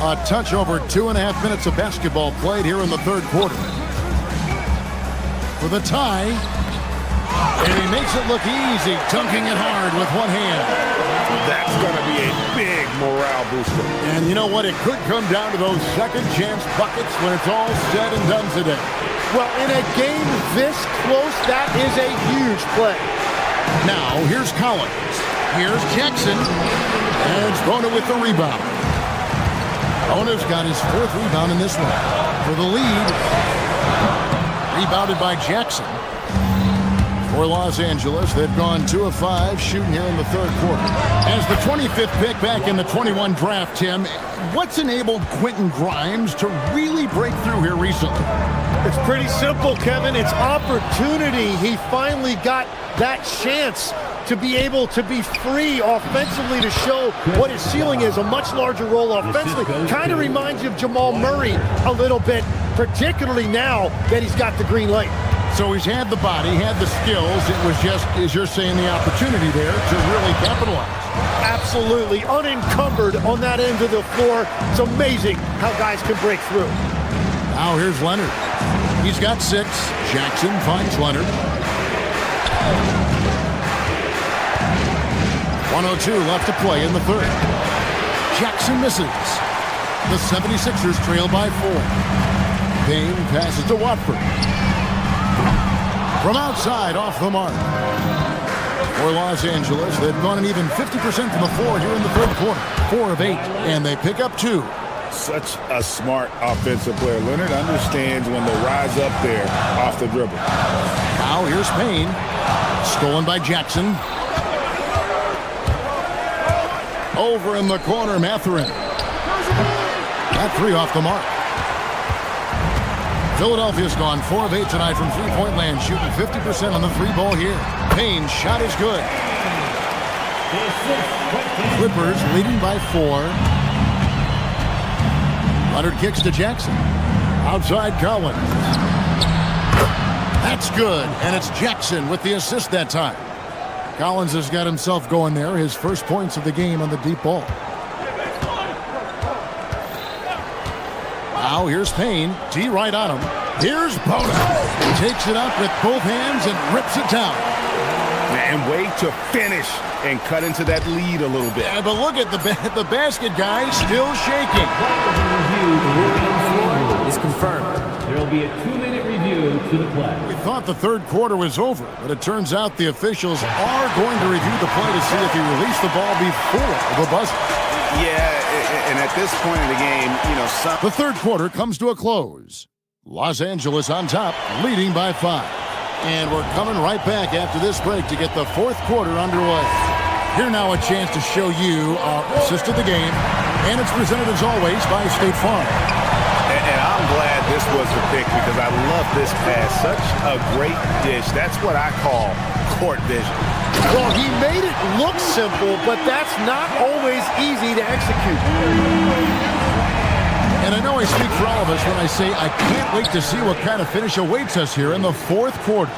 S11: A touch over 2.5 minutes of basketball played here in the third quarter. For the tie, and he makes it look easy, dunking it hard with one hand.
S9: That's going to be a big morale booster.
S11: And you know what? It could come down to those second chance buckets when it's all said and done today.
S5: Well, in a game this close, that is a huge play.
S11: Now, here's Collins. Here's Jackson. And Bona with the rebound. Bona's got his 4th rebound in this one. For the lead. Rebounded by Jackson. For Los Angeles, they've gone 2 of 5 shooting here in the third quarter. As the 25th pick back in the 21 draft, Tim, what's enabled Quentin Grimes to really break through here recently?
S5: It's pretty simple, Kevin. It's opportunity. He finally got that chance to be able to be free offensively to show what his ceiling is, a much larger role offensively. Kind of reminds you of Jamal Murray a little bit, particularly now that he's got the green light.
S11: So he's had the body, had the skills. It was just, as you're saying, the opportunity there to really capitalize.
S5: Absolutely. Unencumbered on that end of the floor. It's amazing how guys can break through.
S11: Now here's Leonard. He's got 6. Jackson finds Leonard. 1:02 left to play in the third. Jackson misses. The 76ers trail by 4. Payne passes to Watford. From outside, off the mark. For Los Angeles, they've gone an even 50% from the floor here in the third quarter. 4 of 8, and they pick up 2.
S9: Such a smart offensive player. Leonard understands when to rise up there off the dribble.
S11: Now here's Payne. Stolen by Jackson. Over in the corner, Mathurin. That 3 off the mark. Philadelphia's gone 4 of 8 tonight from three-point land, shooting 50% on the three ball here. Payne's shot is good. Clippers leading by 4. Leonard kicks to Jackson. Outside Collins. That's good, and it's Jackson with the assist that time. Collins has got himself going there, his first points of the game on the deep ball. Now here's Payne. T right on him. Here's Boda. He takes it up with both hands and rips it down.
S9: And way to finish and cut into that lead a little bit.
S11: Yeah, but look at the basket guy still shaking.
S17: Is confirmed. There will be a 2-minute review to the play.
S11: We thought the third quarter was over, but it turns out the officials are going to review the play to see if he released the ball before the buzzer.
S9: Yeah, and at this point in the game,
S11: The third quarter comes to a close. Los Angeles on top, leading by 5. And we're coming right back after this break to get the fourth quarter underway. Here now a chance to show you our assist of the game, and it's presented as always by State Farm.
S9: And I'm glad this was the pick because I love this pass. Such a great dish. That's what I call court vision.
S5: Well, he made it look simple, but that's not always easy to execute.
S11: And I know I speak for all of us when I say I can't wait to see what kind of finish awaits us here in the fourth quarter.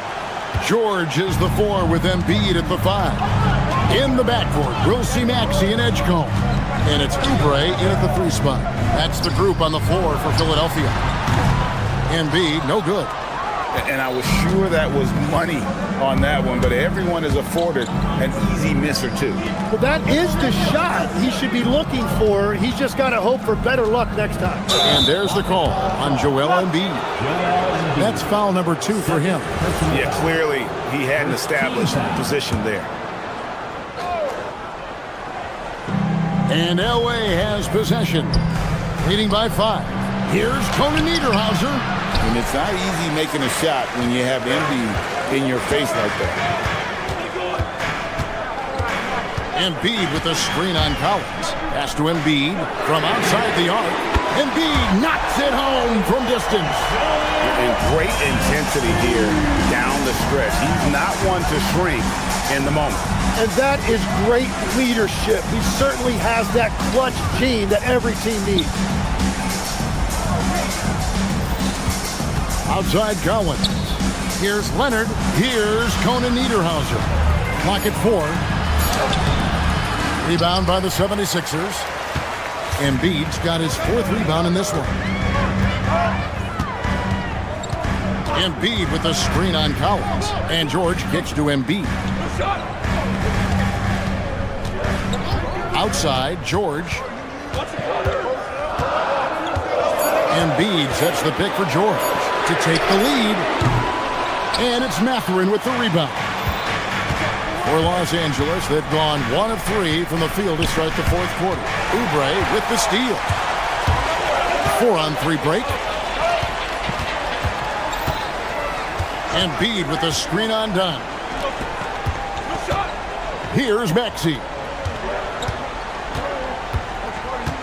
S11: George is the 4 with Embiid at the 5. In the backcourt, we'll see Maxey and Edgecombe. And it's Oubre in at the 3 spot. That's the group on the floor for Philadelphia. Embiid, no good.
S9: And I was sure that was money on that one, but everyone is afforded an easy miss or two.
S5: Well, that is the shot he should be looking for. He's just got to hope for better luck next time.
S11: And there's the call on Joel Embiid. That's foul number 2 for him.
S9: Yeah, clearly he had an established position there.
S11: And Elway has possession, leading by 5. Here's Conan Niederhauser.
S9: And it's not easy making a shot when you have Embiid in your face like that.
S11: Embiid with a screen on Collins. Pass to Embiid from outside the arc. Embiid knocks it home from distance.
S9: And great intensity here down the stretch. He's not one to shrink in the moment.
S5: And that is great leadership. He certainly has that clutch gene that every team needs.
S11: Outside Collins. Here's Leonard. Here's Conan Niederhauser. Clock at 4. Rebound by the 76ers. Embiid's got his 4th rebound in this one. Embiid with a screen on Collins. And George kicks to Embiid. Outside, George. Embiid sets the pick for George to take the lead. And it's Mathurin with the rebound. For Los Angeles, they've gone 1 of 3 from the field to start the fourth quarter. Oubre with the steal. 4-on-3 break. Embiid with the screen on Dunn. Here's Maxey.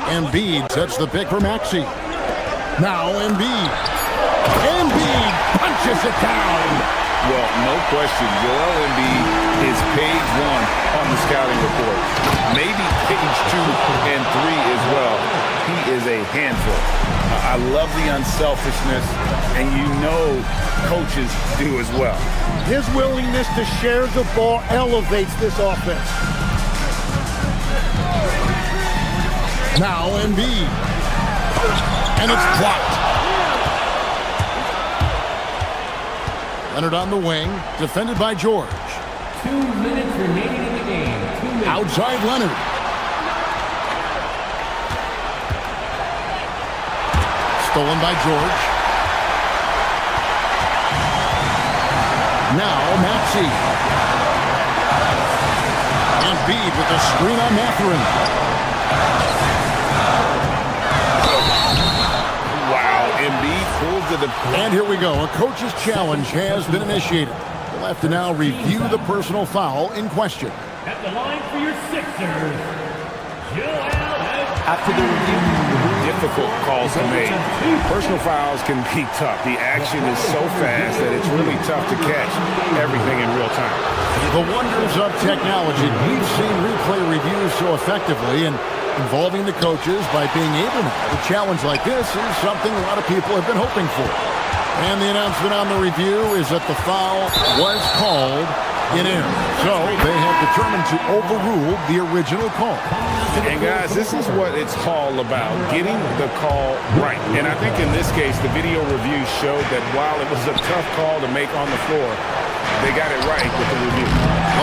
S11: Embiid sets the pick for Maxey. Now Embiid. Embiid punches it down.
S9: Well, no question, Joel Embiid is page 1 on the scouting report. Maybe page 2 and 3 as well. He is a handful. I love the unselfishness, and you know coaches do as well.
S5: His willingness to share the ball elevates this offense.
S11: Now Embiid. And it's blocked. Leonard on the wing, defended by George.
S17: 2 minutes remaining in the game. 2 minutes.
S11: Outside Leonard. Stolen by George. Now Maxey. Embiid with the screen on Mathurin. And here we go. A coach's challenge has been initiated. We'll have to now review the personal foul in question.
S17: At the line for your Sixers,
S16: After the review,
S9: difficult calls to make. Personal fouls can be tough. The action is so fast that it's really tough to catch everything in real time.
S11: The wonders of technology. We've seen replay reviews so effectively, and involving the coaches by being able to have a challenge like this is something a lot of people have been hoping for. And the announcement on the review is that the foul was called in error. So they have determined to overrule the original call.
S9: And guys, this is what it's all about, getting the call right. And I think in this case, the video review showed that while it was a tough call to make on the floor, they got it right with the review.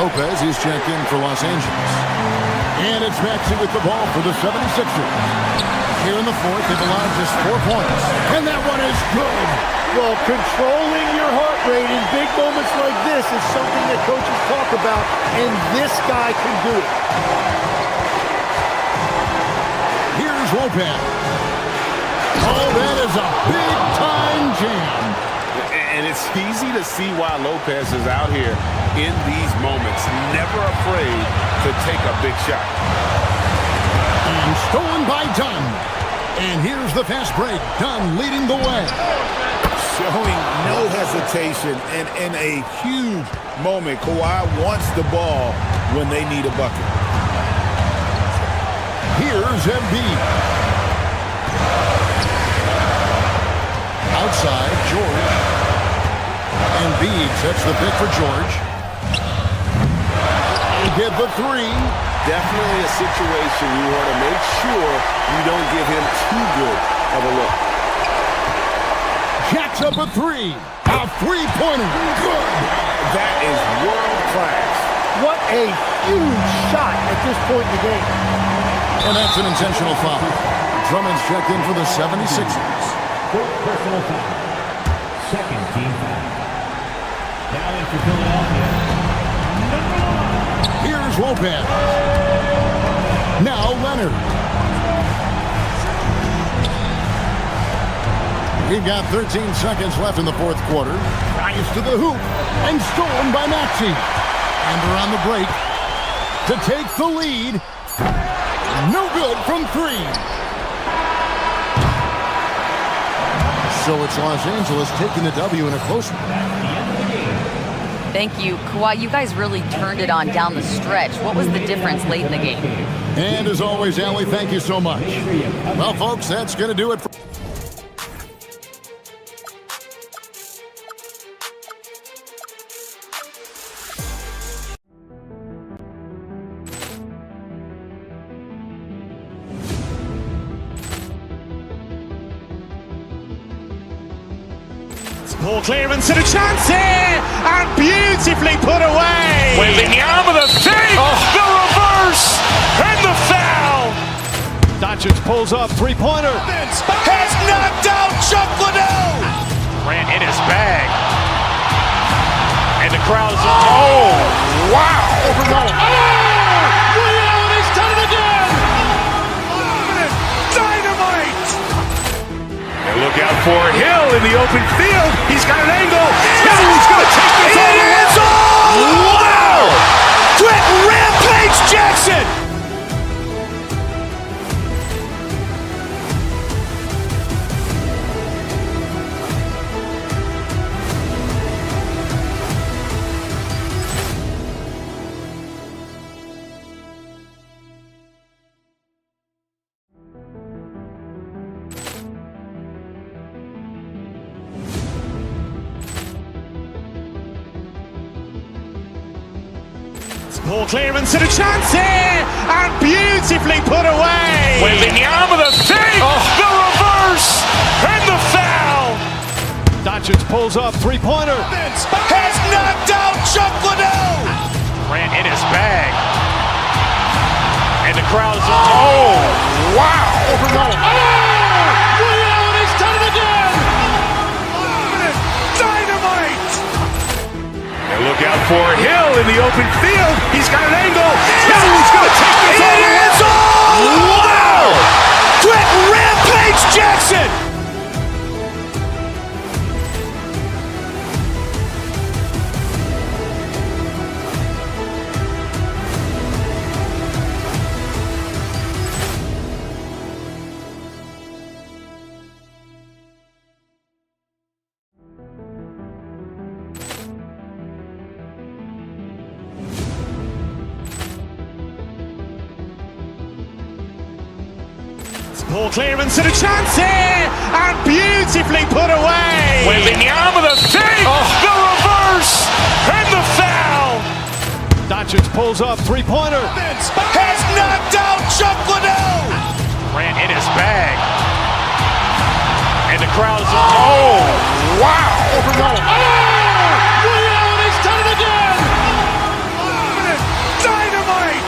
S11: Lopez, he's checked in for Los Angeles. And it's Maxey with the ball for the 76ers. Here in the fourth, they've allowed just 4 points. And that one is good.
S5: Well, controlling your heart rate in big moments like this is something that coaches talk about, and this guy can do it.
S11: Here's Lopez. Oh, that is a big-time jam.
S9: And it's easy to see why Lopez is out here in these moments, never afraid to take a big shot.
S11: And stolen by Dunn. And here's the fast break. Dunn leading the way.
S9: Showing no hesitation, and in a huge moment, Kawhi wants the ball when they need a bucket.
S11: Here's Embiid. Outside, George. Embiid sets the pick for George. Get the three.
S9: Definitely a situation you want to make sure you don't give him too good of a look.
S11: Jacks up a three. A three-pointer. Good.
S9: That is world class.
S5: What a huge shot at this point in the game.
S11: And that's an intentional foul. Drummond's checked in for the 76ers.
S17: Fourth personal foul. Second team foul. Now in for Philadelphia.
S11: Here's Lopez. Now Leonard. We've got 13 seconds left in the fourth quarter. Drives to the hoop and stolen by Maxey. And they're on the break to take the lead. No good from three. So it's Los Angeles taking the W in a close one.
S6: Thank you. Kawhi, you guys really turned it on down the stretch. What was the difference late in the game?
S11: And as always, Allie, thank you so much. Well, folks, that's going to do it for...
S3: Ball clearance and a chance here, and beautifully put away.
S2: Wembanyama the save, the reverse, and the foul.
S3: Doncic pulls up, three-pointer.
S2: Has knocked out Chuck Liddell. Grant in his bag. And the crowd is, oh, wow.
S3: He's done it again.
S2: Dynamite. And look out for Hill in the open field. He's got an angle. Hill is going to take this all the way. Wow. Quick rampage Jackson.
S3: Ball clearance and a chance here, and beautifully put away.
S2: Wembanyama the save, the reverse, and the foul.
S3: Doncic pulls up, three-pointer.
S2: Has knocked out Chuck Liddell. Grant in his bag. And the crowd is, oh, wow.
S3: He's done it again.
S2: Dynamite. And look out for Hill in the open field. He's got an angle. Hill is going to take this all the way. Wow. Quick rampage Jackson.
S3: Poor clearance and a chance here, and beautifully put away.
S1: Wembanyama with a save, the reverse, and the foul.
S3: Doncic pulls up, three-pointer. Has knocked out Chuck Liddell.
S1: Grant in his bag. And the crowd is, oh, wow.
S3: Oh, Leon has done it again.
S1: Dynamite.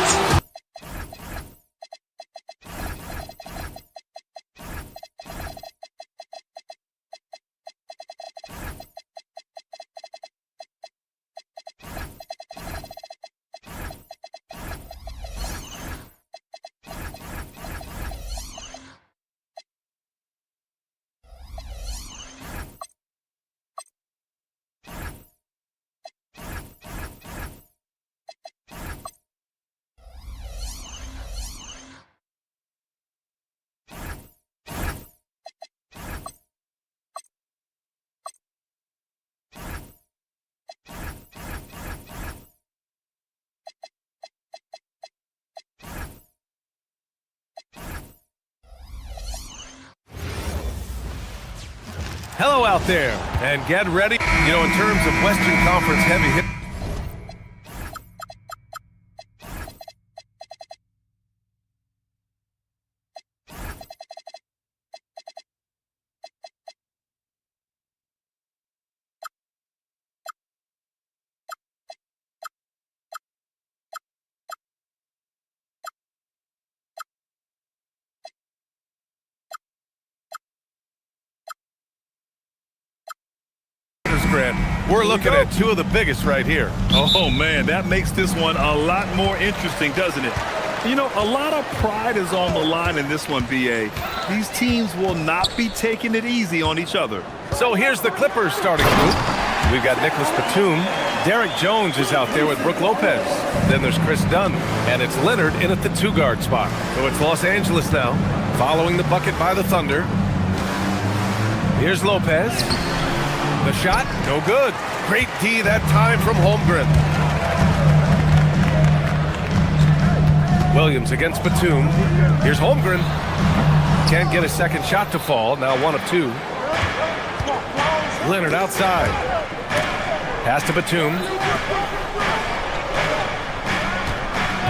S12: Hello out there, and get ready. You know, in terms of Western Conference heavy hit. We're looking at two of the biggest right here.
S4: Oh, man, that makes this one a lot more interesting, doesn't it? You know, a lot of pride is on the line in this one, B.A. These teams will not be taking it easy on each other.
S12: So here's the Clippers starting group. We've got Nicholas Batum. Derek Jones is out there with Brook Lopez. Then there's Chris Dunn, and it's Leonard in at the two-guard spot. So it's Los Angeles now, following the bucket by the Thunder. Here's Lopez. The shot, no good. Great D that time from Holmgren. Williams against Batum. Here's Holmgren. Can't get a second shot to fall. Now 1 of 2. Leonard outside. Pass to Batum.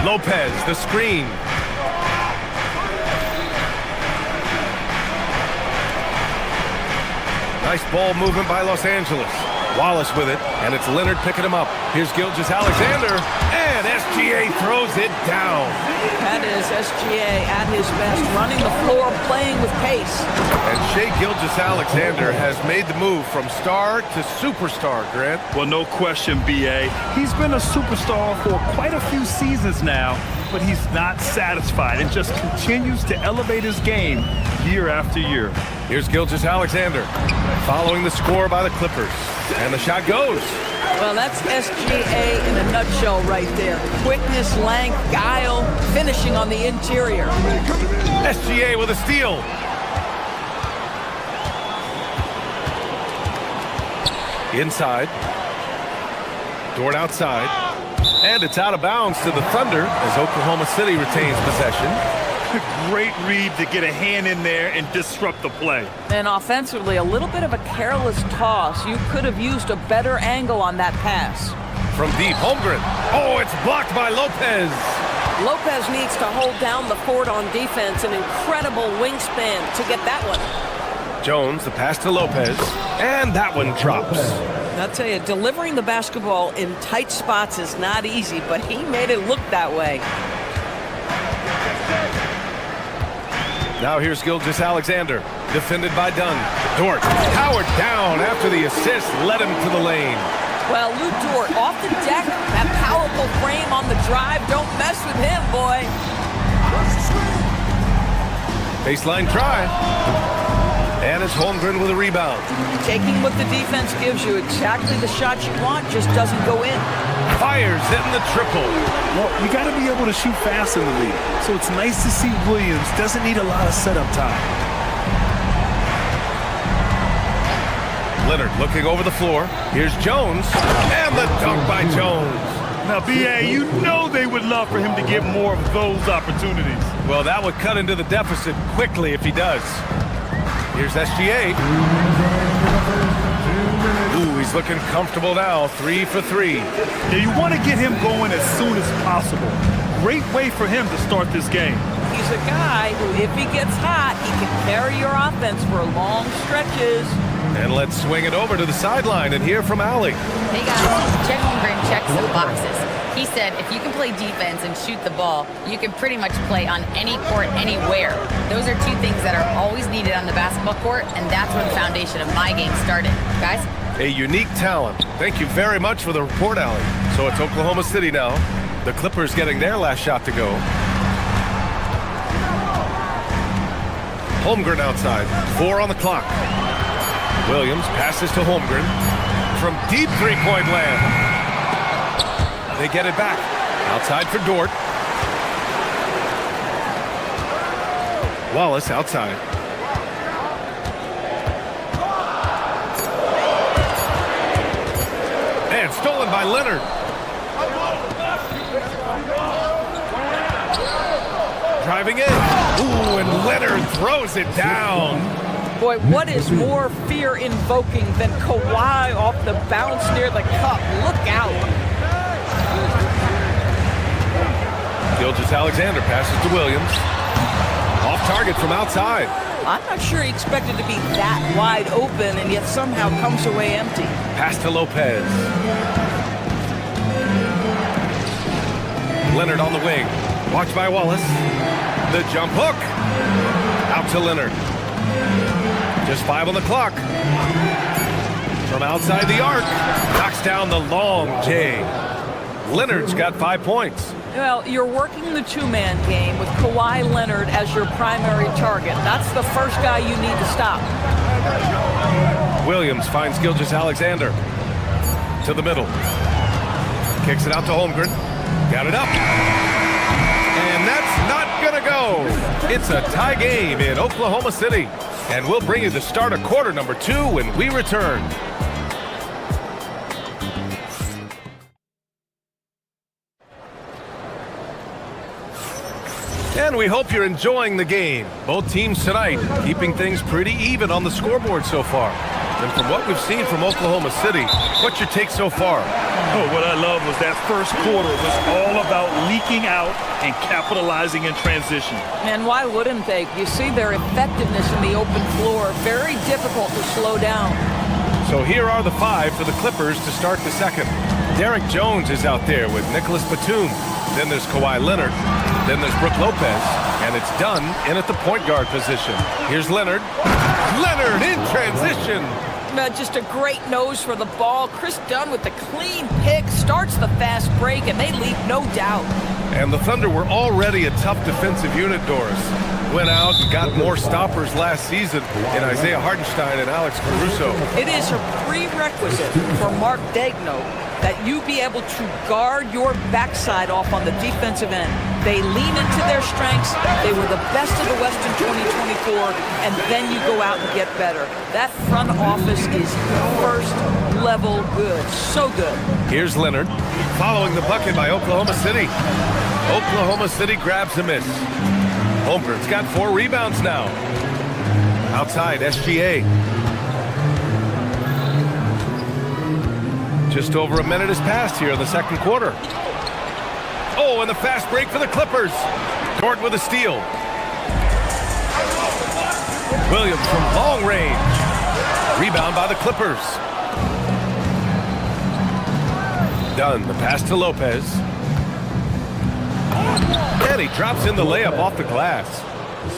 S12: Lopez, the screen. Nice ball movement by Los Angeles. Wallace with it, and it's Leonard picking him up. Here's Gilgeous-Alexander, and SGA throws it down.
S13: That is SGA at his best, running the floor, playing with pace.
S12: And Shai Gilgeous-Alexander has made the move from star to superstar, Grant.
S4: Well, no question, B.A. He's been a superstar for quite a few seasons now, but he's not satisfied and just continues to elevate his game year after year.
S12: Here's Gilgeous-Alexander, following the score by the Clippers. And the shot goes.
S13: Well, that's SGA in a nutshell right there. Quickness, length, guile, finishing on the interior.
S12: SGA with a steal. Inside. Dort outside. And it's out of bounds to the Thunder as Oklahoma City retains possession.
S4: Great read to get a hand in there and disrupt the play.
S13: And offensively, a little bit of a careless toss. You could have used a better angle on that pass.
S12: From deep, Holmgren. Oh, it's blocked by Lopez.
S18: Lopez needs to hold down the fort on defense. An incredible wingspan to get that one.
S12: Jones, the pass to Lopez, and that one drops.
S18: I'll tell you, delivering the basketball in tight spots is not easy, but he made it look that way.
S12: Now here's Gilgeous-Alexander, defended by Dunn. Dort, powered down after the assist, led him to the lane.
S18: Well, Lou Dort off the deck, that powerful frame on the drive. Don't mess with him, boy.
S12: Baseline try. And it's Holmgren with a rebound.
S13: Taking what the defense gives you, exactly the shot you want, just doesn't go in.
S12: Fires hitting the triple.
S4: Well, you got to be able to shoot fast in the league. So it's nice to see Williams doesn't need a lot of setup time.
S12: Leonard looking over the floor. Here's Jones. And the dunk by Jones.
S4: Now, B.A., you know they would love for him to get more of those opportunities.
S12: Well, that would cut into the deficit quickly if he does. Here's SGA. Ooh, he's looking comfortable now. 3 for 3.
S4: Yeah, you want to get him going as soon as possible. Great way for him to start this game.
S13: He's a guy who, if he gets hot, he can carry your offense for long stretches.
S12: And let's swing it over to the sideline and hear from Allie.
S6: Hey guys, Chet Holmgren checks some boxes. He said if you can play defense and shoot the ball, you can pretty much play on any court, anywhere. Those are two things that are always needed on the basketball court, and that's where the foundation of my game started. Guys?
S12: A unique talent. Thank you very much for the report, Allie. So it's Oklahoma City now. The Clippers getting their last shot to go. Holmgren outside. 4 on the clock. Williams passes to Holmgren from deep three-point land. They get it back. Outside for Dort. Wallace outside. And stolen by Leonard. Driving in. Ooh, and Leonard throws it down.
S13: Boy, what is more fear-invoking than Kawhi off the bounce near the cup? Look out.
S12: Gilgeous-Alexander passes to Williams. Off target from outside.
S13: I'm not sure he expected to be that wide open and yet somehow comes away empty.
S12: Pass to Lopez. Leonard on the wing. Watched by Wallace. The jump hook. Out to Leonard. Just 5 on the clock. From outside the arc. Knocks down the long J. Leonard's got 5 points.
S13: Well, you're working the two-man game with Kawhi Leonard as your primary target. That's the first guy you need to stop.
S12: Williams finds Gilgeous-Alexander. To the middle. Kicks it out to Holmgren. Got it up. And that's not going to go. It's a tie game in Oklahoma City. And we'll bring you the start of quarter number 2 when we return. And we hope you're enjoying the game. Both teams tonight keeping things pretty even on the scoreboard so far. And from what we've seen from Oklahoma City, what's your take so far?
S4: Oh, what I love was that first quarter was all about leaking out and capitalizing in transition.
S13: And why wouldn't they? You see their effectiveness in the open floor. Very difficult to slow down.
S12: So here are the 5 for the Clippers to start the second. Derek Jones is out there with Nicholas Batum. Then there's Kawhi Leonard. Then there's Brook Lopez. And it's Dunn in at the point guard position. Here's Leonard. Leonard in transition.
S13: Just a great nose for the ball. Chris Dunn with the clean pick starts the fast break, and they lead, no doubt.
S12: And the Thunder were already a tough defensive unit, Doris. Went out and got more stoppers last season in Isaiah Hartenstein and Alex Caruso.
S13: It is a prerequisite for Mark Daigneault that you be able to guard your backside off on the defensive end. They lean into their strengths. They were the best of the West in 2024, and then you go out and get better. That front office is first level good. So good.
S12: Here's Leonard following the bucket by Oklahoma City. Oklahoma City grabs a miss. Holmgren's got 4 rebounds now. Outside, SGA. Just over a minute has passed here in the second quarter. Oh, and the fast break for the Clippers. Dort with a steal. Williams from long range. Rebound by the Clippers. Dunn, the pass to Lopez. And he drops in the layup off the glass.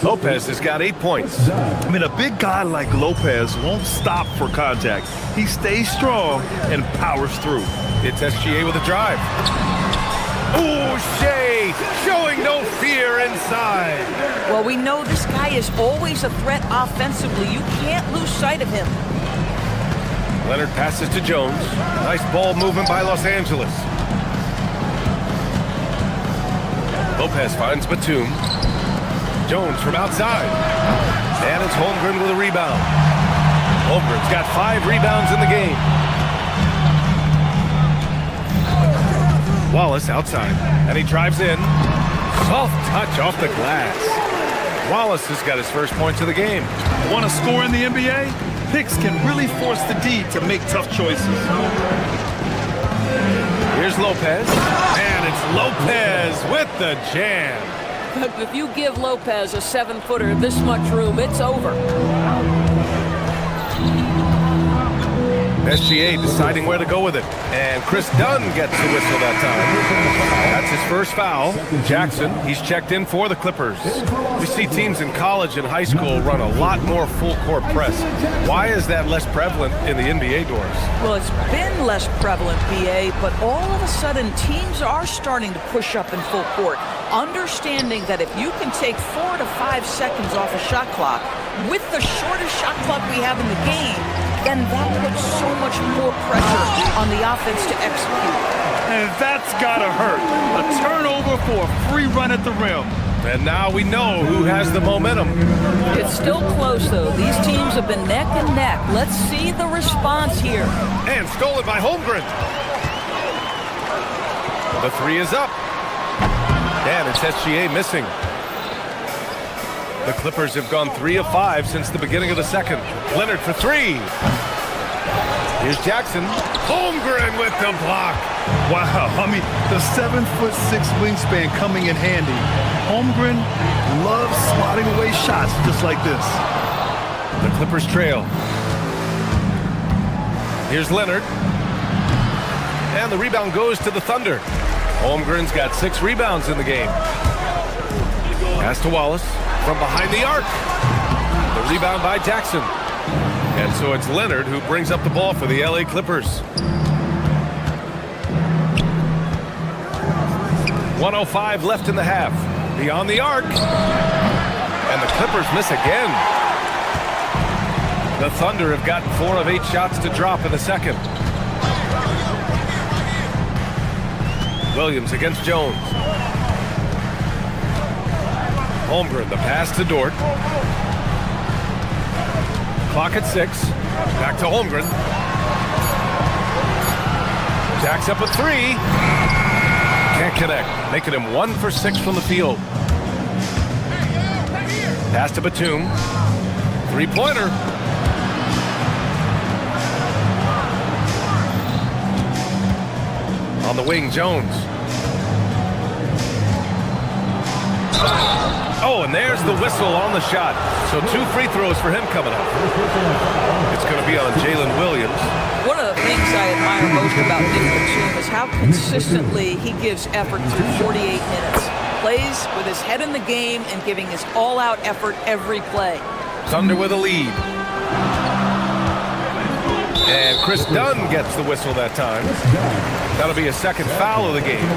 S12: Lopez has got 8 points.
S4: I mean, a big guy like Lopez won't stop for contact. He stays strong and powers through.
S12: It's SGA with a drive. Ooh, Shea showing no fear inside.
S13: Well, we know this guy is always a threat offensively. You can't lose sight of him.
S12: Leonard passes to Jones. Nice ball movement by Los Angeles. Lopez finds Batum. Jones from outside. And it's Holmgren with a rebound. Holmgren's got 5 rebounds in the game. Wallace outside. And he drives in. Soft touch off the glass. Wallace has got his first points of the game.
S4: Want to score in the NBA? Picks can really force the D to make tough choices.
S12: Here's Lopez, and it's Lopez with the jam.
S18: If you give Lopez a 7-footer this much room, it's over.
S12: SGA deciding where to go with it. And Chris Dunn gets the whistle that time. That's his first foul. Jackson, he's checked in for the Clippers. We see teams in college and high school run a lot more full-court press. Why is that less prevalent in the NBA doors?
S13: Well, it's been less prevalent, BA, but all of a sudden teams are starting to push up in full court, understanding that if you can take 4 to 5 seconds off a shot clock with the shortest shot clock we have in the game, and that puts so much more pressure on the offense to execute.
S4: And that's gotta hurt. A turnover for a free run at the rim.
S12: And now we know who has the momentum.
S13: It's still close, though. These teams have been neck and neck. Let's see the response here.
S12: And stolen by Holmgren. The three is up. And it's SGA missing. The Clippers have gone 3 of 5 since the beginning of the second. Leonard for 3. Here's Jackson. Holmgren with the block.
S4: Wow, I mean, the 7'6" wingspan coming in handy. Holmgren loves slotting away shots just like this.
S12: The Clippers trail. Here's Leonard. And the rebound goes to the Thunder. Holmgren's got 6 rebounds in the game. Pass to Wallace from behind the arc. The rebound by Jackson. And so it's Leonard who brings up the ball for the LA Clippers. 1:05 left in the half. Beyond the arc. And the Clippers miss again. The Thunder have gotten 4 of 8 shots to drop in the second. Williams against Jones. Holmgren, the pass to Dort. Clock at 6. Back to Holmgren. Jacks up a 3. Can't connect. Making him 1 for 6 from the field. Pass to Batum. 3-pointer. On the wing, Jones. Oh, and there's the whistle on the shot. So 2 free throws for him coming up. It's going to be on Jalen Williams.
S13: One of the things I admire most about Nick Batum is how consistently he gives effort through 48 minutes. Plays with his head in the game and giving his all-out effort every play.
S12: Thunder with a lead. And Chris Dunn gets the whistle that time. That'll be a second foul of the game.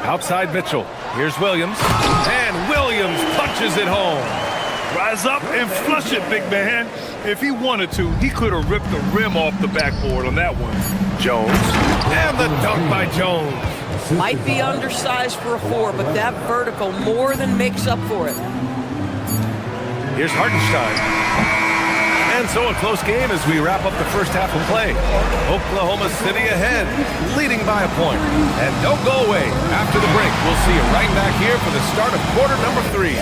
S12: Outside Mitchell. Here's Williams. And Williams punches it home.
S4: Rise up and flush it, big man. If he wanted to, he could have ripped the rim off the backboard on that one.
S12: Jones. And the dunk by Jones.
S13: Might be undersized for a 4, but that vertical more than makes up for it.
S12: Here's Hartenstein. And so a close game as we wrap up the first half of play. Oklahoma City ahead, leading by a point. And don't go away. After the break, we'll see you right back here for the start of quarter number 3.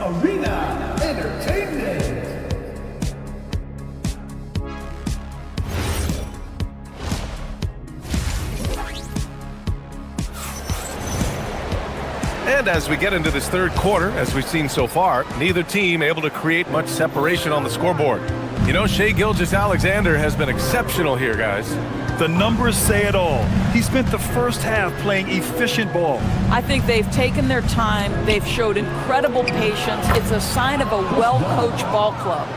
S17: Arena Entertainment.
S12: And as we get into this third quarter, as we've seen so far, neither team able to create much separation on the scoreboard. You know, Shai Gilgeous-Alexander has been exceptional here, guys.
S4: The numbers say it all. He spent the first half playing efficient ball.
S13: I think they've taken their time. They've showed incredible patience. It's a sign of a well-coached ball club.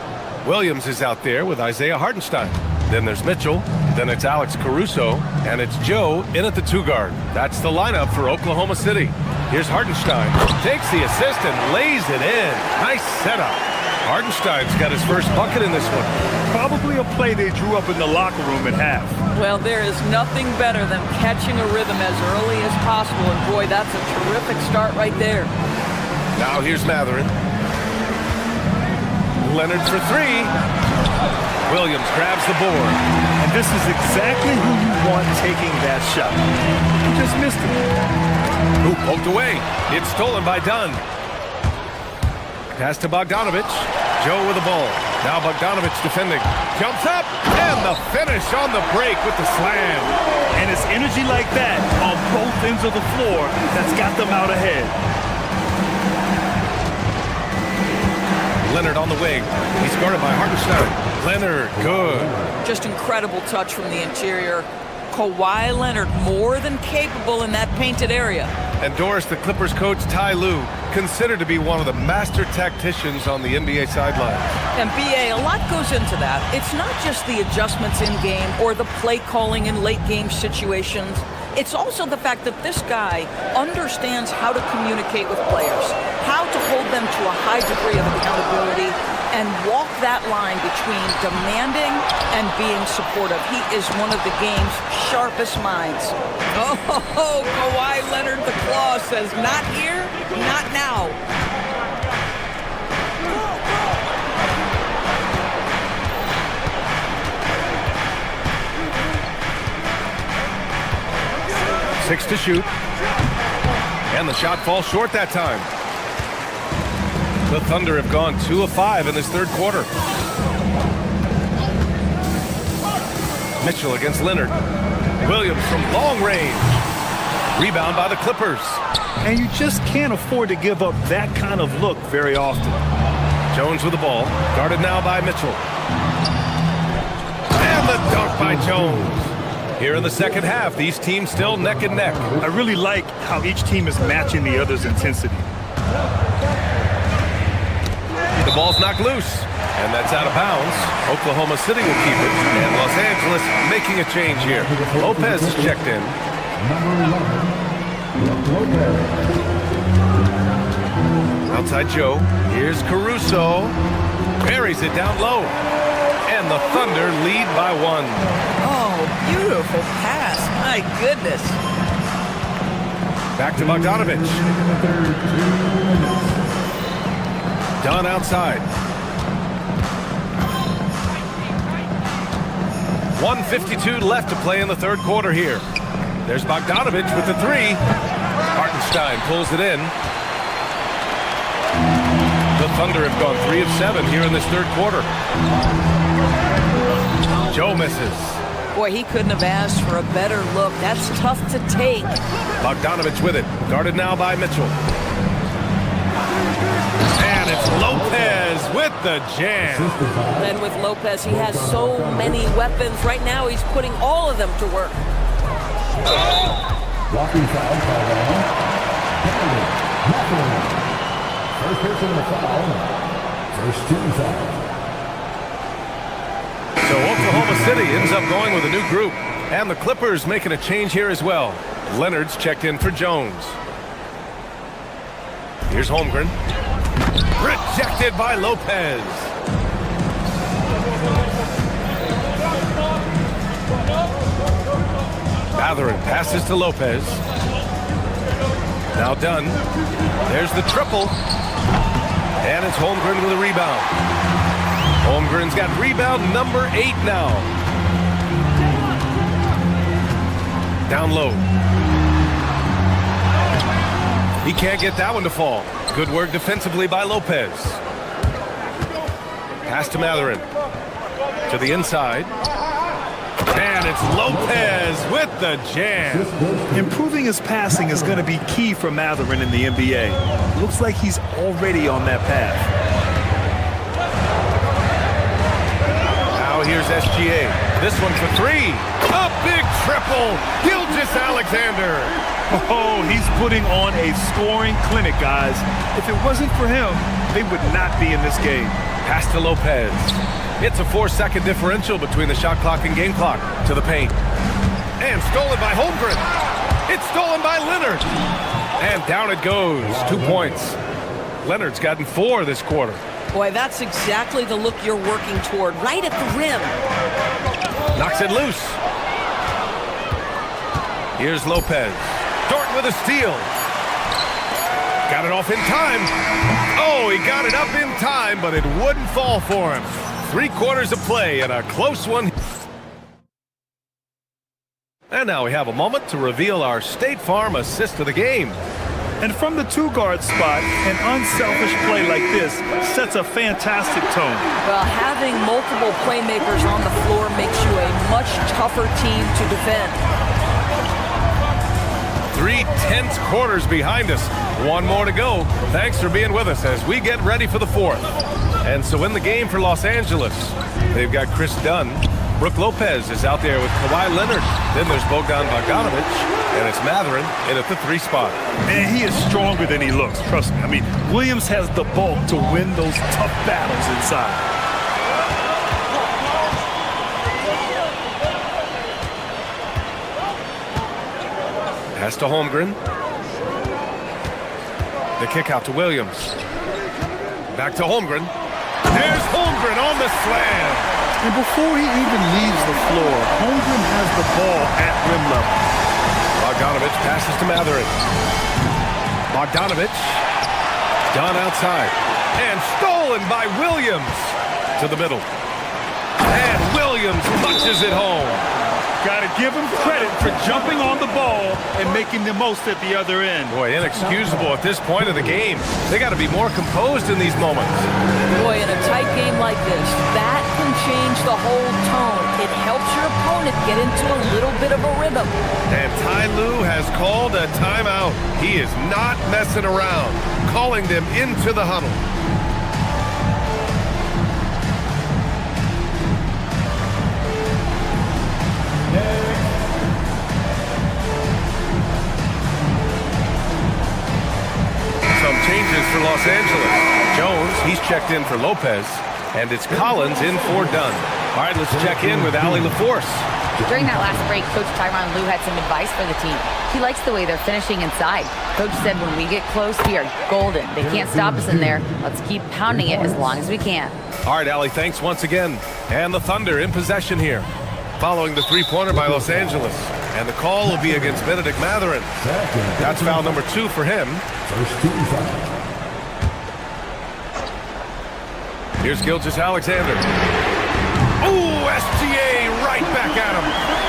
S12: Williams is out there with Isaiah Hartenstein. Then there's Mitchell. Then it's Alex Caruso. And it's Joe in at the 2-guard. That's the lineup for Oklahoma City. Here's Hartenstein. Takes the assist and lays it in. Nice setup. Hartenstein's got his first bucket in this one.
S4: Probably a play they drew up in the locker room at half.
S13: Well, there is nothing better than catching a rhythm as early as possible. And boy, that's a terrific start right there.
S12: Now here's Matherin. Leonard for 3. Williams grabs the board.
S4: And this is exactly who you want taking that shot. He just missed it.
S12: Who poked away. It's stolen by Dunn. Pass to Bogdanovich. Joe with the ball. Now Bogdanovich defending. Jumps up. And the finish on the break with the slam.
S4: And it's energy like that on both ends of the floor that's got them out ahead.
S12: Leonard on the wing. He's guarded by Hartenstein. Leonard, good.
S13: Just incredible touch from the interior. Kawhi Leonard more than capable in that painted area.
S12: And Doris, the Clippers coach Ty Lue, considered to be one of the master tacticians on the NBA sidelines.
S13: And BA, a lot goes into that. It's not just the adjustments in game or the play calling in late game situations. It's also the fact that this guy understands how to communicate with players, how to hold them to a high degree of accountability, and walk that line between demanding and being supportive. He is one of the game's sharpest minds. Oh, Kawhi Leonard, the claw, says, not here, not now.
S12: Six to shoot. And the shot falls short that time. The Thunder have gone 2 of 5 in this third quarter. Mitchell against Leonard. Williams from long range. Rebound by the Clippers.
S4: And you just can't afford to give up that kind of look very often.
S12: Jones with the ball. Guarded now by Mitchell. And the dunk by Jones. Here in the second half, these teams still neck and neck.
S4: I really like how each team is matching the other's intensity.
S12: The ball's knocked loose, and that's out of bounds. Oklahoma City will keep it, and Los Angeles making a change here. Lopez is checked in. Outside Joe. Here's Caruso. Buries it down low. And the Thunder lead by 1.
S13: Oh, beautiful pass. My goodness.
S12: Back to Bogdanovich. Dunn outside. 1:52 left to play in the third quarter here. There's Bogdanovich with the 3. Hartenstein pulls it in. The Thunder have gone 3 of 7 here in this third quarter. Joe misses.
S13: Boy, he couldn't have asked for a better look. That's tough to take.
S12: Bogdanovich with it. Guarded now by Mitchell. And it's Lopez with the jam.
S13: And with Lopez, he has so many weapons. Right now, he's putting all of them to work.
S8: Walking foul called on. First personal foul. First team foul.
S12: So Oklahoma City ends up going with a new group. And the Clippers making a change here as well. Leonard's checked in for Jones. Here's Holmgren. Rejected by Lopez. Matherin passes to Lopez. Now Dunn. There's the triple. And it's Holmgren with a rebound. Holmgren's got rebound number 8 now. Down low. He can't get that one to fall. Good work defensively by Lopez. Pass to Matherin. To the inside. And it's Lopez with the jam.
S4: Improving his passing is going to be key for Matherin in the NBA. Looks like he's already on that path.
S12: Now here's SGA. This one for 3. A big triple. Gilgeous-Alexander.
S4: Oh, he's putting on a scoring clinic, guys. If it wasn't for him, they would not be in this game.
S12: Pass to Lopez. It's a 4-second differential between the shot clock and game clock. To the paint. And stolen by Holmgren. It's stolen by Leonard. And down it goes. 2 points. Leonard's gotten 4 this quarter.
S18: Boy, that's exactly the look you're working toward, right at the rim.
S12: Knocks it loose. Here's Lopez. Dort with a steal. Got it off in time. Oh, he got it up in time, but it wouldn't fall for him. 3 quarters of play and a close one. And now we have a moment to reveal our State Farm assist of the game.
S4: And from the 2-guard spot, an unselfish play like this sets a fantastic tone.
S18: Well, having multiple playmakers on the floor makes you a much tougher team to defend.
S12: 3 tense quarters behind us. 1 more to go. Thanks for being with us as we get ready for the 4th. And so in the game for Los Angeles, they've got Chris Dunn. Brook Lopez is out there with Kawhi Leonard. Then there's Bogdan Bogdanovic, and it's Mathurin in at the 3 spot.
S4: And he is stronger than he looks, trust me. I mean, Williams has the bulk to win those tough battles inside.
S12: Pass to Holmgren. The kick out to Williams. Back to Holmgren. There's Holmgren on the slam.
S4: And before he even leaves the floor, Holmgren has the ball at rim level.
S12: Bogdanovic passes to Mathurin. Bogdanovic. Done outside. And stolen by Williams. To the middle. And Williams punches it home.
S4: Got to give him credit for jumping on the ball and making the most at the other end.
S12: Boy, inexcusable at this point of the game. They got to be more composed in these moments.
S18: Boy, in a tight game like this, that can change the whole tone. It helps your opponent get into a little bit of a rhythm.
S12: And Ty Lue has called a timeout. He is not messing around, calling them into the huddle. Some changes for Los Angeles. Jones, he's checked in for Lopez, and it's Collins in for Dunn. All right, let's check in with Allie LaForce.
S6: During that last break, Coach Tyronn Lue had some advice for the team. He likes the way they're finishing inside. Coach said when we get close, we are golden. They can't stop us in there. Let's keep pounding it as long as we can.
S12: All right, Allie, thanks once again. And the Thunder in possession here, following the 3-pointer by Los Angeles. And the call will be against Benedict Mathurin. That's foul number 2 for him.
S8: First team foul.
S12: Here's Gilgeous-Alexander. Ooh, SGA right back at him.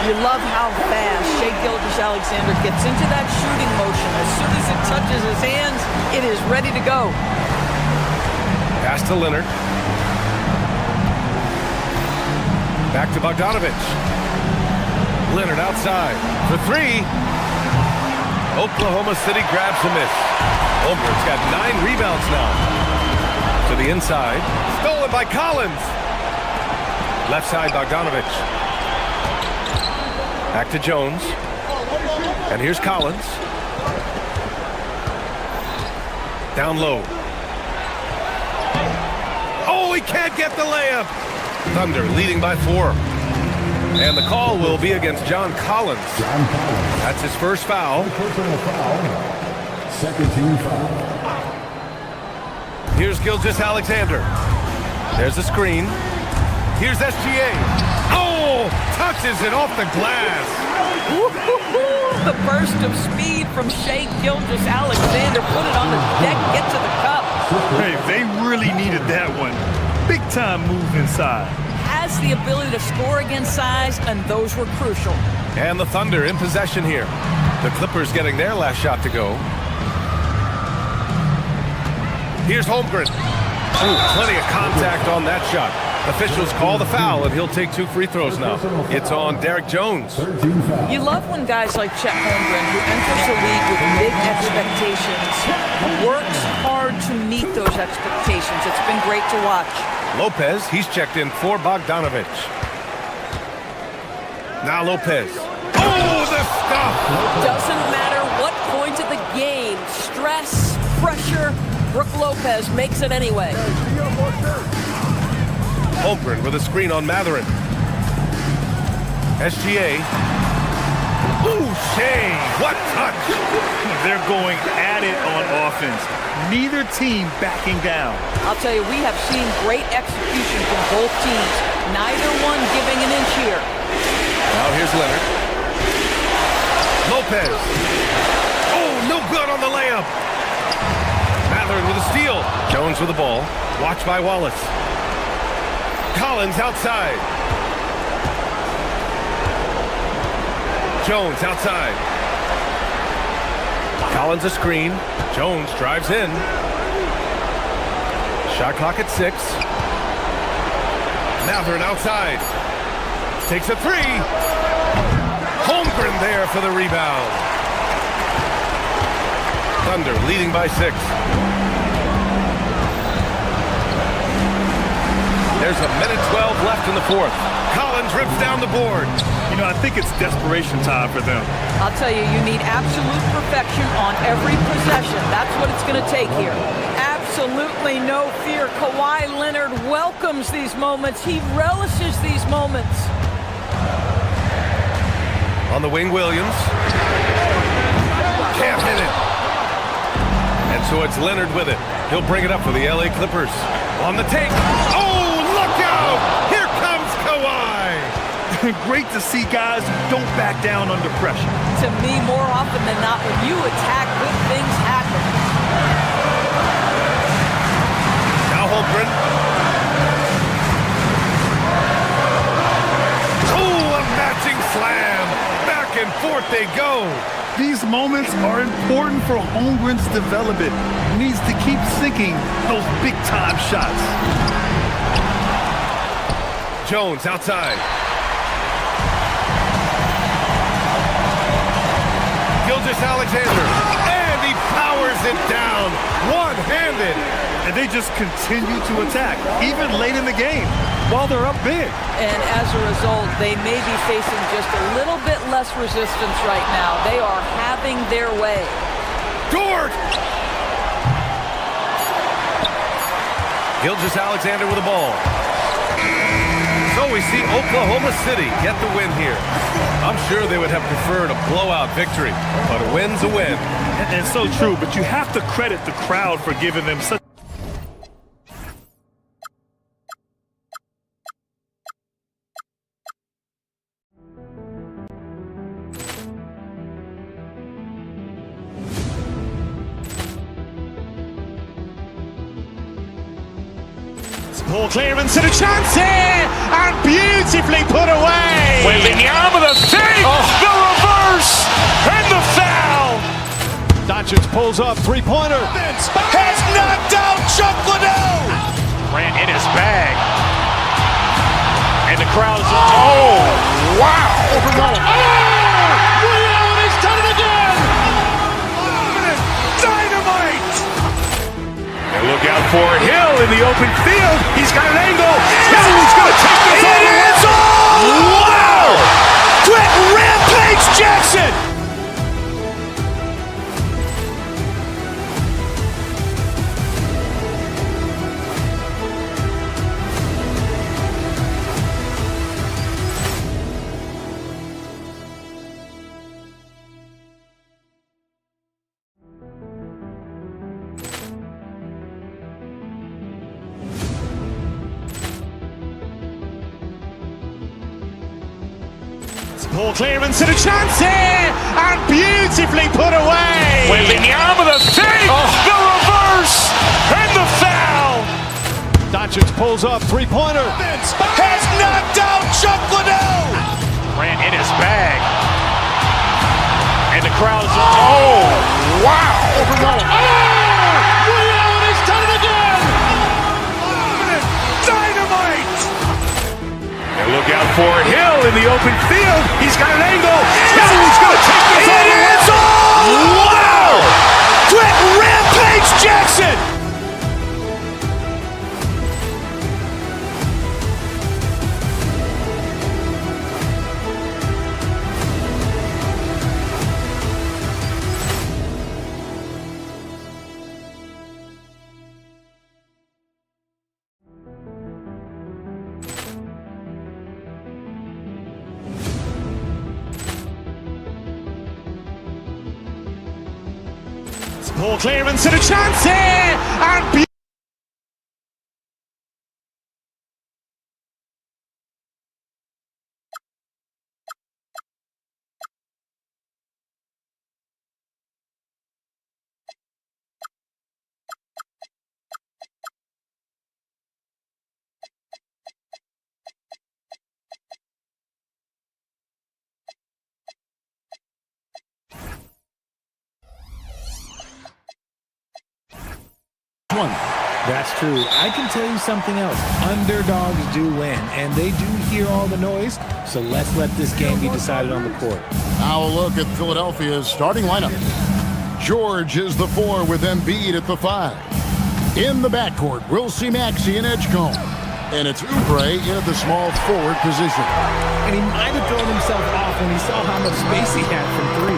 S18: You love how fast Shai Gilgeous-Alexander gets into that shooting motion. As soon as it touches his hands, it is ready to go.
S12: Pass to Leonard. Back to Bogdanovic. Leonard outside for 3. Oklahoma City grabs a miss. Holmgren's got 9 rebounds now. To the inside. Stolen by Collins. Left side, Bogdanovic. Back to Jones. And here's Collins. Down low. Oh, he can't get the layup. Thunder leading by 4. And the call will be against John Collins. That's his first foul.
S8: Personal foul. Second team foul.
S12: Here's Gilgeous-Alexander. There's the screen. Here's SGA. Oh, touches it off the glass.
S18: The burst of speed from Shai Gilgeous-Alexander. Put it on the deck, get to the cup.
S4: Hey, they really needed that one. Big time move inside.
S18: Has the ability to score against size, and those were crucial.
S12: And the Thunder in possession here. The Clippers getting their last shot to go. Here's Holmgren. Ooh, plenty of contact on that shot. Officials call the foul, and he'll take 2 free throws now. It's on Derek Jones.
S18: You love when guys like Chet Holmgren, who enters the league with big expectations, works hard to meet those expectations. It's been great to watch.
S12: Lopez, he's checked in for Bogdanovic. Now Lopez. Oh, the stuff!
S13: Doesn't matter what point of the game, stress, pressure, Brook Lopez makes it anyway.
S12: Holmgren with a screen on Matherin. SGA. Ooh, Shea, what touch!
S4: They're going at it on offense. Neither team backing down.
S13: I'll tell you, we have seen great execution from both teams. Neither one giving an inch here.
S12: Now here's Leonard. Lopez. Oh, no good on the layup. Matherin with a steal. Jones with the ball. Watched by Wallace. Collins outside. Jones outside. Collins a screen. Jones drives in. Shot clock at 6. Matherin outside. Takes a 3. Holmgren there for the rebound. Thunder leading by 6. There's a minute 12 left in the fourth. Collins rips down the board.
S4: You know, I think it's desperation time for them.
S13: I'll tell you, you need absolute perfection on every possession. That's what it's going to take here. Absolutely no fear. Kawhi Leonard welcomes these moments. He relishes these moments.
S12: On the wing, Williams. Can't hit it. And so it's Leonard with it. He'll bring it up for the LA Clippers. On the take. Oh, look out! Here comes Kawhi!
S4: Great to see guys who don't back down under pressure.
S13: To me, more often than not, when you attack, good things happen.
S12: Now Holmgren. Oh, a matching slam. Back and forth they go.
S4: These moments are important for Holmgren's development. He needs to keep sinking those big-time shots.
S12: Jones outside. Gilgeous-Alexander. And he powers it down. One-handed.
S4: And they just continue to attack, even late in the game, while they're up big.
S13: And as a result, they may be facing just a little bit less resistance right now. They are having their way.
S12: Dort! Gilgeous-Alexander with the ball. So we see Oklahoma City get the win here. I'm sure they would have preferred a blowout victory, but a win's a win.
S4: And so true, but you have to credit the crowd for giving them such
S3: Ball clearance and a chance here, and beautifully put away.
S1: Wembanyama the fake, the reverse, and the foul.
S3: Doncic pulls up, three-pointer.
S2: Has knocked out Chuck Liddell.
S1: Ran in his bag. And the crowd is, oh, wow.
S2: He's done it again. Dynamite.
S1: And look out for Hill in the open field. He's got an angle. He's going to take this all the way.
S2: Wow! Quick Rampage Jackson.
S3: Ball clearance and a chance here, and beautifully put away.
S1: Wembanyama the fake, the reverse, and the foul.
S3: Doncic pulls up, three-pointer.
S2: Has knocked out Chuck Liddell.
S1: Ran in his bag. And the crowd is, oh, wow.
S2: He's done it again. Dynamite.
S1: And look out for Hill in the open field. He's got an angle. He's going to take this all the way.
S2: Wow! Quick Rampage Jackson.
S3: Poor clearance and a chance here, and
S14: That's true. I can tell you something else. Underdogs do win, and they do hear all the noise, so let's let this game be decided on the court.
S11: Now a look at Philadelphia's starting lineup. George is the 4 with Embiid at the 5. In the backcourt, we'll see Maxey and Edgecombe. And it's Oubre in at the small forward position.
S14: And he might have thrown himself off when he saw how much space he had from 3.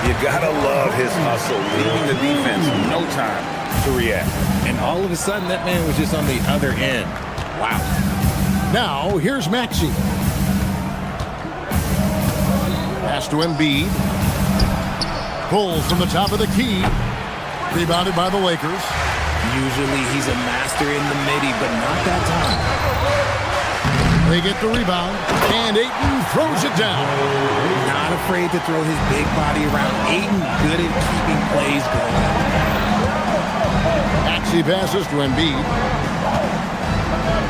S9: You gotta love his hustle, leaving the defense no time to react.
S14: And all of a sudden, that man was just on the other end. Wow.
S11: Now, here's Maxey. Pass to Embiid. Pulls from the top of the key. Rebounded by the Lakers.
S14: Usually he's a master in the midi, but not that time.
S11: They get the rebound, and Ayton throws it down.
S14: Not afraid to throw his big body around. Ayton good at keeping plays going.
S11: Maxey passes to Embiid.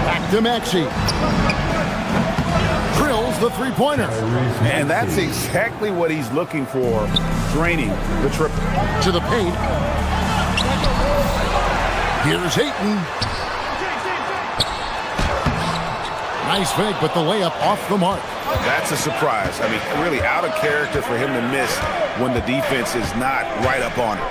S11: Back to Maxey. Drills the three-pointer.
S9: And that's exactly what he's looking for, draining the triple.
S11: To the paint. Here's Ayton. Nice fake, but the layup off the mark.
S9: That's a surprise. I mean, really out of character for him to miss when the defense is not right up on it.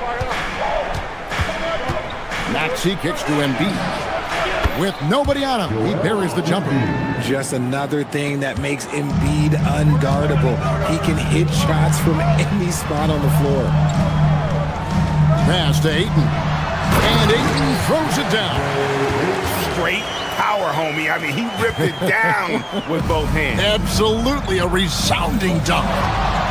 S11: Maxey kicks to Embiid. With nobody on him, he buries the jumper.
S14: Just another thing that makes Embiid unguardable. He can hit shots from any spot on the floor.
S11: Pass to Ayton. And Ayton throws it down.
S9: Straight power, homie. I mean, he ripped it down with both hands.
S11: Absolutely a resounding dunk.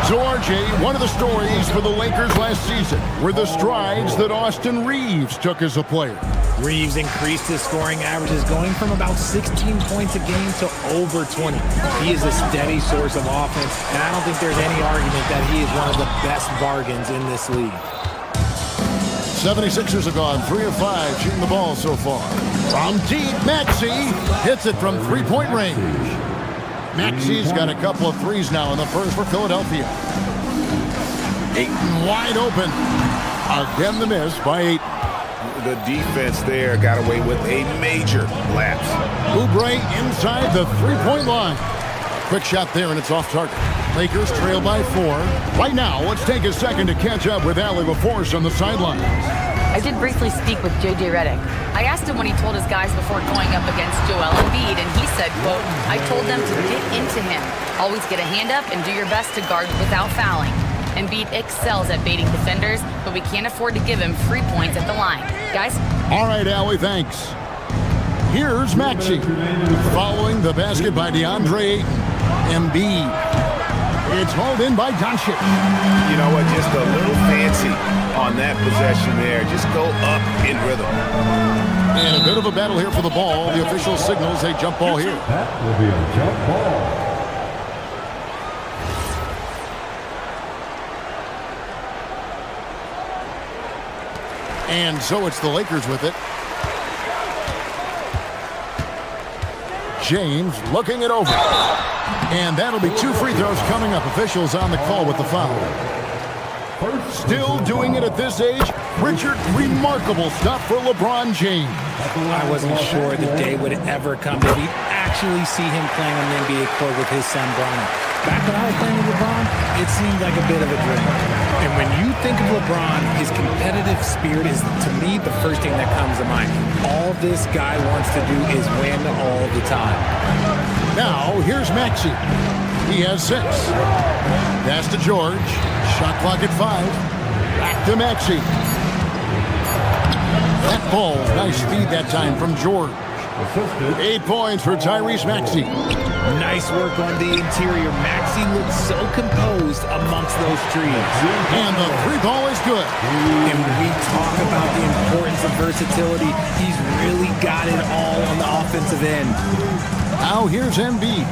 S11: So, RJ, one of the stories for the Lakers last season were the strides that Austin Reeves took as a player.
S14: Reeves increased his scoring averages, going from about 16 points a game to over 20. He is a steady source of offense, and I don't think there's any argument that he is one of the best bargains in this league.
S11: 76ers have gone 3 of 5 shooting the ball so far. From deep, Maxey hits it from three-point range. Maxey's got a couple of threes now in the first for Philadelphia. Ayton wide open. Again the miss by Ayton.
S9: The defense there got away with a major lapse.
S11: Oubre inside the three-point line. Quick shot there, and it's off target. Lakers trail by 4. Right now, let's take a second to catch up with Allie LaForce on the sidelines.
S6: I did briefly speak with J.J. Redick. I asked him when he told his guys before going up against Joel Embiid, and he said, quote, I told them to get into him. Always get a hand up and do your best to guard without fouling. Embiid excels at baiting defenders, but we can't afford to give him free points at the line. Guys?
S11: All right, Allie, thanks. Here's Maxey. Following the basket by DeAndre Ayton. Embiid. It's hauled in by Doncic.
S9: You know what? Just a little fancy on that possession there. Just go up in rhythm.
S11: And a bit of a battle here for the ball. The official signals a jump ball here.
S8: That will be a jump ball.
S11: And so it's the Lakers with it. James looking it over. And that'll be 2 free throws coming up. Officials on the call with the foul. Still doing it at this age. Richard, remarkable stuff for LeBron James.
S14: I wasn't sure the day would ever come that we'd actually see him playing on the NBA court with his son, Bronny. Back when I was playing with LeBron, it seemed like a bit of a dream. And when you think of LeBron, his competitive spirit is, to me, the first thing that comes to mind. All this guy wants to do is win all the time.
S11: Now, here's Maxey. He has 6. Pass to George. Shot clock at 5. Back to Maxey. That ball, nice feed that time from George. 8 points for Tyrese Maxey.
S7: Nice work on the interior. Maxey looks so composed amongst those trees.
S11: And the three ball is good.
S7: And when we talk about the importance of versatility, he's really got it all on the offensive end.
S11: Now here's Embiid.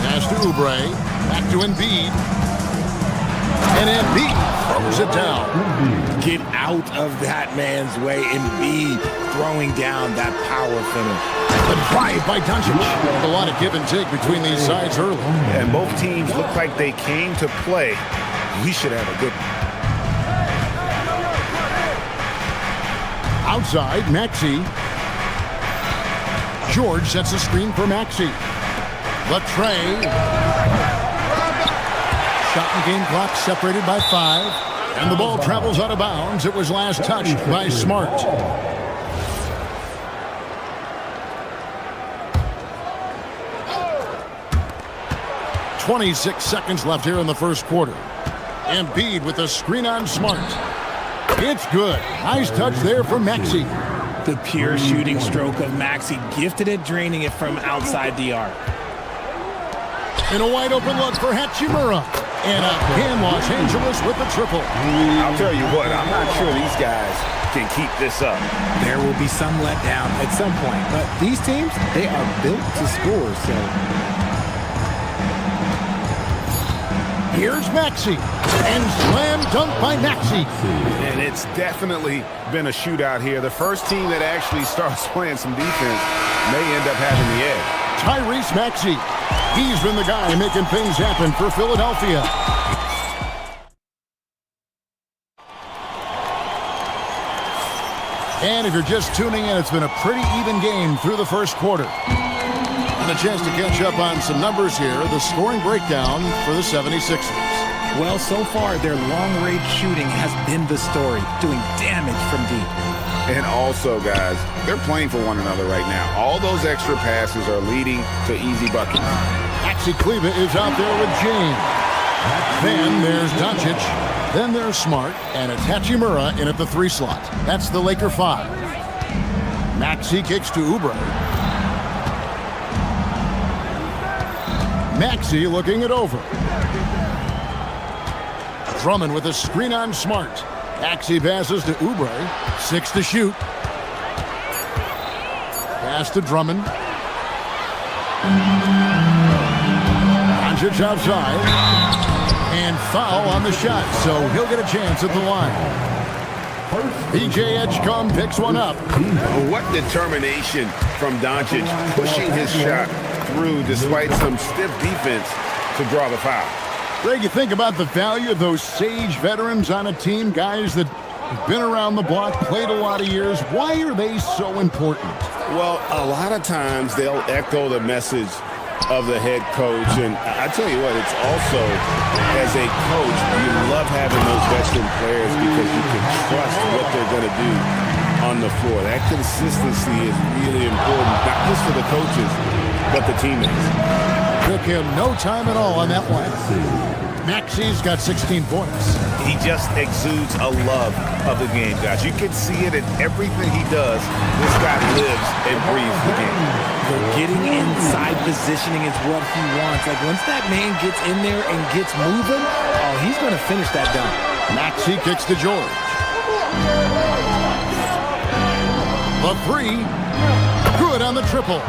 S11: Pass to Oubre. Back to Embiid. And Embiid throws it down.
S7: Get out of that man's way. Embiid throwing down that power finish.
S11: The drive by Doncic. A lot of give and take between these sides early.
S9: And both teams look like they came to play. We should have a good one.
S11: Outside, Maxey. George sets a screen for Maxey. The tray. Shot and game clock separated by 5. And the ball travels out of bounds. It was last touched by Smart. .26 seconds left here in the first quarter. Embiid with a screen on Smart. It's good. Nice touch there from Maxey.
S7: The pure shooting stroke of Maxey, gifted at draining it from outside the arc.
S11: And a wide open look for Hachimura. And again, Los Angeles with the triple.
S9: I'll tell you what, I'm not sure these guys can keep this up.
S7: There will be some letdown at some point, but these teams, they are built to score, so...
S11: Here's Maxey. And slam dunk by Maxey.
S9: And it's definitely been a shootout here. The first team that actually starts playing some defense may end up having the edge.
S11: Tyrese Maxey. He's been the guy making things happen for Philadelphia. And if you're just tuning in, it's been a pretty even game through the first quarter. And a chance to catch up on some numbers here. The scoring breakdown for the 76ers.
S7: Well, so far, their long-range shooting has been the story, doing damage from deep.
S9: And also, guys, they're playing for one another right now. All those extra passes are leading to easy buckets.
S11: Maxey Kleber is out there with James. Then there's Doncic. Then there's Smart. And it's Hachimura in at the 3 slot. That's the Laker 5. Maxey kicks to Oubre. Maxey looking it over. Drummond with a screen on Smart. Maxey passes to Oubre. 6 to shoot. Pass to Drummond. Doncic outside. And foul on the shot, so he'll get a chance at the line. PJ Edgecombe picks one up.
S9: What determination from Doncic, pushing his shot through despite some stiff defense to draw the foul.
S11: Greg, you think about the value of those sage veterans on a team, guys that have been around the block, played a lot of years. Why are they so important?
S9: Well, a lot of times they'll echo the message of the head coach, and I tell you what, it's also, as a coach, you love having those veteran players because you can trust what they're going to do on the floor. That consistency is really important, not just for the coaches, but the teammates.
S11: Took him no time at all on that one. Maxey's got 16 points.
S9: He just exudes a love of the game, guys. You can see it in everything he does. This guy lives and breathes the game.
S7: The getting inside positioning is what he wants. Like, once that man gets in there and gets moving, oh, he's going to finish that dunk.
S11: Maxey kicks to George. The 3. Good on the triple.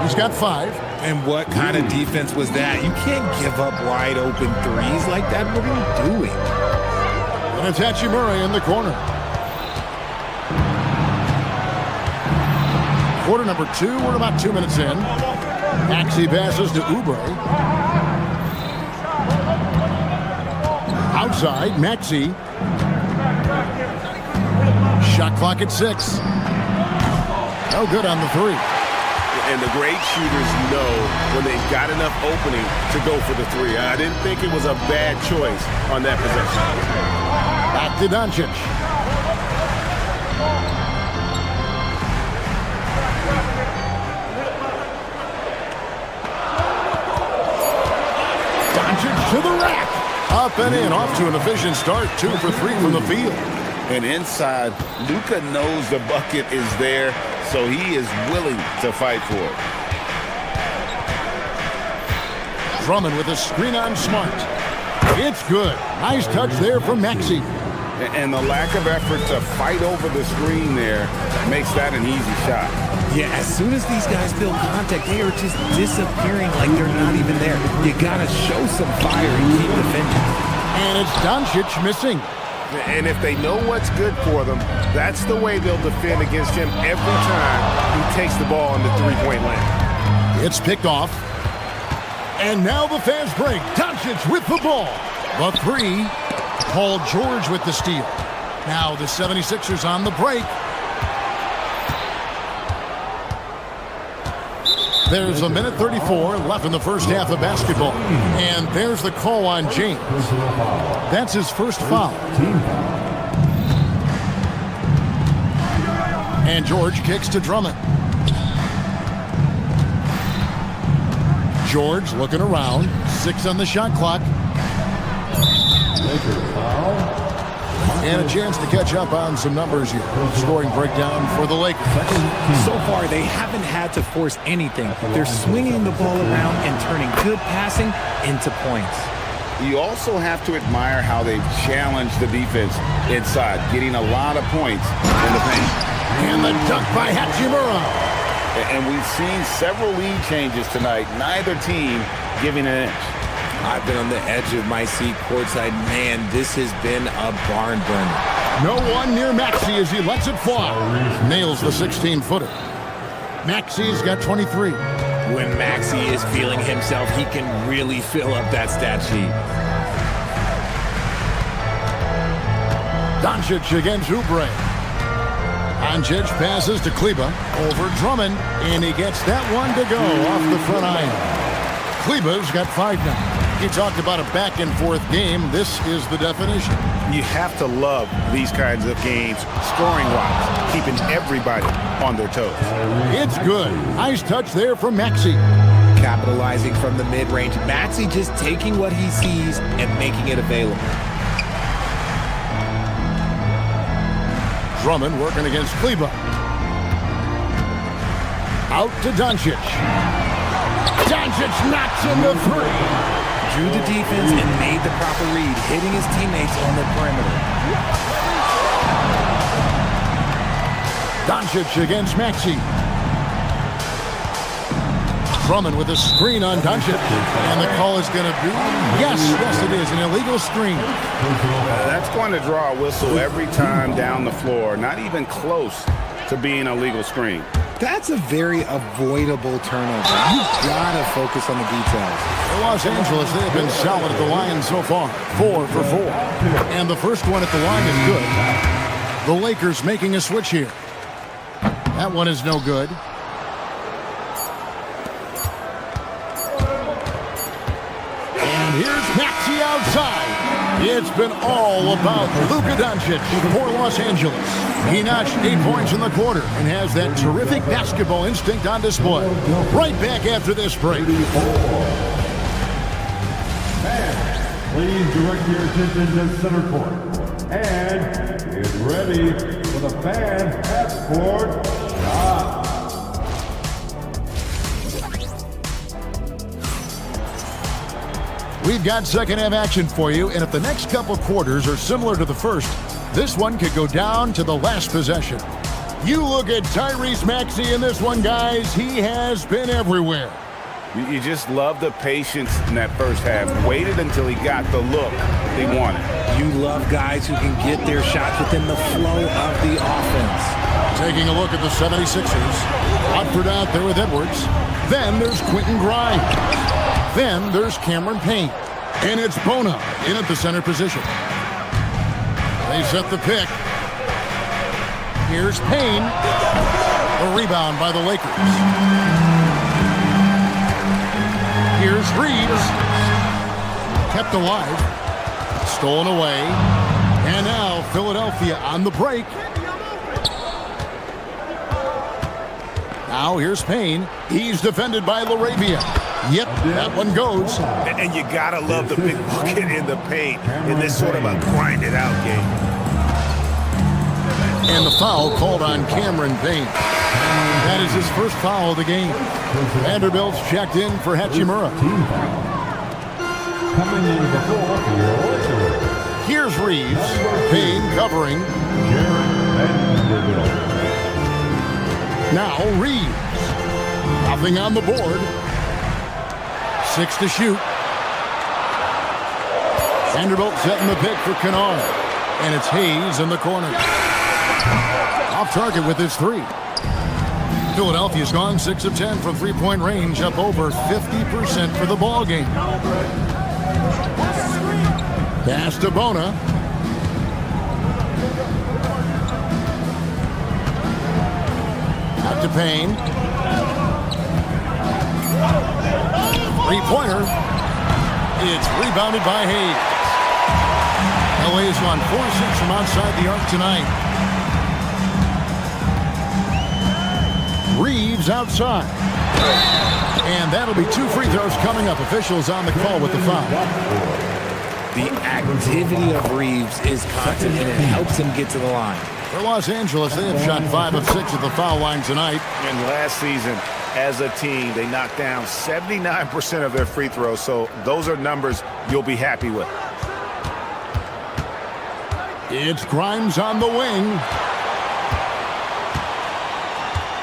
S11: He's got 5.
S7: And what kind of defense was that? You can't give up wide open threes like that. What are you doing?
S11: And it's Hachimura in the corner. Quarter number 2. We're about 2 minutes in. Maxey passes to Oubre. Outside, Maxey. Shot clock at 6. No good on the 3.
S9: And the great shooters know when they've got enough opening to go for the 3. I didn't think it was a bad choice on that possession.
S11: Back to Doncic. Doncic to the rack. Up and in, off to an efficient start. 2 for 3 from the field.
S9: And inside, Luka knows the bucket is there, so he is willing to fight for it.
S11: Drummond with a screen on Smart. It's good. Nice touch there from Maxey.
S9: And the lack of effort to fight over the screen there makes that an easy shot.
S15: Yeah, as soon as these guys feel contact, they are just disappearing like they're not even there. You got to show some fire and keep defending.
S11: And it's Doncic missing.
S9: And if they know what's good for them, that's the way they'll defend against him every time he takes the ball in the three-point land.
S11: It's picked off. And now the fast break. Doncic with the ball. The three. Paul George with the steal. Now the 76ers on the break. There's a minute 34 left in the first half of basketball. And there's the call on James. That's his first foul. And George kicks to Drummond. George looking around. 6 on the shot clock. And a chance to catch up on some numbers here. Scoring breakdown for the Lakers.
S15: So far, they haven't had to force anything. They're swinging the ball around and turning good passing into points.
S9: You also have to admire how they've challenged the defense inside, getting a lot of points in the paint.
S11: And the dunk by Hachimura.
S9: And we've seen several lead changes tonight. Neither team giving an inch.
S15: I've been on the edge of my seat courtside. Man, this has been a barn burner.
S11: No one near Maxey as he lets it fly. Nails the 16-footer. Maxey's got 23.
S15: When Maxey is feeling himself, he can really fill up that stat sheet.
S11: Doncic against Oubre. Doncic passes to Kleba. Over Drummond. And he gets that one to go off the front iron. Kleba's got 5 now. He talked about a back-and-forth game. This is the definition.
S9: You have to love these kinds of games, scoring-wise, keeping everybody on their toes.
S11: It's good. Nice touch there from Maxey.
S15: Capitalizing from the mid-range. Maxey just taking what he sees and making it available.
S11: Drummond working against Kleba. Out to Doncic. Doncic knocks in the 3.
S15: Drew the defense and made the proper read, hitting his teammates on the perimeter.
S11: Doncic against Maxey. Drummond with a screen on Doncic. And the call is going to be, yes, it is, an illegal screen.
S9: That's going to draw a whistle every time down the floor, not even close to being a legal screen.
S15: That's a very avoidable turnover. You've got to focus on the details.
S11: Los Angeles, they have been solid at the line so far. 4 for 4. And the first one at the line is good. The Lakers making a switch here. That one is no good. And here's Maxey outside. It's been all about Luka Doncic for Los Angeles. He notched 8 points in the quarter and has that terrific basketball instinct on display. Right back after this break.
S8: Please direct your attention to center court. And get ready for the fan half-court shot.
S11: We've got second half action for you, and if the next couple quarters are similar to the first, this one could go down to the last possession. You look at Tyrese Maxey in this one, guys. He has been everywhere.
S9: You just love the patience in that first half. Waited until he got the look he wanted.
S15: You love guys who can get their shots within the flow of the offense.
S11: Taking a look at the 76ers. Watford out there with Edwards. Then there's Quentin Grimes. Then there's Cameron Payne. And it's Bona in at the center position. They set the pick. Here's Payne. A rebound by the Lakers. Here's Reeves. Kept alive. Stolen away. And now Philadelphia on the break. Now here's Payne. He's defended by LaRavia. Yep, that one goes.
S9: And you gotta love the big bucket in the paint in this sort of a grinded out game.
S11: And the foul called on Cameron Payne. That is his first foul of the game. Vanderbilt's checked in for Hachimura.
S8: Coming in the fourth,
S11: here's Reeves. Payne covering. Now Reeves. Nothing on the board. 6 to shoot. Vanderbilt setting the pick for Kennard. And it's Hayes in the corner. Off target with his 3. Philadelphia's gone 6 of 10 from three-point range, up over 50% for the ball game. Pass to Bona. Out to Payne. Three-pointer. It's rebounded by Hayes. LA's gone 4-6 from outside the arc tonight. Reeves outside. And that'll be 2 free throws coming up. Officials on the call with the foul.
S7: The activity of Reeves is constant, and it helps him get to the line.
S11: For Los Angeles, they have shot 5 of 6 at the foul line tonight.
S2: And last season, as a team, they knocked down 79% of their free throws, so those are numbers you'll be happy with.
S11: It's Grimes on the wing.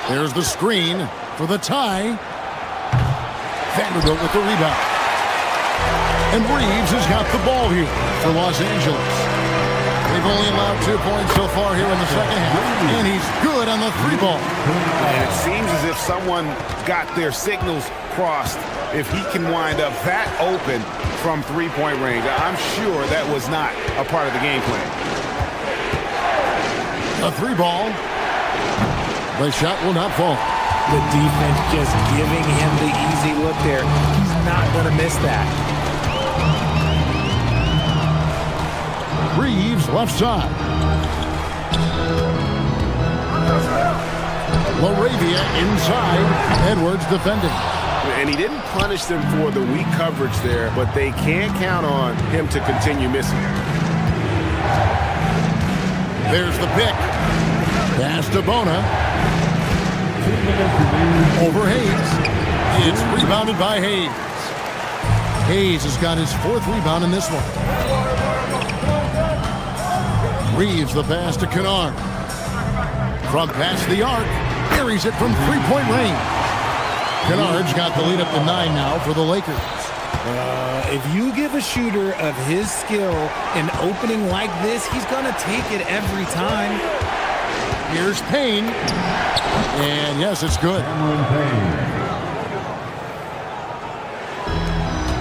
S11: There's the screen for the tie. Vanderbilt with the rebound. And Reeves has got the ball here for Los Angeles. They've only allowed 2 points so far here in the second half. And he's good on the 3-ball.
S2: And it seems as if someone got their signals crossed. If he can wind up that open from three-point range, I'm sure that was not a part of the game plan.
S11: A 3-ball. The shot will not fall.
S7: The defense just giving him the easy look there. He's not going to miss that.
S11: Reeves left side. LaRavia inside. Edwards defending.
S2: And he didn't punish them for the weak coverage there, but they can't count on him to continue missing.
S11: There's the pick. Pass to Bona. Over Hayes. It's rebounded by Hayes. Hayes has got his 4th rebound in this one. Reeves the pass to Kennard. From past the arc, buries it from three-point range. Kennard's got the lead up to 9 now for the Lakers.
S7: If you give a shooter of his skill an opening like this, he's going to take it every time.
S11: Here's Payne. And yes, it's good.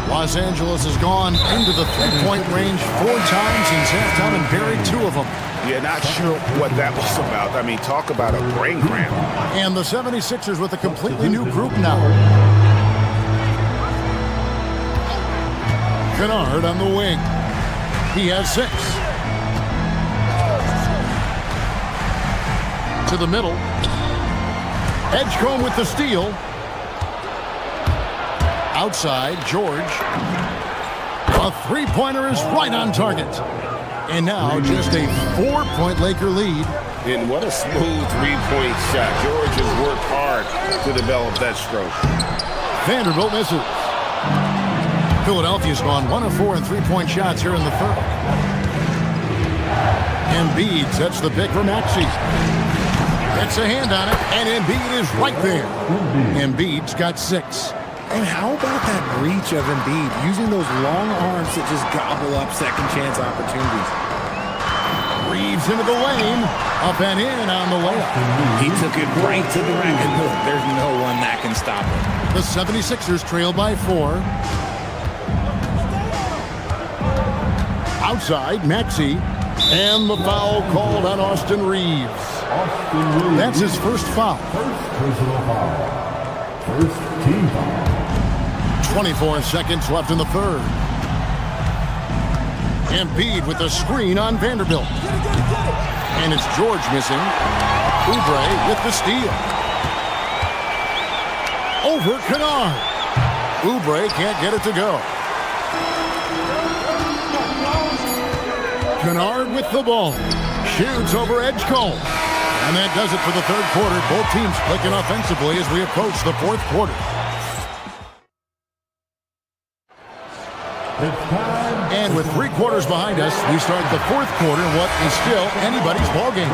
S11: Los Angeles has gone into the three-point range 4 times since halftime and buried 2 of them.
S2: Yeah, not sure what that was about. I mean, talk about a brain cramp.
S11: And the 76ers with a completely new group now. Kennard on the wing. He has 6. To the middle. Edgecombe with the steal. Outside, George. A 3-pointer is right on target. And now just a 4-point Laker lead.
S2: And what a smooth 3-point shot. George has worked hard to develop that stroke.
S11: Vanderbilt misses. Philadelphia's gone 1 of 4 in 3-point shots here in the third. Embiid sets the pick for Maxey. Gets a hand on it, and Embiid is right there. Embiid's got 6.
S7: And how about that reach of Embiid, using those long arms to just gobble up second chance opportunities?
S11: Reeves into the lane, up and in on the layup.
S7: He took it right to the rack, and look, there's no one that can stop him.
S11: The 76ers trail by 4. Outside, Maxey, and the foul called on Austin Reeves. That's his first foul.
S8: First personal foul. First team foul.
S11: 24 seconds left in the third. Embiid with the screen on Vanderbilt. And it's George missing. Oubre with the steal. Over Kennard. Oubre can't get it to go. Kennard with the ball. Shoots over Edgecombe. And that does it for the third quarter. Both teams clicking offensively as we approach the fourth quarter. And with 3 quarters behind us, we start the fourth quarter in what is still anybody's ballgame.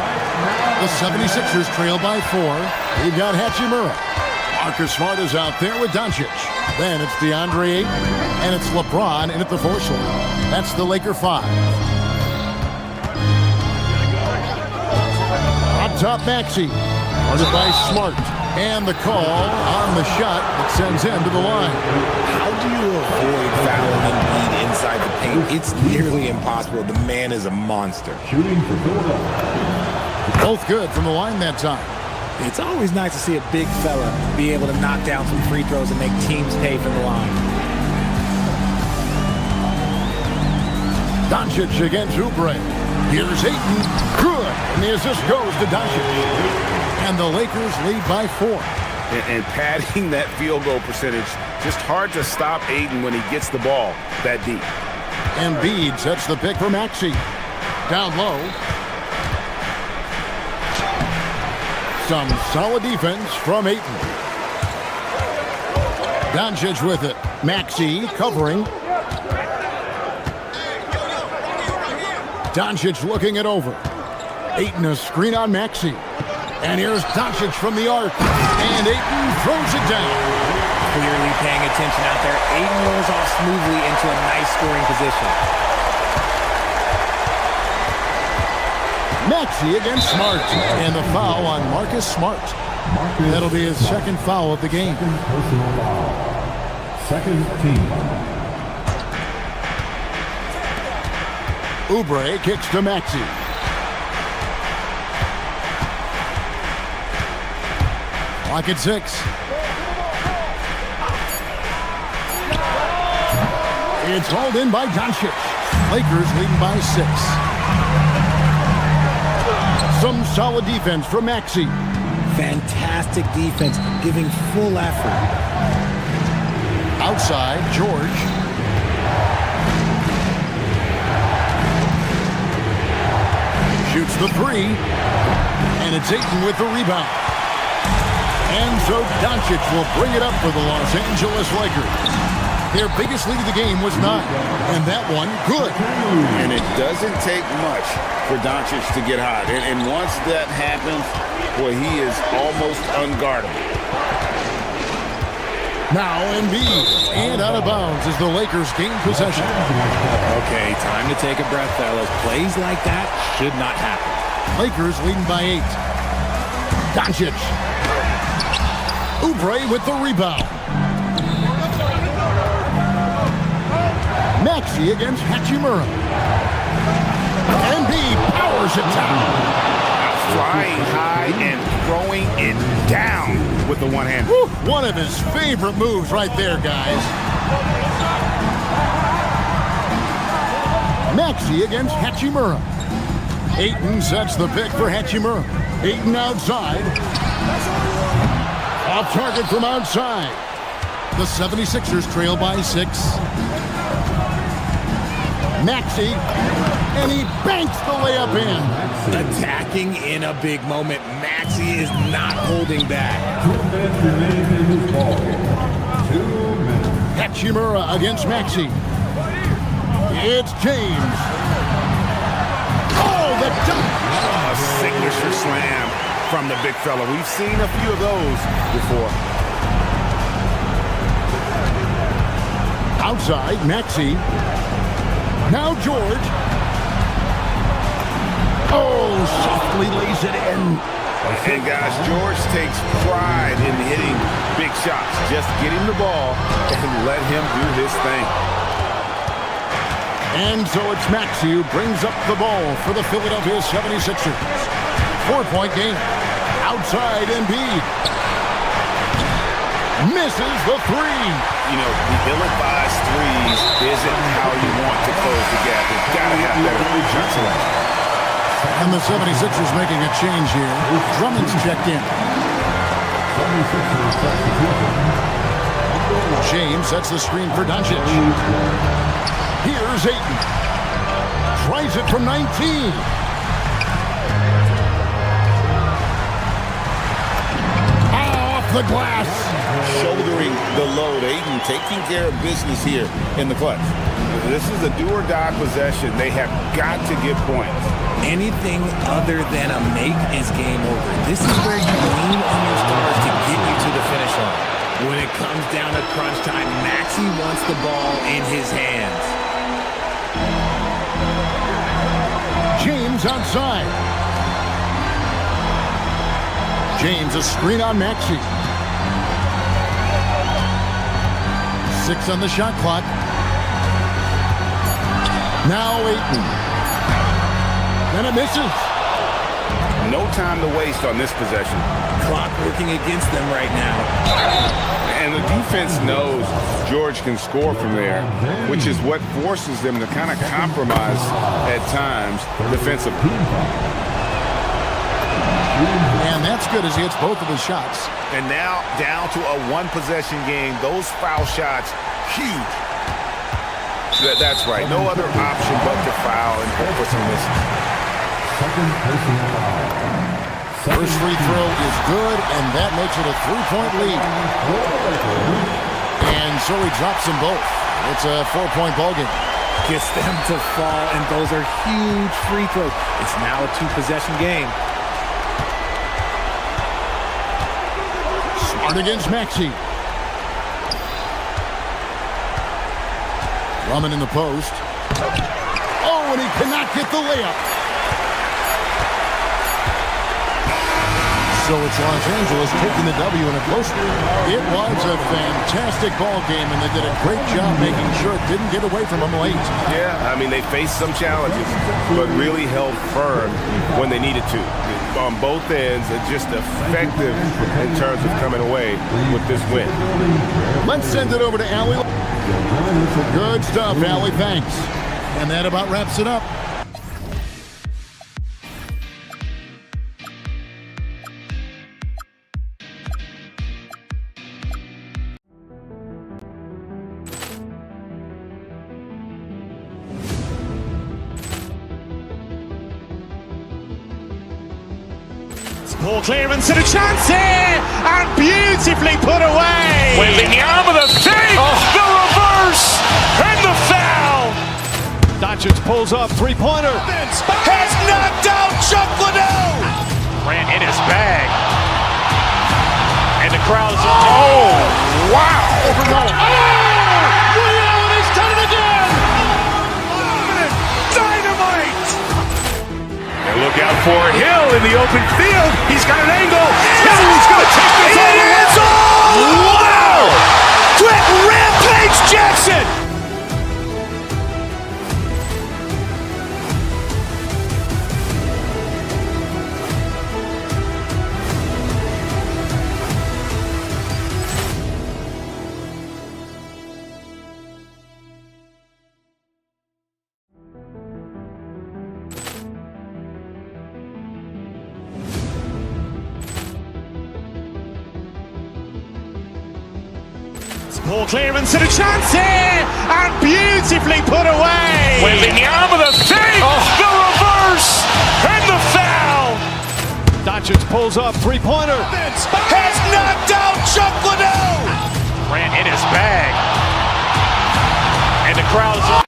S11: The 76ers trail by 4. They've got Hachimura. Marcus Smart is out there with Doncic. Then it's DeAndre Ayton, and it's LeBron in at the 4 slot. That's the Laker 5. Up top, Maxey. Guarded by Smart. And the call on the shot that sends him to the line.
S7: How do you avoid fouling Embiid inside the paint? It's nearly impossible. The man is a monster.
S8: Shooting for Philadelphia.
S11: Both good from the line that time.
S7: It's always nice to see a big fella be able to knock down some free throws and make teams pay from the line.
S11: Doncic against Oubre. Here's Ayton. Good. And the assist goes to Doncic. And the Lakers lead by 4.
S9: And padding that field goal percentage, just hard to stop Ayton when he gets the ball that deep.
S11: Embiid sets the pick for Maxey. Down low. Some solid defense from Ayton. Doncic with it. Maxey covering. Doncic looking it over. Ayton a screen on Maxey. And here's Doncic from the arc. And Ayton throws it down.
S7: Clearly paying attention out there. Ayton rolls off smoothly into a nice scoring position.
S11: Maxey against Smart. And the foul on Marcus Smart. That'll be his second foul of the game.
S8: Personal foul. Second team.
S11: Oubre kicks to Maxey. Clock at 6. It's hauled in by Doncic. Lakers leading by 6. Some solid defense from Maxey.
S7: Fantastic defense, giving full effort.
S11: Outside, George. Shoots the 3. And it's Ayton with the rebound. And so Doncic will bring it up for the Los Angeles Lakers. Their biggest lead of the game was 9. And that one, good.
S9: And it doesn't take much for Doncic to get hot. And once that happens, boy, he is almost unguardable.
S11: Now Embiid. And out of bounds as the Lakers gain possession.
S7: Okay, time to take a breath, fellas. Plays like that should not happen.
S11: Lakers leading by 8. Doncic. Oubre with the rebound. Maxey against Hachimura. Embiid powers it down.
S9: Flying high and throwing it down with the one-hand.
S11: One of his favorite moves right there, guys. Maxey against Hachimura. Ayton sets the pick for Hachimura. Ayton outside. Off target from outside. The 76ers trail by 6. Maxey, and he banks the layup in.
S7: Attacking in a big moment. Maxey is not holding back.
S8: 2 minutes remaining in this ballgame. 2 minutes.
S11: Hachimura against Maxey. It's James. Oh, the dunk.
S9: A signature slam from the big fella. We've seen a few of those before.
S11: Outside, Maxey. Now George. Oh, softly lays it in.
S9: And guys, George takes pride in hitting big shots. Just get him the ball and let him do his thing.
S11: And so it's Maxey who brings up the ball for the Philadelphia 76ers. 4-point game. Outside Embiid. Misses the 3.
S9: You know, the ill-advised threes isn't how you want to close the gap. You've got to have better shot selection.
S11: And the 76ers making a change here. Drummond's checked in. James sets the screen for Doncic. Here's Ayton. Tries it from 19. the glass.
S9: Shouldering the load. Ayton taking care of business here in the clutch. This is a do-or-die possession. They have got to get points.
S14: Anything other than a make is game over. This is where you lean on your stars to get you to the finish line. When it comes down to crunch time, Maxey wants the ball in his hands.
S11: James outside. James, a screen on Maxey. 6 on the shot clock. Now Ayton. And it misses.
S9: No time to waste on this possession.
S14: Clock working against them right now.
S9: And the defense knows George can score from there, which is what forces them to kind of compromise at times defensively.
S11: And that's good as he hits both of his shots.
S2: And now down to a one-possession game. Those foul shots, huge.
S9: That's right. No other option but to foul and hope for some misses.
S11: First free throw is good, and that makes it a 3-point lead. And so he drops them both. It's a 4-point ball game.
S14: Gets them to fall, and those are huge free throws. It's now a 2-possession game.
S11: Smart against Maxey. Drummond in the post. Oh, and he cannot get the layup. So it's Los Angeles taking the W in a close one. It was a fantastic ball game, and they did a great job making sure it didn't get away from them late.
S9: Yeah, I mean, they faced some challenges, but really held firm when they needed to. On both ends, just effective in terms of coming away with this win.
S11: Let's send it over to Allie. Good stuff, Allie. Thanks. And that about wraps it up.
S3: Ball clearance and a chance here, and beautifully put away.
S1: Wembanyama the fake, the reverse, and the foul.
S3: Doncic pulls up, three-pointer.
S2: Has knocked out Chuck Liddell.
S1: Ran in his bag. And the crowd is, oh, wow.
S2: He's done it again. Dynamite.
S1: And look out for Hill in the open field. He's got an angle. He's going to take this all the way.
S2: Wow. Quick Rampage Jackson.
S3: Ball clearance and a chance here, and beautifully put away.
S1: Wembanyama the fake, the reverse, and the foul.
S3: Doncic pulls up, three-pointer.
S2: Has knocked out Chuck Liddell.
S1: Ran in his bag. And the crowd is,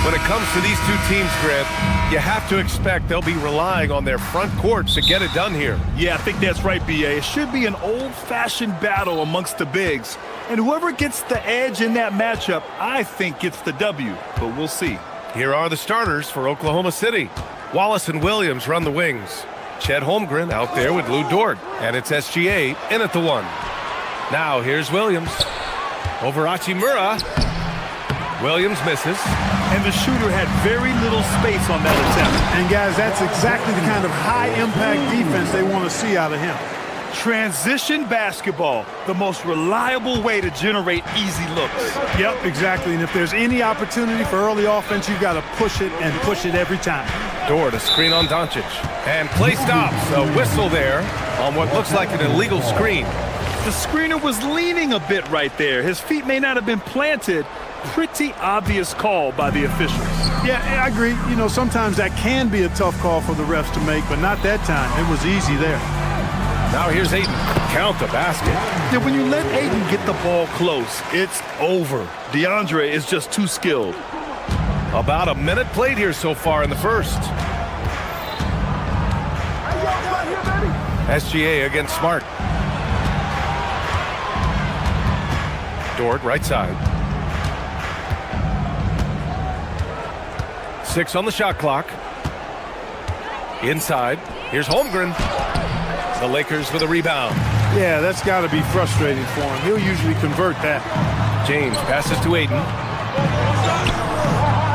S12: When it comes to these two teams, Grant, you have to expect they'll be relying on their front court to get it done here.
S4: Yeah, I think that's right, B.A. It should be an old-fashioned battle amongst the bigs. And whoever gets the edge in that matchup, I think gets the W. But we'll see.
S12: Here are the starters for Oklahoma City. Wallace and Williams run the wings. Chet Holmgren out there with Lou Dort. And it's SGA in at the 1. Now here's Williams. Over Hachimura. Williams misses.
S4: And the shooter had very little space on that attempt.
S10: And guys, that's exactly the kind of high-impact defense they want to see out of him.
S4: Transition basketball, the most reliable way to generate easy looks.
S10: Yep, exactly. And if there's any opportunity for early offense, you've got to push it and push it every time.
S12: Dort, a screen on Doncic. And play stops. A whistle there on what looks like an illegal screen.
S4: The screener was leaning a bit right there. His feet may not have been planted. Pretty obvious call by the officials.
S10: Yeah, I agree. You know, sometimes that can be a tough call for the refs to make, but not that time. It was easy there.
S12: Now here's Ayton. Count the basket.
S4: Yeah, when you let Ayton get the ball close, it's over. DeAndre is just too skilled.
S12: About a minute played here so far in the first. SGA against Smart. Dort, right side. 6 on the shot clock. Inside. Here's Holmgren. The Lakers with a rebound.
S10: Yeah, that's got to be frustrating for him. He'll usually convert that.
S12: James passes to Ayton.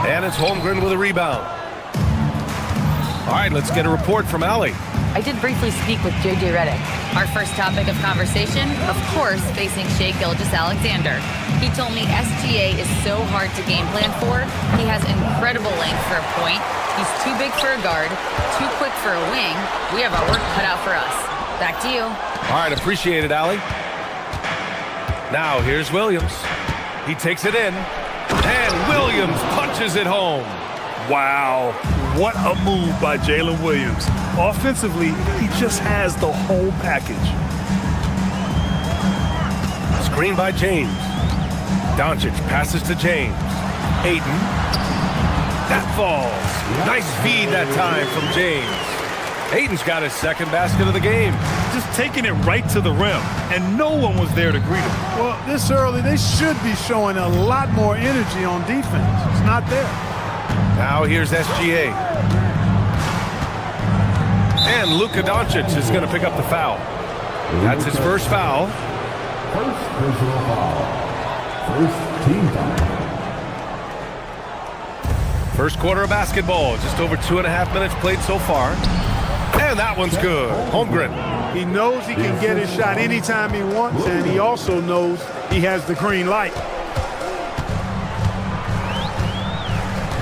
S12: And it's Holmgren with a rebound. All right, let's get a report from Allie.
S6: I did briefly speak with J.J. Redick. Our first topic of conversation, of course, facing Shai Gilgeous-Alexander. He told me SGA is so hard to game plan for. He has incredible length for a point. He's too big for a guard, too quick for a wing. We have our work cut out for us. Back to you.
S12: All right, appreciate it, Allie. Now here's Williams. He takes it in. And Williams punches it home.
S4: Wow, what a move by Jalen Williams. Offensively, he just has the whole package.
S12: Screen by James. Doncic passes to James. Ayton. That falls. Nice feed that time from James. Ayton's got his second basket of the game.
S4: Just taking it right to the rim, and no one was there to greet him.
S10: Well, this early, they should be showing a lot more energy on defense. It's not there.
S12: Now here's SGA. And Luka Doncic is going to pick up the foul. That's his first foul.
S8: First personal foul. First team foul.
S12: First quarter of basketball. Just over 2.5 minutes played so far. And that one's good. Holmgren.
S10: He knows he can get his shot anytime he wants, and he also knows he has the green light.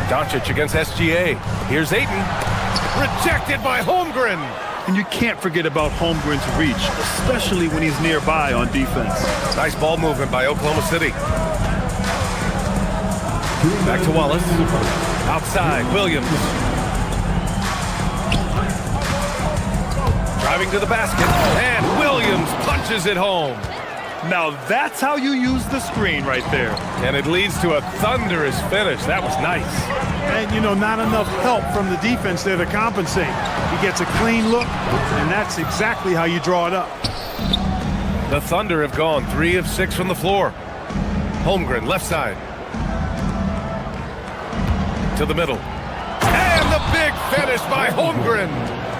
S12: Doncic against SGA. Here's Ayton. Rejected by Holmgren.
S4: And you can't forget about Holmgren's reach, especially when he's nearby on defense.
S12: Nice ball movement by Oklahoma City. Back to Wallace. Outside, Williams. Driving to the basket. And Williams punches it home.
S4: Now that's how you use the screen right there.
S12: And it leads to a thunderous finish. That was nice.
S10: And, you know, not enough help from the defense there to compensate. He gets a clean look, and that's exactly how you draw it up.
S12: The Thunder have gone 3 of 6 from the floor. Holmgren, left side. To the middle. And the big finish by Holmgren.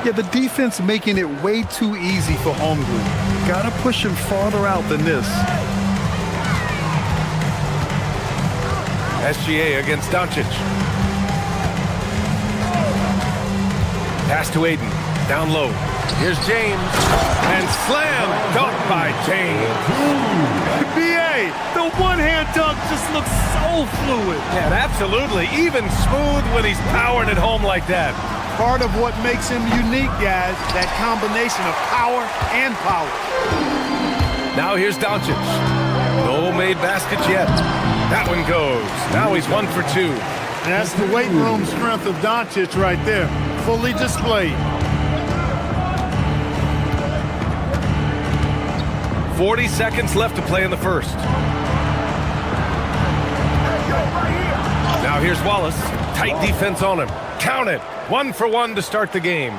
S4: Yeah, the defense making it way too easy for Holmgren. Gotta push him farther out than this.
S12: SGA against Doncic. Pass to Ayton. Down low. Here's James. And slam dunk by James.
S4: B.A., the one-hand dunk just looks so fluid.
S12: Yeah, absolutely. Even smooth when he's powering it home like that.
S10: Part of what makes him unique, guys, that combination of power and power.
S12: Now here's Doncic. No made baskets yet. That one goes. Now he's 1 for 2.
S10: And that's the weight room strength of Doncic right there. Fully displayed.
S12: 40 seconds left to play in the first. Now Now here's Wallace. Tight defense on him. Count it. 1 for 1 to start the game.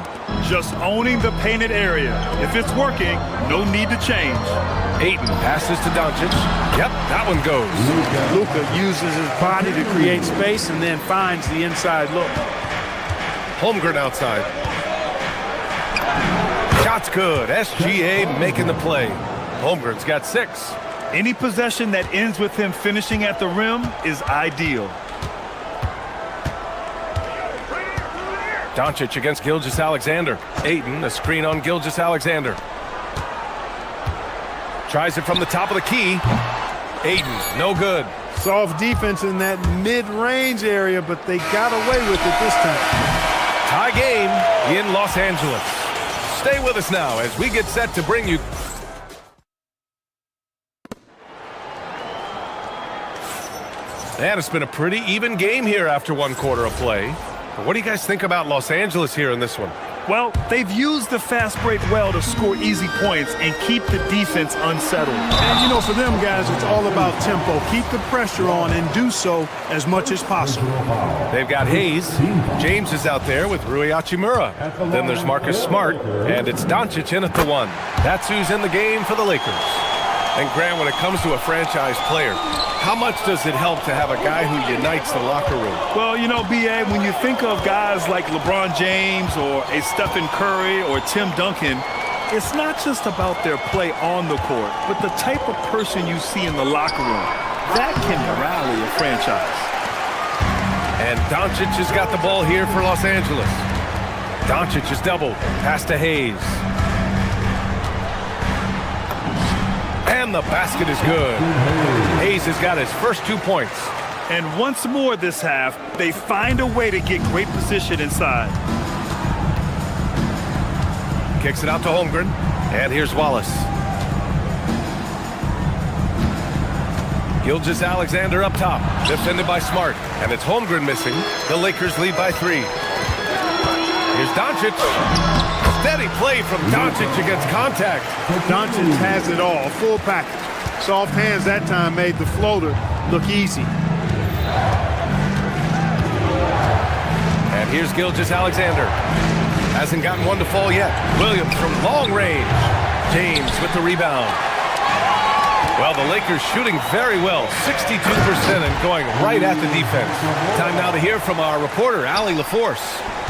S4: Just owning the painted area. If it's working, no need to change.
S12: Ayton passes to Doncic. Yep, that one goes.
S10: Luka uses his body to create space and then finds the inside look.
S12: Holmgren outside. Shot's good. SGA making the play. Holmgren's got 6.
S4: Any possession that ends with him finishing at the rim is ideal.
S12: Doncic against Gilgeous-Alexander. Ayton, a screen on Gilgeous-Alexander. Tries it from the top of the key. Ayton, no good.
S10: Soft defense in that mid-range area, but they got away with it this time.
S12: Tie game in Los Angeles. Stay with us now as we get set to bring you... And it's been a pretty even game here after 1 quarter of play. But what do you guys think about Los Angeles here in this one?
S4: Well, they've used the fast break well to score easy points and keep the defense unsettled.
S10: And, you know, for them guys, it's all about tempo. Keep the pressure on and do so as much as possible.
S12: They've got Hayes. James is out there with Rui Hachimura. Then there's Marcus Smart, and it's Doncic in at the 1. That's who's in the game for the Lakers. And Grant, when it comes to a franchise player, how much does it help to have a guy who unites the locker room?
S4: Well, you know, B.A., when you think of guys like LeBron James or a Stephen Curry or Tim Duncan, it's not just about their play on the court, but the type of person you see in the locker room. That can rally a franchise.
S12: And Doncic has got the ball here for Los Angeles. Doncic is doubled. Pass to Hayes. And the basket is good. Hayes has got his first 2 points.
S4: And once more this half, they find a way to get great position inside.
S12: Kicks it out to Holmgren. And here's Wallace. Gilgeous-Alexander up top. Defended by Smart. And it's Holmgren missing. The Lakers lead by 3. Here's Doncic. Steady play from Doncic against contact.
S10: Doncic has it all, full package. Soft hands that time made the floater look easy.
S12: And here's Gilgeous-Alexander. Hasn't gotten one to fall yet. Williams from long range. James with the rebound. Well, the Lakers shooting very well, 62% and going right at the defense. Time now to hear from our reporter, Allie LaForce.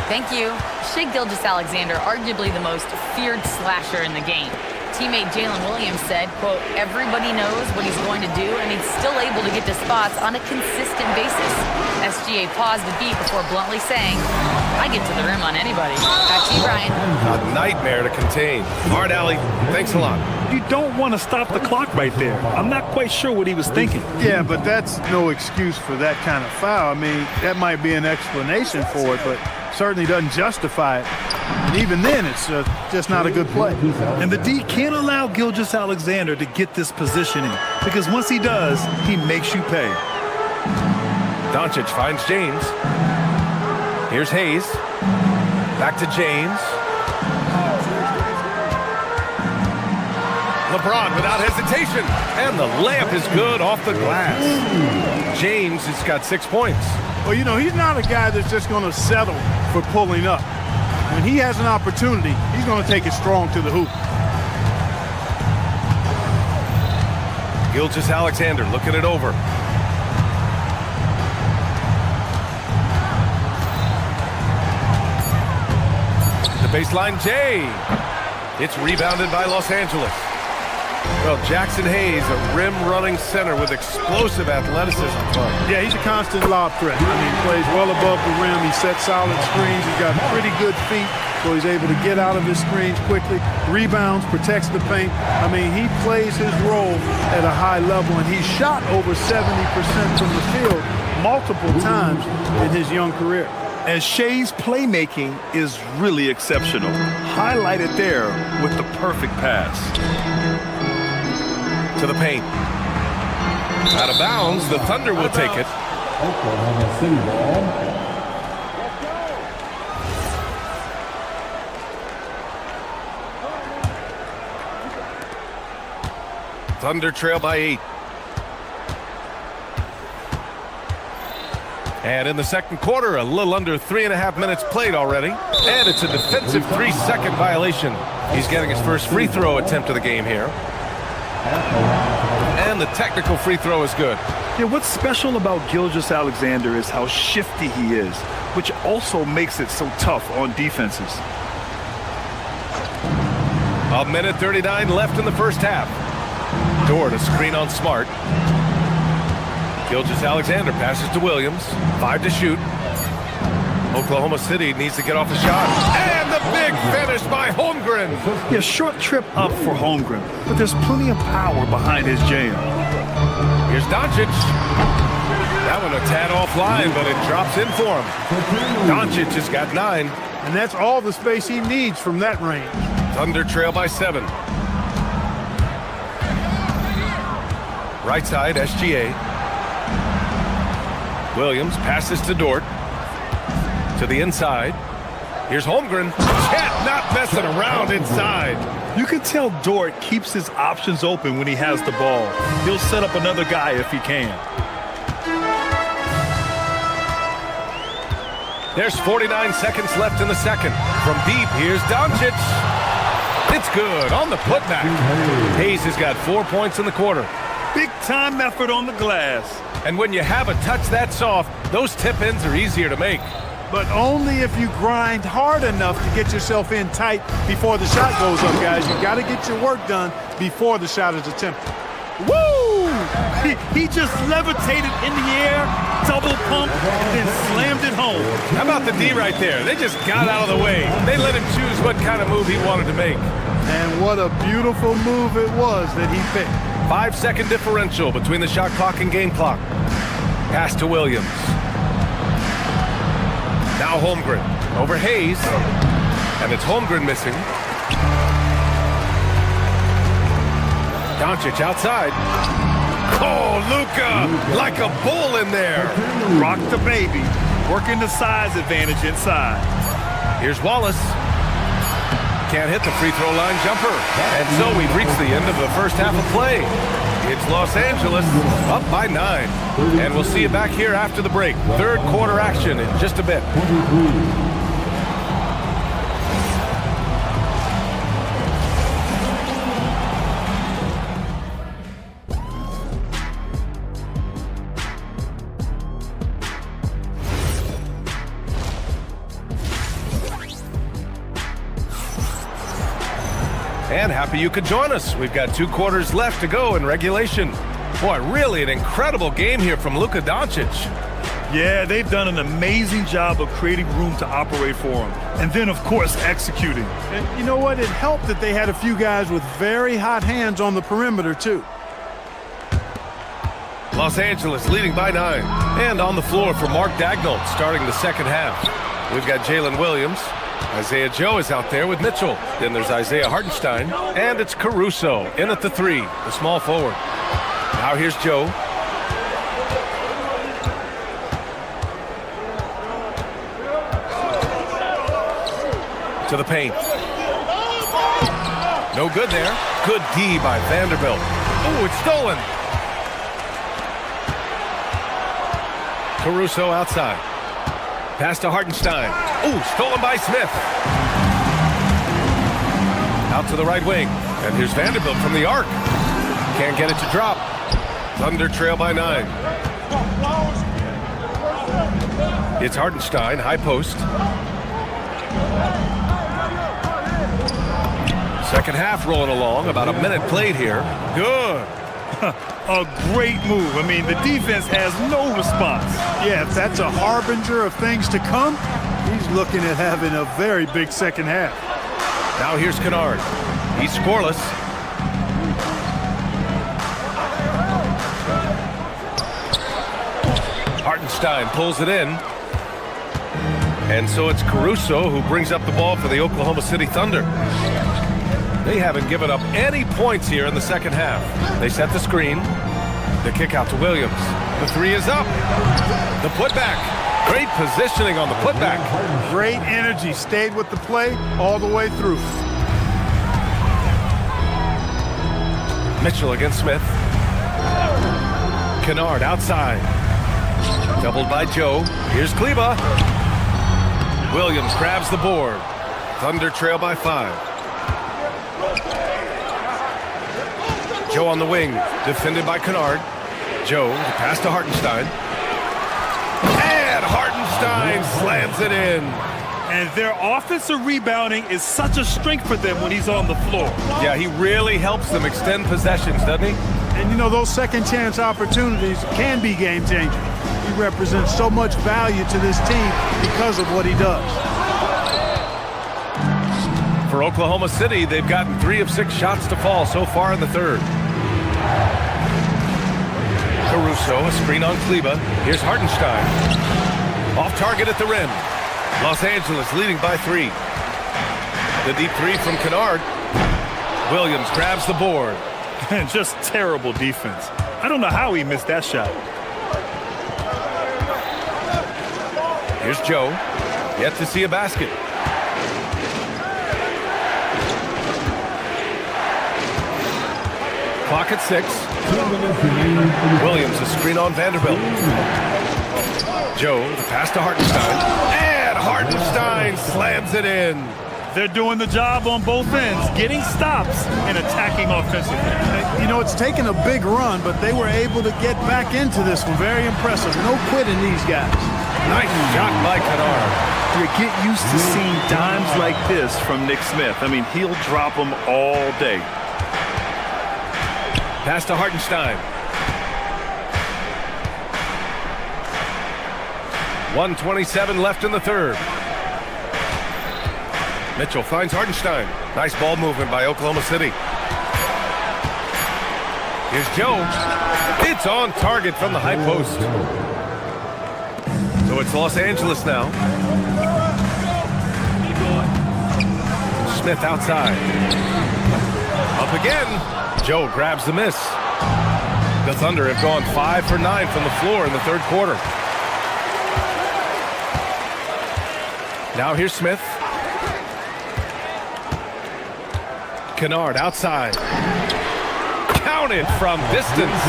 S6: Thank you. Shai Gilgeous-Alexander, arguably the most feared slasher in the game. Teammate Jalen Williams said, quote, everybody knows what he's going to do, and he's still able to get to spots on a consistent basis. SGA paused a beat before bluntly saying, I get to the rim on anybody. Back to you, Brian.
S12: A nightmare to contain. All right, Allie, thanks a lot.
S4: You don't want to stop the clock right there. I'm not quite sure what he was thinking.
S10: Yeah, but that's no excuse for that kind of foul. I mean, that might be an explanation for it, but certainly doesn't justify it. And even then, it's just not a good play.
S4: And the D can't allow Gilgeous-Alexander to get this positioning, because once he does, he makes you pay.
S12: Doncic finds James. Here's Hayes. Back to James. LeBron without hesitation. And the layup is good off the glass. James has got 6 points.
S10: Well, you know, he's not a guy that's just going to settle for pulling up. When he has an opportunity, he's going to take it strong to the hoop.
S12: Gilgeous-Alexander looking it over. The baseline J. It's rebounded by Los Angeles. Well, Jackson Hayes, a rim-running center with explosive athleticism.
S10: Yeah, he's a constant lob threat. I mean, he plays well above the rim. He sets solid screens. He's got pretty good feet, so he's able to get out of his screens quickly. Rebounds, protects the paint. I mean, he plays his role at a high level, and he's shot over 70% from the field multiple times in his young career.
S4: And Shai's playmaking is really exceptional. Highlighted there with the perfect pass.
S12: To the paint. Out of bounds, the Thunder will take it.
S8: Oklahoma City ball. Thunder
S12: trail by 8. And in the second quarter, a little under 3.5 minutes played already. And it's a defensive 3-second violation. He's getting his first free throw attempt of the game here. And the technical free throw is good.
S4: Yeah, what's special about Gilgeous-Alexander is how shifty he is, which also makes it so tough on defenses.
S12: 1:39 left in the first half. Dort a screen on Smart. Gilgeous-Alexander passes to Williams. 5 to shoot. Oklahoma City needs to get off the shot. And the big finish by Holmgren.
S4: Yeah, short trip up for Holmgren, but there's plenty of power behind his jam.
S12: Here's Doncic. That one a tad offline, but it drops in for him. Doncic has got 9.
S10: And that's all the space he needs from that range.
S12: Thunder trail by 7. Right side, SGA. Williams passes to Dort. To the inside. Here's Holmgren. Chet not messing around inside.
S4: You can tell Dort keeps his options open when he has the ball. He'll set up another guy if he can.
S12: There's 49 seconds left in the second. From deep, here's Doncic. It's good on the putback. Hayes has got 4 points in the quarter.
S4: Big time effort on the glass.
S12: And when you have a touch that soft, those tip-ins are easier to make.
S10: But only if you grind hard enough to get yourself in tight before the shot goes up, guys. You got to get your work done before the shot is attempted.
S4: Woo! He just levitated in the air, double pump, and slammed it home.
S12: How about the D right there? They just got out of the way. They let him choose what kind of move he wanted to make.
S10: And what a beautiful move it was that he picked.
S12: 5-second differential between the shot clock and game clock. Pass to Williams. Now Holmgren over Hayes. And it's Holmgren missing. Doncic outside. Oh, Luka, like a bull in there.
S4: Rock the baby, working the size advantage inside.
S12: Here's Wallace. Can't hit the free throw line jumper. And so we've reached the end of the first half of play. It's Los Angeles up by 9. And we'll see you back here after the break. Third quarter action in just a bit. And happy you could join us. We've got 2 quarters left to go in regulation. Boy, really an incredible game here from Luka Doncic.
S4: Yeah, they've done an amazing job of creating room to operate for him. And then, of course, executing.
S10: And you know what? It helped that they had a few guys with very hot hands on the perimeter, too.
S12: Los Angeles leading by 9. And on the floor for Mark Daigneault starting the second half. We've got Jalen Williams. Isaiah Joe is out there with Mitchell. Then there's Isaiah Hartenstein. And it's Caruso in at the 3, the small forward. Now here's Joe. To the paint. No good there. Good D by Vanderbilt. Oh, it's stolen. Caruso outside. Pass to Hartenstein. Oh, stolen by Smith. Out to the right wing. And here's Vanderbilt from the arc. Can't get it to drop. Thunder trail by 9. It's Hartenstein, high post. Second half rolling along. About a minute played here. Good.
S4: A great move. I mean, the defense has no response.
S10: Yeah, if that's a harbinger of things to come, he's looking at having a very big second half.
S12: Now here's Kennard. He's scoreless. Hartenstein pulls it in. And so it's Caruso who brings up the ball for the Oklahoma City Thunder. They haven't given up any points here in the second half. They set the screen. The kick out to Williams. The 3 is up. The putback. Great positioning on the putback.
S10: Great energy. Stayed with the play all the way through.
S12: Mitchell against Smith. Kennard outside. Doubled by Joe. Here's Kleba. Williams grabs the board. Thunder trail by 5. Joe on the wing, defended by Kennard. Joe, the pass to Hartenstein. And Hartenstein slams it in.
S4: And their offensive rebounding is such a strength for them when he's on the floor.
S12: Yeah, he really helps them extend possessions, doesn't he?
S10: And, you know, those second chance opportunities can be game changers. He represents so much value to this team because of what he does.
S12: For Oklahoma City, they've gotten 3 of 6 shots to fall so far in the third. Caruso, a screen on Kleba. Here's Hartenstein. Off target at the rim. Los Angeles leading by 3. The deep 3 from Kennard. Williams grabs the board.
S4: And just terrible defense. I don't know how he missed that shot.
S12: Here's Joe. Yet to see a basket. Clock at 6. Williams, a screen on Vanderbilt. Joe, the pass to Hartenstein. And Hartenstein slams it in.
S4: They're doing the job on both ends, getting stops and attacking offensively.
S10: You know, it's taken a big run, but they were able to get back into this one. Very impressive. No quitting these guys.
S12: Nice shot by Kennard.
S4: You get used to seeing dimes like this from Nick Smith. I mean, he'll drop them all day.
S12: Pass to Hartenstein. 1:27 left in the third. Mitchell finds Hartenstein. Nice ball movement by Oklahoma City. Here's Joe. It's on target from the high post. So it's Los Angeles now. Smith outside. Up again. Joe grabs the miss. The Thunder have gone 5 for 9 from the floor in the third quarter. Now here's Smith. Kennard outside. Counted from distance.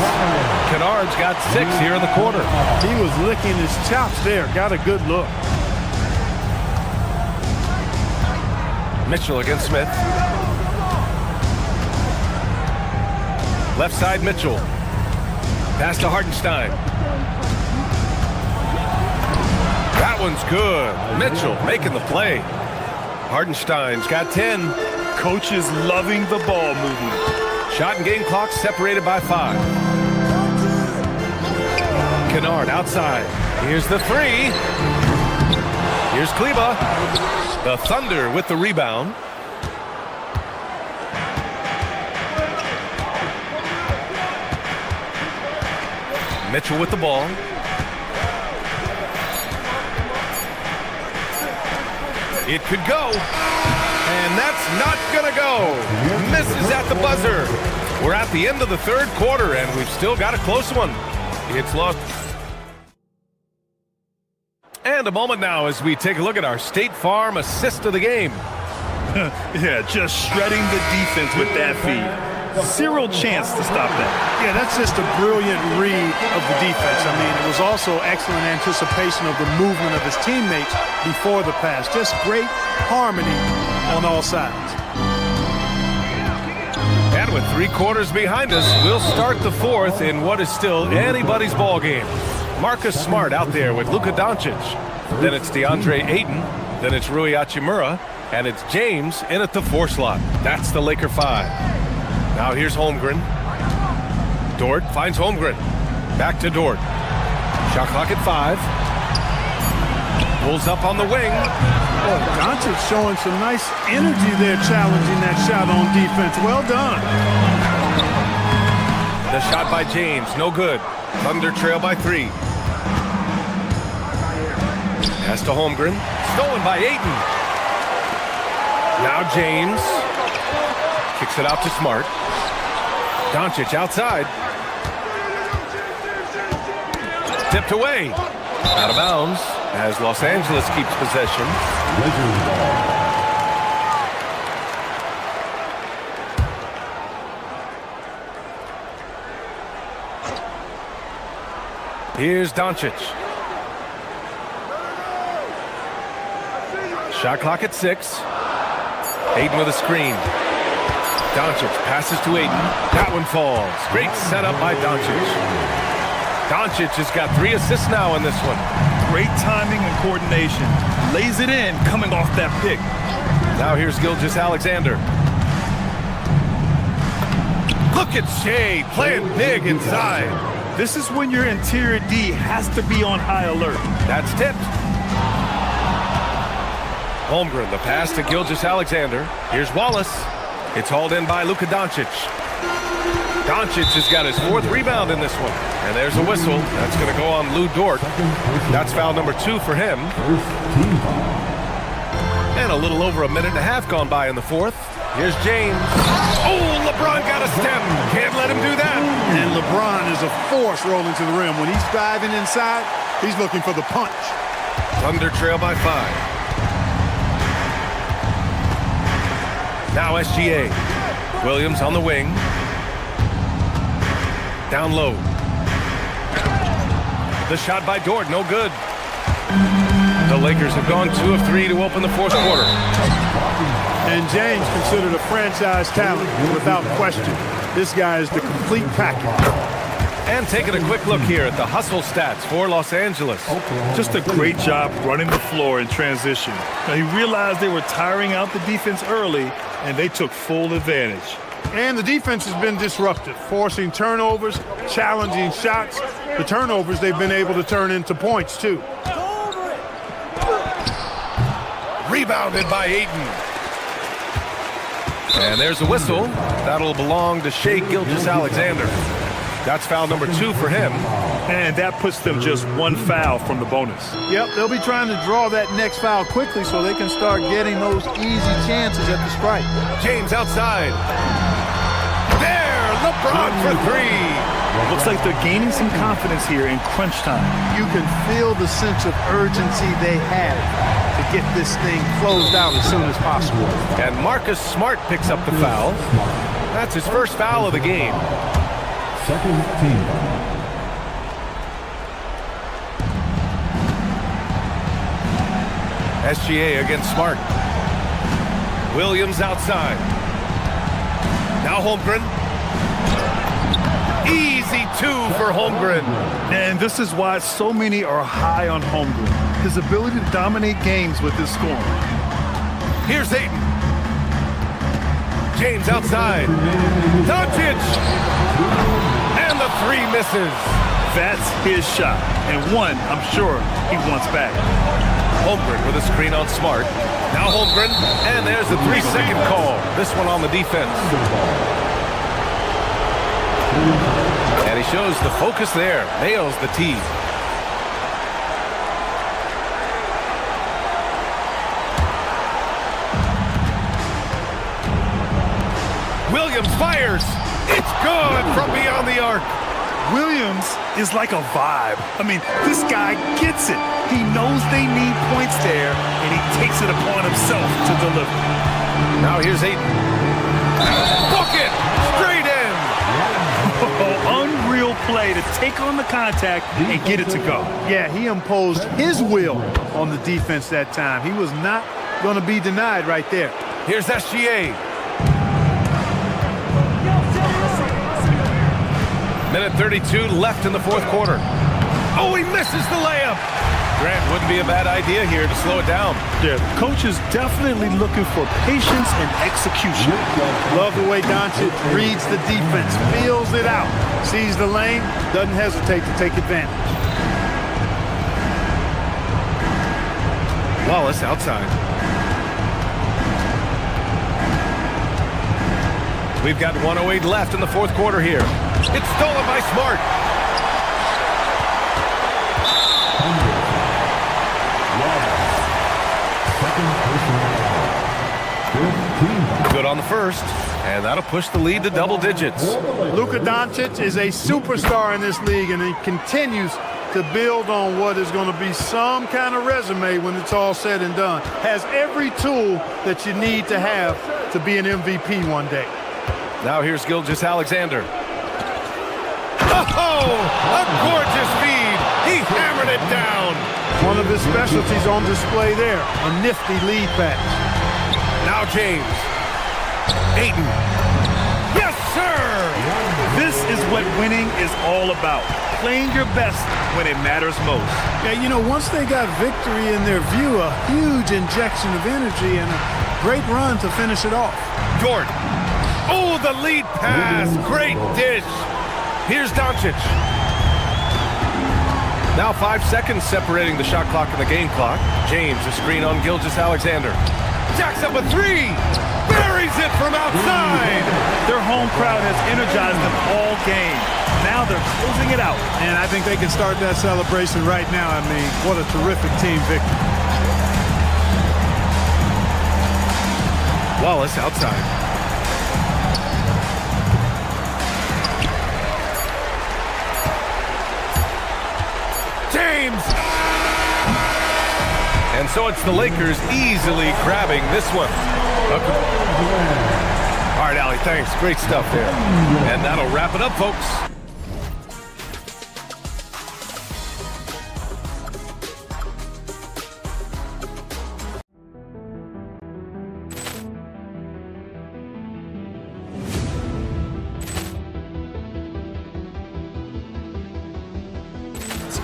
S12: Kennard's got 6 here in the quarter.
S10: He was licking his chops there. Got a good look.
S12: Mitchell against Smith. Left side Mitchell. Pass to Hartenstein. That one's good. Mitchell making the play. Hartenstein's got 10.
S4: Coach is loving the ball movement.
S12: Shot and game clock separated by 5. Kennard outside. Here's the 3. Here's Kleba. The Thunder with the rebound. Mitchell with the ball. It could go. And that's not going to go. Misses at the buzzer. We're at the end of the third quarter, and we've still got a close one. It's lost. And a moment now as we take a look at our State Farm assist of the game.
S4: Yeah, just shredding the defense with that feed. Zero chance to stop that.
S10: Yeah, that's just a brilliant read of the defense. I mean, it was also excellent anticipation of the movement of his teammates before the pass. Just great harmony on all sides.
S12: And with 3 quarters behind us, we'll start the fourth in what is still anybody's ball game. Marcus Smart out there with Luka Doncic. Then it's DeAndre Ayton. Then it's Rui Hachimura. And it's James in at the 4 slot. That's the Laker 5. Now here's Holmgren. Dort finds Holmgren. Back to Dort. Shot clock at 5. Pulls up on the wing.
S10: Oh, Doncic showing some nice energy there, challenging that shot on defense. Well done.
S12: The shot by James, no good. Thunder trail by 3. Pass to Holmgren. Stolen by Ayton. Now James. Kicks it out to Smart. Doncic outside. Tipped away. Out of bounds as Los Angeles keeps possession. Here's Doncic. Shot clock at 6. Ayton with a screen. Doncic passes to Ayton. That one falls. Great setup by Doncic. Doncic has got 3 assists now in this one.
S4: Great timing and coordination. Lays it in coming off that pick.
S12: Now here's Gilgeous-Alexander. Look at Shea playing big inside.
S4: This is when your interior D has to be on high alert.
S12: That's tipped. Holmgren, the pass to Gilgeous-Alexander. Here's Wallace. It's hauled in by Luka Doncic. Doncic has got his 4th rebound in this one. And there's a whistle. That's going to go on Lou Dort. That's foul number 2 for him. And a little over a minute and a half gone by in the 4th. Here's James. Oh, LeBron got a step. Can't let him do that.
S10: And LeBron is a force rolling to the rim. When he's diving inside, he's looking for the punch.
S12: Thunder trail by 5. Now SGA. Williams on the wing. Down low. The shot by Dort, no good. The Lakers have gone 2 of 3 to open the 4th quarter.
S10: And James considered a franchise talent without question. This guy is the complete package.
S12: And taking a quick look here at the hustle stats for Los Angeles.
S4: Just a great job running the floor in transition. Now, he realized they were tiring out the defense early, and they took full advantage.
S10: And the defense has been disruptive, forcing turnovers, challenging shots. The turnovers they've been able to turn into points, too.
S12: Rebounded by Ayton. And there's a whistle. That'll belong to Shea Gilgeous-Alexander. That's foul number 2 for him.
S4: And that puts them just 1 foul from the bonus.
S10: Yep, they'll be trying to draw that next foul quickly so they can start getting those easy chances at the strike.
S12: James outside. There, LeBron for 3.
S4: Looks like they're gaining some confidence here in crunch time.
S10: You can feel the sense of urgency they have to get this thing closed out as soon as possible.
S12: And Marcus Smart picks up the foul. That's his first foul of the game.
S8: Second team.
S12: SGA against Smart. Williams outside. Now Holmgren. Easy 2 for Holmgren.
S4: And this is why so many are high on Holmgren. His ability to dominate games with his scoring.
S12: Here's Ayton. James outside. Doncic. And the 3 misses.
S4: That's his shot. And one, I'm sure, he wants back.
S12: Holmgren with a screen on Smart. Now Holmgren. And there's the 3-second call. This one on the defense. And he shows the focus there. Nails the tee. Williams fires. It's good from beyond the arc.
S4: Williams is like a vibe. I mean, this guy gets it. He knows they need points there, and he takes it upon himself to deliver.
S12: Now here's Ayton. Book it! Straight in!
S4: Unreal play to take on the contact and get it to go.
S10: Yeah, he imposed his will on the defense that time. He was not going to be denied right there.
S12: Here's SGA. Minute 32 left in the 4th quarter. Oh, he misses the layup. Grant, wouldn't be a bad idea here to slow it down.
S4: Yeah, coach is definitely looking for patience and execution.
S10: Love the way Doncic reads the defense, feels it out, sees the lane, doesn't hesitate to take advantage.
S12: Wallace outside. We've got 1:08 left in the 4th quarter here. It's stolen by Smart. Good on the first, and that'll push the lead to double digits.
S10: Luka Doncic is a superstar in this league, and he continues to build on what is going to be some kind of resume when it's all said and done. Has every tool that you need to have to be an MVP one day.
S12: Now here's Gilgeous-Alexander. Oh, a gorgeous feed He hammered it down.
S10: One of his specialties on display there, a nifty lead pass.
S12: Now James. Ayton.
S4: Yes, sir! This is what winning is all about. Playing your best when it matters most.
S10: Yeah, you know, once they got victory in their view, a huge injection of energy and a great run to finish it off.
S12: Jordan. Oh, the lead pass. Great dish. Here's Doncic. Now 5 seconds separating the shot clock and the game clock. James, a screen on Gilgeous-Alexander. Jacks up a three. Buries it from outside.
S4: Their home crowd has energized them all game. Now they're closing it out.
S10: And I think they can start that celebration right now. I mean, what a terrific team victory.
S12: Wallace outside. James! And so it's the Lakers easily grabbing this one. All right, Allie, thanks. Great stuff there. And that'll wrap it up, folks.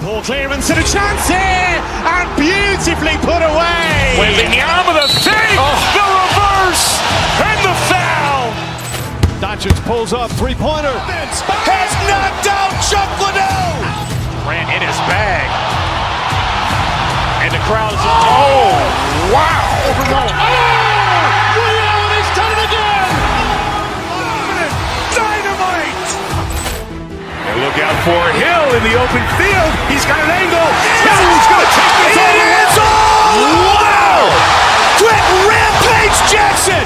S3: Ball clearance and a chance here, and beautifully put away.
S2: Wembanyama the fake, the reverse, and the foul.
S3: Doncic pulls up, three-pointer.
S2: Has knocked out Chuck Liddell. Ran in his bag. And the crowd is, oh, wow. He's done it again. Dynamite. And look out for Hill in the open field. He's got an angle. Hill's going to take this all the way. Wow. Quick rampage Jackson.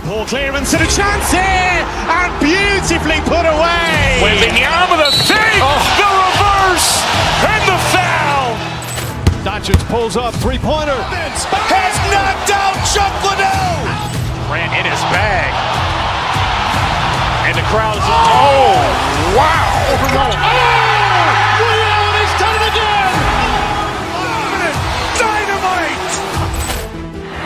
S3: Ball clearance and a chance here, and beautifully put away.
S2: Wembanyama the fake, the reverse, and the foul.
S3: Doncic pulls up, three-pointer.
S2: Has knocked out Chuck Liddell. Ran in his bag. And the crowd is, oh, wow. He's done it again. Dynamite.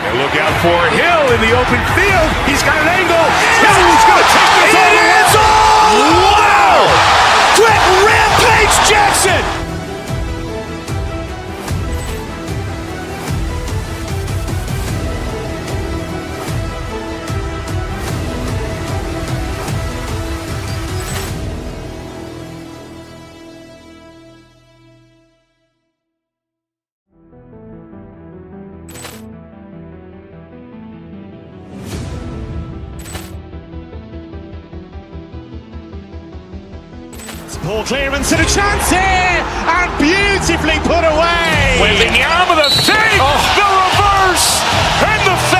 S2: And look out for Hill in the open field. He's got an angle. Hill's going to take this all the way. Wow. Quick rampage Jackson.
S3: Ball clearance and a chance here, and beautifully put away.
S2: Wembanyama the fake, the reverse, and the foul.